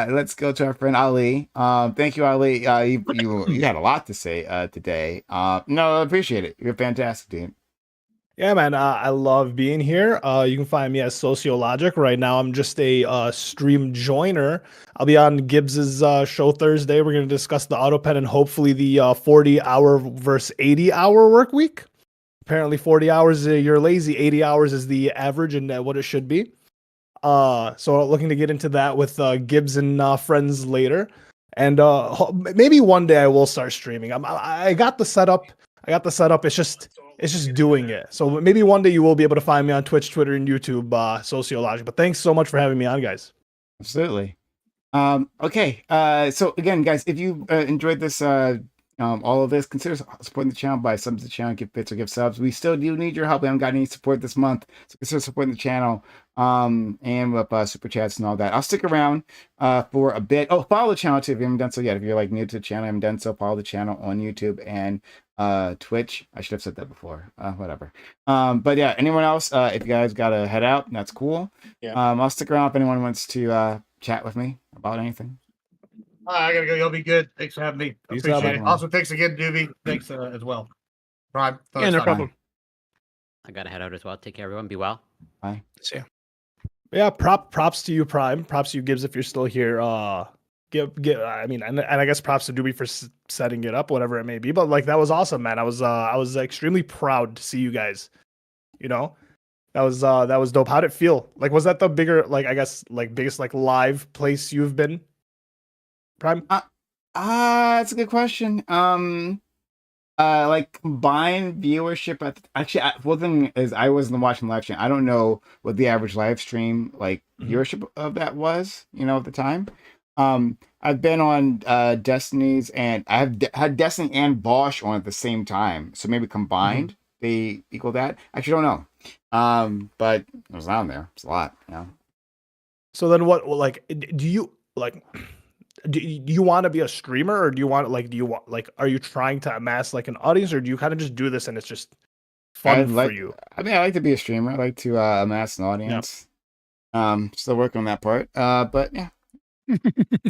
Speaker 1: let's go to our friend Ali. Thank you, Ali. You had a lot to say today. No, I appreciate it. You're fantastic, dude.
Speaker 6: Yeah, man. I love being here. You can find me as Sociologic. Right now, I'm just a stream joiner. I'll be on Gibbs's show Thursday. We're going to discuss the Autopen and hopefully the 40-hour versus 80-hour work week. Apparently, 40 hours you're lazy. 80 hours is the average and what it should be. So looking to get into that with Gibbs and friends later. And maybe one day I will start streaming. I got the setup. It's just doing it. So maybe one day you will be able to find me on Twitch, Twitter, and YouTube, Sociologic. But thanks so much for having me on, guys.
Speaker 1: Absolutely. Okay. So again, guys, if you enjoyed this, all of this, consider supporting the channel by subbing to the channel, give bits or give subs. We still do need your help. We haven't got any support this month, so consider supporting the channel. And with super chats and all that. I'll stick around for a bit. Oh, follow the channel too if you haven't done so yet. If you're like new to the channel, haven't done so, follow the channel on YouTube and Twitch. I should have said that before. Whatever. But yeah, anyone else? If you guys gotta head out, that's cool.
Speaker 8: Yeah.
Speaker 1: I'll stick around if anyone wants to chat with me about anything.
Speaker 3: I gotta go. Y'all be good. Thanks for having me. Appreciate it. Also, thanks again, Doobie. Thanks as well. Prime.
Speaker 5: Yeah, no problem.
Speaker 4: I gotta head out as well. Take care, everyone. Be well.
Speaker 1: Bye.
Speaker 5: See ya.
Speaker 6: Yeah, props to you, Prime. Props to you, Gibbs, if you're still here. I mean, and I guess props to Doobie for setting it up, whatever it may be. But like, that was awesome, man. I was extremely proud to see you guys. That was dope. How'd it feel? Like, was that the bigger, like, I guess, like, biggest like live place you've been? Prime.
Speaker 1: That's a good question. Like combined viewership one thing is I wasn't watching live stream. I don't know what the average live stream like viewership of that was, at the time. I've been on Destiny's and I've had Destiny and Bosch on at the same time. So maybe combined they equal that. Actually don't know. But it was on there. It's a lot,
Speaker 6: So then what, like, do you want to be a streamer, or are you trying to amass like an audience, or do you kind of just do this and it's just fun for you?
Speaker 1: I mean, I like to be a streamer. I like to amass an audience. Yeah. Still working on that part. But yeah.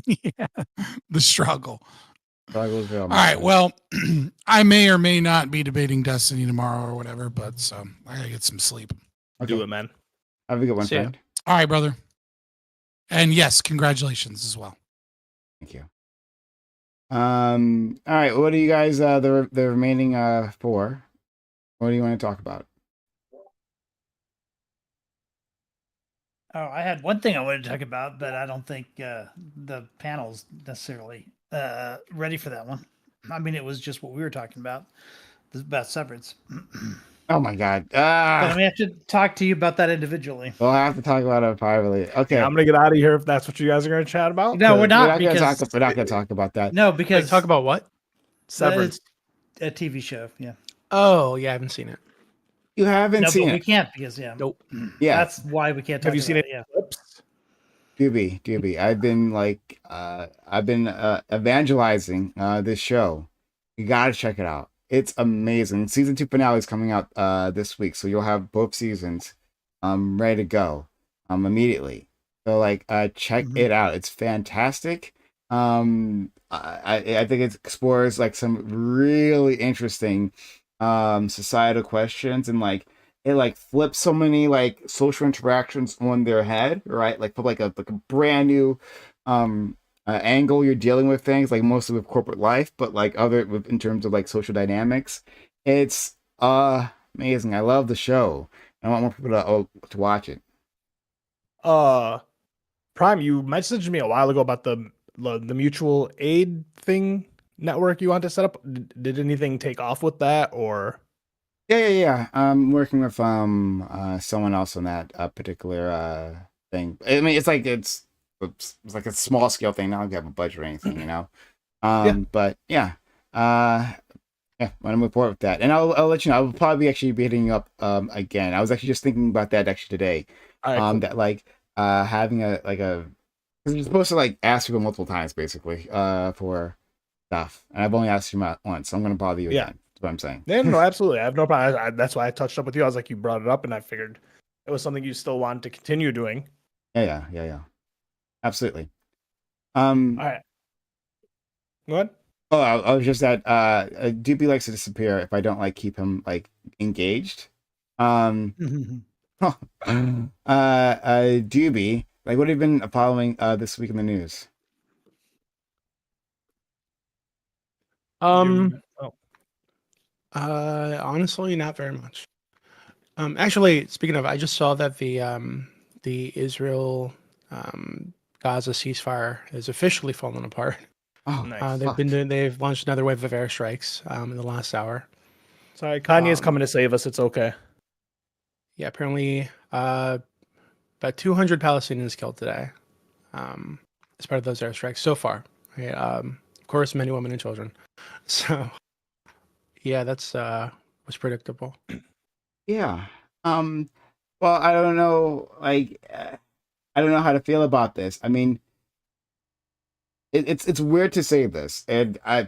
Speaker 2: Yeah. The struggle.
Speaker 1: All
Speaker 2: right. Well, I may or may not be debating Destiny tomorrow or whatever, but so I gotta get some sleep.
Speaker 1: Okay.
Speaker 6: Do it, man.
Speaker 1: Have a good one, friend.
Speaker 2: All right, brother. And yes, congratulations as well.
Speaker 1: Thank you. All right. What do you guys the remaining 4? What do you want to talk about?
Speaker 7: Oh, I had one thing I wanted to talk about, but I don't think the panel's necessarily ready for that one. I mean, it was just what we were talking about severance.
Speaker 1: Oh my God.
Speaker 7: But I may have to talk to you about that individually.
Speaker 1: We'll have to talk about it privately. Okay.
Speaker 6: Yeah, I'm going to get out of here if that's what you guys are going to chat about.
Speaker 7: No, we're not.
Speaker 1: We're not going to talk about that.
Speaker 7: No, because...
Speaker 5: talk about what?
Speaker 6: Severance.
Speaker 7: A TV show, yeah.
Speaker 5: Oh, yeah, I haven't seen it.
Speaker 1: You haven't seen it?
Speaker 7: We can't because,
Speaker 5: Nope.
Speaker 1: Yeah.
Speaker 7: That's why we can't talk about it.
Speaker 6: Have you seen it?
Speaker 7: Yeah.
Speaker 1: Doobie. I've been evangelizing this show. You got to check it out. It's amazing. Season 2 finale is coming out this week, so you'll have both seasons ready to go immediately. So like check it out. It's fantastic. I think it explores like some really interesting societal questions, and like it like flips so many like social interactions on their head, right? Like from like a brand new angle. You're dealing with things like mostly with corporate life, but like other in terms of like social dynamics. It's amazing. I love the show. I want more people to watch it.
Speaker 6: Prime, you messaged me a while ago about the mutual aid thing network you want to set up. Did anything take off with that, or?
Speaker 1: Yeah. I'm working with someone else on that particular thing. I mean, it's like like a small scale thing. Not like we have a budget or anything, you know. But yeah, yeah, I'm gonna move forward with that, and I'll let you know. I'll probably actually be hitting you up again. I was actually just thinking about that actually today.
Speaker 6: All right, cool.
Speaker 1: That like having a because you're supposed to like ask people multiple times basically for stuff, and I've only asked you once, so I'm gonna bother you again. That's what I'm saying.
Speaker 6: Yeah, no, absolutely. I have no problem. That's why I touched up with you. I was like, you brought it up, and I figured it was something you still wanted to continue doing.
Speaker 1: Yeah. Absolutely.
Speaker 6: All right. What?
Speaker 1: Oh, I was just that Doobie likes to disappear if I don't like keep him like engaged. Doobie, like what have you been following this week in the news?
Speaker 5: Honestly, not very much. Actually, speaking of, I just saw that the Israel Gaza ceasefire has officially fallen apart.
Speaker 1: Oh, nice.
Speaker 5: They've launched another wave of airstrikes in the last hour.
Speaker 6: Sorry, Kanye's coming to save us. It's okay.
Speaker 5: Yeah, apparently about 200 Palestinians killed today as part of those airstrikes so far. Right? Of course, many women and children. So, yeah, that's was predictable.
Speaker 1: Yeah. Well, I don't know. Like, I don't know how to feel about this. I mean, it's weird to say this, and I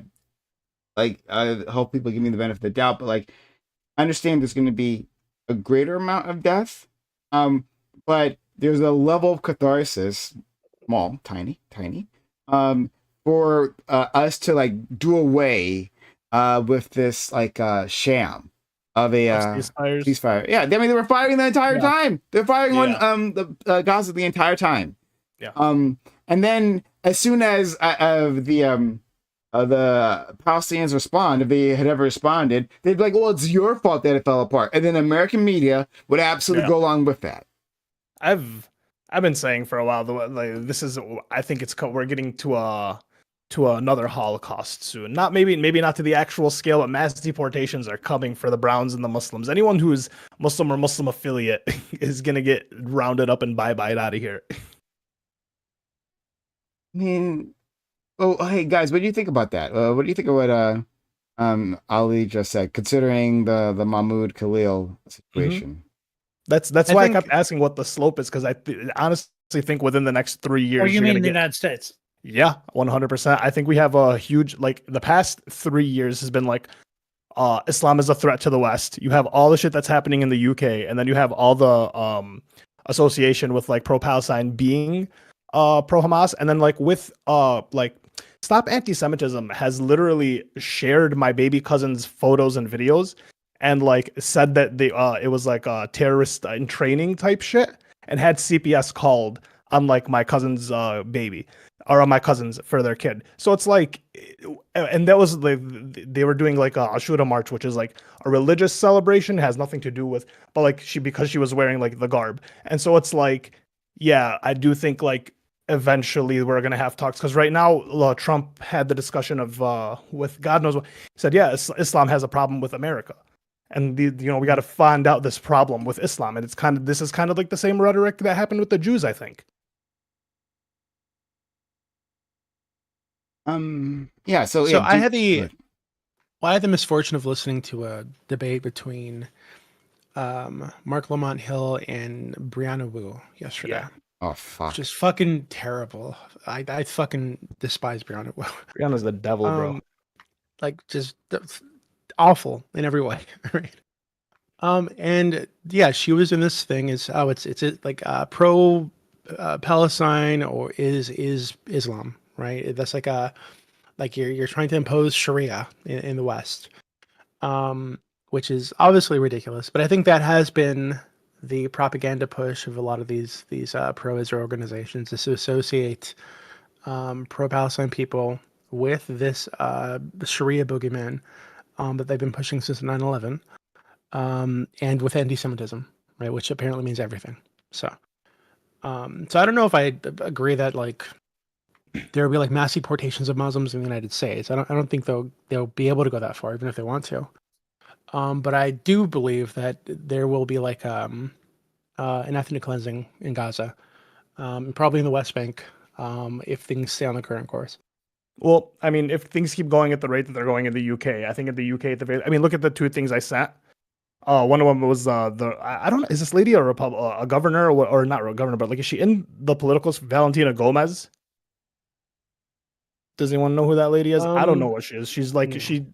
Speaker 1: hope people give me the benefit of the doubt, but like, I understand there's going to be a greater amount of death, but there's a level of catharsis, small, tiny, for us to like do away with this like sham of a ceasefire. Yeah, I mean they were firing the entire time. They're firing on the Gaza the entire time.
Speaker 6: Yeah.
Speaker 1: And then as soon as the Palestinians respond, if they had ever responded, they'd be like, "Well, it's your fault that it fell apart," and then American media would absolutely go along with that.
Speaker 6: I've been saying for a while like this is I think we're getting to another Holocaust soon. Maybe not to the actual scale, but mass deportations are coming for the Browns and the Muslims. Anyone who is Muslim or Muslim affiliate is gonna get rounded up and bye-bye out of here.
Speaker 1: I mean, hey guys, what do you think about that? What do you think of what Ali just said, considering the Mahmoud Khalil situation?
Speaker 6: That's why I kept asking what the slope is, because I honestly think within the next 3 years.
Speaker 7: Or you mean the United States?
Speaker 6: Yeah, 100%. I think we have a huge, like, the past 3 years has been like, Islam is a threat to the West. You have all the shit that's happening in the UK, and then you have all the association with like pro-Palestine being pro-Hamas, and then like with like Stop Anti-Semitism has literally shared my baby cousin's photos and videos, and like said that it was like a terrorist in training type shit, and had CPS called on like my cousin's baby, or on my cousins for their kid. So it's like, and that was like, they were doing like a Ashura March, which is like a religious celebration, has nothing to do with, but like because she was wearing like the garb. And so it's like, yeah, I do think like eventually we're going to have talks, because right now Trump had the discussion of with God knows what, he said, yeah, Islam has a problem with America. And we got to find out this problem with Islam. And this is kind of like the same rhetoric that happened with the Jews, I think.
Speaker 1: Yeah. So
Speaker 5: I had the misfortune of listening to a debate between Mark Lamont Hill and Brianna Wu yesterday.
Speaker 1: Yeah. Oh fuck!
Speaker 5: Which is fucking terrible. I fucking despise Brianna Wu.
Speaker 6: Brianna's the devil, bro.
Speaker 5: Like, just awful in every way, right? And yeah, she was in this thing is it's like pro Palestine or is Islam, right? That's like you're trying to impose Sharia in the West, which is obviously ridiculous. But I think that has been the propaganda push of a lot of these pro-Israel organizations is to associate pro-Palestine people with this the Sharia boogeyman that they've been pushing since 9/11, and with anti-Semitism, right, which apparently means everything. So I don't know if I agree that like there will be like mass deportations of Muslims in the United States. I don't think they'll be able to go that far, even if they want to. But I do believe that there will be like an ethnic cleansing in Gaza, probably in the West Bank, if things stay on the current course.
Speaker 6: Well, I mean, if things keep going at the rate that they're going in the UK, I think in the UK, I mean, look at the two things I sent. One of them was I don't know, is this lady a governor or not a governor, but like, is she in the politicals? Valentina Gomez. Does anyone know who that lady is? I don't know what she is. She's like, she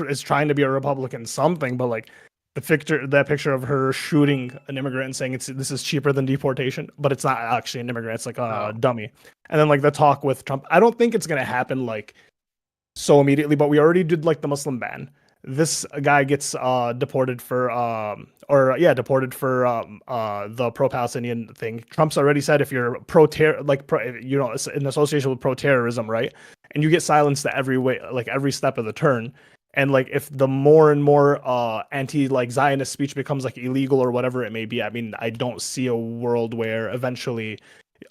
Speaker 6: is trying to be a Republican something, but like that picture of her shooting an immigrant and saying this is cheaper than deportation, but it's not actually an immigrant. It's like a dummy. And then like the talk with Trump, I don't think it's going to happen like so immediately, but we already did like the Muslim ban. This guy gets deported for the pro-Palestinian thing. Trump's already said if you're in association with pro-terrorism, right? And you get silenced at every way, like every step of the turn. And like if the more and more anti like Zionist speech becomes like illegal or whatever it may be, I mean, I don't see a world where eventually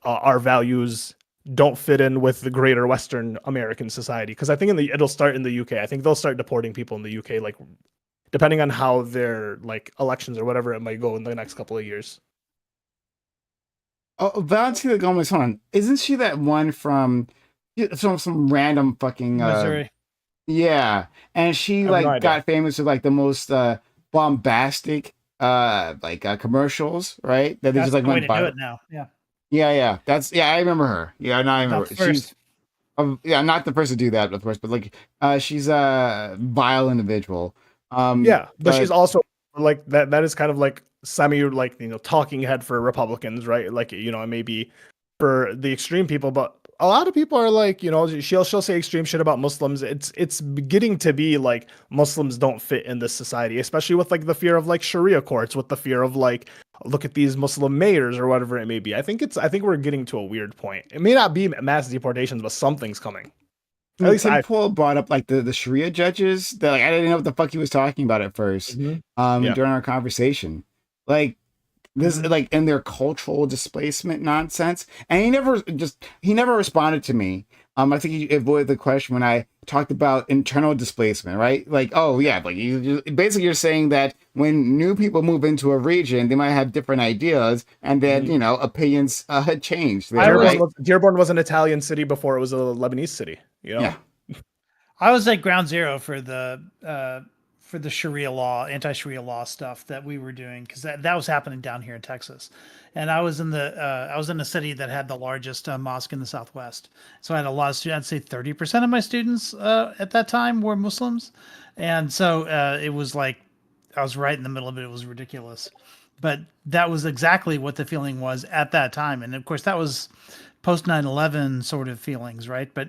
Speaker 6: our values don't fit in with the greater Western American society. Because I think it'll start in the UK. I think they'll start deporting people in the UK, like depending on how their like elections or whatever it might go in the next couple of years.
Speaker 1: Oh, Valentina Gomez, hold on. Isn't she that one from some random fucking
Speaker 7: Missouri?
Speaker 1: Yeah, and she like got famous with like the most bombastic commercials, right? That they
Speaker 7: That's
Speaker 1: just like
Speaker 7: the way
Speaker 1: went
Speaker 7: to do
Speaker 1: viral.
Speaker 7: it now. Yeah.
Speaker 1: Yeah. I remember her. Yeah, no, I remember. She's not the first to do that, of course, but like she's a vile individual.
Speaker 6: But she's also like that is kind of like semi like talking head for Republicans, right? Like maybe for the extreme people, but a lot of people are like, she'll say extreme shit about Muslims. It's beginning to be like Muslims don't fit in this society, especially with like the fear of like Sharia courts, with the fear of like, look at these Muslim mayors or whatever it may be. I think we're getting to a weird point. It may not be mass deportations, but something's coming.
Speaker 1: At least some people brought up like the Sharia judges. That like I didn't know what the fuck he was talking about at first. During our conversation, like this like in their cultural displacement nonsense, and he never responded to me. I think he avoided the question when I talked about internal displacement, right? Like, oh yeah, like you're saying that when new people move into a region, they might have different ideas, and then opinions had changed.
Speaker 6: Dearborn was an Italian city before it was a Lebanese city.
Speaker 1: Yeah.
Speaker 7: I was at ground zero for the Sharia law, anti-Sharia law stuff that we were doing, because that was happening down here in Texas, and I was in a city that had the largest mosque in the Southwest. So I had a lot of students. I'd say 30% of my students at that time were Muslims, and so it was like I was right in the middle of it. It was ridiculous, but that was exactly what the feeling was at that time, and of course that was post 9/11 sort of feelings, right? But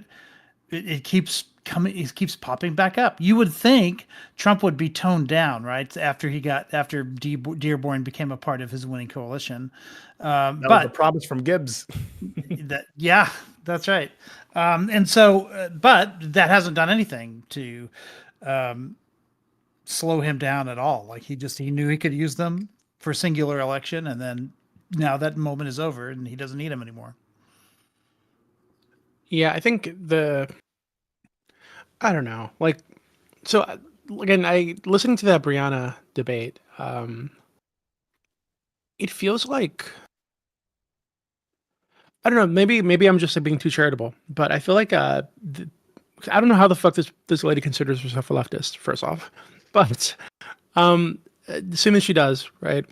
Speaker 7: it keeps coming. It keeps popping back up. You would think Trump would be toned down, right? After Dearborn became a part of his winning coalition.
Speaker 6: That was a promise from Gibbs.
Speaker 7: That's right. And so, but that hasn't done anything to slow him down at all. Like he knew he could use them for singular election, and then now that moment is over, and he doesn't need them anymore.
Speaker 5: Yeah, I think I don't know. Like, so again, listening to that Brianna debate, it feels like, I don't know, maybe I'm just being too charitable, but I feel like I don't know how the fuck this lady considers herself a leftist, first off, but assuming she does, right?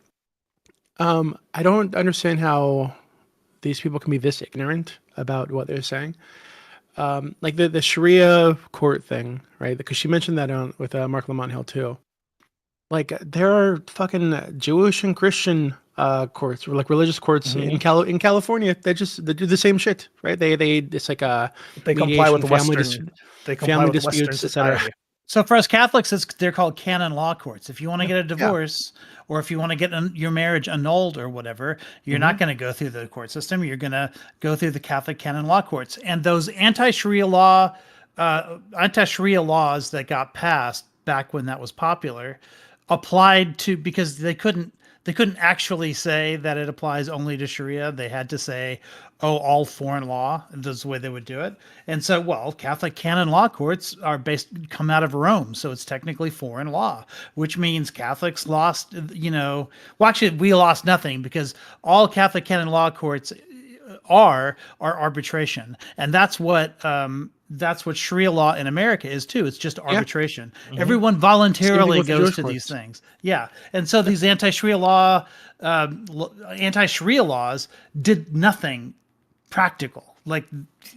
Speaker 5: I don't understand how these people can be this ignorant about what they're saying. like the Sharia court thing, right? Because she mentioned that with Mark Lamont Hill too. Like there are fucking Jewish and Christian courts, or like religious courts in California. They do the same shit, right? They it's like
Speaker 6: they comply with
Speaker 5: Western
Speaker 6: disputes,
Speaker 5: etc.
Speaker 7: So for us Catholics, they're called canon law courts. If you want to get a divorce, or if you want to get your marriage annulled or whatever, you're not going to go through the court system. You're going to go through the Catholic canon law courts. And those anti-Sharia laws that got passed back when that was popular applied to, because they couldn't actually say that it applies only to Sharia. They had to say, all foreign law. That's the way they would do it. And so, Catholic canon law courts come out of Rome. So it's technically foreign law, which means Catholics lost, actually we lost nothing, because all Catholic canon law courts are arbitration. And that's what Sharia law in America is too. It's just arbitration. Everyone voluntarily goes to these things. Yeah. And so these anti-Sharia laws did nothing practical. Like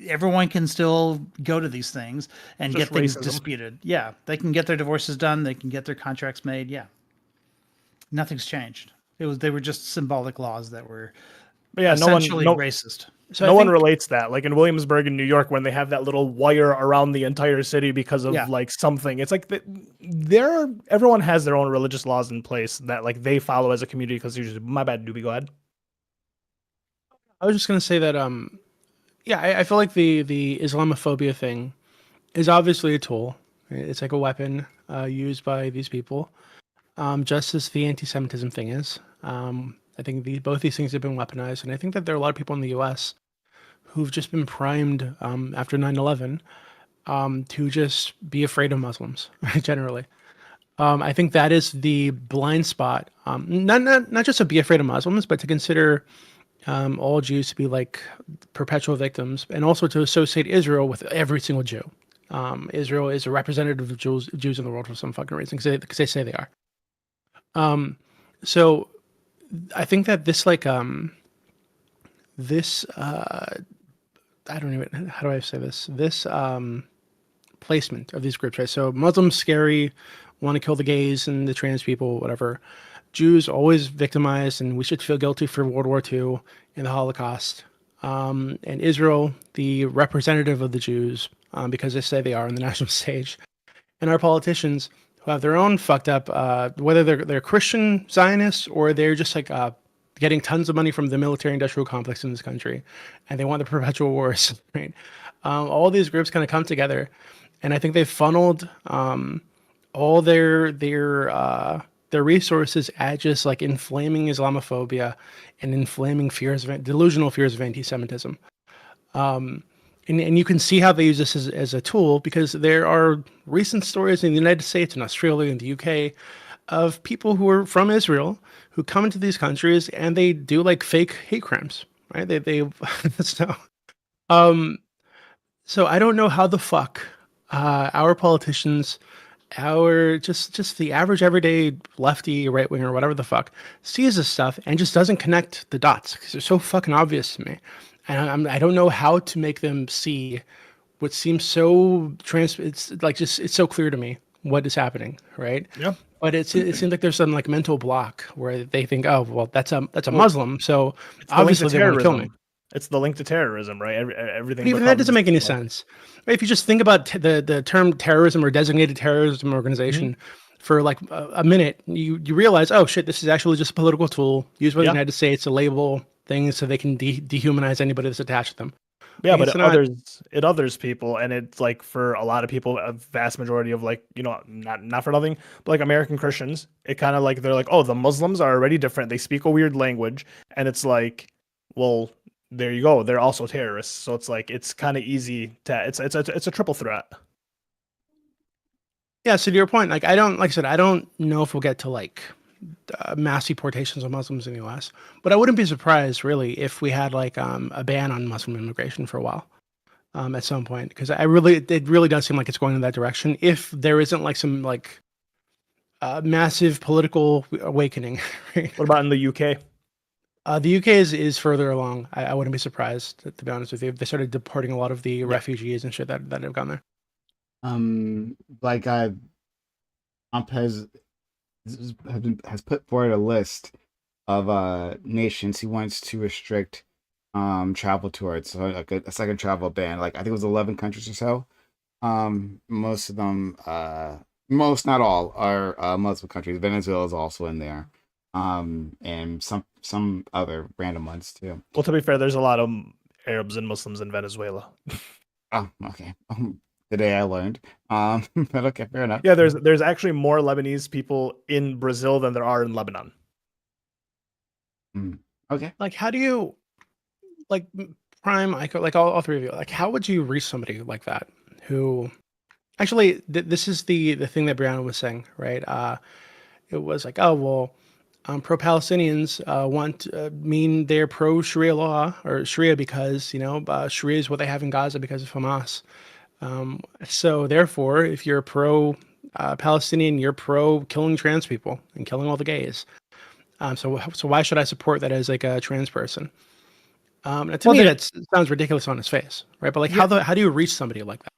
Speaker 7: everyone can still go to these things and get things disputed. Yeah. They can get their divorces done. They can get their contracts made. Yeah. Nothing's changed. They were just symbolic laws that were essentially racist.
Speaker 6: So no one relates that. Like in Williamsburg in New York, when they have that little wire around the entire city because of like something, it's like everyone has their own religious laws in place that like they follow as a community. Because usually, my bad, Doobie, go ahead.
Speaker 5: I was just gonna say that I feel like the Islamophobia thing is obviously a tool. It's like a weapon used by these people, just as the anti-Semitism thing is. I think both these things have been weaponized, and I think that there are a lot of people in the U.S. who've just been primed after 9/11 to just be afraid of Muslims, generally. I think that is the blind spot. Not just to be afraid of Muslims, but to consider all Jews to be like perpetual victims, and also to associate Israel with every single Jew. Israel is a representative of Jews in the world for some fucking reason, because they say they are. So I think that this I don't even, how do I say this? This placement of these groups, right? So Muslims scary, want to kill the gays and the trans people, whatever. Jews always victimized, and we should feel guilty for World War II and the Holocaust. And Israel, the representative of the Jews, because they say they are on the national stage. And our politicians, who have their own fucked up, whether they're Christian Zionists or they're just like getting tons of money from the military-industrial complex in this country, and they want the perpetual wars, right? All these groups kind of come together, and I think they've funneled all their resources at just like inflaming Islamophobia and inflaming delusional fears of anti-Semitism. And you can see how they use this as a tool, because there are recent stories in the United States and Australia and the UK of people who are from Israel who come into these countries and they do like fake hate crimes, right? So I don't know how the fuck our politicians, our just the average everyday lefty, right wing, or whatever the fuck, sees this stuff and just doesn't connect the dots, because they're so fucking obvious to me. And I don't know how to make them see what seems so it's so clear to me what is happening, right?
Speaker 6: Yeah.
Speaker 5: But it seems like there's some like mental block where they think, oh well, that's a Muslim, so obviously they want to kill me.
Speaker 6: It's the link to terrorism, right? Everything.
Speaker 5: But even that doesn't make any sense. If you just think about the term terrorism or designated terrorism organization for like a minute, you realize, oh shit, this is actually just a political tool used by the United States to label things so they can dehumanize anybody that's attached to them.
Speaker 6: Yeah, but it others people, and it's like for a lot of people, a vast majority of like, not for nothing, but like American Christians, it kind of like they're like, oh, the Muslims are already different. They speak a weird language, and it's like, well, there you go. They're also terrorists. So it's like it's kind of easy to it's a triple threat.
Speaker 5: Yeah. So to your point, like I don't know if we'll get to like mass deportations of Muslims in the U.S., but I wouldn't be surprised really if we had like a ban on Muslim immigration for a while at some point, because it really does seem like it's going in that direction if there isn't like some like massive political awakening. Right?
Speaker 6: What about in the UK?
Speaker 5: The UK is further along. I wouldn't be surprised, to be honest with you. They started deporting a lot of the refugees and shit that have gone there.
Speaker 1: Like Trump has put forward a list of nations he wants to restrict travel towards, so like a second travel ban. Like I think it was 11 countries or so. Most of them, most not all, are Muslim countries. Venezuela is also in there, and some other random ones too.
Speaker 6: Well, to be fair, there's a lot of Arabs and Muslims in Venezuela.
Speaker 1: Oh, okay. Today I learned. But okay, fair enough.
Speaker 6: Yeah, there's actually more Lebanese people in Brazil than there are in Lebanon.
Speaker 1: Okay.
Speaker 5: Like, how do you, like, Prime, like all three of you, like, how would you reach somebody like that who, actually, this is the thing that Brianna was saying, right? It was like, oh, well, pro-Palestinians mean they're pro-Sharia law or Sharia because, Sharia is what they have in Gaza because of Hamas. So therefore, if you're pro-Palestinian, you're pro-killing trans people and killing all the gays. So why should I support that as like a trans person? To me, that sounds ridiculous on its face, right? But like, how do you reach somebody like that?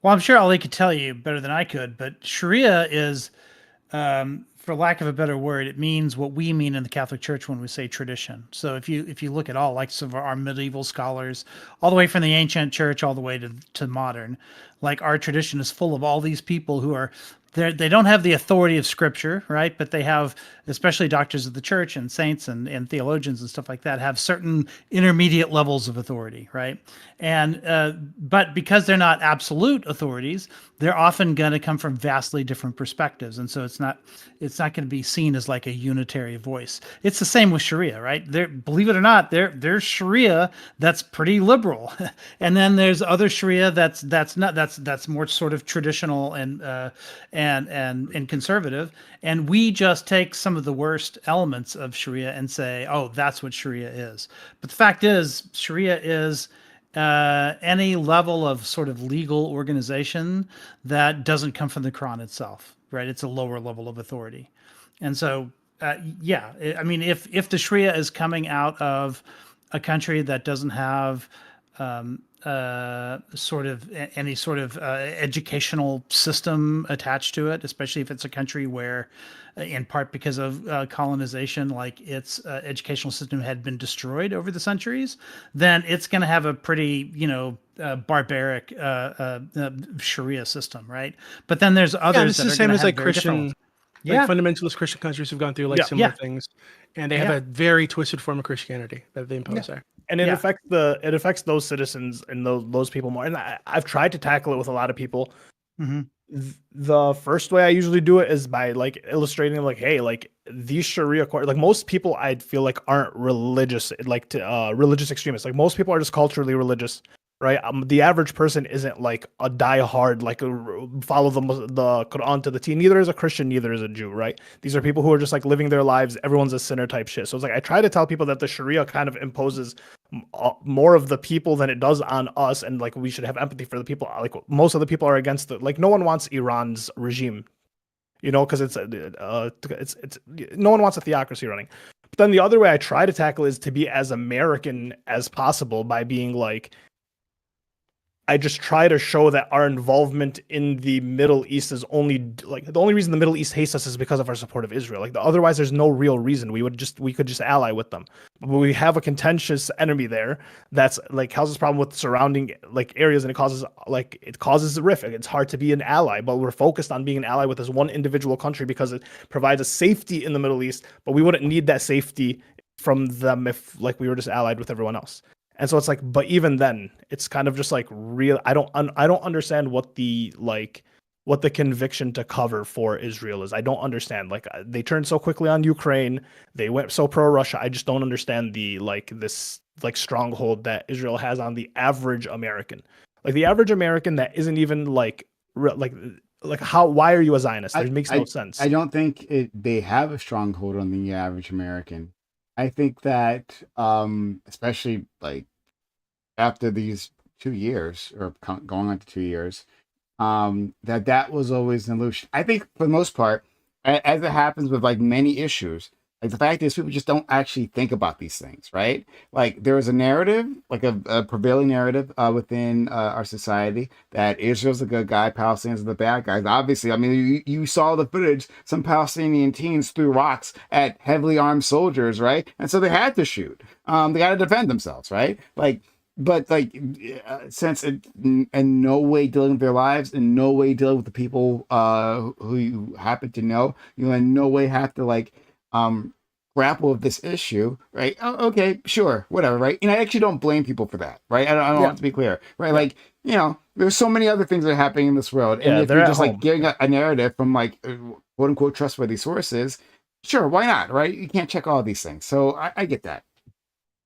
Speaker 7: Well, I'm sure Ali could tell you better than I could, but Sharia is, for lack of a better word, it means what we mean in the Catholic Church when we say tradition. So if you look at all, like some of our medieval scholars, all the way from the ancient church all the way to modern, like our tradition is full of all these people who are there. They don't have the authority of Scripture, right? But they have, especially doctors of the church and saints and theologians and stuff like that, have certain intermediate levels of authority, right? And but because they're not absolute authorities, they're often going to come from vastly different perspectives, and so it's not going to be seen as like a unitary voice. It's the same with Sharia, right? Believe it or not, there's Sharia that's pretty liberal, and then there's other Sharia that's more sort of traditional and conservative, and we just take some of the worst elements of Sharia and say, oh, that's what Sharia is. But the fact is, Sharia is any level of sort of legal organization that doesn't come from the Quran itself, right? It's a lower level of authority. And so, I mean, if the Sharia is coming out of a country that doesn't have sort of any sort of educational system attached to it, especially if it's a country where, in part because of colonization, like its educational system had been destroyed over the centuries, then it's going to have a pretty, barbaric Sharia system, right? But then there's others that
Speaker 5: are the same as like Christian, fundamentalist Christian countries who've gone through like similar things, and they have a very twisted form of Christianity that they impose there.
Speaker 6: And it affects those citizens and those people more. And I've tried to tackle it with a lot of people.
Speaker 7: Mm-hmm.
Speaker 6: The first way I usually do it is by like illustrating like, hey, like these Sharia court, like most people I feel like aren't religious, like religious extremists. Like most people are just culturally religious, right? The average person isn't like a diehard, like follow the Quran to the T. Neither is a Christian, neither is a Jew, right? These are people who are just like living their lives. Everyone's a sinner type shit. So it's like I try to tell people that the Sharia kind of imposes more of the people than it does on us, and like we should have empathy for the people. Like most of the people are against it. Like no one wants Iran's regime, because it's no one wants a theocracy running. But then the other way I try to tackle is to be as American as possible by being like, I just try to show that our involvement in the Middle East is only like the only reason the Middle East hates us is because of our support of Israel. Like otherwise, there's no real reason we could just ally with them. But we have a contentious enemy there that's like causes problem with surrounding like areas, and it causes a rift. It's hard to be an ally, but we're focused on being an ally with this one individual country because it provides a safety in the Middle East. But we wouldn't need that safety from them if like we were just allied with everyone else. And so it's like, but even then, it's kind of just like real. I don't understand what the conviction to cover for Israel is. I don't understand. Like they turned so quickly on Ukraine, they went so pro Russia. I just don't understand this stronghold that Israel has on the average American. Like the average American that isn't even like how? Why are you a Zionist? It makes no sense.
Speaker 1: I don't think they have a stronghold on the average American. I think that, especially like after these 2 years or going on to 2 years, that was always an illusion. I think for the most part, as it happens with like many issues, Like the fact is, people just don't actually think about these things, right? Like there is a narrative, like a prevailing narrative within our society that Israel's the good guy, Palestinians are the bad guys. Obviously, I mean, you saw the footage. Some Palestinian teens threw rocks at heavily armed soldiers, right? And so they had to shoot. They got to defend themselves, right? Like, but like, since it in no way dealing with their lives, in no way dealing with the people who you happen to know, you in no way have to like grapple with this issue, right? Oh, okay, sure, whatever, right? And I actually don't blame people for that, right? I don't want to be clear, right? Yeah. Like, you know, there's so many other things that are happening in this world, and if you're just like getting a narrative from like quote unquote trustworthy sources, sure, why not, right? You can't check all these things, so I get that,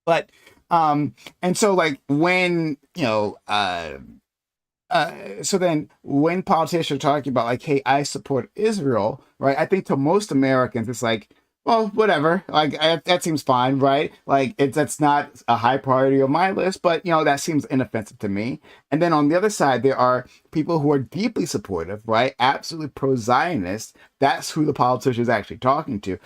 Speaker 1: but and so like when you know so then when politicians are talking about like, hey, I support Israel, right? I think to most Americans it's like, well, whatever. Like that seems fine, right? Like that's not a high priority on my list, but you know that seems inoffensive to me. And then on the other side, there are people who are deeply supportive, right? Absolutely pro-Zionist. That's who the politician is actually talking to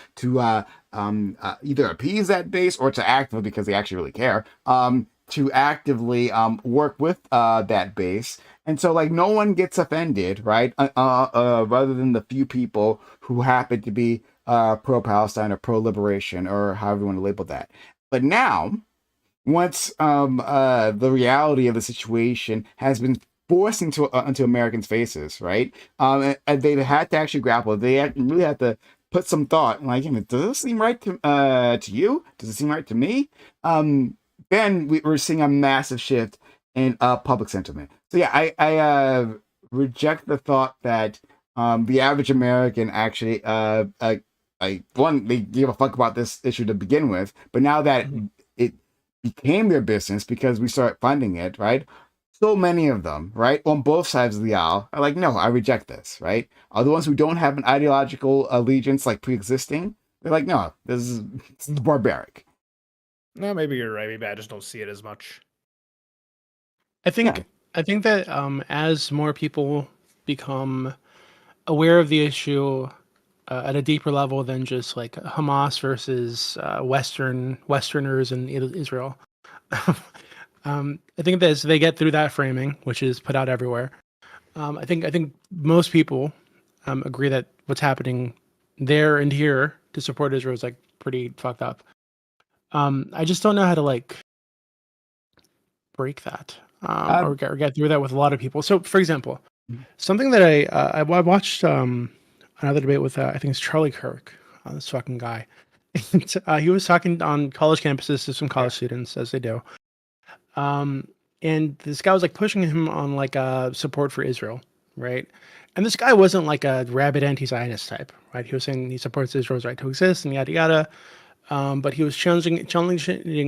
Speaker 1: either appease that base or to actively, because they actually really care, to actively work with that base. And so like no one gets offended, right? Rather than the few people who happen to be pro-Palestine or pro-liberation or however you want to label that. But now, once the reality of the situation has been forced into Americans' faces, right? And they've had to actually grapple. They really had to put some thought. Like, does this seem right to you? Does it seem right to me? Then we're seeing a massive shift in public sentiment. So yeah, I reject the thought that the average American actually they give a fuck about this issue to begin with, but now that it became their business because we start funding it, right? So many of them, right, on both sides of the aisle are like, no, I reject this, right? Are the ones who don't have an ideological allegiance like pre-existing, they're like, no, this is barbaric.
Speaker 6: No, maybe you're right. Maybe I just don't see it as much.
Speaker 5: I think that as more people become aware of the issue at a deeper level than just like Hamas versus Westerners in Israel, I think that as they get through that framing, which is put out everywhere, I think most people agree that what's happening there and here to support Israel is like pretty fucked up. I just don't know how to like break that or get through that with a lot of people. So, for example, something that I watched another debate with I think it's Charlie Kirk, this fucking guy. And, he was talking on college campuses to some college students, as they do. And this guy was like pushing him on like support for Israel, right? And this guy wasn't like a rabid anti-Zionist type, right? He was saying he supports Israel's right to exist and yada yada. But he was challenging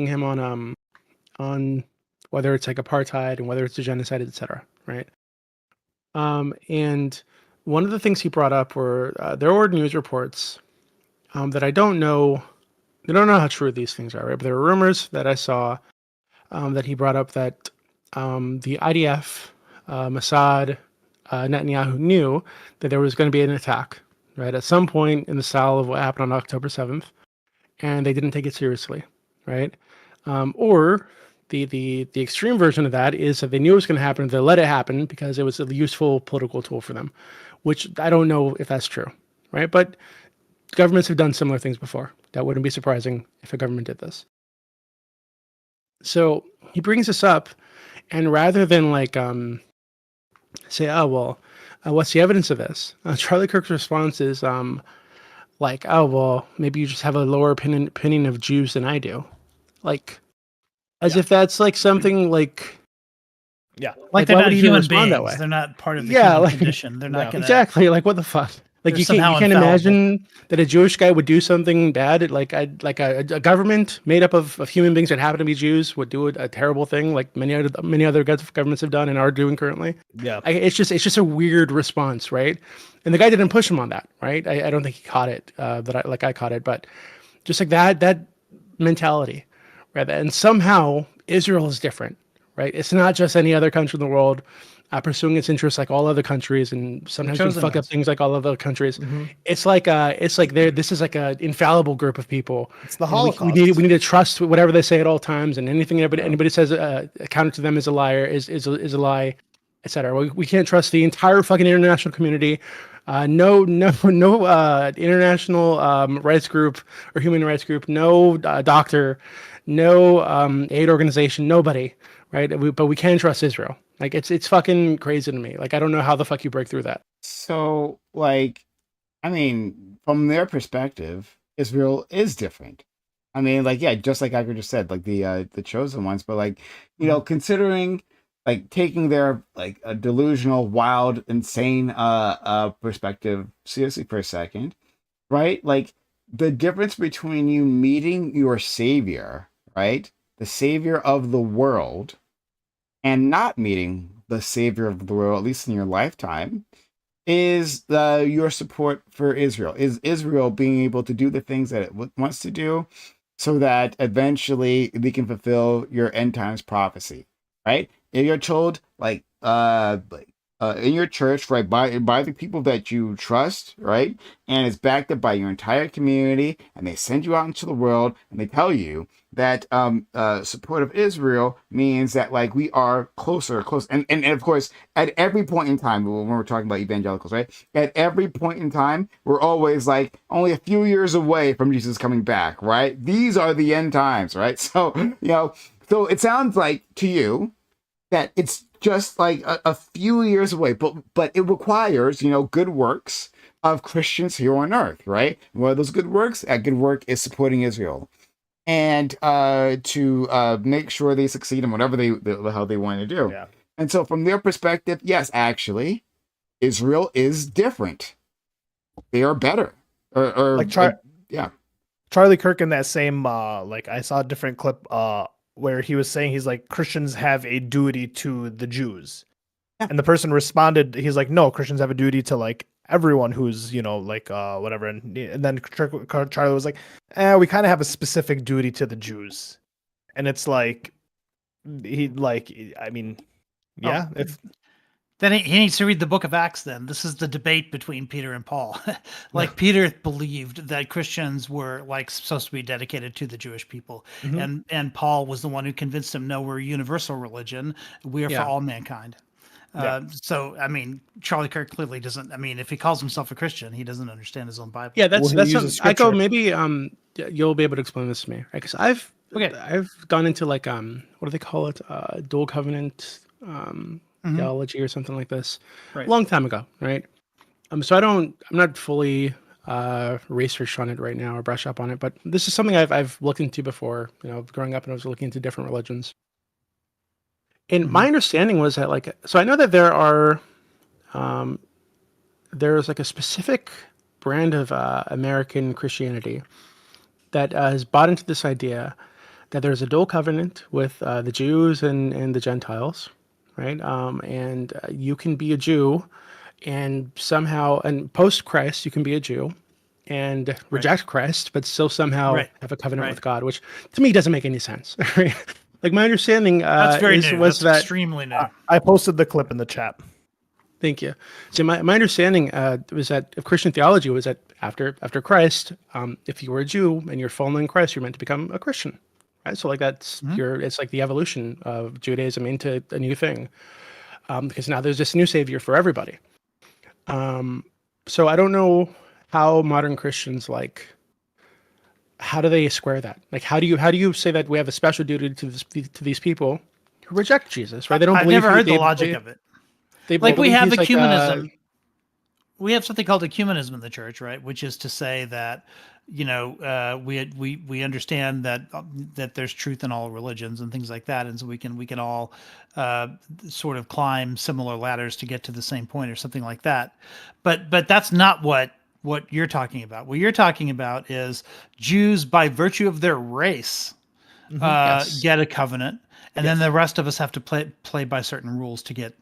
Speaker 5: him on whether it's like apartheid and whether it's a genocide, etc. Right? And one of the things he brought up were there were news reports that I don't know. I don't know how true these things are, right? But there were rumors that I saw that he brought up that the IDF, Mossad, Netanyahu knew that there was going to be an attack, right? At some point in the style of what happened on October 7th, and they didn't take it seriously, right? Or the extreme version of that is that they knew it was going to happen, they let it happen because it was a useful political tool for them, which I don't know if that's true, right? But governments have done similar things before. That wouldn't be surprising if a government did this. So he brings this up, and rather than like say, oh well, what's the evidence of this? Charlie Kirk's response is like, oh well, maybe you just have a lower opinion of Jews than I do, like as if that's like something like.
Speaker 7: Yeah, like they're not human beings. That way? They're not part of the human condition. They're not gonna...
Speaker 5: exactly like what the fuck. Like you can't imagine that a Jewish guy would do something bad. Like a government made up of human beings that happen to be Jews would do a terrible thing, like many other governments have done and are doing currently.
Speaker 6: Yeah,
Speaker 5: it's just a weird response, right? And the guy didn't push him on that, right? I don't think he caught it. I caught it, but just like that mentality, right? And somehow Israel is different, right? It's not just any other country in the world. pursuing its interests like all other countries, and sometimes we fuck up things like all other countries. It's like this is like a infallible group of people.
Speaker 6: It's the Holocaust.
Speaker 5: We need to trust whatever they say at all times, and anything anybody says counter to them is a liar, is a lie, etc. We can't trust the entire fucking international community. No international rights group or human rights group, no doctor, no aid organization, nobody, right? But we can trust Israel. Like it's fucking crazy to me. Like I don't know how the fuck you break through that.
Speaker 1: So like, I mean, from their perspective, Israel is different. I mean, like, yeah, just like I just said, like the chosen ones, but like, you know, considering like taking their like a delusional, wild, insane perspective seriously for a second, right? Like the difference between you meeting your savior, right? The savior of the world, and not meeting the savior of the world, at least in your lifetime, is your support for Israel. Is Israel being able to do the things that it wants to do so that eventually we can fulfill your end times prophecy, right? If you're told, like in your church, right, by the people that you trust, right, and it's backed up by your entire community, and they send you out into the world, and they tell you that support of Israel means that like we are close, and of course at every point in time when we're talking about evangelicals, right, at every point in time we're always like only a few years away from Jesus coming back, right? These are the end times, right? So so it sounds like to you that it's just like a few years away, but it requires, good works of Christians here on earth, right? One of those good works, that good work is supporting Israel, and to make sure they succeed in whatever the hell they want to do.
Speaker 6: Yeah.
Speaker 1: And so from their perspective, yes, actually, Israel is different. They are better. Yeah.
Speaker 6: Charlie Kirk in that same I saw a different clip where he was saying he's like, Christians have a duty to the Jews. Yeah. And the person responded, he's like, no, Christians have a duty to like everyone who's, whatever. And then Charlie was like, we kind of have a specific duty to the Jews. And it's like, if
Speaker 7: then he needs to read the book of Acts. Then this is the debate between Peter and Paul. Peter believed that Christians were supposed to be dedicated to the Jewish people. And Paul was the one who convinced him, no, we're a universal religion. We are for all mankind. So, I mean, Charlie Kirk clearly doesn't. I mean, if he calls himself a Christian, he doesn't understand his own Bible.
Speaker 5: Yeah, that's Echo. Maybe you'll be able to explain this to me, because I've gone into what do they call it? Dual covenant theology or something like this, a long time ago, right? So I'm not fully researched on it right now or brush up on it, but this is something I've looked into before. Growing up, and I was looking into different religions. And my understanding was that so I know that there are there's a specific brand of American Christianity that has bought into this idea that there's a dual covenant with the Jews and the Gentiles, right? And you can be a Jew and somehow, and post Christ, you can be a Jew and reject Christ, but still somehow have a covenant with God, which to me doesn't make any sense. Right? My understanding
Speaker 7: that's very new.
Speaker 5: Was
Speaker 7: that's
Speaker 5: that
Speaker 7: extremely new.
Speaker 6: I posted the clip in the chat.
Speaker 5: Thank you. So my understanding was that of Christian theology was that after Christ, if you were a Jew and you're following Christ, you're meant to become a Christian. Right? So that's it's like the evolution of Judaism into a new thing, because now there's this new savior for everybody. So I don't know how modern Christians how do they square that? How do you say that we have a special duty to these people who reject Jesus? Right? They don't.
Speaker 7: I've never heard the logic of it. We have ecumenism. We have something called ecumenism in the church, right? Which is to say that we understand that there's truth in all religions and things like that, and so we can all sort of climb similar ladders to get to the same point or something like that. But that's not what you're talking about. What you're talking about is Jews, by virtue of their race, get a covenant, and then the rest of us have to play by certain rules to get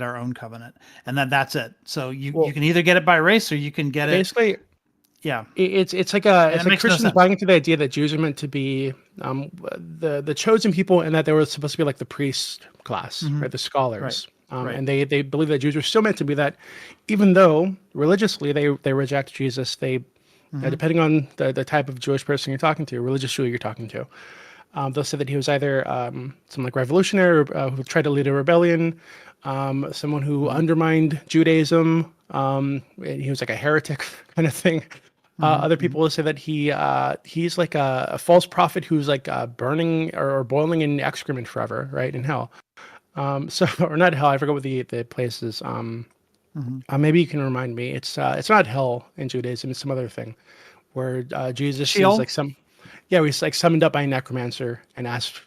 Speaker 7: our own covenant, and that's it. So you can either get it by race or you can get
Speaker 5: basically. Yeah, it's like Christians buying into the idea that Jews are meant to be the chosen people, and that they were supposed to be like the priest class, right? The scholars, And they believe that Jews are still meant to be that, even though religiously they reject Jesus. They depending on the type of Jewish person you're talking to, religious Jew you're talking to, they'll say that he was either some like revolutionary who tried to lead a rebellion, someone who undermined Judaism. He was like a heretic kind of thing. Other people will say that he's like a false prophet who's like burning or boiling in excrement forever, right, in hell. So or not hell. I forget what the place is. Maybe you can remind me. It's not hell in Judaism. It's some other thing where Jesus
Speaker 7: Sheol?
Speaker 5: is like he's like summoned up by a necromancer and asked,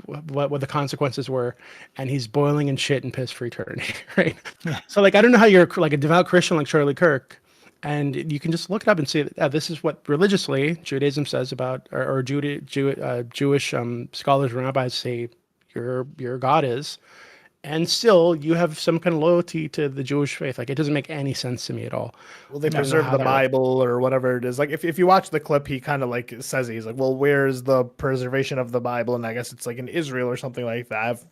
Speaker 5: what the consequences were, and he's boiling in shit and piss for eternity, right? Yeah. So like I don't know how you're like a devout Christian like Charlie Kirk, and you can just look it up and see that this is what religiously Judaism says about, or Jewish scholars and rabbis say your God is. And still, you have some kind of loyalty to the Jewish faith. Like, it doesn't make any sense to me at all.
Speaker 6: Well, they preserve the Bible or whatever it is. Like, if you watch the clip, he kind of like says, he's like, well, where's the preservation of the Bible? And I guess it's like in Israel or something like that.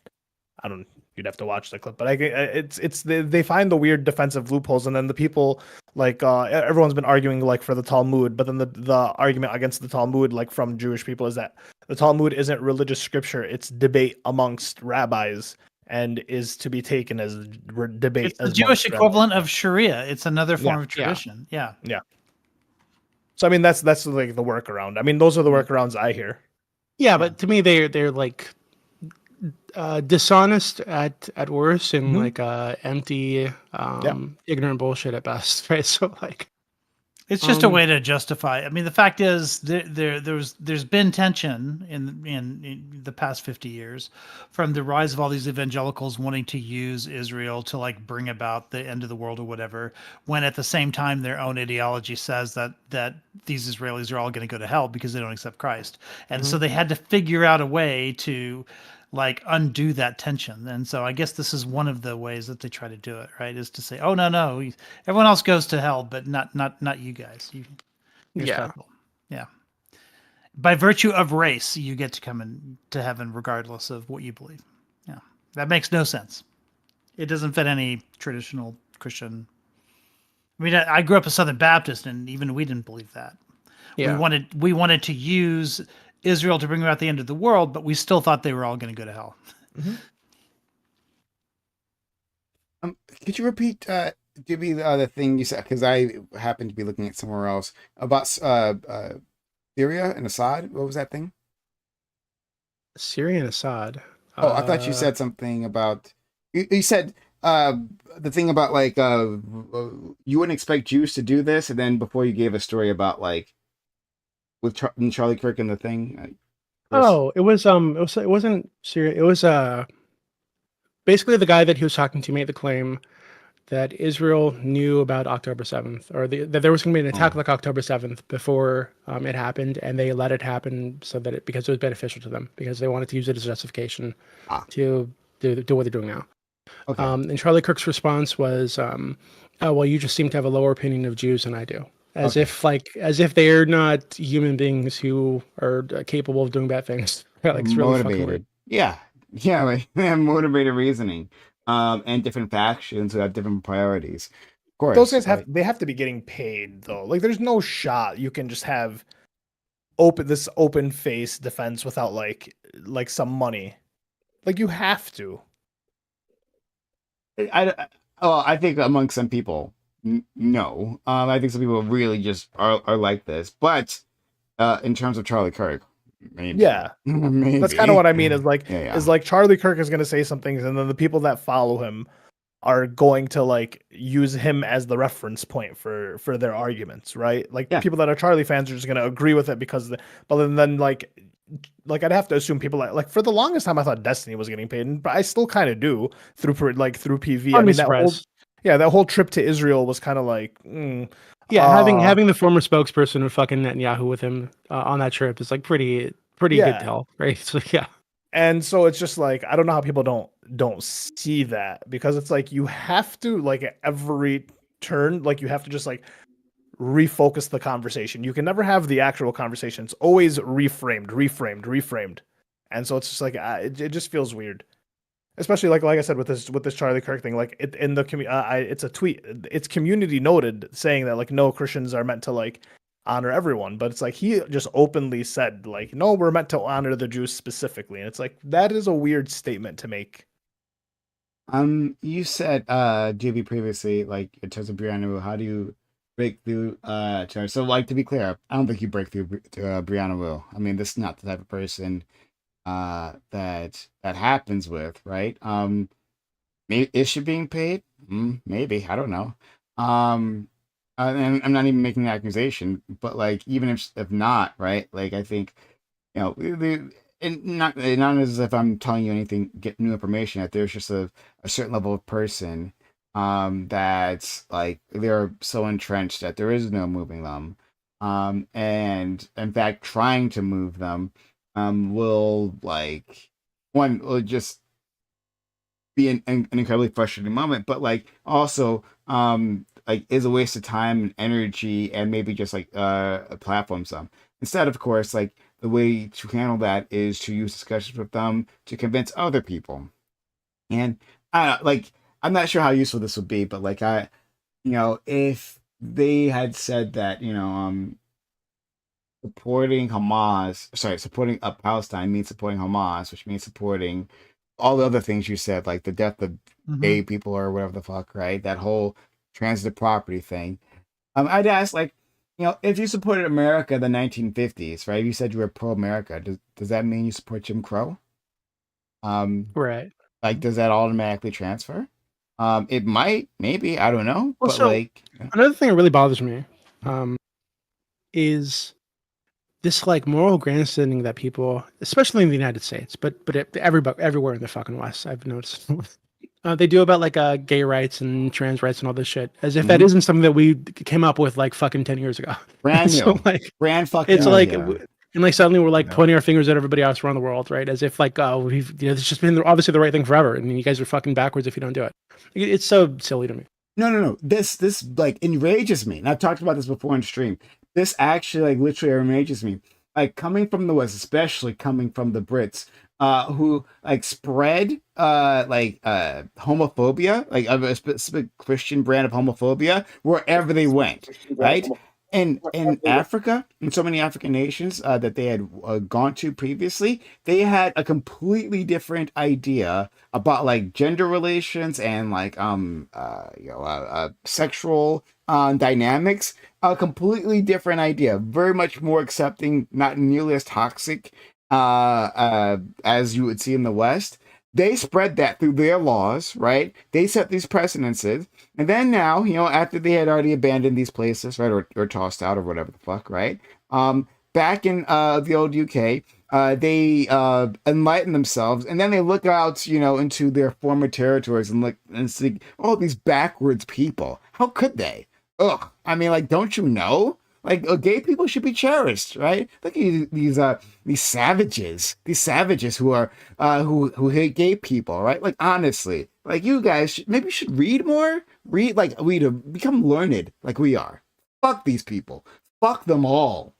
Speaker 6: You'd have to watch the clip. But they find the weird defensive loopholes. And then the people, like, everyone's been arguing, like, for the Talmud. But then the argument against the Talmud, like, from Jewish people is that the Talmud isn't religious scripture. It's debate amongst rabbis. And is to be taken as debate.
Speaker 7: It's the Jewish equivalent of Sharia. It's another form of tradition. Yeah.
Speaker 6: So I mean, that's like the workaround. I mean, those are the workarounds I hear.
Speaker 5: Yeah, but to me, they're like dishonest at worst and like empty, ignorant bullshit at best. Right? So like.
Speaker 7: It's just a way to justify. I mean, the fact is, there's been tension in the past 50 years from the rise of all these evangelicals wanting to use Israel to like bring about the end of the world or whatever, when at the same time their own ideology says that these Israelis are all going to go to hell because they don't accept Christ, and so they had to figure out a way to like undo that tension. And so I guess this is one of the ways that they try to do it, right? Is to say, oh no, everyone else goes to hell, but not you guys. You're special. Yeah. By virtue of race, you get to come into heaven regardless of what you believe. Yeah. That makes no sense. It doesn't fit any traditional Christian. I mean, I grew up a Southern Baptist, and even we didn't believe that. Yeah. We wanted to use Israel to bring about the end of the world, but we still thought they were all going to go to hell.
Speaker 1: Could you repeat, give me the thing you said? Because I happened to be looking at somewhere else about Syria and Assad. What was that thing?
Speaker 5: Syria and Assad.
Speaker 1: Oh, I thought you said something about. You said the thing about like you wouldn't expect Jews to do this, and then before you gave a story about like. With Charlie Kirk and the thing.
Speaker 5: It wasn't Syria. It was basically the guy that he was talking to made the claim that Israel knew about October 7th, or that there was going to be an attack like October 7th before it happened, and they let it happen because it was beneficial to them, because they wanted to use it as justification to do what they're doing now. Okay. And Charlie Kirk's response was, "Oh well, you just seem to have a lower opinion of Jews than I do." As if they're not human beings who are capable of doing bad things. Like, it's really
Speaker 1: motivated. Yeah, like, they have motivated reasoning, and different factions who have different priorities. Of course,
Speaker 6: those guys have to be getting paid though. Like, there's no shot you can just have open face defense without like some money. Like, you have to.
Speaker 1: I think among some people. No, I think some people really just are like this, but in terms of Charlie Kirk, maybe.
Speaker 6: Yeah, maybe. That's kind of what I mean. Is like Charlie Kirk is going to say some things, and then the people that follow him are going to like use him as the reference point for their arguments, right? Like people that are Charlie fans are just going to agree with it because, but then like I'd have to assume people like for the longest time I thought Destiny was getting paid, but I still kind of do through PV. I mean, that whole trip to Israel was kind of like,
Speaker 5: having the former spokesperson of fucking Netanyahu with him on that trip is like pretty good tell, right? So
Speaker 6: and so it's just like I don't know how people don't see that, because it's like you have to like at every turn, like you have to just like refocus the conversation. You can never have the actual conversation. It's always reframed, and so it's just like it just feels weird. especially like I said with this Charlie Kirk thing, like in the it's a tweet, it's community noted saying that like no, Christians are meant to like honor everyone, but it's like he just openly said like no, we're meant to honor the Jews specifically, and it's like that is a weird statement to make.
Speaker 1: You said JB previously, like in terms of Brianna, how do you break through Charlie? So like to be clear, I don't think you break through Brianna Will. I mean, this is not the type of person that happens with, right? Maybe, is she being paid? Maybe, I don't know. And I'm not even making an accusation, but like even if not, right? Like I think and not as if I'm telling you anything, get new information. That there's just a certain level of person that's like they're so entrenched that there is no moving them, and in fact trying to move them will like one will just be an incredibly frustrating moment, but like also like is a waste of time and energy and maybe just like a platform some instead. Of course, like the way to handle that is to use discussions with them to convince other people. And like I'm not sure how useful this would be, but like if they had said that supporting Palestine means supporting Hamas, which means supporting all the other things you said, like the death of gay people or whatever the fuck, right? That whole transitive property thing. I'd ask, like, if you supported America in the 1950s, right? You said you were pro-America. Does that mean you support Jim Crow?
Speaker 5: Right.
Speaker 1: Like, does that automatically transfer? It might, maybe, I don't know.
Speaker 5: Well,
Speaker 1: but
Speaker 5: so
Speaker 1: like,
Speaker 5: another thing that really bothers me, is this like moral grandstanding that people, especially in the United States, but everywhere in the fucking West, I've noticed, they do about like gay rights and trans rights and all this shit, as if that isn't something that we came up with like fucking 10 years ago.
Speaker 1: Brand new,
Speaker 5: so, like,
Speaker 1: brand fucking.
Speaker 5: It's
Speaker 1: new,
Speaker 5: like,
Speaker 1: yeah.
Speaker 5: and like suddenly we're like pointing our fingers at everybody else around the world, right? As if like, we've it's just been obviously the right thing forever, and you guys are fucking backwards if you don't do it. It's so silly to me.
Speaker 1: No. This like enrages me. And I've talked about this before on stream. This actually like literally enrages me. Like coming from the West, especially coming from the Brits, who like spread homophobia, like a specific Christian brand of homophobia wherever they went, right? And in Africa, in so many African nations that they had gone to previously, they had a completely different idea about like gender relations and like sexual dynamics. A completely different idea, very much more accepting, not nearly as toxic as you would see in the West. They spread that through their laws, right? They set these precedences. And then now, after they had already abandoned these places, right, or tossed out or whatever the fuck, right? Back in the old UK, they enlighten themselves, and then they look out, into their former territories and look and see, oh, these backwards people. How could they? Ugh. I mean, like, don't you know? Like, gay people should be cherished, right? Look at these savages who are who hate gay people, right? Like, honestly, like you guys maybe should read more, become learned like we are. Fuck these people, fuck them all.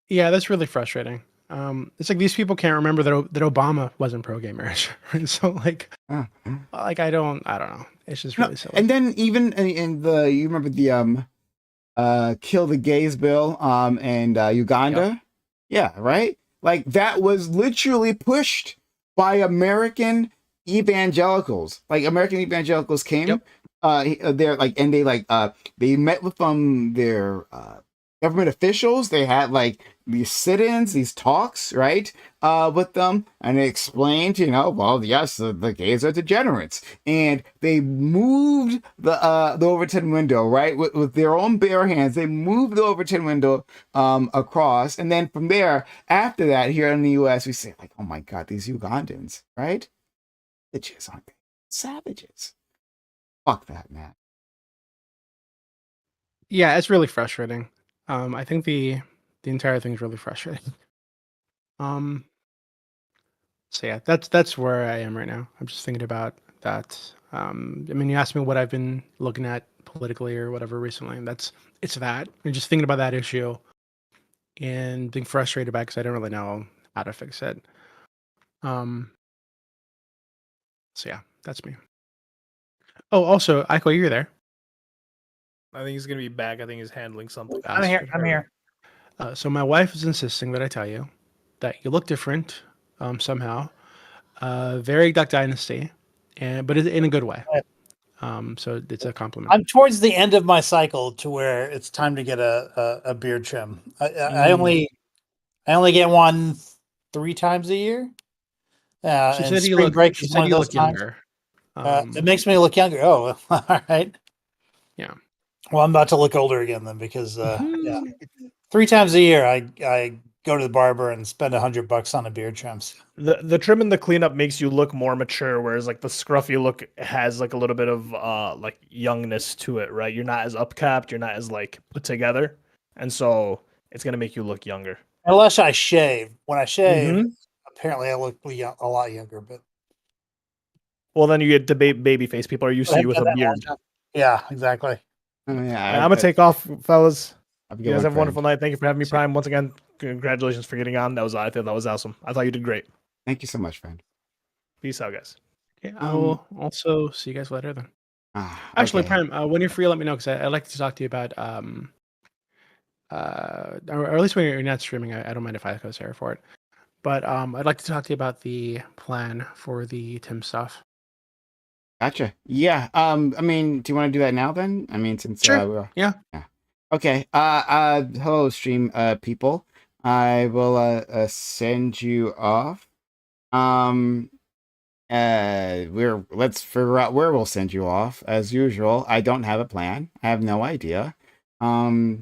Speaker 5: Yeah, that's really frustrating. It's like these people can't remember that Obama wasn't pro-gay marriage, right? So like I don't know. It's just really silly.
Speaker 1: And then even in you remember the kill the gays bill in Uganda? Yep. Yeah, right? Like that was literally pushed by American evangelicals. Like American evangelicals came there, like, and they met with their government officials. They had like these sit-ins, these talks, right, with them, and they explained, well, yes, the gays are degenerates, and they moved the Overton window, right, with their own bare hands. They moved the Overton window across, and then from there, after that, here in the U.S., we say like, oh my God, these Ugandans, right? Bitches, aren't they? Savages. Fuck that, man.
Speaker 5: Yeah, it's really frustrating. I think the entire thing is really frustrating. So yeah, that's where I am right now. I'm just thinking about that. I mean, you asked me what I've been looking at politically or whatever recently, and it's that. I'm just thinking about that issue and being frustrated about it because I don't really know how to fix it. So yeah, that's me. Oh, also, Aiko, you're there.
Speaker 6: I think he's gonna be back. I think he's handling something.
Speaker 7: I'm here. I'm here.
Speaker 5: So my wife is insisting that I tell you that you look different somehow. Very Duck Dynasty, but in a good way. So it's a compliment.
Speaker 7: I'm towards the end of my cycle to where it's time to get a beard trim. I only get one 3 times a year.
Speaker 5: She
Speaker 7: and
Speaker 5: said you
Speaker 7: spring
Speaker 5: look.
Speaker 7: break
Speaker 5: She
Speaker 7: is
Speaker 5: said
Speaker 7: one of
Speaker 5: you
Speaker 7: those
Speaker 5: look
Speaker 7: times.
Speaker 5: younger.
Speaker 7: It makes me look younger. Oh, all right.
Speaker 5: Yeah.
Speaker 7: Well, I'm about to look older again then because 3 times a year I go to the barber and spend $100 on a beard trims.
Speaker 6: The trim and the cleanup makes you look more mature, whereas like the scruffy look has like a little bit of like youngness to it, right? You're not as upcapped, you're not as like put together, and so it's gonna make you look younger.
Speaker 7: Unless I shave. When I shave, apparently I look a lot younger. But
Speaker 6: well, then you get to baby face. People are used to you with a beard.
Speaker 7: Yeah, exactly.
Speaker 6: Yeah, I'm gonna take off, fellas.
Speaker 1: You
Speaker 6: guys have a wonderful night. Thank you for having me, Prime. Once again, congratulations for getting on. I thought that was awesome. I thought you did great.
Speaker 1: Thank you so much, friend.
Speaker 6: Peace out, guys.
Speaker 5: Okay, I will also see you guys later then. Actually,
Speaker 1: okay.
Speaker 5: Prime, when you're free, let me know because I'd like to talk to you about or at least when you're not streaming, I don't mind if I go there for it. But I'd like to talk to you about the plan for the Tim stuff.
Speaker 1: Gotcha. Yeah. I mean, do you want to do that now then? I mean, since
Speaker 5: sure. Yeah.
Speaker 1: Okay. Hello, stream people. I will send you off. Let's figure out where we'll send you off. As usual, I don't have a plan. I have no idea. I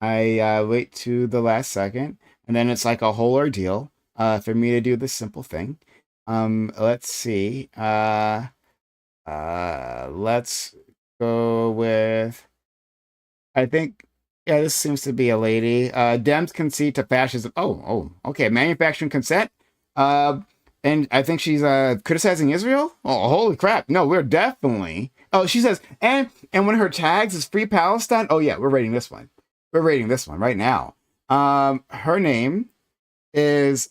Speaker 1: wait to the last second, and then it's like a whole ordeal for me to do this simple thing. Let's see. Let's go with, I think, yeah, this seems to be a lady. Dems concede to fascism. Oh, okay. Manufacturing consent. And I think she's criticizing Israel. Oh, holy crap! No, we're definitely. Oh, she says, and one of her tags is Free Palestine. Oh yeah, we're rating this one. We're rating this one right now. Her name is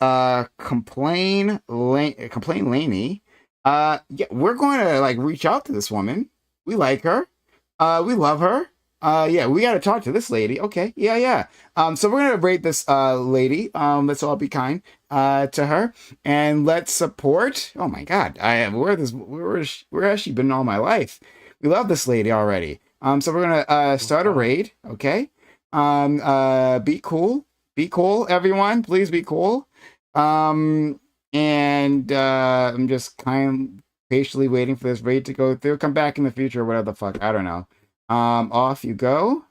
Speaker 1: Complain Laney. Yeah, we're going to like reach out to this woman. We like her. We love her. Yeah, we got to talk to this lady. Okay, yeah. So we're gonna rate this lady. Let's all be kind to her, and let's support. Oh my God, where has she been all my life? We love this lady already. So we're gonna start a raid. Okay. Be cool, everyone. Please be cool. And I'm just patiently waiting for this raid to go through. Come back in the future, or whatever the fuck. I don't know. Off you go.